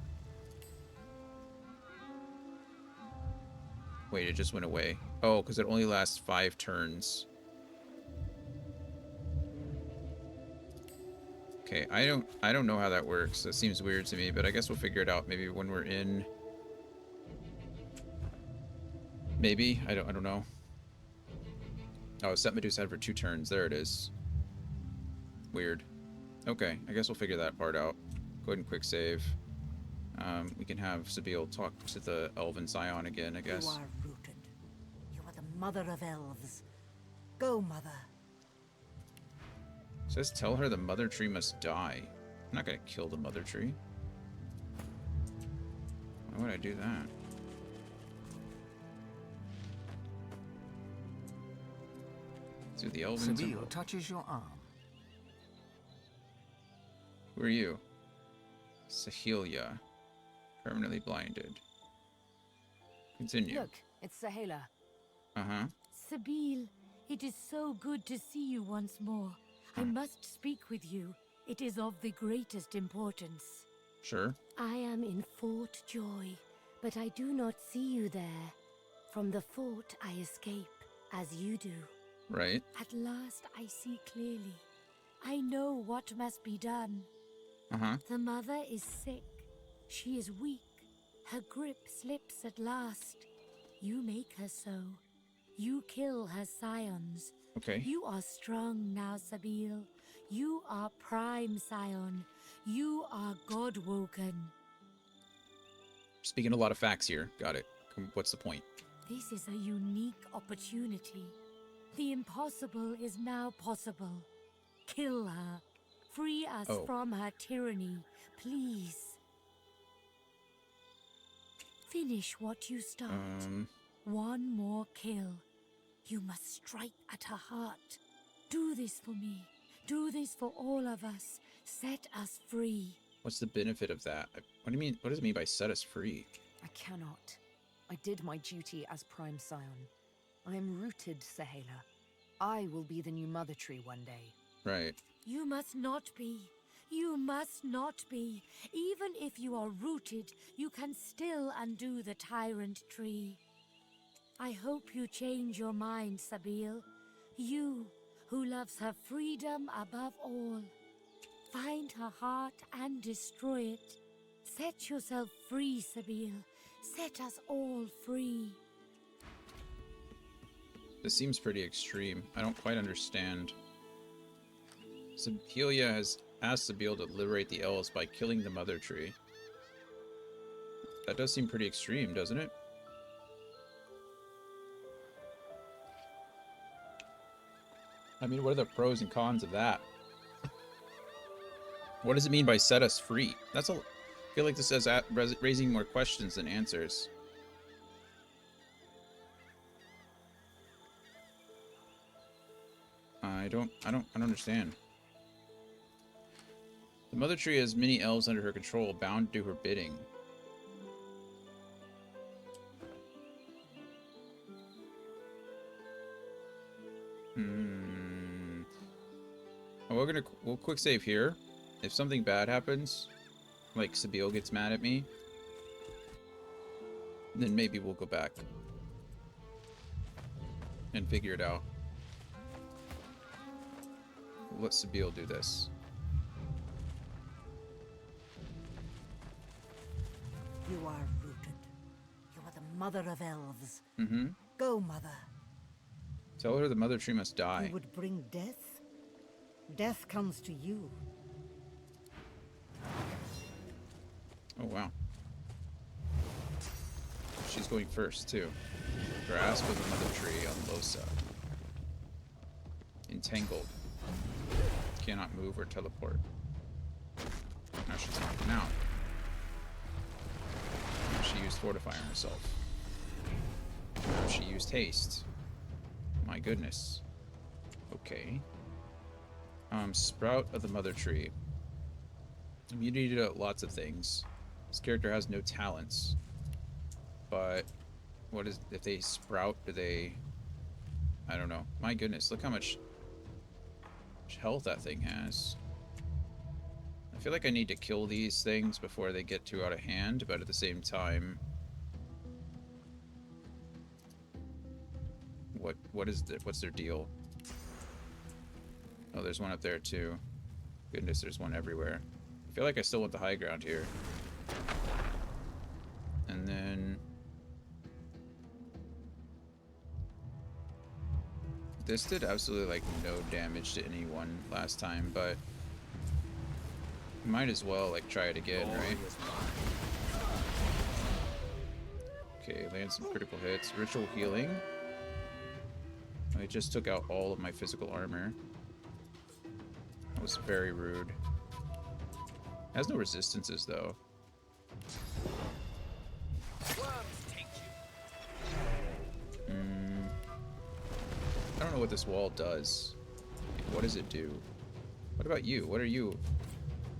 Wait, it just went away. Oh, because it only lasts 5 turns. Okay, I don't know how that works. That seems weird to me, but I guess we'll figure it out maybe when we're in. Maybe, I don't know. Oh, set Medusa head for 2 turns. There it is. Weird. Okay, I guess we'll figure that part out. Go ahead and quick save. We can have Sabine talk to the elven scion again, I guess. You are rooted. You are the mother of elves. Go, mother. It says tell her the mother tree must die. I'm not gonna kill the mother tree. Why would I do that? Through the elven Sabine temple. touches your arm. Who are you? Sahelia. Permanently blinded. Continue. Look, it's Sahelia. Uh-huh. Sabine, it is so good to see you once more. I must speak with you. It is of the greatest importance. Sure. I am in Fort Joy, but I do not see you there. From the fort I escape, as you do. Right. At last I see clearly. I know what must be done. Uh-huh. The mother is sick. She is weak. Her grip slips at last. You make her so. You kill her scions. Okay. You are strong now, Sabine. You are prime scion. You are God-woken. Speaking a lot of facts here. Got it. What's the point? This is a unique opportunity. The impossible is now possible. Kill her. Free us from her tyranny, please. Finish what you start. One more kill. You must strike at her heart. Do this for me. Do this for all of us. Set us free. What's the benefit of that? What do you mean? What does it mean by set us free? I cannot. I did my duty as Prime Scion. I am rooted, Sahelia. I will be the new Mother Tree one day. Right. You must not be. You must not be. Even if you are rooted, you can still undo the tyrant tree. I hope you change your mind, Sabine. You, who loves her freedom above all. Find her heart and destroy it. Set yourself free, Sabine. Set us all free. This seems pretty extreme. I don't quite understand. Sahelia has asked Sabine to liberate the elves by killing the mother tree. That does seem pretty extreme, doesn't it? I mean, what are the pros and cons of that? What does it mean by set us free? I feel like this is raising more questions than answers. I don't understand. The mother tree has many elves under her control, bound to do her bidding. Well, we'll quick save here. If something bad happens, like Sabine gets mad at me, then maybe we'll go back and figure it out. We'll let Sabine do this. You are rooted. You are the mother of elves. Mm-hmm. Go, mother. Tell her the mother tree must die. You would bring death? Death comes to you. Oh, wow. She's going first, too. Grasp of the mother tree on Losa. Entangled. Cannot move or teleport. Now she's knocking out. Now she used Fortify on herself. Now she used Haste. My goodness. Okay. Sprout of the Mother Tree. Immunity to lots of things. This character has no talents. But what is if they sprout, do they I don't know. My goodness, look how much health that thing has. I feel like I need to kill these things before they get too out of hand, but at the same time, what's their deal? Oh, there's one up there too. Goodness, there's one everywhere. I feel like I still want the high ground here. And then this did absolutely like no damage to anyone last time, but Might as well, like, try it again, right? Okay, land some critical hits. Ritual healing. I just took out all of my physical armor. That was very rude. It has no resistances, though. I don't know what this wall does. What does it do? What about you? What are you?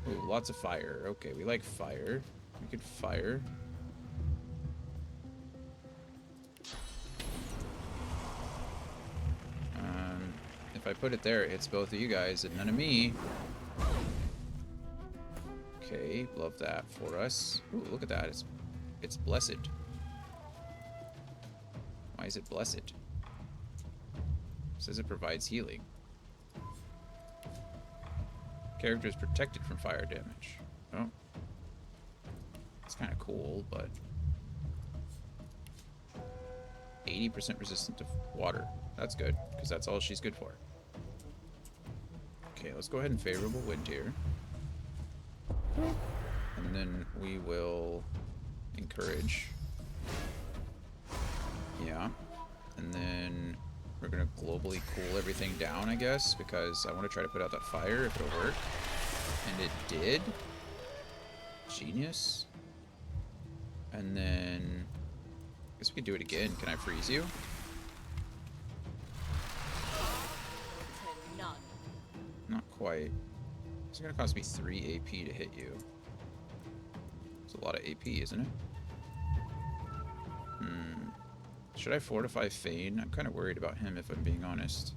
Ooh, lots of fire. Okay, we like fire. We could fire. If I put it there, it hits both of you guys and none of me. Okay, love that for us. Ooh, look at that. It's blessed. Why is it blessed? It says it provides healing. Character is protected from fire damage. Oh. It's kind of cool, but 80% resistant to water. That's good, because that's all she's good for. Okay, let's go ahead and favorable wind here. And then we will encourage. Yeah. And then we're going to globally cool everything down, I guess, because I want to try to put out that fire if it'll work. And it did. Genius. And then I guess we could do it again. Can I freeze you? Not quite. It's going to cost me 3 AP to hit you. It's a lot of AP, isn't it? Should I fortify Fane? I'm kind of worried about him, if I'm being honest.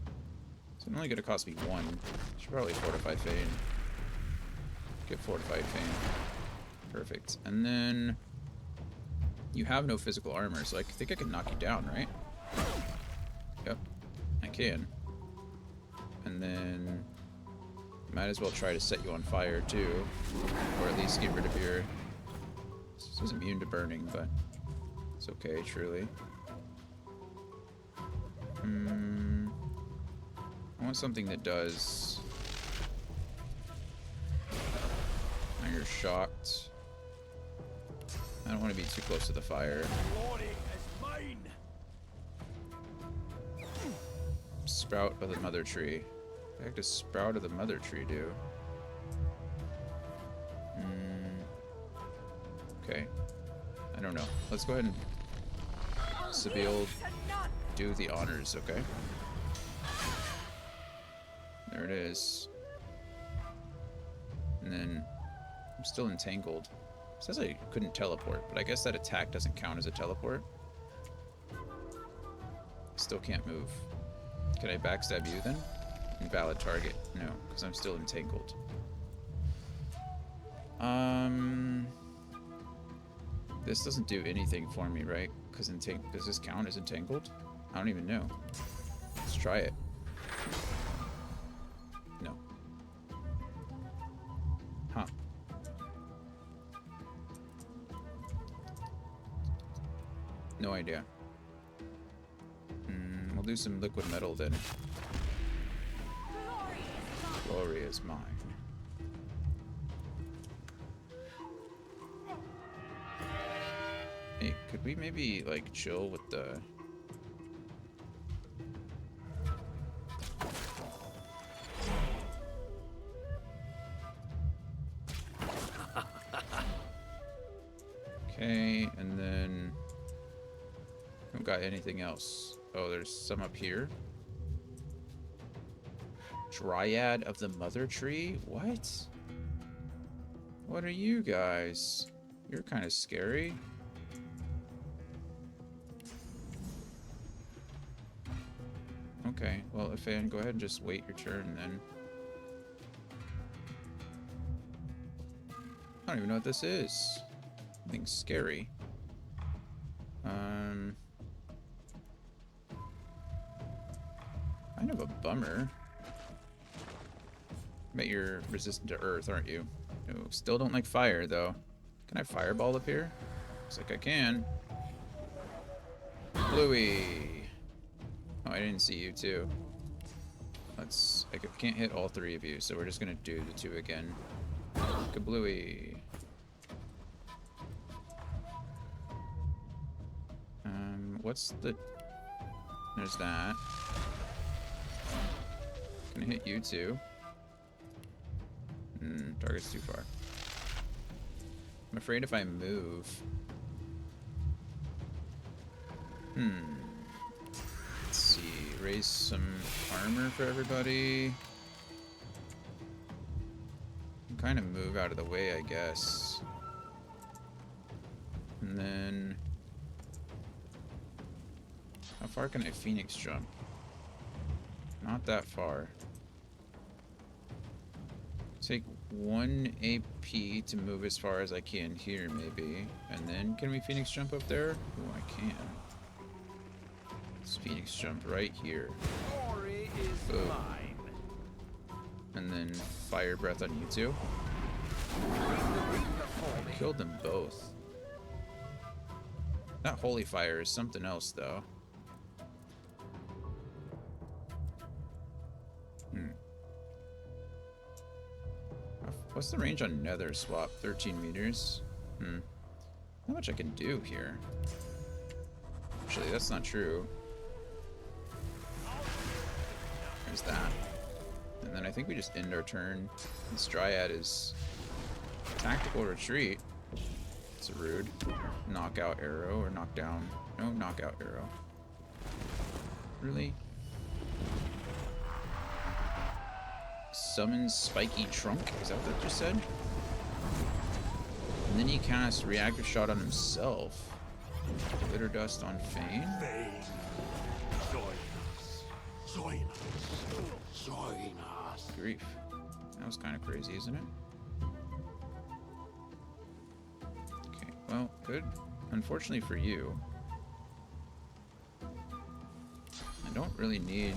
It's only going to cost me 1. Should probably fortify Fane. Get fortified Fane. Perfect. And then you have no physical armor, so I think I can knock you down, right? Yep, I can. And then might as well try to set you on fire too, or at least get rid of your. This is immune to burning, but it's okay, truly. I want something that does. Now you're shocked. I don't want to be too close to the fire. Sprout of the mother tree. What the heck does Sprout of the mother tree do? Okay. I don't know. Let's go ahead and Sibyl do the honors, okay? There it is. And then I'm still entangled. It says I couldn't teleport, but I guess that attack doesn't count as a teleport. Still can't move. Can I backstab you then? Invalid target. No, because I'm still entangled. This doesn't do anything for me, right? Because does this count as entangled? I don't even know. Let's try it. No. Huh. No idea. We'll do some liquid metal then. Glory is mine. Hey, could we maybe, like, chill with the... Okay, and then... Don't got anything else. Oh, there's some up here. Dryad of the Mother Tree? What? What are you guys? You're kind of scary. Okay, well, Ifan, go ahead and just wait your turn then. I don't even know what this is. Something scary. Kind of a bummer. Bet you're resistant to earth, aren't you? No, still don't like fire, though. Can I fireball up here? Looks like I can. Bluey! Oh, I didn't see you, too. I can't hit all 3 of you, so we're just gonna do the 2 again. Kablooey. What's the... There's that. Gonna hit you too. Target's too far. I'm afraid if I move... Let's see. Raise some armor for everybody. Kind of move out of the way, I guess. And then... How far can I Phoenix jump? Not that far. Take 1 AP to move as far as I can here, maybe. And then, can we Phoenix jump up there? Oh, I can. Let's Phoenix jump right here. Glory is mine. And then fire breath on you two. Killed them both. That holy fire is something else, though. What's the range on Nether swap? 13 meters. Not much I can do here. Actually, that's not true. There's that. And then I think we just end our turn. This Dryad is tactical retreat. It's a rude. Knockout arrow or knockdown. No, knockout arrow. Really? Summons Spiky Trunk? Is that what that just said? And then he casts Reactor Shot on himself. Glitter Dust on Fane. Join us. Join us. Join us. Grief. That was kind of crazy, isn't it? Okay, well, good. Unfortunately for you, I don't really need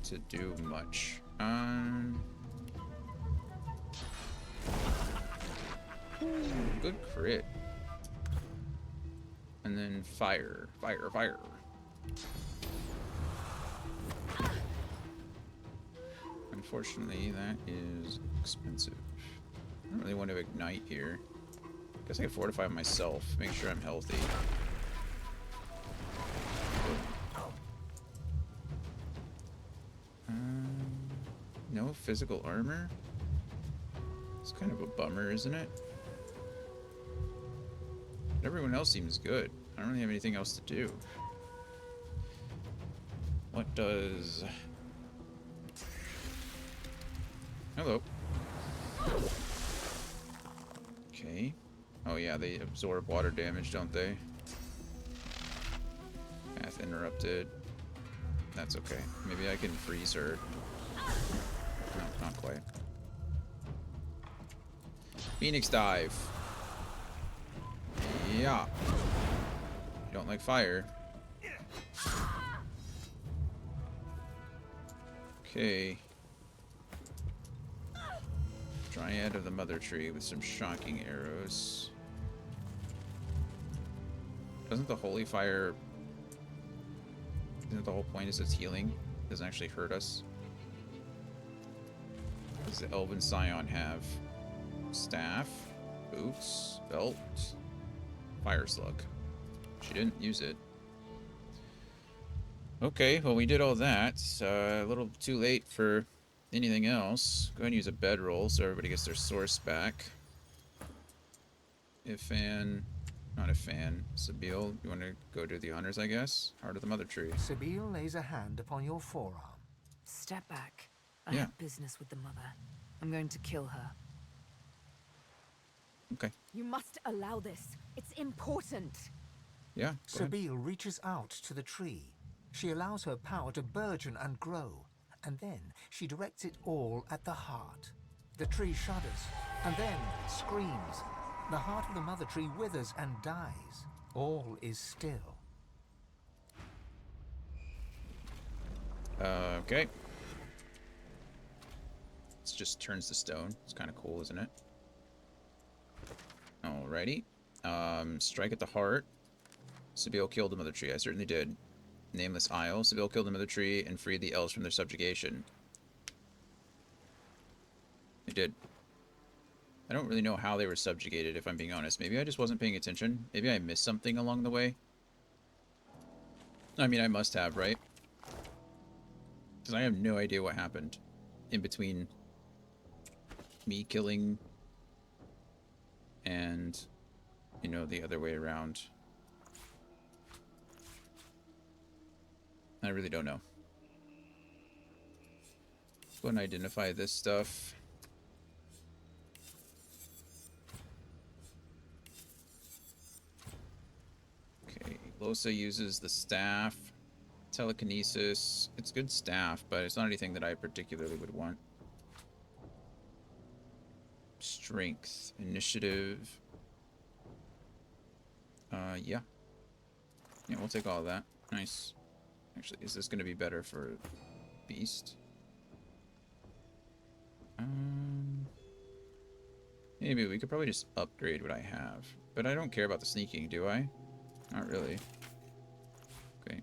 to do much. Good crit. And then fire. Fire, fire. Unfortunately, that is expensive. I don't really want to ignite here. Guess I can fortify myself, make sure I'm healthy. No physical armor? It's kind of a bummer, isn't it? But everyone else seems good. I don't really have anything else to do. What does... Hello. Okay. Oh yeah, they absorb water damage, don't they? Path interrupted. That's okay. Maybe I can freeze her. No, not quite. Phoenix dive. Yeah. You don't like fire. Okay. Dryad of the Mother Tree with some shocking arrows. Doesn't the holy fire... Isn't the whole point is it's healing? It doesn't actually hurt us. What does the Elven Scion have? Staff, boots, belt, fire slug. She didn't use it. Okay, well we did all that. A little too late for anything else. Go ahead and use a bedroll so everybody gets their source back. Not a fan. Sabine, you want to go do the honors, I guess? Heart of the Mother Tree. Sabine lays a hand upon your forearm. Step back. I have business with the mother. I'm going to kill her. Okay. You must allow this. It's important. Yeah. Sabine reaches out to the tree. She allows her power to burgeon and grow, and then she directs it all at the heart. The tree shudders, and then screams. The heart of the Mother Tree withers and dies. All is still. Okay. It just turns to stone. It's kind of cool, isn't it? Alrighty. Strike at the heart. Sabine killed the Mother Tree. I certainly did. Nameless Isle. Sabine killed the Mother Tree and freed the elves from their subjugation. I did. I don't really know how they were subjugated, if I'm being honest. Maybe I just wasn't paying attention. Maybe I missed something along the way. I mean, I must have, right? Because I have no idea what happened in between me killing and, you know, the other way around. I really don't know. Let's go and identify this stuff. Okay, Losa uses the staff. Telekinesis. It's good staff, but it's not anything that I particularly would want. Strength. Initiative. Yeah. Yeah, we'll take all of that. Nice. Actually, is this going to be better for Beast? Maybe we could probably just upgrade what I have. But I don't care about the sneaking, do I? Not really. Okay.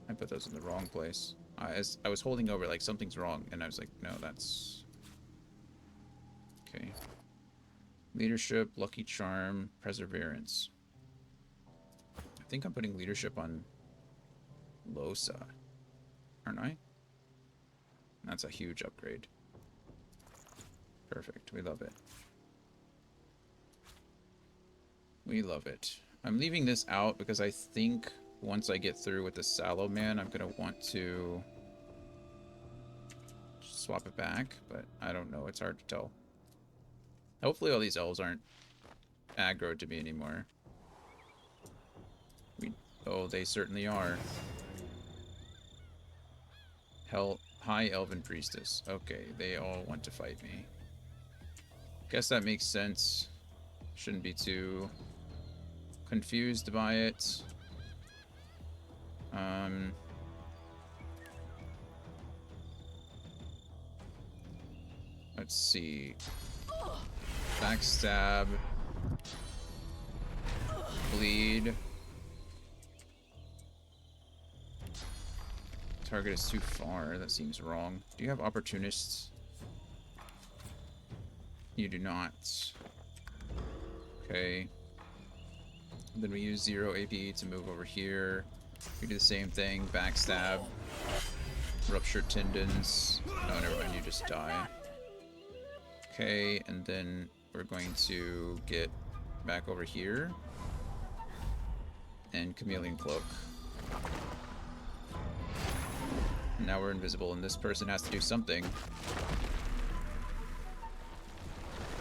I put those in the wrong place. As I was holding over, like, something's wrong, and I was like, no, that's... Okay. Leadership, Lucky Charm, Perseverance. I think I'm putting Leadership on Losa, aren't I? That's a huge upgrade. Perfect. We love it. We love it. I'm leaving this out because I think once I get through with the Sallow Man, I'm going to want to swap it back, but I don't know. It's hard to tell. Hopefully all these elves aren't aggroed to me anymore. Oh, they certainly are. High Elven Priestess. Okay, they all want to fight me. Guess that makes sense. Shouldn't be too confused by it. Let's see. Backstab. Bleed. Target is too far. That seems wrong. Do you have opportunists? You do not. Okay. And then we use 0 AP to move over here. We do the same thing. Backstab. Ruptured tendons. Oh, never mind. You just die. Okay, and then we're going to get back over here. And Chameleon Cloak. Now we're invisible, and this person has to do something.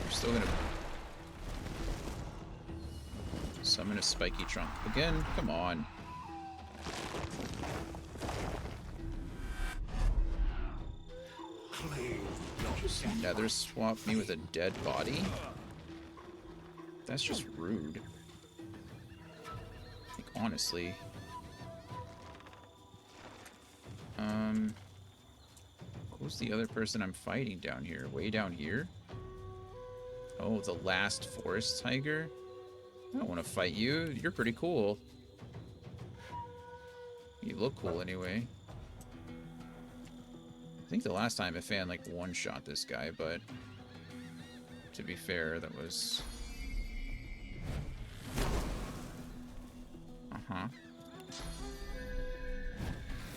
We're still gonna summon a spiky trunk. Again? Come on. Just nether swap me with a dead body? That's just rude. Like, honestly. Who's the other person I'm fighting down here? Way down here? Oh, the last forest tiger? I don't want to fight you. You're pretty cool. You look cool anyway. I think the last time a fan like one-shot this guy, but to be fair, that was... Uh-huh.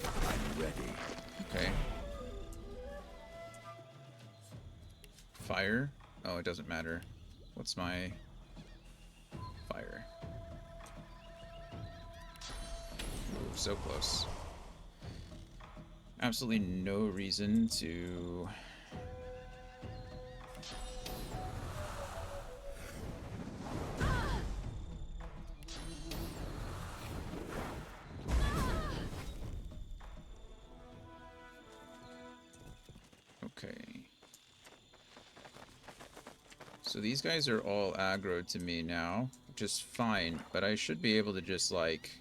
I'm ready. Okay. Fire? Oh, it doesn't matter. What's my fire? Ooh, so close. Absolutely no reason to... Okay. So these guys are all aggroed to me now, which is fine, but I should be able to just, like,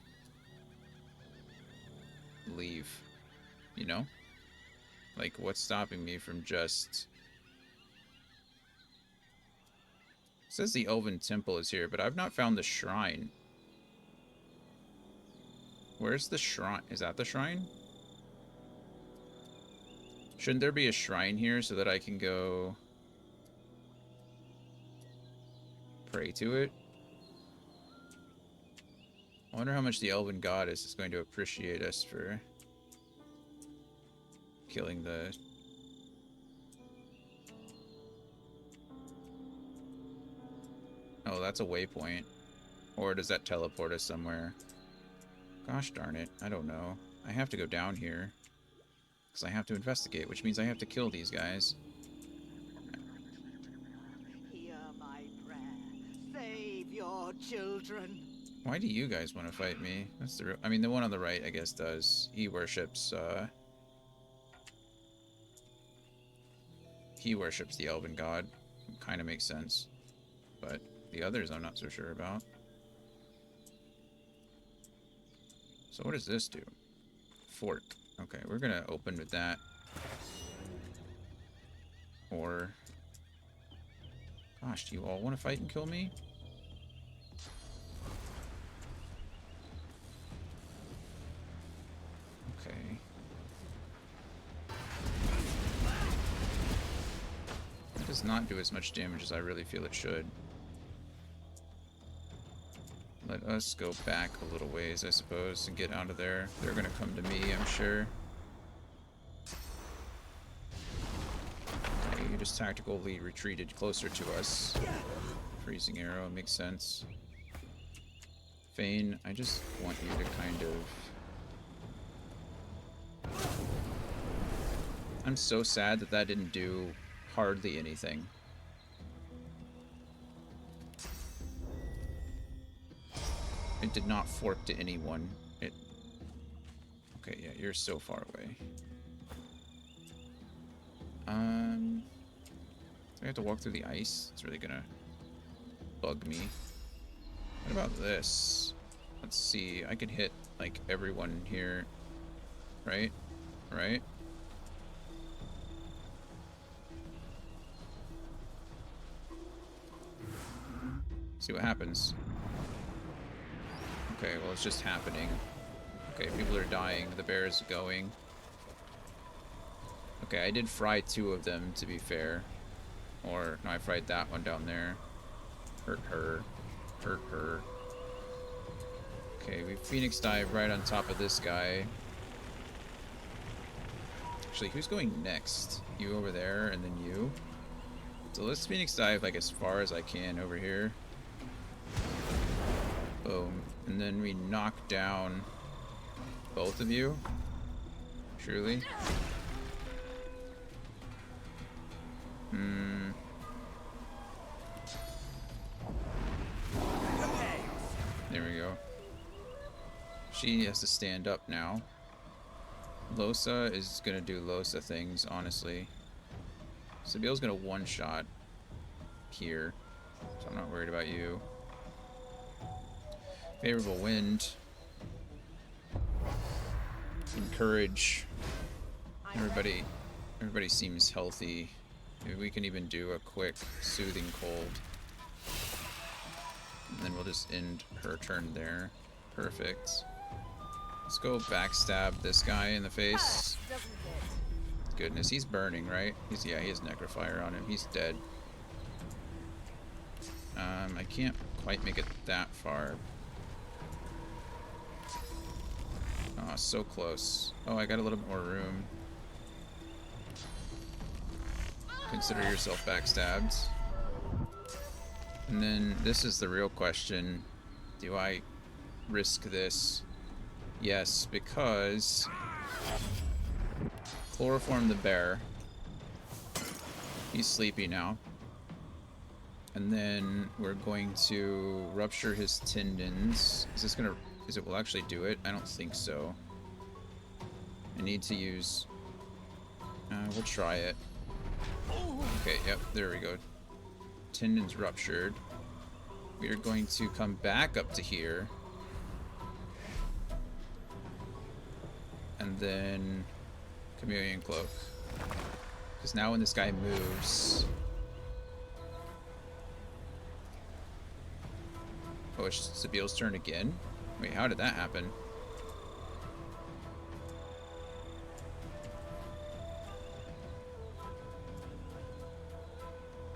leave. You know? Like, what's stopping me from just... It says the Elven Temple is here, but I've not found the shrine. Where's the shrine? Is that the shrine? Shouldn't there be a shrine here so that I can go pray to it? I wonder how much the elven goddess is going to appreciate us for killing the... Oh, that's a waypoint. Or does that teleport us somewhere? Gosh darn it, I don't know. I have to go down here. Because I have to investigate, which means I have to kill these guys. Hear my prayer. Save your children. Why do you guys want to fight me? That's the real... I mean, the one on the right, I guess, does. He worships the elven god. Kind of makes sense. But the others I'm not so sure about. So what does this do? Fork. Okay, we're gonna open with that. Or... Gosh, do you all want to fight and kill me? Okay. That does not do as much damage as I really feel it should. Let us go back a little ways, I suppose, and get out of there. They're gonna come to me, I'm sure. Okay, you just tactically retreated closer to us. Freezing arrow makes sense. Fane, I just want you to kind of... I'm so sad that that didn't do hardly anything. It did not fork to anyone. It... Okay, yeah, you're so far away. Do I have to walk through the ice? It's really gonna bug me. What about this? Let's see. I could hit, like, everyone here. Right? Right? See what happens. Okay, well, it's just happening. Okay, people are dying. The bear is going. Okay, I did fry 2 of them, to be fair. Or, no, I fried that one down there. Hurt her. Hurt her. Okay, we Phoenix dive right on top of this guy. Actually, who's going next? You over there, and then you. So let's Phoenix dive, like, as far as I can over here. Boom. And then we knock down both of you. Truly. There we go. She has to stand up now. Losa is gonna do Losa things, honestly. Sabiel's gonna one-shot here, so I'm not worried about you. Favorable wind. Encourage. Everybody seems healthy. Maybe we can even do a quick soothing cold. And then we'll just end her turn there. Perfect. Let's go backstab this guy in the face. Goodness, he's burning, right? He has necrofire on him. He's dead. I can't quite make it that far. Oh, so close. Oh, I got a little bit more room. Consider yourself backstabbed. And then this is the real question. Do I risk this? Yes, because chloroform the bear. He's sleepy now. And then we're going to rupture his tendons. Is it will actually do it? I don't think so. I need to use... we'll try it. Okay, yep, there we go. Tendons ruptured. We are going to come back up to here. And then Chameleon Cloak. Because now when this guy moves... Oh, it's Sabiel's turn again? Wait, how did that happen?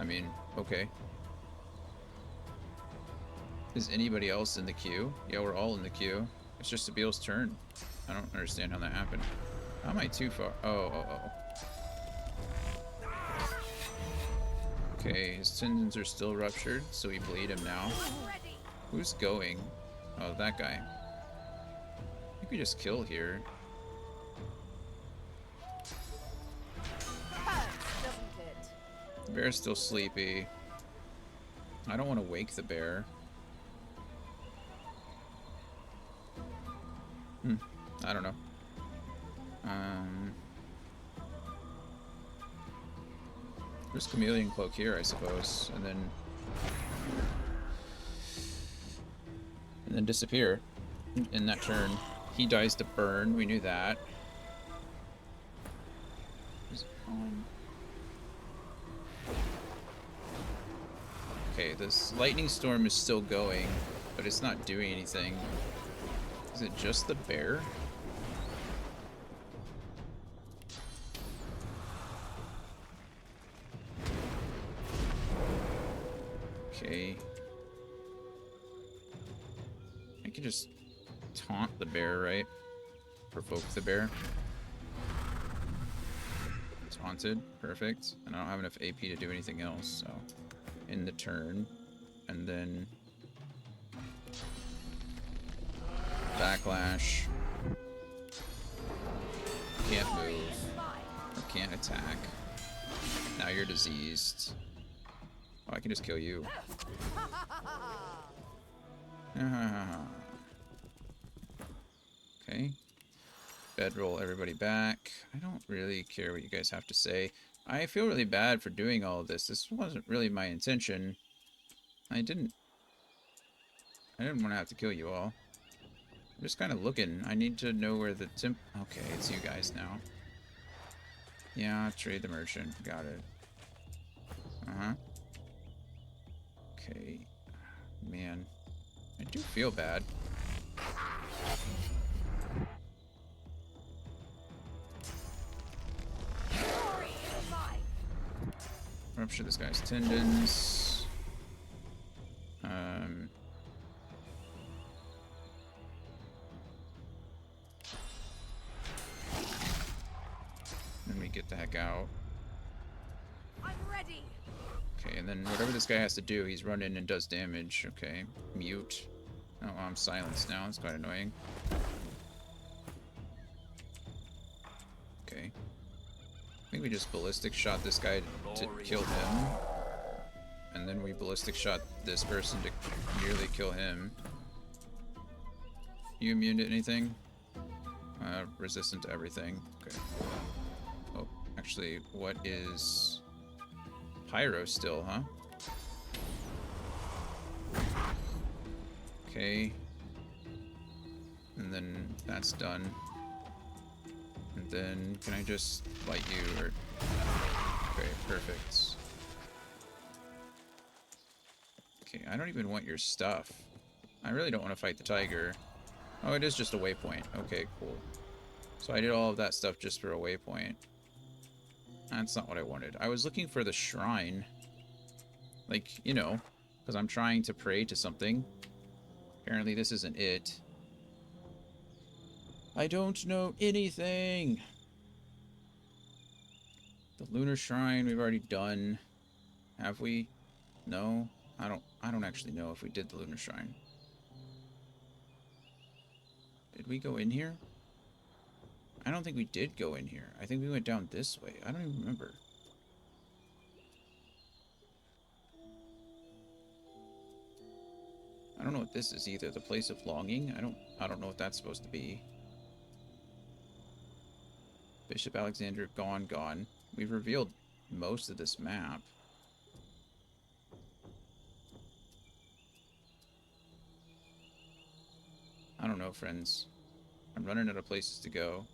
I mean, okay. Is anybody else in the queue? Yeah, we're all in the queue. It's just Sabiel's turn. I don't understand how that happened. How am I too far? Oh. Okay, his tendons are still ruptured, so we bleed him now. Who's going? Oh, that guy. I think we just kill here. The bear's still sleepy. I don't want to wake the bear. I don't know. There's Chameleon Cloak here, I suppose, and then disappear in that turn. He dies to burn. We knew that. Okay, this lightning storm is still going, but it's not doing anything. Is it just the bear? Okay. I can just taunt the bear, right? Provoke the bear. Taunted. Perfect. And I don't have enough AP to do anything else, so... in the turn. And then... backlash. Can't move. Or can't attack. Now you're diseased. Oh, I can just kill you. Okay. Bedroll everybody back. I don't really care what you guys have to say. I feel really bad for doing all of this. This wasn't really my intention. I didn't want to have to kill you all. I'm just kind of looking. I need to know where the okay, it's you guys now. Yeah, trade the merchant. Got it. Okay. Man. I do feel bad. Rupture this guy's tendons. Then we get the heck out. I'm ready. Okay, and then whatever this guy has to do, he's run in and does damage. Okay, mute. Oh, I'm silenced now. It's quite annoying. Okay. I think we just ballistic shot this guy to kill him. And then we ballistic shot this person to nearly kill him. You immune to anything? Resistant to everything. Okay. Oh, actually, what is... Pyro still, huh? Okay. And then that's done. And then, can I just light you, or... Okay, perfect. Okay, I don't even want your stuff. I really don't want to fight the tiger. Oh, it is just a waypoint. Okay, cool. So I did all of that stuff just for a waypoint. That's not what I wanted. I was looking for the shrine. Like, you know, because I'm trying to pray to something. Apparently this isn't it. I don't know anything. The lunar shrine we've already done. Have we? No? I don't actually know if we did the lunar shrine. Did we go in here? I don't think we did go in here. I think we went down this way. I don't even remember. I don't know what this is either. The place of longing? I don't know what that's supposed to be. Bishop Alexander gone. We've revealed most of this map. I don't know, friends. I'm running out of places to go.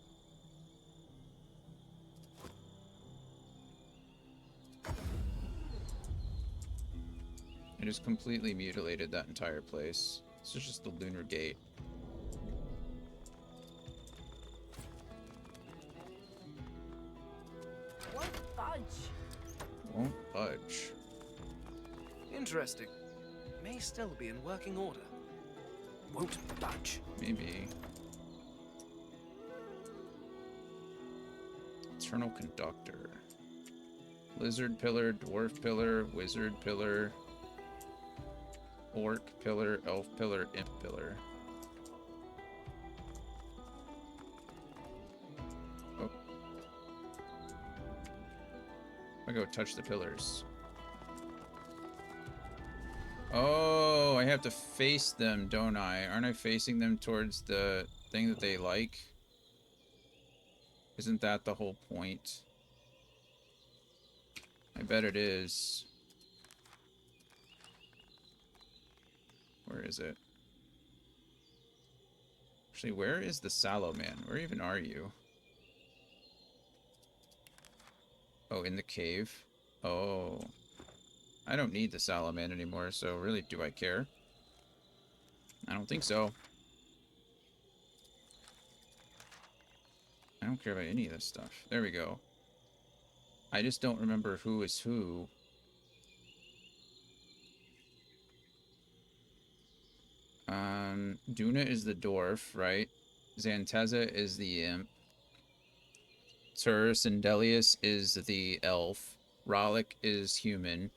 I just completely mutilated that entire place. This is just the lunar gate. Won't budge. Won't budge. Interesting. May still be in working order. Won't budge. Maybe. Eternal Conductor. Lizard Pillar, Dwarf Pillar, Wizard Pillar, Orc Pillar, Elf Pillar, Imp Pillar. Oh. I go touch the pillars. Oh, I have to face them, don't I? Aren't I facing them towards the thing that they like? Isn't that the whole point? I bet it is. Where is it? Actually, where is the Sallow Man? Where even are you? Oh, in the cave? Oh. I don't need the Sallow Man anymore, so really, do I care? I don't think so. I don't care about any of this stuff. There we go. I just don't remember who is who. Duna is the dwarf, right? Zanteza is the imp. Turris and Delius is the elf. Rollick is human.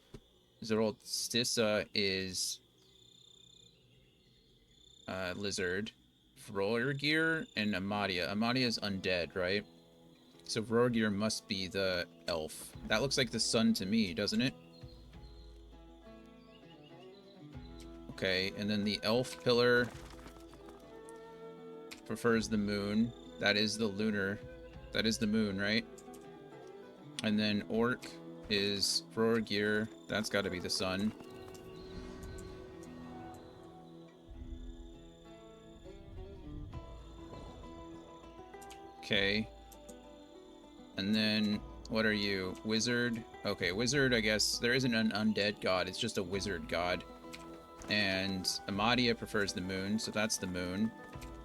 Zoroastissa is lizard. Vrorgir and Amadia. Amadia is undead, right? So Vrorgir must be the elf. That looks like the sun to me, doesn't it? Okay, and then the elf pillar prefers the moon. That is the lunar. That is the moon, right? And then orc is Vrorgir. That's got to be the sun. Okay. And then, what are you? Wizard? Okay, wizard, I guess. There isn't an undead god. It's just a wizard god. And Amadia prefers the moon, so that's the moon.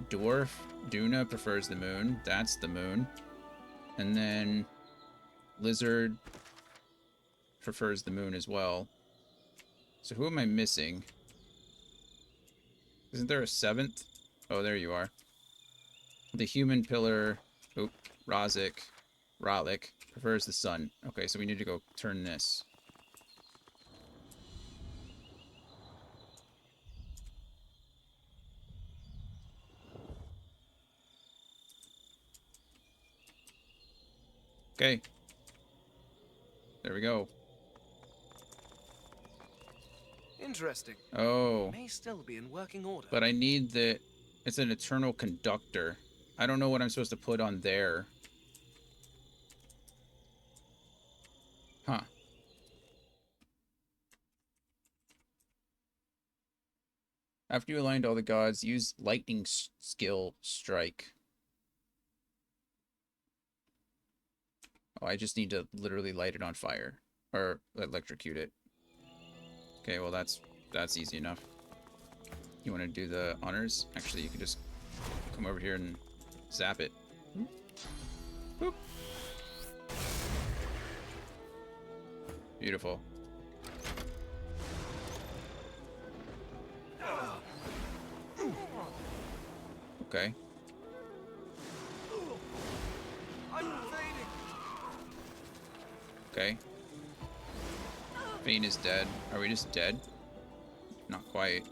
Dwarf, Duna prefers the moon. That's the moon. And then lizard prefers the moon as well. So who am I missing? Isn't there a seventh? Oh, there you are. The human pillar... Oop, Rollick prefers the sun. Okay, so we need to go turn this. Okay. There we go. Interesting. Oh. May still be in working order. But I need the... It's an eternal conductor. I don't know what I'm supposed to put on there. Huh. After you aligned all the gods, use lightning skill strike. Oh, I just need to literally light it on fire. Or electrocute it. Okay, well that's easy enough. You want to do the honors? Actually, you can just come over here and zap it. Boop. Beautiful. Okay. Okay. Fane is dead. Are we just dead? Not quite.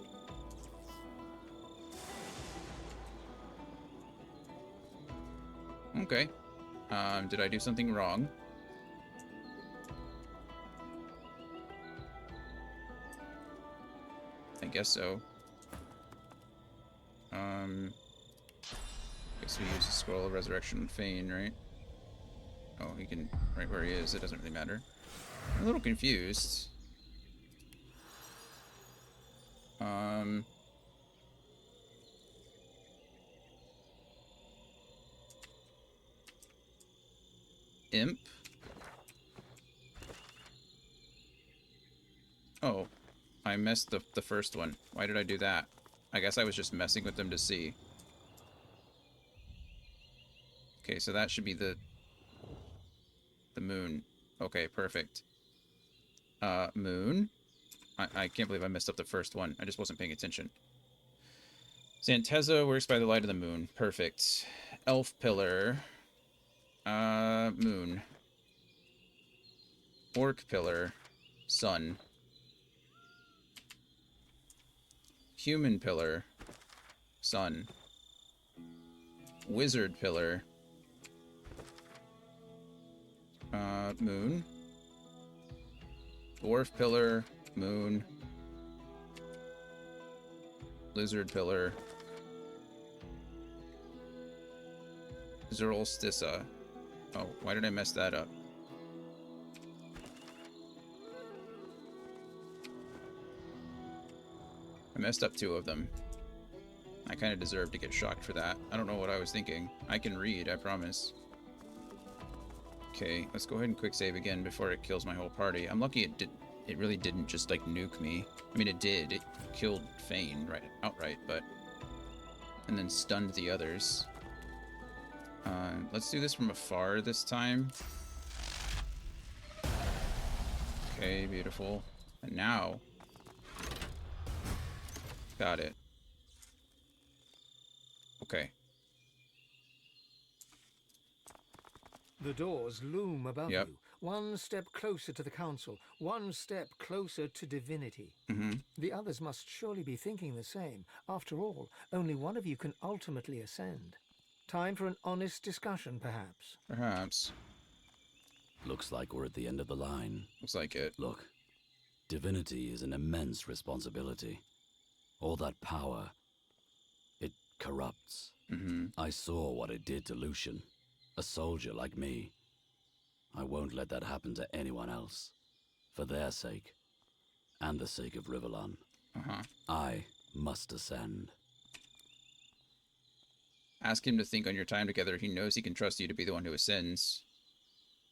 Okay. Did I do something wrong? I guess so. Guess we use the Scroll of Resurrection and Fane, right? Oh, he can... Right where he is, it doesn't really matter. I'm a little confused. Imp? Oh, I missed the first one. Why did I do that? I guess I was just messing with them to see. Okay, so that should be the moon. Okay, perfect. Moon? I can't believe I messed up the first one. I just wasn't paying attention. Zanteza works by the light of the moon. Perfect. Elf pillar. Moon. Orc pillar. Sun. Human pillar. Sun. Wizard pillar. Moon. Dwarf pillar. Moon. Lizard pillar. Zerolstissa. Oh, why did I mess that up? I messed up 2 of them. I kind of deserve to get shocked for that. I don't know what I was thinking. I can read, I promise. Okay, let's go ahead and quick save again before it kills my whole party. I'm lucky it really didn't just like nuke me. I mean, it did. It killed Fane outright, but and then stunned the others. Let's do this from afar this time. Okay, beautiful. And now, got it. Okay. The doors loom above Yep. you, one step closer to the council, one step closer to divinity. Mm-hmm. The others must surely be thinking the same. After all, only one of you can ultimately ascend. Time for an honest discussion, perhaps. Perhaps. Looks like we're at the end of the line. Looks like it. Look, divinity is an immense responsibility. All that power, it corrupts. Mm-hmm. I saw what it did to Lucian, a soldier like me. I won't let that happen to anyone else. For their sake, and the sake of Rivellon. Uh-huh. I must ascend. Ask him to think on your time together. He knows he can trust you to be the one who ascends.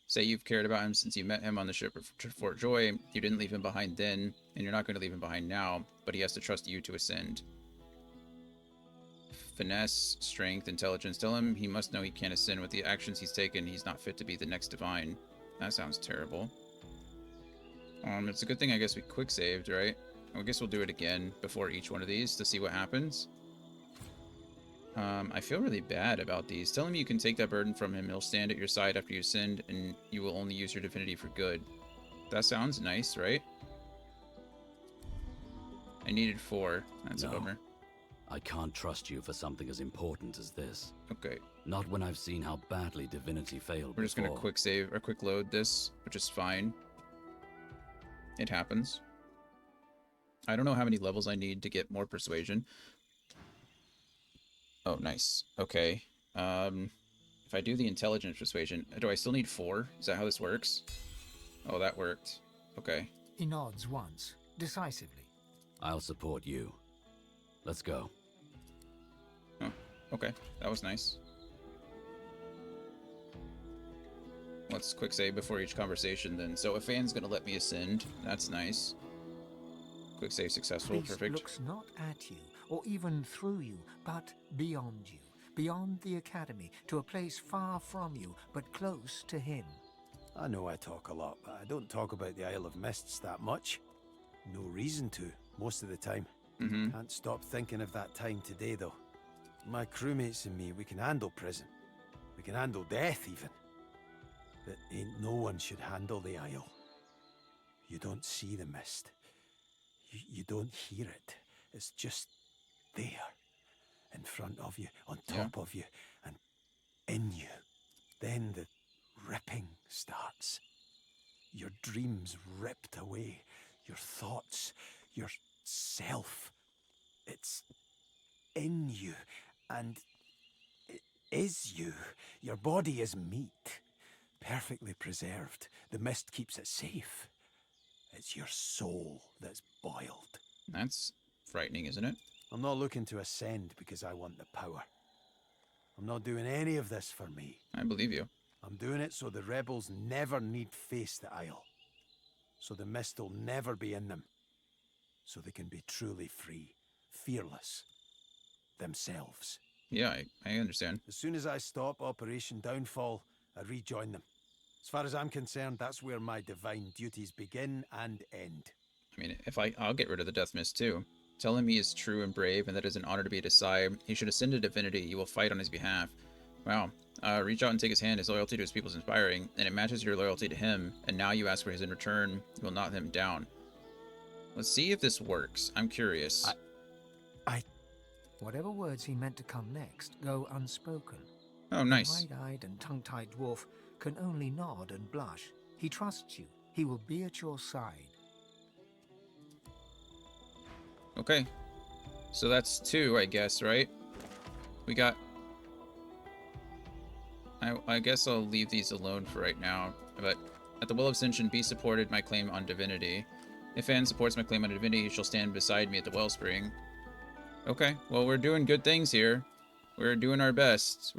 Say you've cared about him since you met him on the ship of Fort Joy. You didn't leave him behind then, and you're not going to leave him behind now, but he has to trust you to ascend. Finesse, strength, intelligence. Tell him he must know he can't ascend. With the actions he's taken, he's not fit to be the next divine. That sounds terrible. It's a good thing I guess we quick saved, right? I guess we'll do it again before each one of these to see what happens. I feel really bad about these. Tell him you can take that burden from him. He'll stand at your side after you ascend, and you will only use your divinity for good. That sounds nice, right? I needed 4. That's a bummer. I can't trust you for something as important as this. Okay. Not when I've seen how badly divinity failed. We're just gonna quick save or quick load this, which is fine. It happens. I don't know how many levels I need to get more persuasion. Oh, nice. Okay. If I do the intelligence persuasion, do I still need 4? Is that how this works? Oh, that worked. Okay. He nods once, decisively. I'll support you. Let's go. Oh, okay. That was nice. Let's quick save before each conversation then. So if Anne's gonna let me ascend, that's nice. Quick save successful, Beast perfect. looks not at you, or even through you, but beyond you, beyond the academy, to a place far from you, but close to him. I know I talk a lot, but I don't talk about the Isle of Mists that much. No reason to, most of the time. Mm-hmm. Can't stop thinking of that time today, though. My crewmates and me, we can handle prison. We can handle death, even. But ain't no one should handle the Isle. You don't see the mist. You don't hear it. It's just there. In front of you, on top of you, and in you. Then the ripping starts. Your dreams ripped away. Your thoughts, your self. It's in you, and it is you. Your body is meat, perfectly preserved. The mist keeps it safe. It's your soul that's boiled. That's frightening, isn't it? I'm not looking to ascend because I want the power. I'm not doing any of this for me. I believe you. I'm doing it so the rebels never need face the Isle. So the mist will never be in them. So they can be truly free, fearless, themselves. Yeah, I understand. As soon as I stop Operation Downfall, I rejoin them. As far as I'm concerned, that's where my divine duties begin and end. I mean, I'll get rid of the death mist too. Tell him he is true and brave, and that it is an honor to be at his side. He should ascend to divinity. You will fight on his behalf. Wow. Reach out and take his hand. His loyalty to his people is inspiring, and it matches your loyalty to him. And now you ask for his in return. You will not let him down. Let's see if this works. I'm curious. Whatever words he meant to come next go unspoken. Oh, nice. The wide-eyed and tongue-tied dwarf can only nod and blush. He trusts you. He will be at your side. Okay. So that's 2, I guess, right? We got... I guess I'll leave these alone for right now. But at the Well of Ascension, be supported my claim on divinity. If Anne supports my claim on divinity, he shall stand beside me at the wellspring. Okay, well, we're doing good things here. We're doing our best.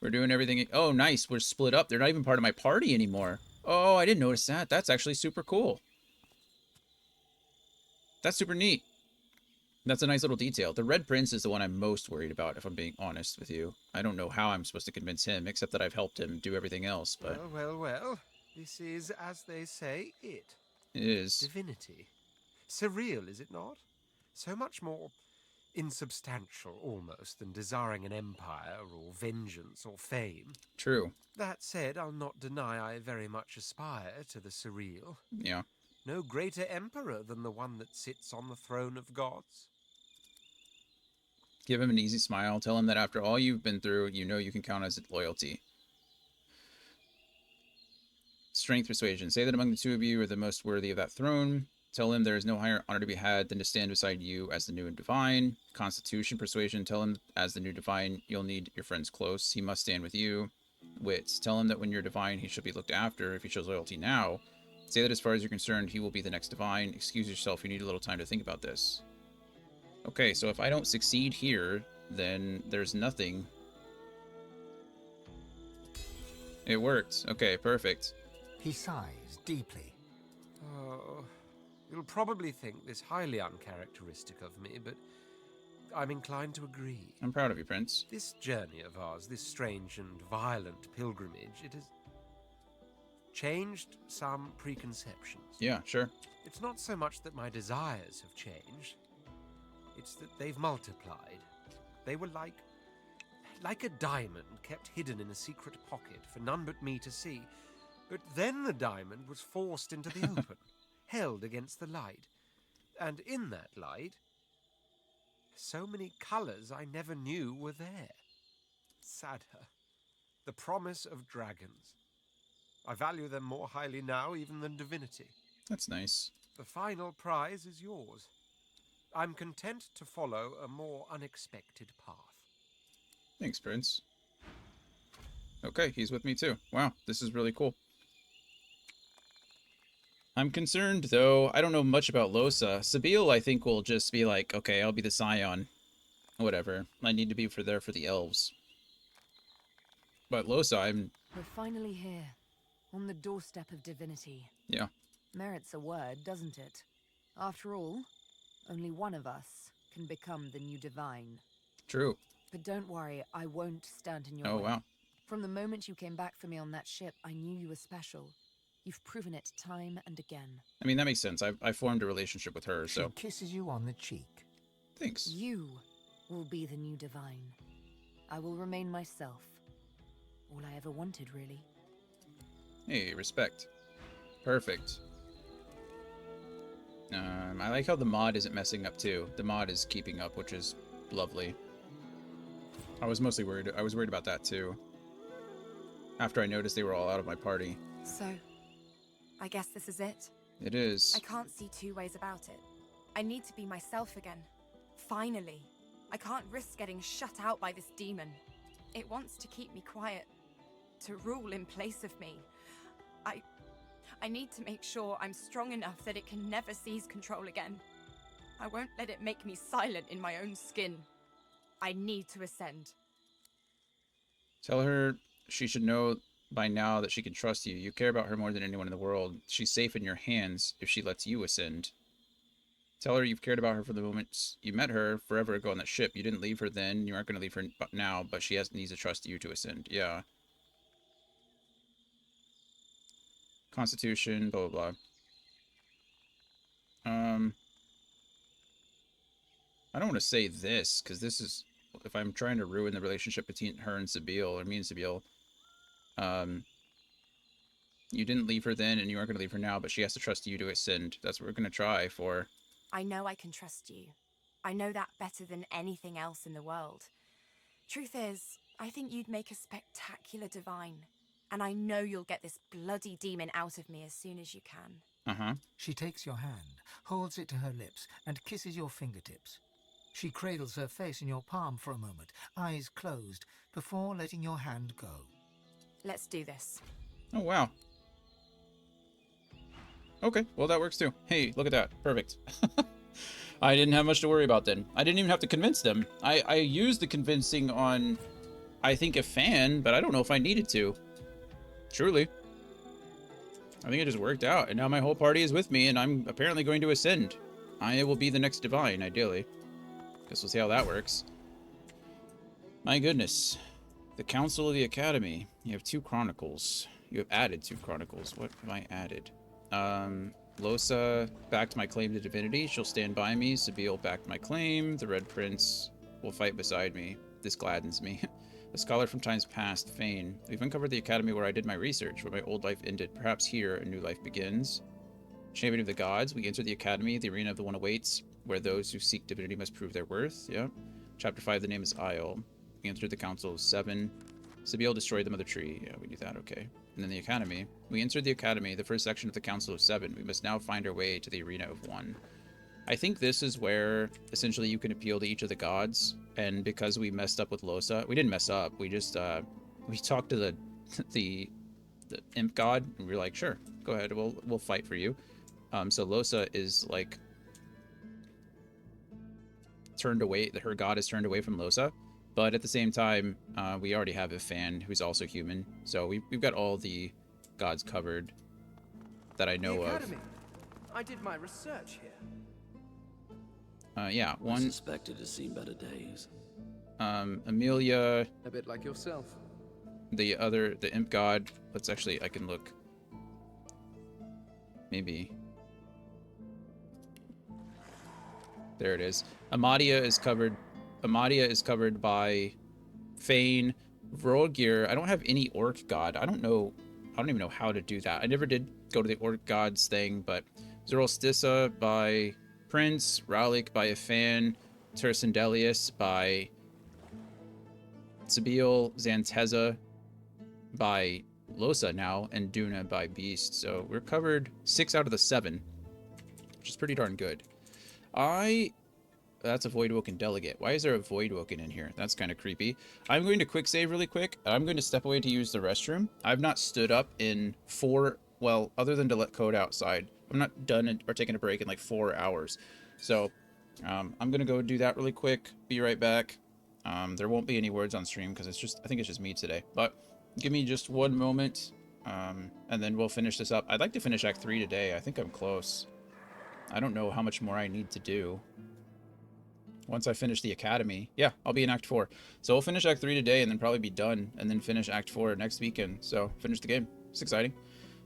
We're doing everything. Oh, nice. We're split up. They're not even part of my party anymore. Oh, I didn't notice that. That's actually super cool. That's super neat. That's a nice little detail. The Red Prince is the one I'm most worried about, if I'm being honest with you. I don't know how I'm supposed to convince him, except that I've helped him do everything else, but... Well, well, well. This is, as they say, it. It is. Divinity. Surreal, is it not? So much more insubstantial, almost, than desiring an empire, or vengeance, or fame. True. That said, I'll not deny I very much aspire to the surreal. Yeah. No greater emperor than the one that sits on the throne of gods. Give him an easy smile. Tell him that after all you've been through, you know you can count on his loyalty. Strength persuasion. Say that among the two of you are the most worthy of that throne. Tell him there is no higher honor to be had than to stand beside you as the new and divine. Constitution persuasion. Tell him as the new divine, you'll need your friends close. He must stand with you. Wits. Tell him that when you're divine, he should be looked after. If he shows loyalty now, say that as far as you're concerned, he will be the next divine. Excuse yourself. You need a little time to think about this. Okay, so if I don't succeed here, then there's nothing. It worked. Okay, perfect. He sighs deeply. Oh, you'll probably think this highly uncharacteristic of me, but I'm inclined to agree. I'm proud of you, Prince. This journey of ours, this strange and violent pilgrimage, it has changed some preconceptions. Yeah, sure. It's not so much that my desires have changed. It's that they've multiplied. They were like a diamond kept hidden in a secret pocket for none but me to see. But then the diamond was forced into the open, held against the light. And in that light, so many colors I never knew were there. Sadder, the promise of dragons. I value them more highly now even than divinity. That's nice. The final prize is yours. I'm content to follow a more unexpected path. Thanks, Prince. Okay, he's with me too. Wow, this is really cool. I'm concerned, though. I don't know much about Losa. Sabile, I think, will just be like, okay, I'll be the Scion. Whatever. I need to be there for the elves. But Losa, We're finally here, on the doorstep of divinity. Yeah. Merits a word, doesn't it? After all, only one of us can become the new divine. True. But don't worry, I won't stand in your way. Oh, wow. From the moment you came back for me on that ship, I knew you were special. You've proven it time and again. I mean, that makes sense. I formed a relationship with her, so... She kisses you on the cheek. Thanks. You will be the new divine. I will remain myself. All I ever wanted, really. Hey, respect. Perfect. I like how the mod isn't messing up, too. The mod is keeping up, which is lovely. I was mostly worried. I was worried about that, too. After I noticed they were all out of my party. So, I guess this is it? It is. I can't see two ways about it. I need to be myself again. Finally. I can't risk getting shut out by this demon. It wants to keep me quiet. To rule in place of me. I need to make sure I'm strong enough that it can never seize control again. I won't let it make me silent in my own skin. I need to ascend. Tell her she should know by now that she can trust you. You care about her more than anyone in the world. She's safe in your hands if she lets you ascend. Tell her you've cared about her from the moment you met her forever ago on that ship. You didn't leave her then. You aren't going to leave her now, but she needs to trust you to ascend. Yeah. Constitution, blah, blah, blah. Um, I don't want to say this, because this is... If I'm trying to ruin the relationship between her and Sabine, or me and Sabine, you didn't leave her then, and you aren't going to leave her now, but she has to trust you to ascend. That's what we're going to try for. I know I can trust you. I know that better than anything else in the world. Truth is, I think you'd make a spectacular divine. And I know you'll get this bloody demon out of me as soon as you can. Uh-huh. She takes your hand, holds it to her lips, and kisses your fingertips. She cradles her face in your palm for a moment, eyes closed, before letting your hand go. Let's do this. Oh, wow. Okay, well, that works too. Hey, look at that. Perfect. I didn't have much to worry about then. I didn't even have to convince them. I used the convincing on, I think, a fan, but I don't know if I needed to. Truly. I think it just worked out, and now my whole party is with me, and I'm apparently going to ascend. I will be the next divine, ideally. Guess we'll see how that works. My goodness. The Council of the Academy. You have 2 chronicles. You have added 2 chronicles. What have I added? Losa backed my claim to divinity. She'll stand by me. Sabine backed my claim. The Red Prince will fight beside me. This gladdens me. A scholar from times past, Fane. We've uncovered the academy where I did my research, where my old life ended. Perhaps here a new life begins. Champion of the gods. We enter the academy. The arena of the one awaits, where those who seek divinity must prove their worth. Yeah. Chapter 5, the name is Isle. We entered the Council of 7. Sabine destroyed the Mother Tree. Yeah, we do that, okay. And then the Academy. We entered the Academy, the first section of the Council of 7. We must now find our way to the Arena of 1. I think this is where, essentially, you can appeal to each of the gods. And because we messed up with Losa... We didn't mess up. We just, we talked to the imp god, and we were like, sure, go ahead. We'll fight for you. So Losa is, like... turned away... Her god is turned away from Losa. But at the same time, we already have a fan who's also human. So we've got all the gods covered that I know of. I did my research here. Yeah, one... I suspected has seen better days. Amelia... A bit like yourself. The imp god... Let's actually... I can look. Maybe. There it is. Amadia is covered by Fane, Vrogir. I don't have any orc god. I don't even know how to do that. I never did go to the orc gods thing, but Zoroastissa by Prince, Ralik by a fan, Tersendelius by Sabine, Zanteza by Losa now, and Duna by Beast. So we're covered 6 out of the 7, which is pretty darn good. That's a Voidwoken delegate. Why is there a Voidwoken in here? That's kind of creepy. I'm going to quick save really quick. I'm going to step away to use the restroom. I've not stood up in other than to let code outside. I'm not done or taking a break in like 4 hours. So I'm going to go do that really quick. Be right back. There won't be any words on stream because I think it's just me today. But give me just one moment and then we'll finish this up. I'd like to finish Act 3 today. I think I'm close. I don't know how much more I need to do. Once I finish the academy. Yeah, I'll be in Act 4. So we'll finish Act 3 today and then probably be done. And then finish Act 4 next weekend. So finish the game. It's exciting.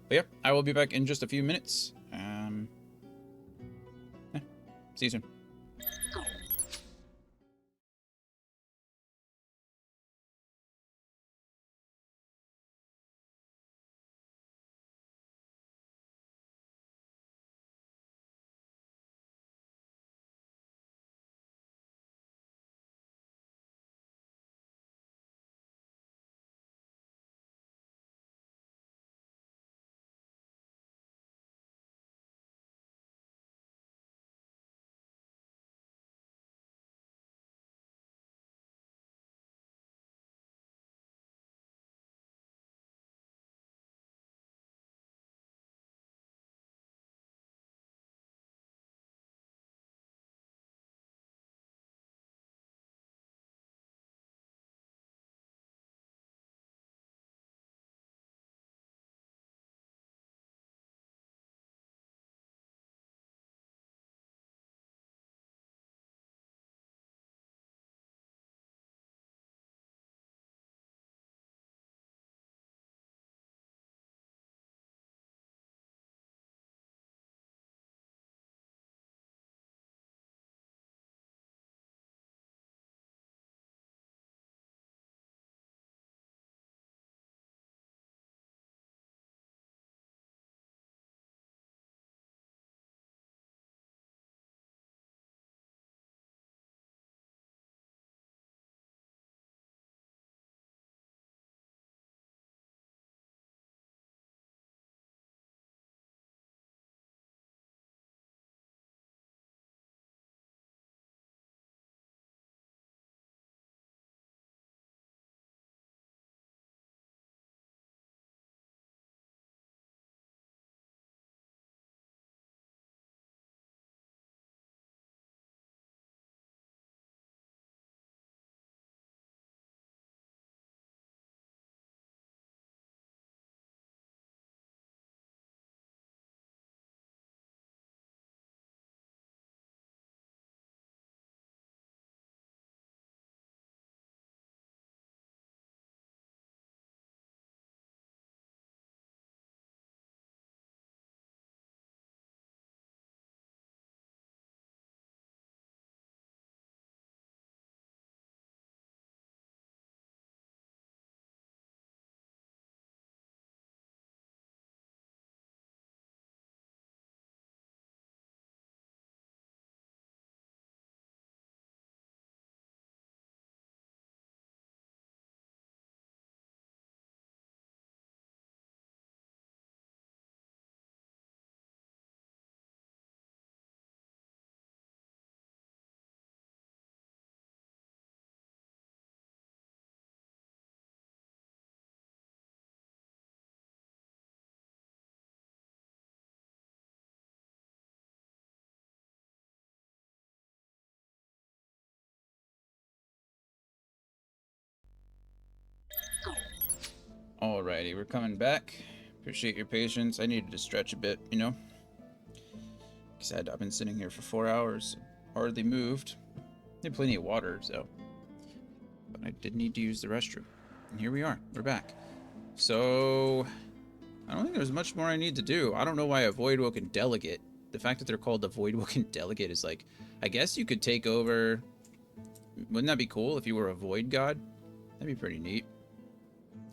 But yeah, I will be back in just a few minutes. See you soon. Alrighty, we're coming back. Appreciate your patience. I needed to stretch a bit, you know? Because I've been sitting here for 4 hours, hardly moved. Had plenty of water, so. But I did need to use the restroom. And here we are. We're back. So, I don't think there's much more I need to do. I don't know why a Voidwoken Delegate. The fact that they're called the Voidwoken Delegate is like, I guess you could take over. Wouldn't that be cool if you were a Void God? That'd be pretty neat.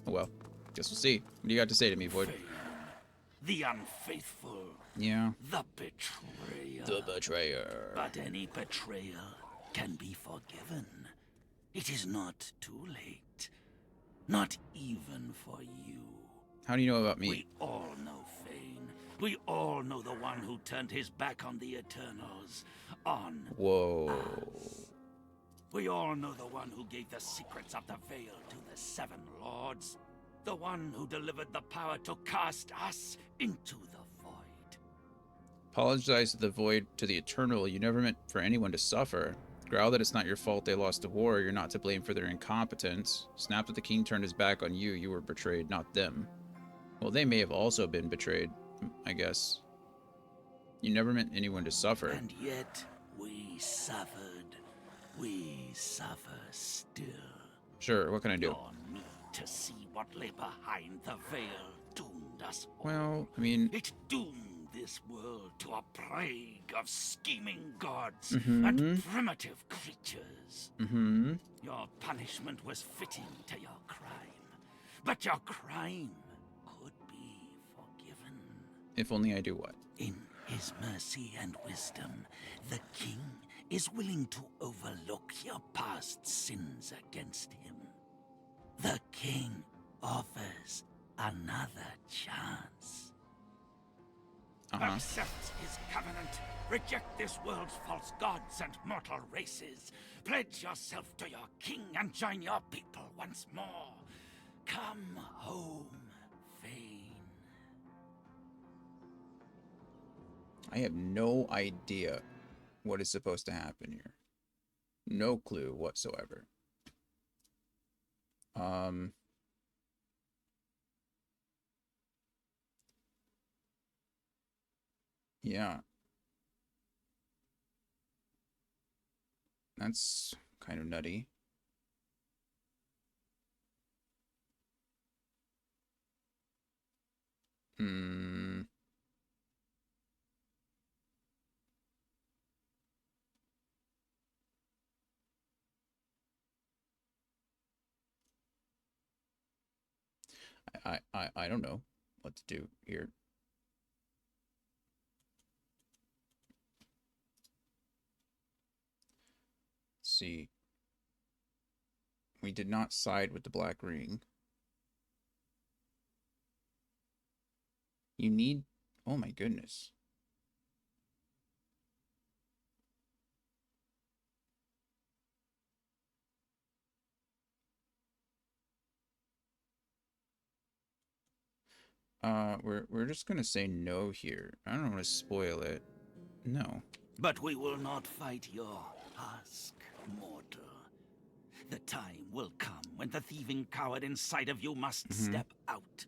Oh well. Guess we'll see. What do you got to say to me, Void? The unfaithful. Yeah. The betrayer. The betrayer. But any betrayal can be forgiven. It is not too late. Not even for you. How do you know about me? We all know Fane. We all know the one who turned his back on the Eternals. On Whoa. us. We all know the one who gave the secrets of the Veil to the Seven Lords. The one who delivered the power to cast us into the void. Apologize to the Void, to the Eternal. You never meant for anyone to suffer. Growl that it's not your fault they lost a war. You're not to blame for their incompetence. Snap that the king turned his back on you. You were betrayed, not them. Well, they may have also been betrayed, I guess. You never meant anyone to suffer. And yet, we suffered. We suffer still. Sure, what can I do? Your need to see what lay behind the veil doomed us all. Well, I mean... It doomed this world to a plague of scheming gods Mm-hmm. and primitive creatures. Mm-hmm. Your punishment was fitting to your crime. But your crime could be forgiven. If only I do what? In his mercy and wisdom, the king is willing to overlook your past sins against him. The king offers another chance. Accept his covenant. Reject this world's false gods and mortal races. Pledge yourself to your king and join your people once more. Come home, Fane. I have no idea what is supposed to happen here. No clue whatsoever. Yeah. That's kind of nutty. I don't know what to do here. Let's see. We did not side with the Black Ring. You need... Oh my goodness. We're just gonna say no here. I don't want to spoil it. No. But we will not fight your husk, mortal. The time will come when the thieving coward inside of you must step out.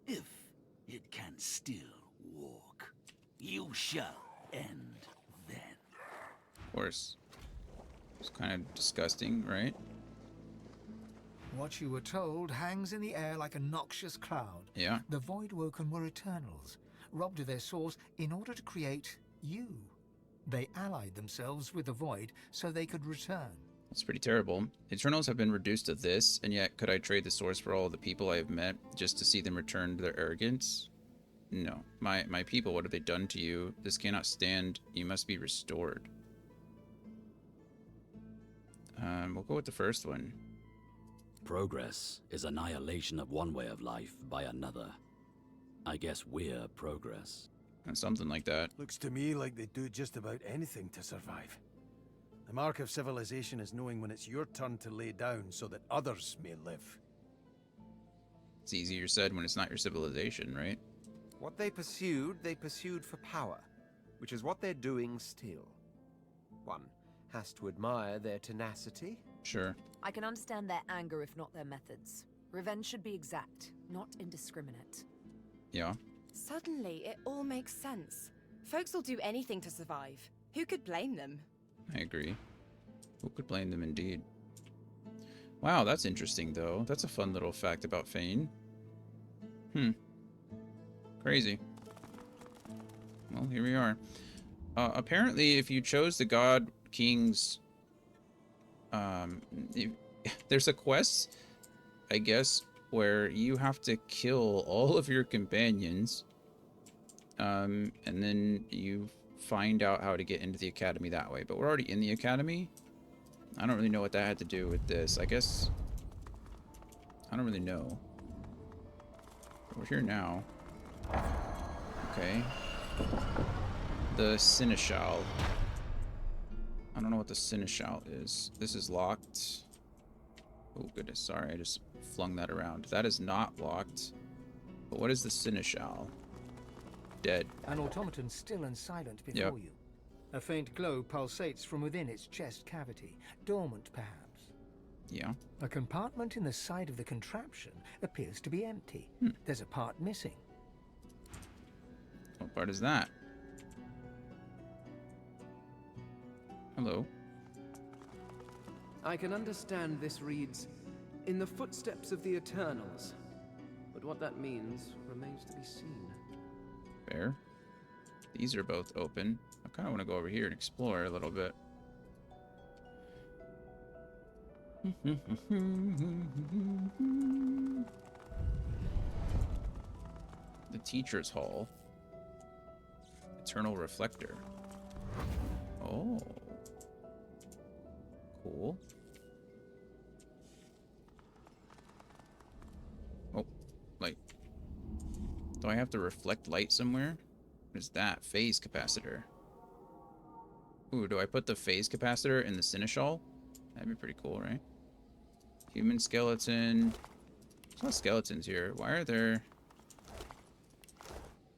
If it can still walk, you shall end then. Of course. It's kind of disgusting, right? What you were told hangs in the air like a noxious cloud. Yeah. The Voidwoken were Eternals, robbed of their source in order to create you. They allied themselves with the Void so they could return. That's pretty terrible. Eternals have been reduced to this, and yet could I trade the source for all of the people I have met just to see them return to their arrogance? No. My people, what have they done to you? This cannot stand. You must be restored. We'll go with the first one. Progress is annihilation of one way of life by another. I guess we're progress. Something like that. Looks to me like they do just about anything to survive. The mark of civilization is knowing when it's your turn to lay down so that others may live. It's easier said when it's not your civilization, right? What they pursued for power, which is what they're doing still. One has to admire their tenacity. Sure. I can understand their anger if not their methods. Revenge should be exact, not indiscriminate. Yeah. Suddenly, it all makes sense. Folks will do anything to survive. Who could blame them? I agree. Who could blame them indeed? Wow, that's interesting though. That's a fun little fact about Fane. Crazy. Well, here we are. Apparently, if you chose the God King's... there's a quest, I guess, where you have to kill all of your companions. And then you find out how to get into the academy that way. But we're already in the academy. I don't really know what that had to do with this. I guess... I don't really know. We're here now. Okay. The Seneschal. I don't know what the Seneschal is. This is locked. Oh, goodness. Sorry, I just flung that around. That is not locked. But what is the Seneschal? Dead. An automaton still and silent before you. A faint glow pulsates from within its chest cavity, dormant perhaps. Yeah. A compartment in the side of the contraption appears to be empty. There's a part missing. What part is that? Hello. I can understand this reads, "In the footsteps of the Eternals," but what that means remains to be seen. Fair. These are both open. I kind of want to go over here and explore a little bit. The Teacher's Hall. Eternal Reflector. Oh. Cool. Oh, light. Do I have to reflect light somewhere? What is that? Phase capacitor. Ooh, do I put the phase capacitor in the Seneschal? That'd be pretty cool, right? Human skeleton. There's no skeletons here. Why are there...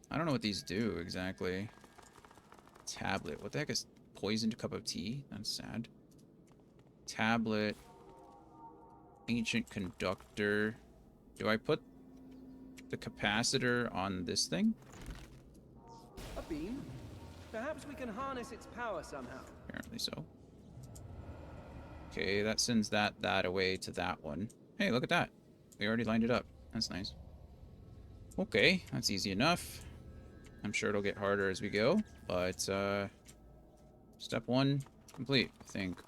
I don't know what these do exactly. Tablet. What the heck is poisoned cup of tea? That's sad. Tablet. Ancient conductor. Do I put the capacitor on this thing? A beam? Perhaps we can harness its power somehow. Apparently so. Okay, that sends that away to that one. Hey, look at that. We already lined it up. That's nice. Okay, that's easy enough. I'm sure it'll get harder as we go, but step 1 complete, I think.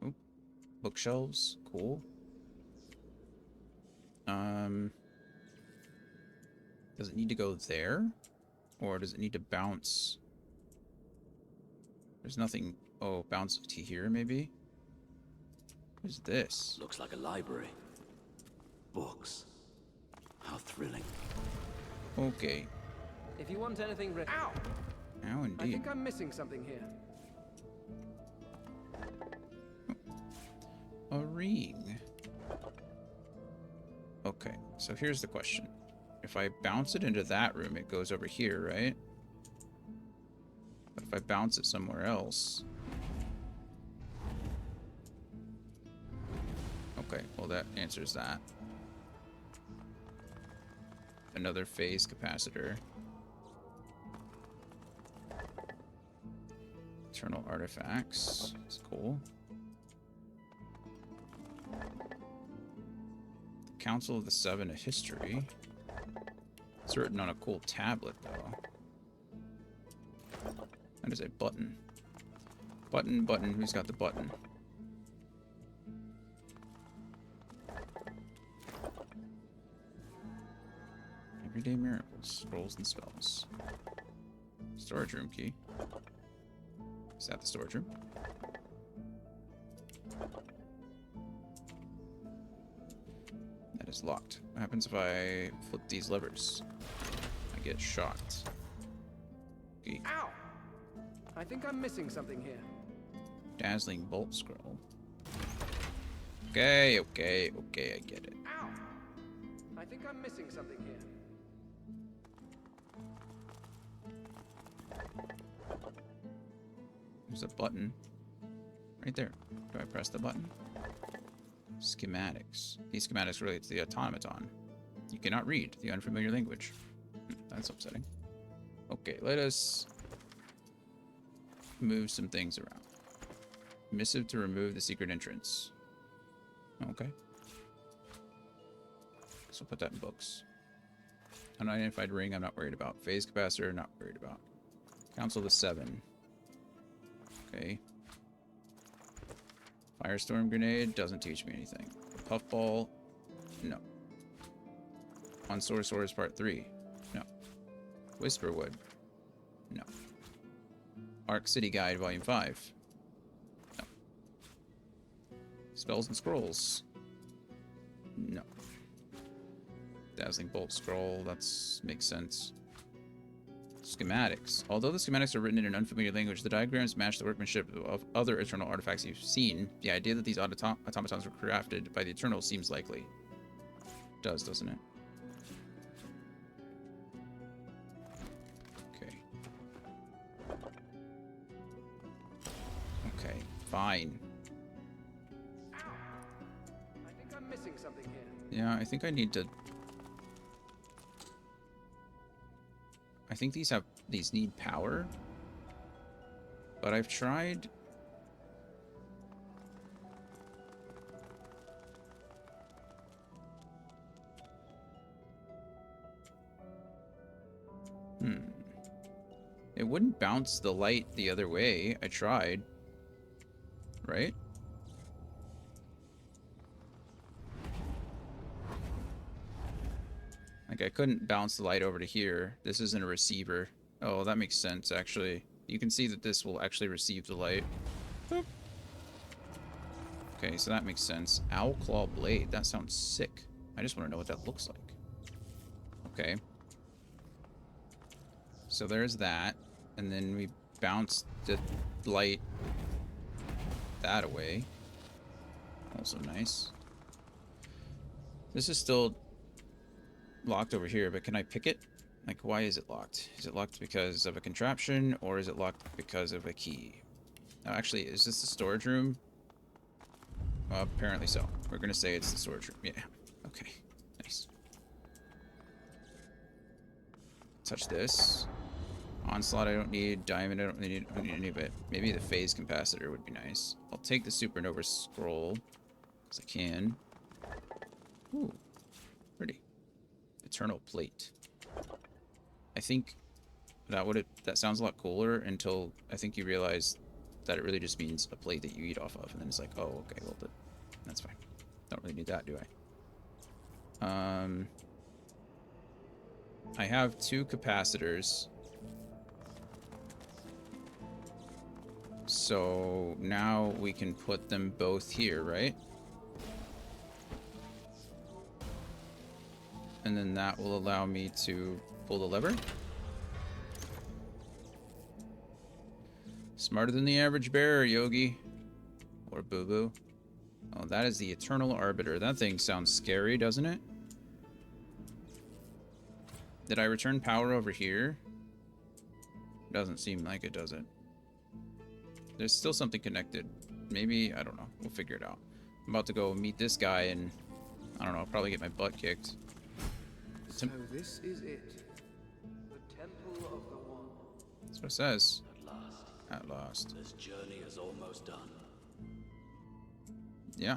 Oop. Bookshelves, cool. Does it need to go there? Or does it need to bounce? There's nothing... Oh, bounce to here, maybe? What is this? Looks like a library. Books. How thrilling. Okay. If you want anything Ow! Ow, indeed. I think I'm missing something here. A ring. Okay, so here's the question. If I bounce it into that room, it goes over here, right? But if I bounce it somewhere else... Okay, well that answers that. Another phase capacitor. Eternal artifacts. That's cool. The Council of the Seven of History. It's written on a cool tablet, though. That is a button. Button, button. Who's got the button? Everyday miracles, scrolls and spells. Storage room key. Is that the storage room? That is locked. What happens if I flip these levers? I get shocked. Okay. Ow! I think I'm missing something here. Dazzling bolt scroll. Okay, okay, okay, I get it. Ow! I think I'm missing something here. There's a button. Right there. Do I press the button? Schematics. These schematics relate to the automaton. You cannot read the unfamiliar language. That's upsetting. Okay, let us move some things around. Missive to remove the secret entrance. Okay. So put that in books. Unidentified ring, I'm not worried about. Phase capacitor, not worried about. Council of the Seven. Okay. Firestorm grenade doesn't teach me anything. Puffball, no. On Sorcerer's Part 3, no. Whisperwood, no. Arc City Guide Volume 5, no. Spells and Scrolls, no. Dazzling Bolt Scroll, makes sense. Schematics. Although the schematics are written in an unfamiliar language, the diagrams match the workmanship of other Eternal artifacts you've seen. The idea that these automatons were crafted by the Eternals seems likely. Does, doesn't it? Okay. Okay, fine. I think I'm missing something here. Yeah, I think I need to... I think these need power. But I've tried... It wouldn't bounce the light the other way. I tried. Right? Like, I couldn't bounce the light over to here. This isn't a receiver. Oh, that makes sense, actually. You can see that this will actually receive the light. Boop. Okay, so that makes sense. Owl Claw Blade. That sounds sick. I just want to know what that looks like. Okay. So there's that. And then we bounce the light that away. Also nice. This is still locked over here, but can I pick it? Like, why is it locked? Is it locked because of a contraption, or is it locked because of a key? Oh, actually, is this the storage room? Well, apparently so. We're gonna say it's the storage room. Yeah. Okay. Nice. Touch this. Onslaught I don't need. Diamond I don't need any of it. Maybe the phase capacitor would be nice. I'll take the supernova scroll, because I can. Ooh. Pretty. Eternal plate. I think that sounds a lot cooler until I think you realize that it really just means a plate that you eat off of, and then it's like, oh, okay, well, that's fine. Don't really need that, do I? I have 2 capacitors. So now we can put them both here, right? And then that will allow me to pull the lever. Smarter than the average bearer, Yogi. Or Boo-Boo. Oh, that is the Eternal Arbiter. That thing sounds scary, doesn't it? Did I return power over here? Doesn't seem like it, does it? There's still something connected. Maybe, I don't know. We'll figure it out. I'm about to go meet this guy and, I don't know, I'll probably get my butt kicked. So this is it. The Temple of the One. That's what it says. At last. At last. This journey is almost done. Yeah.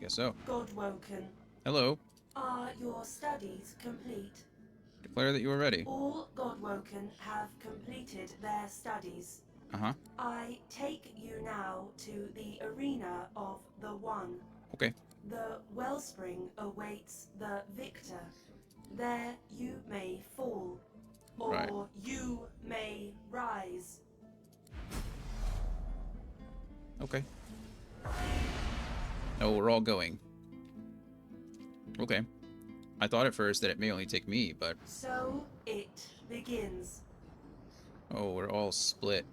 Guess so. Godwoken. Hello. Are your studies complete? Declare that you are ready. All Godwoken have completed their studies. Uh-huh. I take you now to the arena of the One. Okay. The wellspring awaits the victor. There you may fall, or Right. you may rise. Okay. Oh, we're all going. Okay. I thought at first that it may only take me, but... So it begins. Oh, we're all split.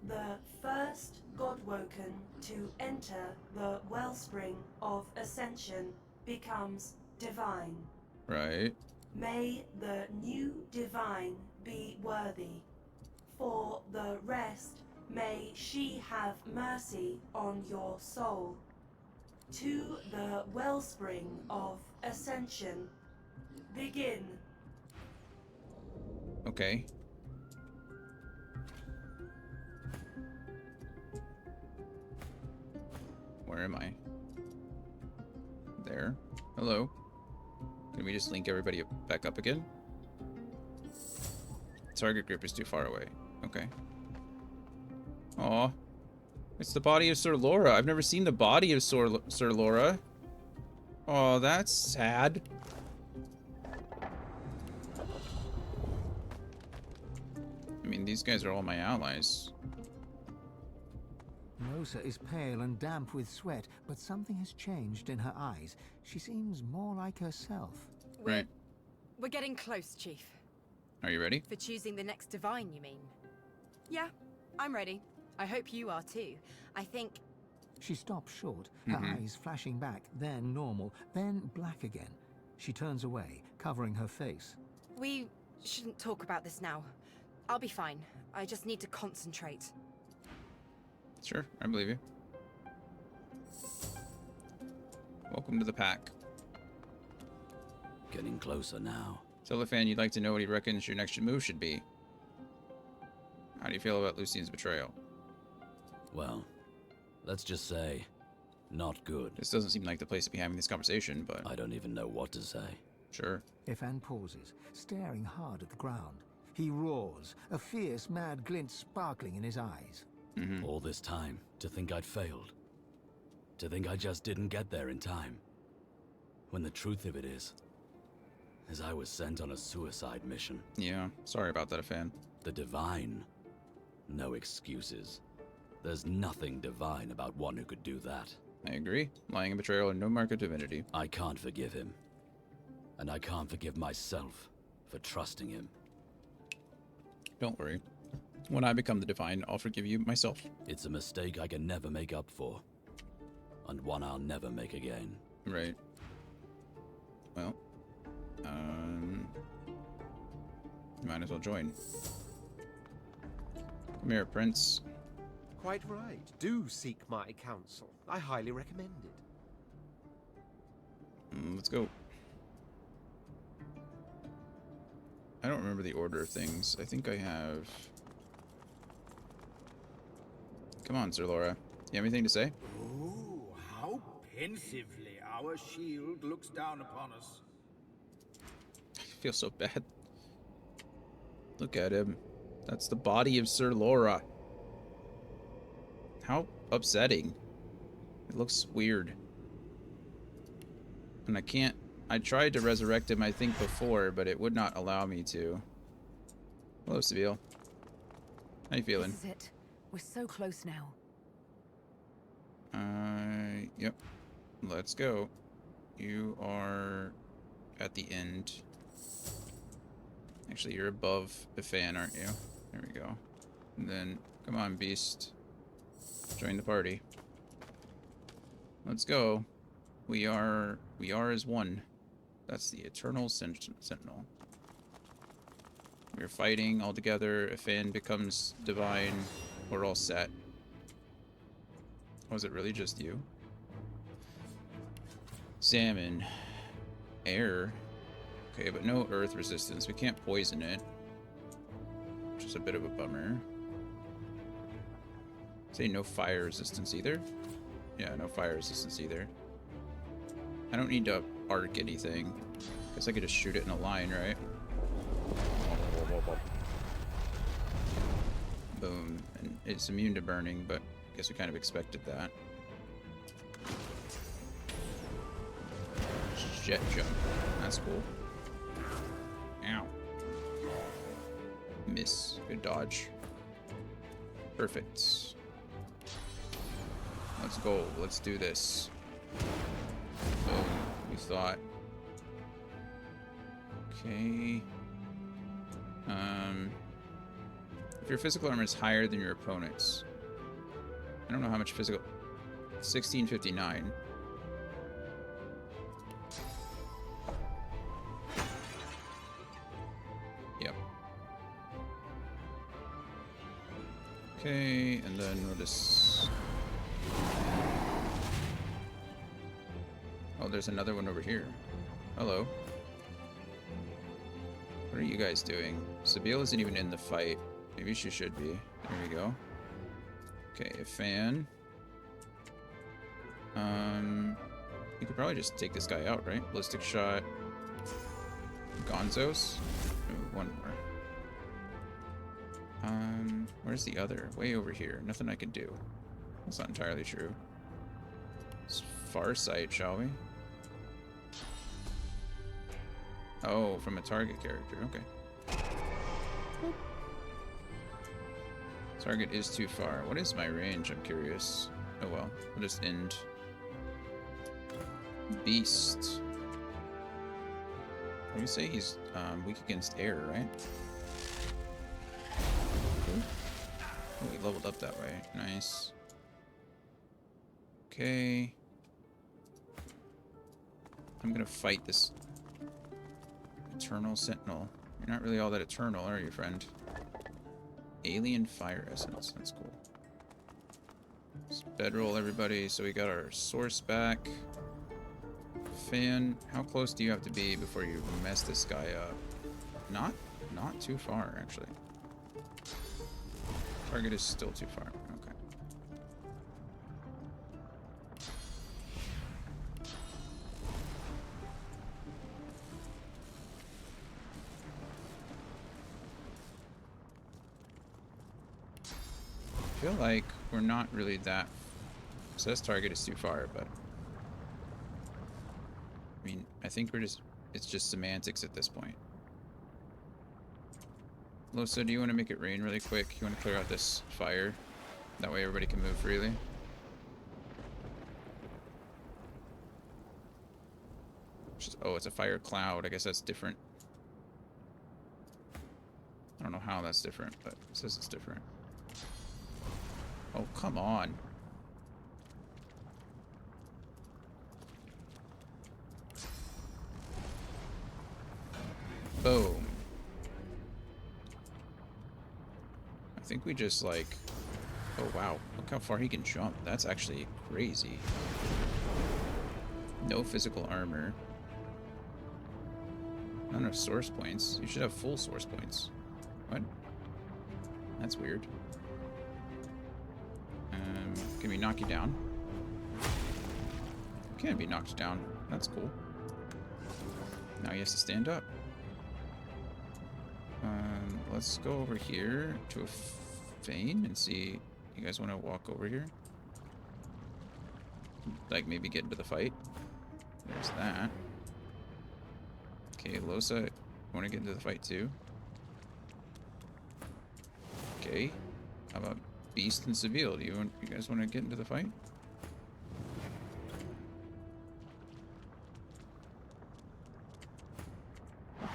The first Godwoken to enter the wellspring of ascension becomes divine. Right. May the new divine be worthy. For the rest, may she have mercy on your soul. To the wellspring of ascension, begin. Okay. Where am I? There. Hello. Can we just link everybody back up again? Target group is too far away. Okay. Aw. It's the body of Sir Laura. I've never seen the body of Sir Laura. Oh, that's sad. I mean, these guys are all my allies. Rosa is pale and damp with sweat, but something has changed in her eyes. She seems more like herself. Right. We're getting close, Chief. Are you ready? For choosing the next divine, you mean? Yeah, I'm ready. I hope you are too. I think... She stops short, her eyes flashing back, then normal, then black again. She turns away, covering her face. We shouldn't talk about this now. I'll be fine. I just need to concentrate. Sure, I believe you. Welcome to the pack. Getting closer now. Tell the fan you'd like to know what he reckons your next move should be. How do you feel about Lucien's betrayal? Well, let's just say, not good. This doesn't seem like the place to be having this conversation, but... I don't even know what to say. Sure. Ifan pauses, staring hard at the ground. He roars, a fierce, mad glint sparkling in his eyes. All this time, to think I'd failed. To think I just didn't get there in time. When the truth of it is I was sent on a suicide mission. Yeah, sorry about that, Ifan. The divine. No excuses. There's nothing divine about one who could do that. I agree. Lying and betrayal are no mark of divinity. I can't forgive him. And I can't forgive myself for trusting him. Don't worry. When I become the divine, I'll forgive you myself. It's a mistake I can never make up for. And one I'll never make again. Right. Well, might as well join. Come here, Prince. Quite right. Do seek my counsel. I highly recommend it. Let's go. I don't remember the order of things. I think I have... Come on, Sir Laura. You have anything to say? Oh, how pensively our shield looks down upon us. I feel so bad. Look at him. That's the body of Sir Laura. How upsetting. It looks weird. And I can't... I tried to resurrect him, I think, before, but it would not allow me to. Hello, Seville. How you feeling? This is it. We're so close now. Yep. Let's go. You are at the end. Actually, you're above the fan, aren't you? There we go. And then, come on, beast. Join the party. Let's go. We are as one. That's the eternal sentinel. We're fighting all together. If Fan becomes divine, we're all set. Was it really just you? Salmon. Air. Okay, but no earth resistance. We can't poison it. Which is a bit of a bummer. Say no fire resistance either. Yeah, no fire resistance either. I don't need to arc anything. Guess I could just shoot it in a line, right? Boom. And it's immune to burning, but I guess we kind of expected that. Jet jump. That's cool. Ow. Miss. Good dodge. Perfect. Let's go. Let's do this. Boom. We thought. Okay. If your physical armor is higher than your opponent's. I don't know how much physical... 1659. Yep. Okay, and then we'll just... Oh, there's another one over here. Hello. What are you guys doing? Sabine isn't even in the fight. Maybe she should be. There we go. Okay, a fan. You could probably just take this guy out, right? Ballistic shot. Gonzos. Ooh, one more. Where's the other? Way over here. Nothing I can do. That's not entirely true. It's Farsight, shall we? Oh, from a target character. Okay. Target is too far. What is my range? I'm curious. Oh well. We'll just end. Beast. What do you say? He's weak against air, right? Cool. Oh, we leveled up that way. Nice. Okay. I'm gonna fight this Eternal Sentinel. You're not really all that eternal, are you, friend? Alien Fire Essence. That's cool. Let's bedroll everybody so we got our source back. Fan, how close do you have to be before you mess this guy up? Not too far, actually. Target is still too far. Okay. I feel like we're not really that... It says target is too far, but... I mean, I think we're just... It's just semantics at this point. Losa, do you want to make it rain really quick? You want to clear out this fire? That way everybody can move freely. Oh, it's a fire cloud. I guess that's different. I don't know how that's different, but it says it's different. Oh, come on. Boom. I think we just like... Oh, wow. Look how far he can jump. That's actually crazy. No physical armor. Not enough source points. You should have full source points. What? That's weird. Can we knock you down? Can be knocked down. That's cool. Now he has to stand up. Let's go over here to a Fane and see. You guys want to walk over here? Like maybe get into the fight? There's that. Okay, Losa, want to get into the fight too? Okay. How about Beast and Seville? Do you guys want to get into the fight?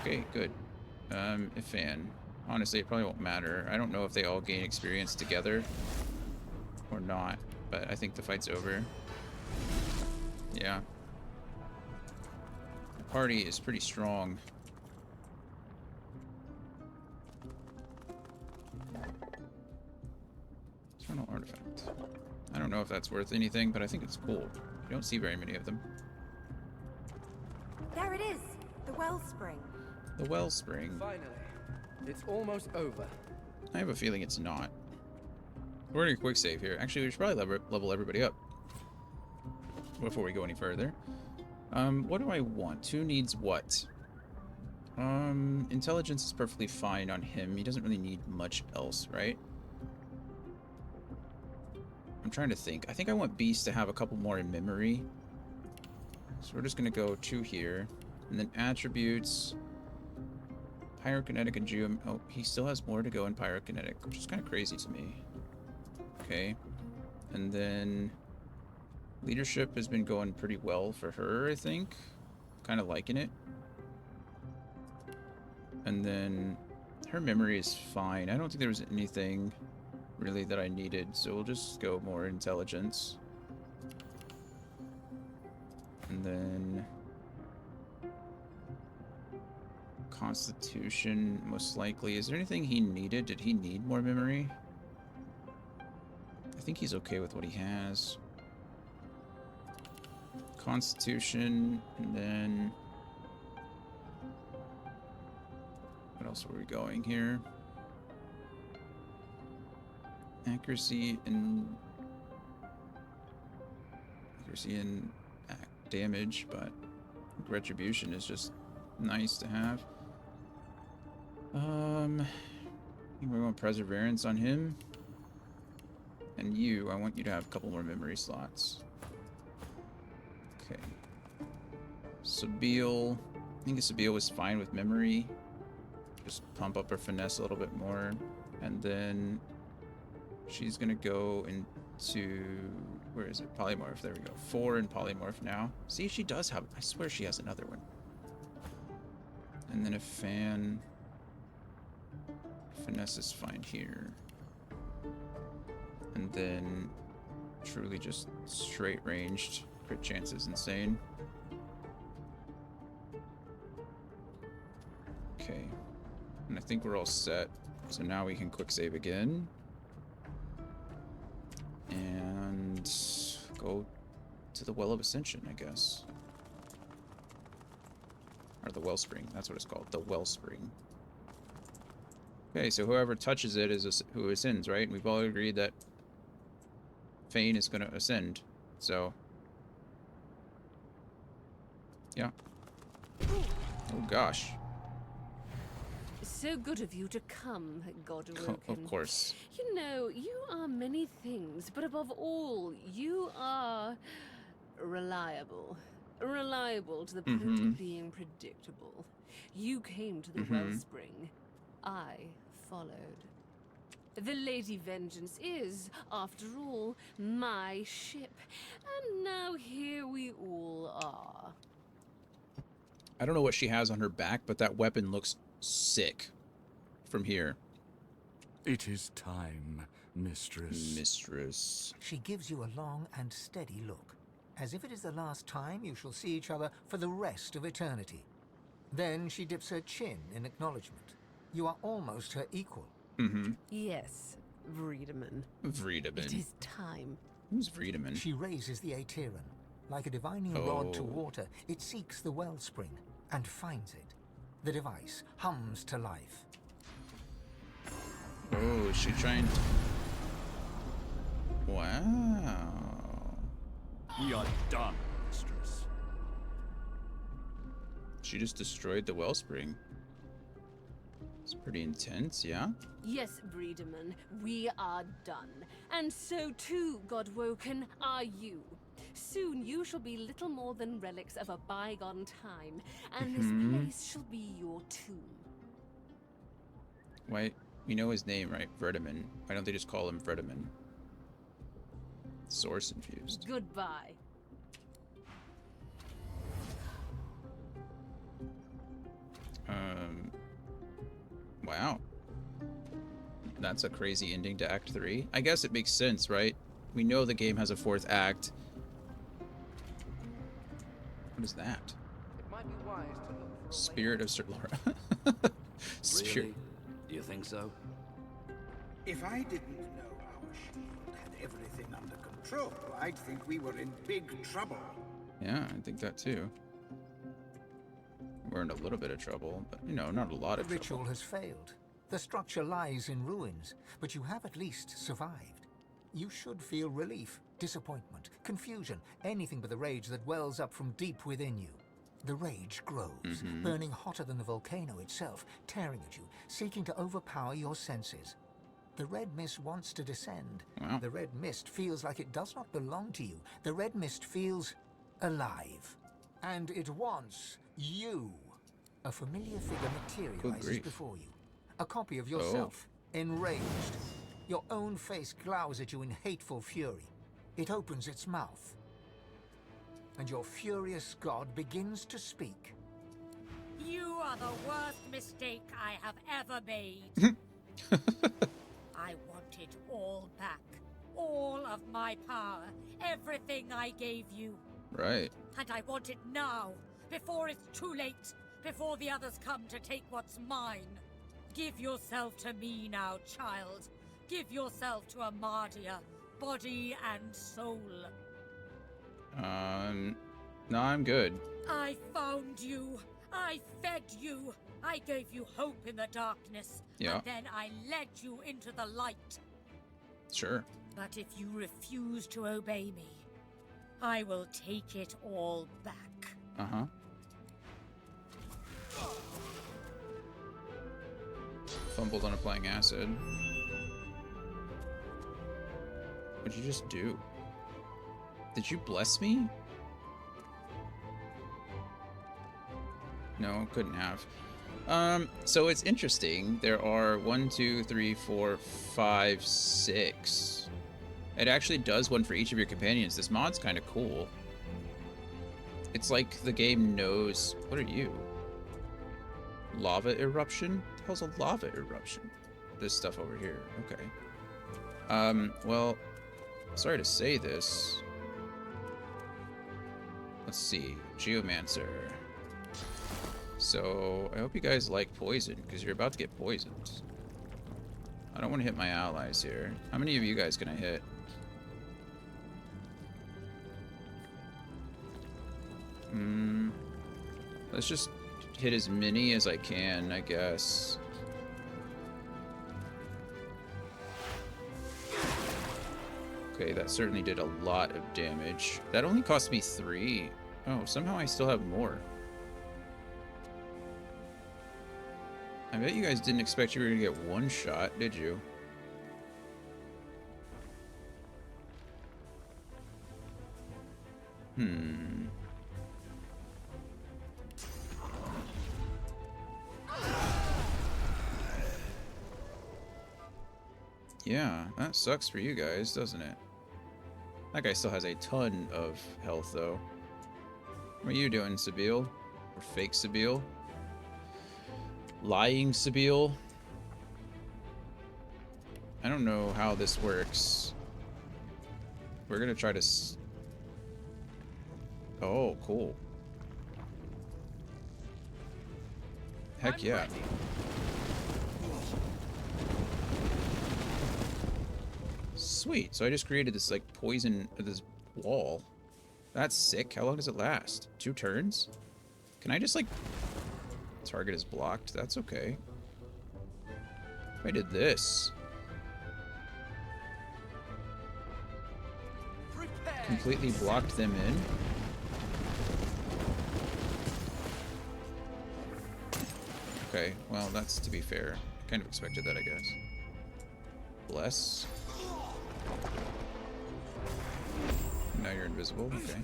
Okay, good. Ifan. Honestly, it probably won't matter. I don't know if they all gain experience together or not, but I think the fight's over. Yeah. The party is pretty strong. Eternal artifact. I don't know if that's worth anything, but I think it's cool. You don't see very many of them. There it is! The wellspring. The wellspring. Finally. It's almost over. I have a feeling it's not. We're gonna quick save here. Actually, we should probably level everybody up before we go any further. What do I want? Who needs what? Intelligence is perfectly fine on him. He doesn't really need much else, right? I'm trying to think. I think I want Beast to have a couple more in memory. So we're just gonna go 2 here. And then attributes. Pyrokinetic and Geo... Oh, he still has more to go in Pyrokinetic, which is kind of crazy to me. Okay. And then... Leadership has been going pretty well for her, I think. Kind of liking it. And then... Her memory is fine. I don't think there was anything really that I needed, so we'll just go more intelligence. And then... Constitution, most likely. Is there anything he needed? Did he need more memory? think he's okay with what he has. Constitution, and then... What else were we going here? Accuracy and damage, but retribution is just nice to have. I think we want perseverance on him. And you, I want you to have a couple more memory slots. Okay. Sabile. I think Sabile was fine with memory. Just pump up her finesse a little bit more. And then she's gonna go into, where is it? Polymorph, there we go. 4 in polymorph now. See, she does have, I swear she has another one. And then a fan. Finesse is fine here. And then truly just straight ranged. Crit chance is insane. Okay. And I think we're all set. So now we can quick save again. And go to the Well of Ascension, I guess. Or the Wellspring, that's what it's called. The Wellspring. Okay, so whoever touches it is who ascends, right? We've all agreed that Fane is going to ascend, so... Yeah. Oh gosh. So good of you to come, Godwoken. Of course. You know, you are many things, but above all, you are reliable. Reliable to the point of being predictable. You came to the Wellspring. I followed. The Lady Vengeance is, after all, my ship. And now here we all are. I don't know what she has on her back, but that weapon looks sick from here. It is time, mistress. Mistress. She gives you a long and steady look, as if it is the last time you shall see each other for the rest of eternity. Then she dips her chin in acknowledgement. You are almost her equal. Yes, Vredeman. Vredeman. It is time. Who's Vredeman? She raises the Aetherin. Like a divining rod to water, it seeks the wellspring and finds it. The device hums to life. Oh, is she trying to... Wow. We are done, mistress. She just destroyed the wellspring. It's pretty intense, yeah? Yes, Vredeman, we are done. And so too, Godwoken, are you. Soon you shall be little more than relics of a bygone time, and this place shall be your tomb. Why, you know his name, right? Vredeman. Why don't they just call him Vredeman? Source infused. Goodbye. Wow. That's a crazy ending to Act 3. I guess it makes sense, right? We know the game has a 4th act. What is that? It might be wise to look for Spirit of Sir Laura. Spirit. Really? Do you think so? If I didn't know our shield had everything under control, I'd think we were in big trouble. Yeah, I think that too. We're in a little bit of trouble, but, you know, not a lot of The trouble. ritual has failed. The structure lies in ruins, but you have at least survived. You should feel relief, disappointment, confusion, anything but the rage that wells up from deep within you. The rage grows, burning hotter than the volcano itself, tearing at you, seeking to overpower your senses. The red mist wants to descend. Wow. The red mist feels like it does not belong to you. The red mist feels alive. And it wants you. A familiar figure materializes before you. A copy of yourself, enraged. Your own face glowers at you in hateful fury. It opens its mouth. And your furious god begins to speak. You are the worst mistake I have ever made. I want it all back. All of my power. Everything I gave you. Right. And I want it now. Before it's too late. Before the others come to take what's mine. Give yourself to me now, child. Give yourself to Amadia. body and soul. No, I'm good. I found you. I fed you. I gave you hope in the darkness. Yeah. And then I led you into the light. Sure. But if you refuse to obey me, I will take it all back. Uh-huh. Fumbled on applying acid. What'd you just do? Did you bless me? No, couldn't have. So it's interesting. There are 1, 2, 3, 4, 5, 6. It actually does one for each of your companions. This mod's kind of cool. It's like the game knows... What are you? Lava eruption? What the hell's a lava eruption? This stuff over here. Okay. Well, sorry to say this. Let's see. Geomancer. So, I hope you guys like poison, because you're about to get poisoned. I don't want to hit my allies here. How many of you guys can I hit? Let's just hit as many as I can, I guess. Okay, that certainly did a lot of damage. That only cost me 3. Oh, somehow I still have more. I bet you guys didn't expect you were gonna get one shot, did you? Yeah, that sucks for you guys, doesn't it? That guy still has a ton of health, though. What are you doing, Sabile? Or fake Sabile? Lying Sabile? I don't know how this works. We're gonna try to... Oh, cool. Heck yeah. Sweet. So I just created this, like, poison... this wall. That's sick. How long does it last? 2 turns? Can I just, like... Target is blocked? That's okay. If I did this... completely blocked them in. Okay, well, that's to be fair. I kind of expected that, I guess. Bless. Now you're invisible, okay.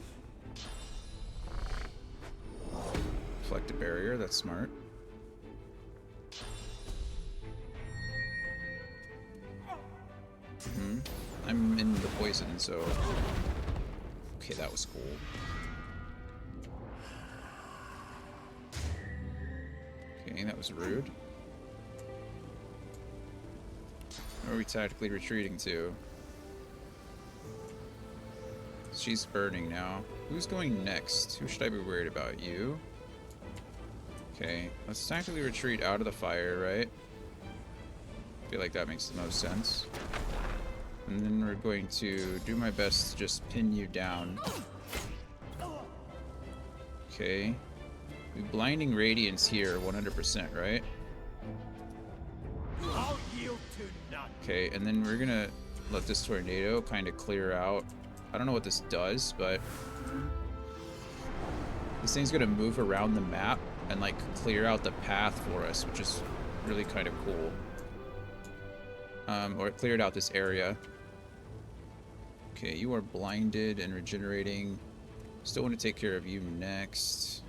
Deflect a barrier, that's smart. I'm in the poison, so... Okay, that was cool. Okay, that was rude. Where are we tactically retreating to? She's burning now. Who's going next? Who should I be worried about? You? Okay, let's tactically retreat out of the fire, right? I feel like that makes the most sense. And then we're going to do my best to just pin you down. Okay. We blinding radiance here, 100%, right? I'll yield to none. Okay, and then we're gonna let this tornado kind of clear out. I don't know what this does, but this thing's gonna move around the map and like clear out the path for us, which is really kind of cool. Or it cleared out this area. Okay, you are blinded and regenerating. Still want to take care of you next.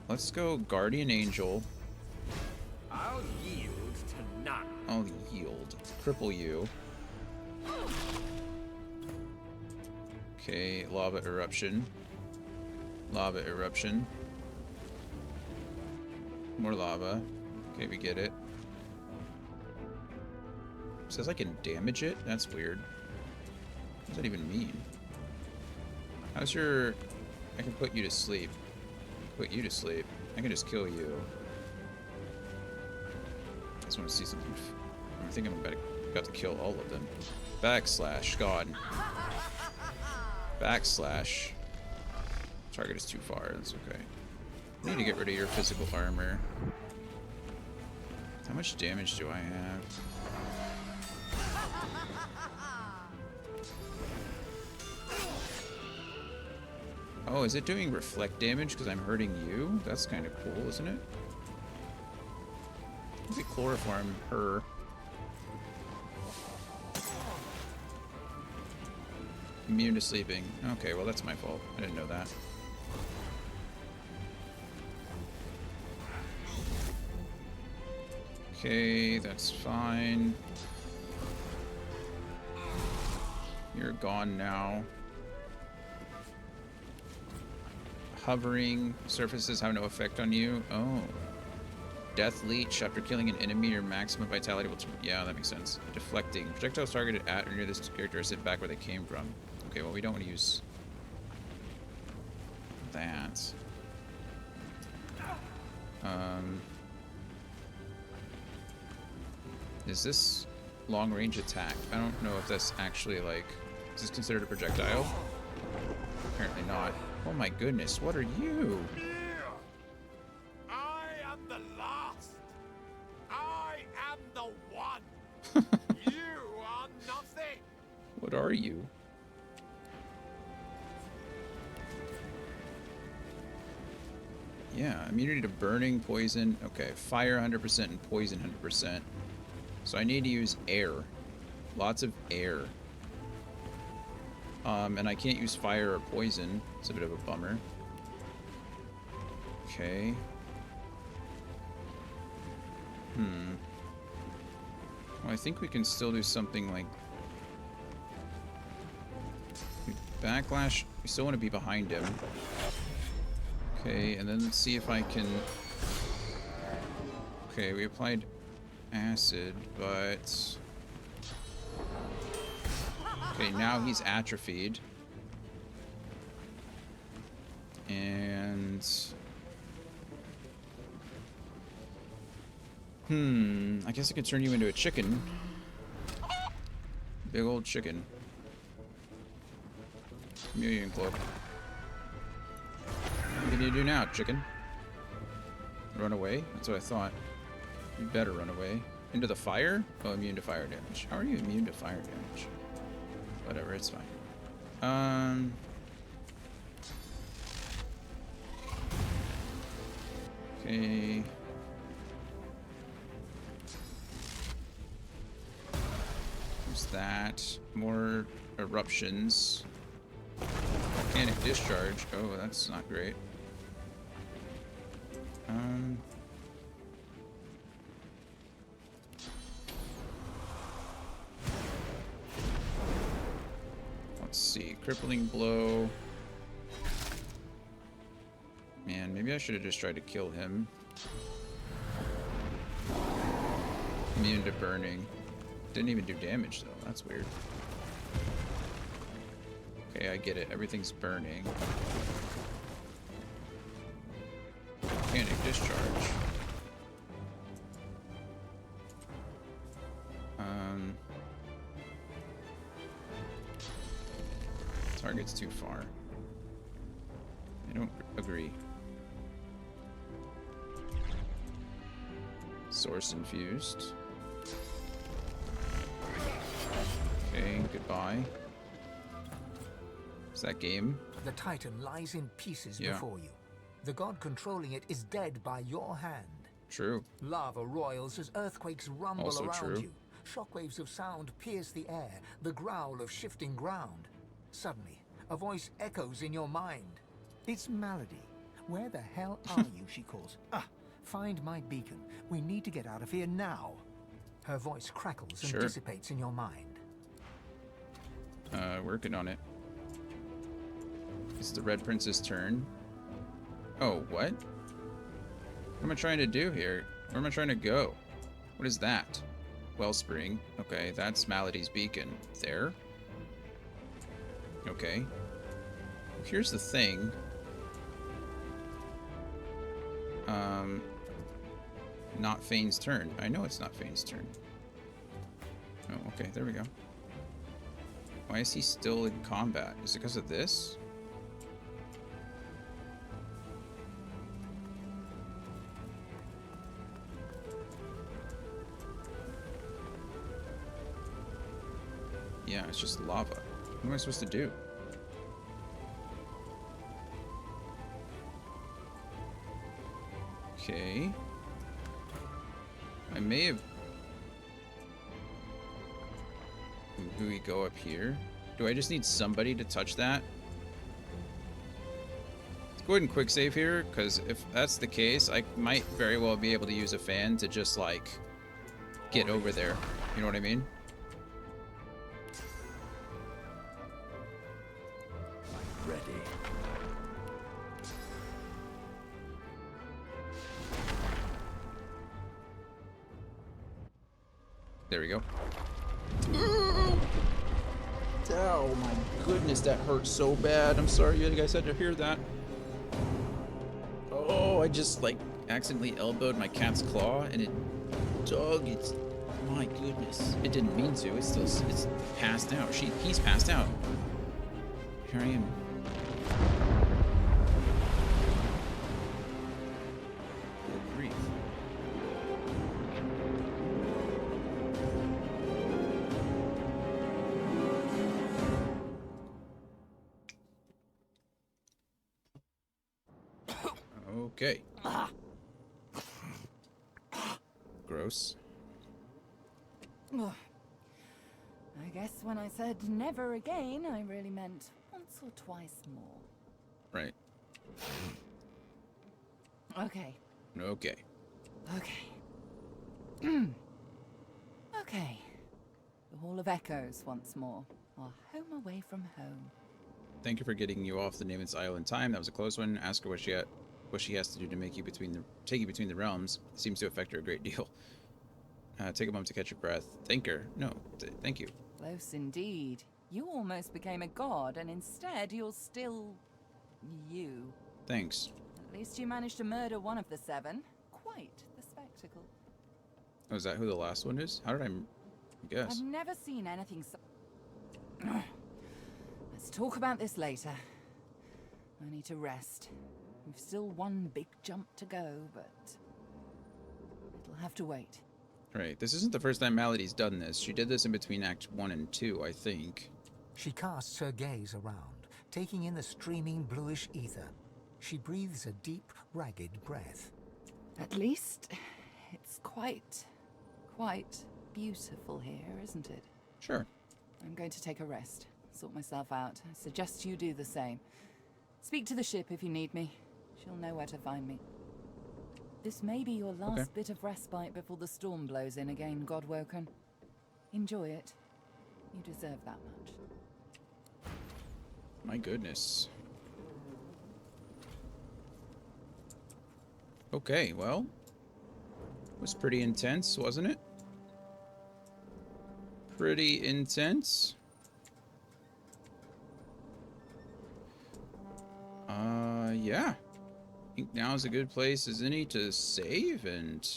Let's go Guardian Angel. I'll yield to none. I'll yield. Cripple you. Okay, Lava Eruption. Lava Eruption. More lava. Okay, we get it. Says I can damage it? That's weird. What does that even mean? How's your... I can put you to sleep. Put you to sleep. I can just kill you. I just want to see something. I'm thinking I'm about to Got to kill all of them. Backslash. God. Backslash. Target is too far. That's okay. I need to get rid of your physical armor. How much damage do I have? Oh, is it doing reflect damage because I'm hurting you? That's kind of cool, isn't it? Let me chloroform her. Immune to sleeping. Okay, well that's my fault. I didn't know that. Okay, that's fine. You're gone now. Hovering surfaces have no effect on you. Oh. Death leech. After killing an enemy, your maximum vitality will... Yeah, that makes sense. Deflecting. Projectiles targeted at or near this character are sent back where they came from. Okay, well, we don't want to use that. Is this long-range attack? I don't know if that's actually, like... Is this considered a projectile? Apparently not. Oh my goodness, what are you? I am the last. I am the one. You are nothing. What are you? Yeah, immunity to burning, poison. Okay, fire 100% and poison 100%. So I need to use air. Lots of air. And I can't use fire or poison. It's a bit of a bummer. Okay. Well, I think we can still do something like... Backlash. We still want to be behind him. Okay, and then let's see if I can... Okay, we applied acid, but... Okay, now he's atrophied. And... I guess I could turn you into a chicken. Big old chicken. Chameleon cloak. What can you do now, chicken? Run away? That's what I thought. You better run away. Into the fire? Oh, immune to fire damage. How are you immune to fire damage? Whatever, it's fine. Okay. There's that. More eruptions. Volcanic discharge. Oh, that's not great. Let's see. Crippling blow. Man, maybe I should have just tried to kill him. Immune to burning. Didn't even do damage, though. That's weird. Okay, I get it. Everything's burning. Volcanic discharge. Target's too far. I don't agree. Source infused. Okay, goodbye. Is that game? The Titan lies in pieces before you. The god controlling it is dead by your hand. True. Lava roils as earthquakes rumble Also around true. you. Shockwaves of sound pierce the air, the growl of shifting ground. Suddenly, a voice echoes in your mind. It's Malady. Where the hell are you, she calls. Find my beacon. We need to get out of here now. Her voice crackles and dissipates in your mind. Working on it. It's the Red Prince's turn. Oh, what? What am I trying to do here? Where am I trying to go? What is that? Wellspring. Okay, that's Malady's beacon. There? Okay. Here's the thing. Not Fane's turn. I know it's not Fane's turn. Oh, okay, there we go. Why is he still in combat? Is it because of this? Yeah, it's just lava. What am I supposed to do? Okay. I may have... Do we go up here? Do I just need somebody to touch that? Let's go ahead and quick save here, because if that's the case, I might very well be able to use a fan to just, like, get over there. You know what I mean? Ready. There we go. Oh my goodness, that hurt so bad. I'm sorry you guys had to hear that. Oh, I just like accidentally elbowed my cat's claw and it dug. It's, my goodness. It didn't mean to. It's passed out. He's passed out. Here I am. Good grief. Okay. Gross. I guess when I said never again, I really meant once or twice more. Right. Okay. Okay. Okay. Okay. The Hall of Echoes once more. Our home away from home. Thank you for getting you off the Nameless Isle in time. That was a close one. Ask her what she has to do to make you take you between the realms. It seems to affect her a great deal. Take a moment to catch your breath. Thank her. No, thank you. Close indeed. You almost became a god, and instead you're still... you. Thanks. At least you managed to murder one of the 7. Quite the spectacle. Oh, is that who the last one is? How did I guess? I've never seen anything so... Let's talk about this later. I need to rest. We've still one big jump to go, but... it'll have to wait. Right. This isn't the first time Malady's done this. She did this in between Act 1 and 2, I think. She casts her gaze around, taking in the streaming bluish ether. She breathes a deep, ragged breath. At least, it's quite beautiful here, isn't it? Sure. I'm going to take a rest, sort myself out. I suggest you do the same. Speak to the ship if you need me. She'll know where to find me. This may be your last bit of respite before the storm blows in again, Godwoken. Enjoy it. You deserve that much. My goodness. Okay, well, it was pretty intense, wasn't it? Pretty intense. Yeah. I think now is a good place as any to save, and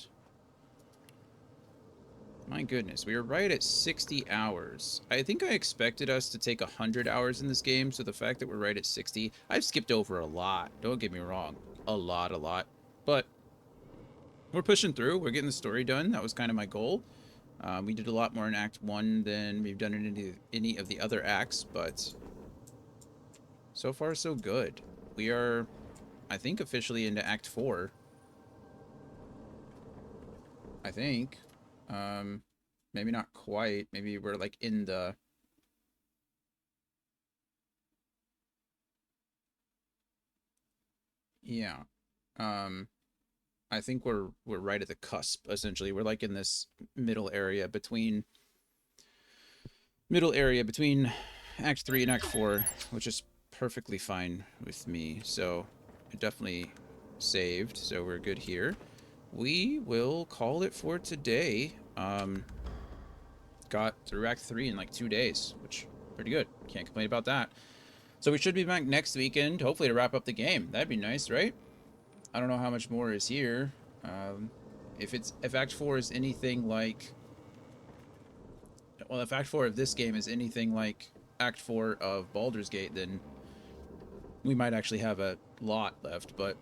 my goodness, we were right at 60 hours. I think I expected us to take 100 hours in this game, so the fact that we're right at 60, I've skipped over a lot. Don't get me wrong. A lot. But we're pushing through. We're getting the story done. That was kind of my goal. We did a lot more in Act 1 than we've done in any of the other acts, but so far so good. We are, I think, officially into Act 4. I think. Maybe not quite. Maybe we're like in the... Yeah. I think we're right at the cusp, essentially. We're like in this middle area between Act 3 and Act 4, which is perfectly fine with me. So I definitely saved, so we're good here. We will call it for today. Got through Act 3 in like 2 days, which pretty good. Can't complain about that. So we should be back next weekend, hopefully to wrap up the game. That'd be nice, right? I don't know how much more is here. If Act 4 is anything like Well, if Act 4 of this game is anything like Act 4 of Baldur's Gate, then we might actually have a lot left. But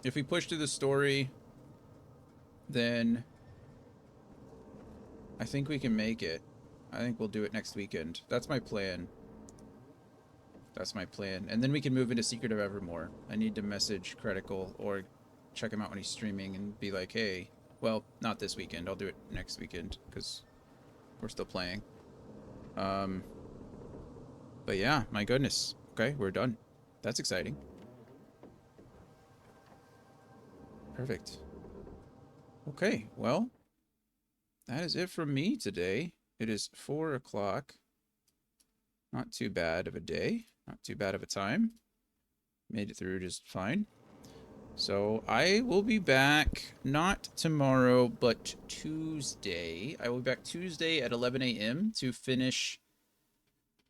if we push through the story, then I think we can make it. I think we'll do it next weekend. That's my plan. That's my plan. And then we can move into Secret of Evermore. I need to message Critical or check him out when he's streaming and be like, hey, well, not this weekend. I'll do it next weekend because we're still playing. But yeah, my goodness. Okay, we're done. That's exciting. Perfect. Okay, well, that is it from me today. It is 4 o'clock. Not too bad of a day. Not too bad of a time. Made it through just fine. So I will be back not tomorrow, but Tuesday. I will be back Tuesday at 11 a.m. to finish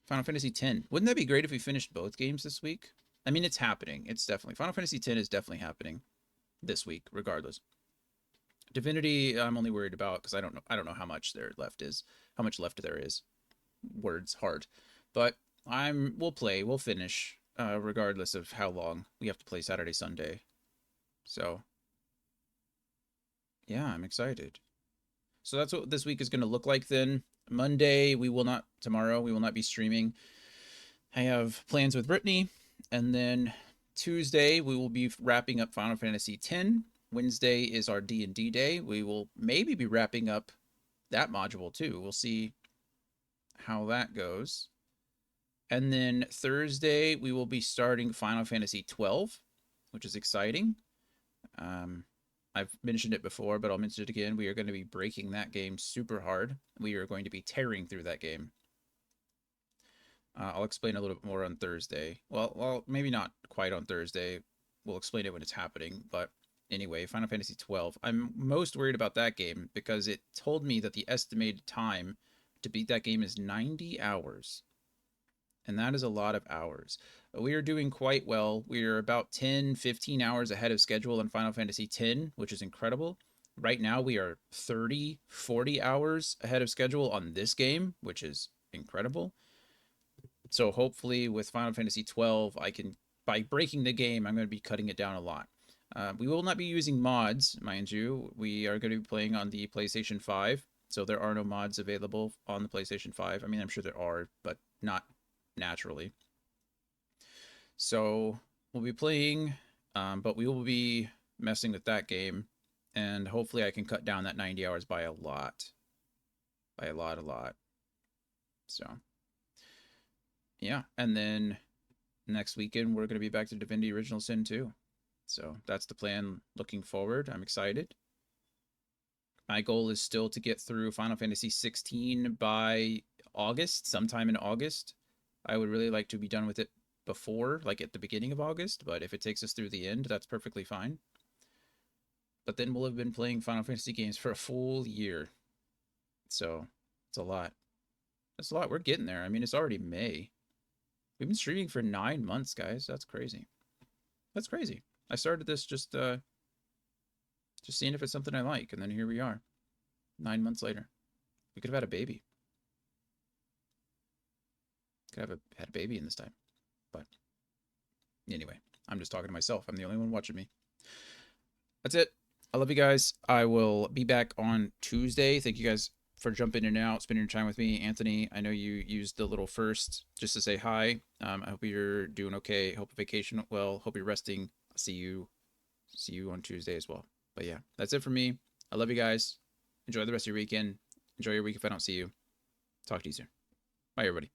Final Fantasy X. Wouldn't that be great if we finished both games this week? I mean, it's happening. It's definitely. Final Fantasy X is definitely happening this week, regardless. Divinity, I'm only worried about because I don't know how much there left is. How much left there is. Words hard. But we'll finish, regardless of how long we have to play Saturday, Sunday. So, yeah, I'm excited. So that's what this week is going to look like then. Monday, tomorrow, we will not be streaming. I have plans with Brittany. And then Tuesday, we will be wrapping up Final Fantasy X. Wednesday is our D&D day. We will maybe be wrapping up that module too. We'll see how that goes. And then Thursday, we will be starting Final Fantasy XII, which is exciting. I've mentioned it before, but I'll mention it again. We are going to be breaking that game super hard. We are going to be tearing through that game. I'll explain a little bit more on Thursday. Well, maybe not quite on Thursday. We'll explain it when it's happening. But anyway, Final Fantasy XII. I'm most worried about that game because it told me that the estimated time to beat that game is 90 hours. And that is a lot of hours. We are doing quite well. We are about 10, 15 hours ahead of schedule on Final Fantasy X, which is incredible. Right now, we are 30, 40 hours ahead of schedule on this game, which is incredible. So hopefully with Final Fantasy XII, by breaking the game, I'm going to be cutting it down a lot. We will not be using mods, mind you. We are going to be playing on the PlayStation 5, so there are no mods available on the PlayStation 5. I mean, I'm sure there are, but not naturally. So we'll be playing, but we will be messing with that game, and hopefully I can cut down that 90 hours by a lot. By a lot. So, yeah. And then next weekend, we're going to be back to Divinity Original Sin 2. So that's the plan looking forward. I'm excited. My goal is still to get through Final Fantasy 16 by August, sometime in August. I would really like to be done with it before, like at the beginning of August, but if it takes us through the end, that's perfectly fine. But then we'll have been playing Final Fantasy games for a full year. So it's a lot. That's a lot. We're getting there. I mean, it's already May. We've been streaming for 9 months, guys. That's crazy. That's crazy. I started this just seeing if it's something I like, and then here we are. 9 months later. We could have had a baby. Could have had a baby in this time. But anyway, I'm just talking to myself. I'm the only one watching me. That's it. I love you guys. I will be back on Tuesday. Thank you guys for jumping in and out, spending your time with me. Anthony, I know you used the little first just to say hi. I hope you're doing okay. Hope vacation well. Hope you're resting. I'll see you on Tuesday as well. But yeah, that's it for me. I love you guys. Enjoy the rest of your weekend. Enjoy your week if I don't see you. Talk to you soon. Bye, everybody.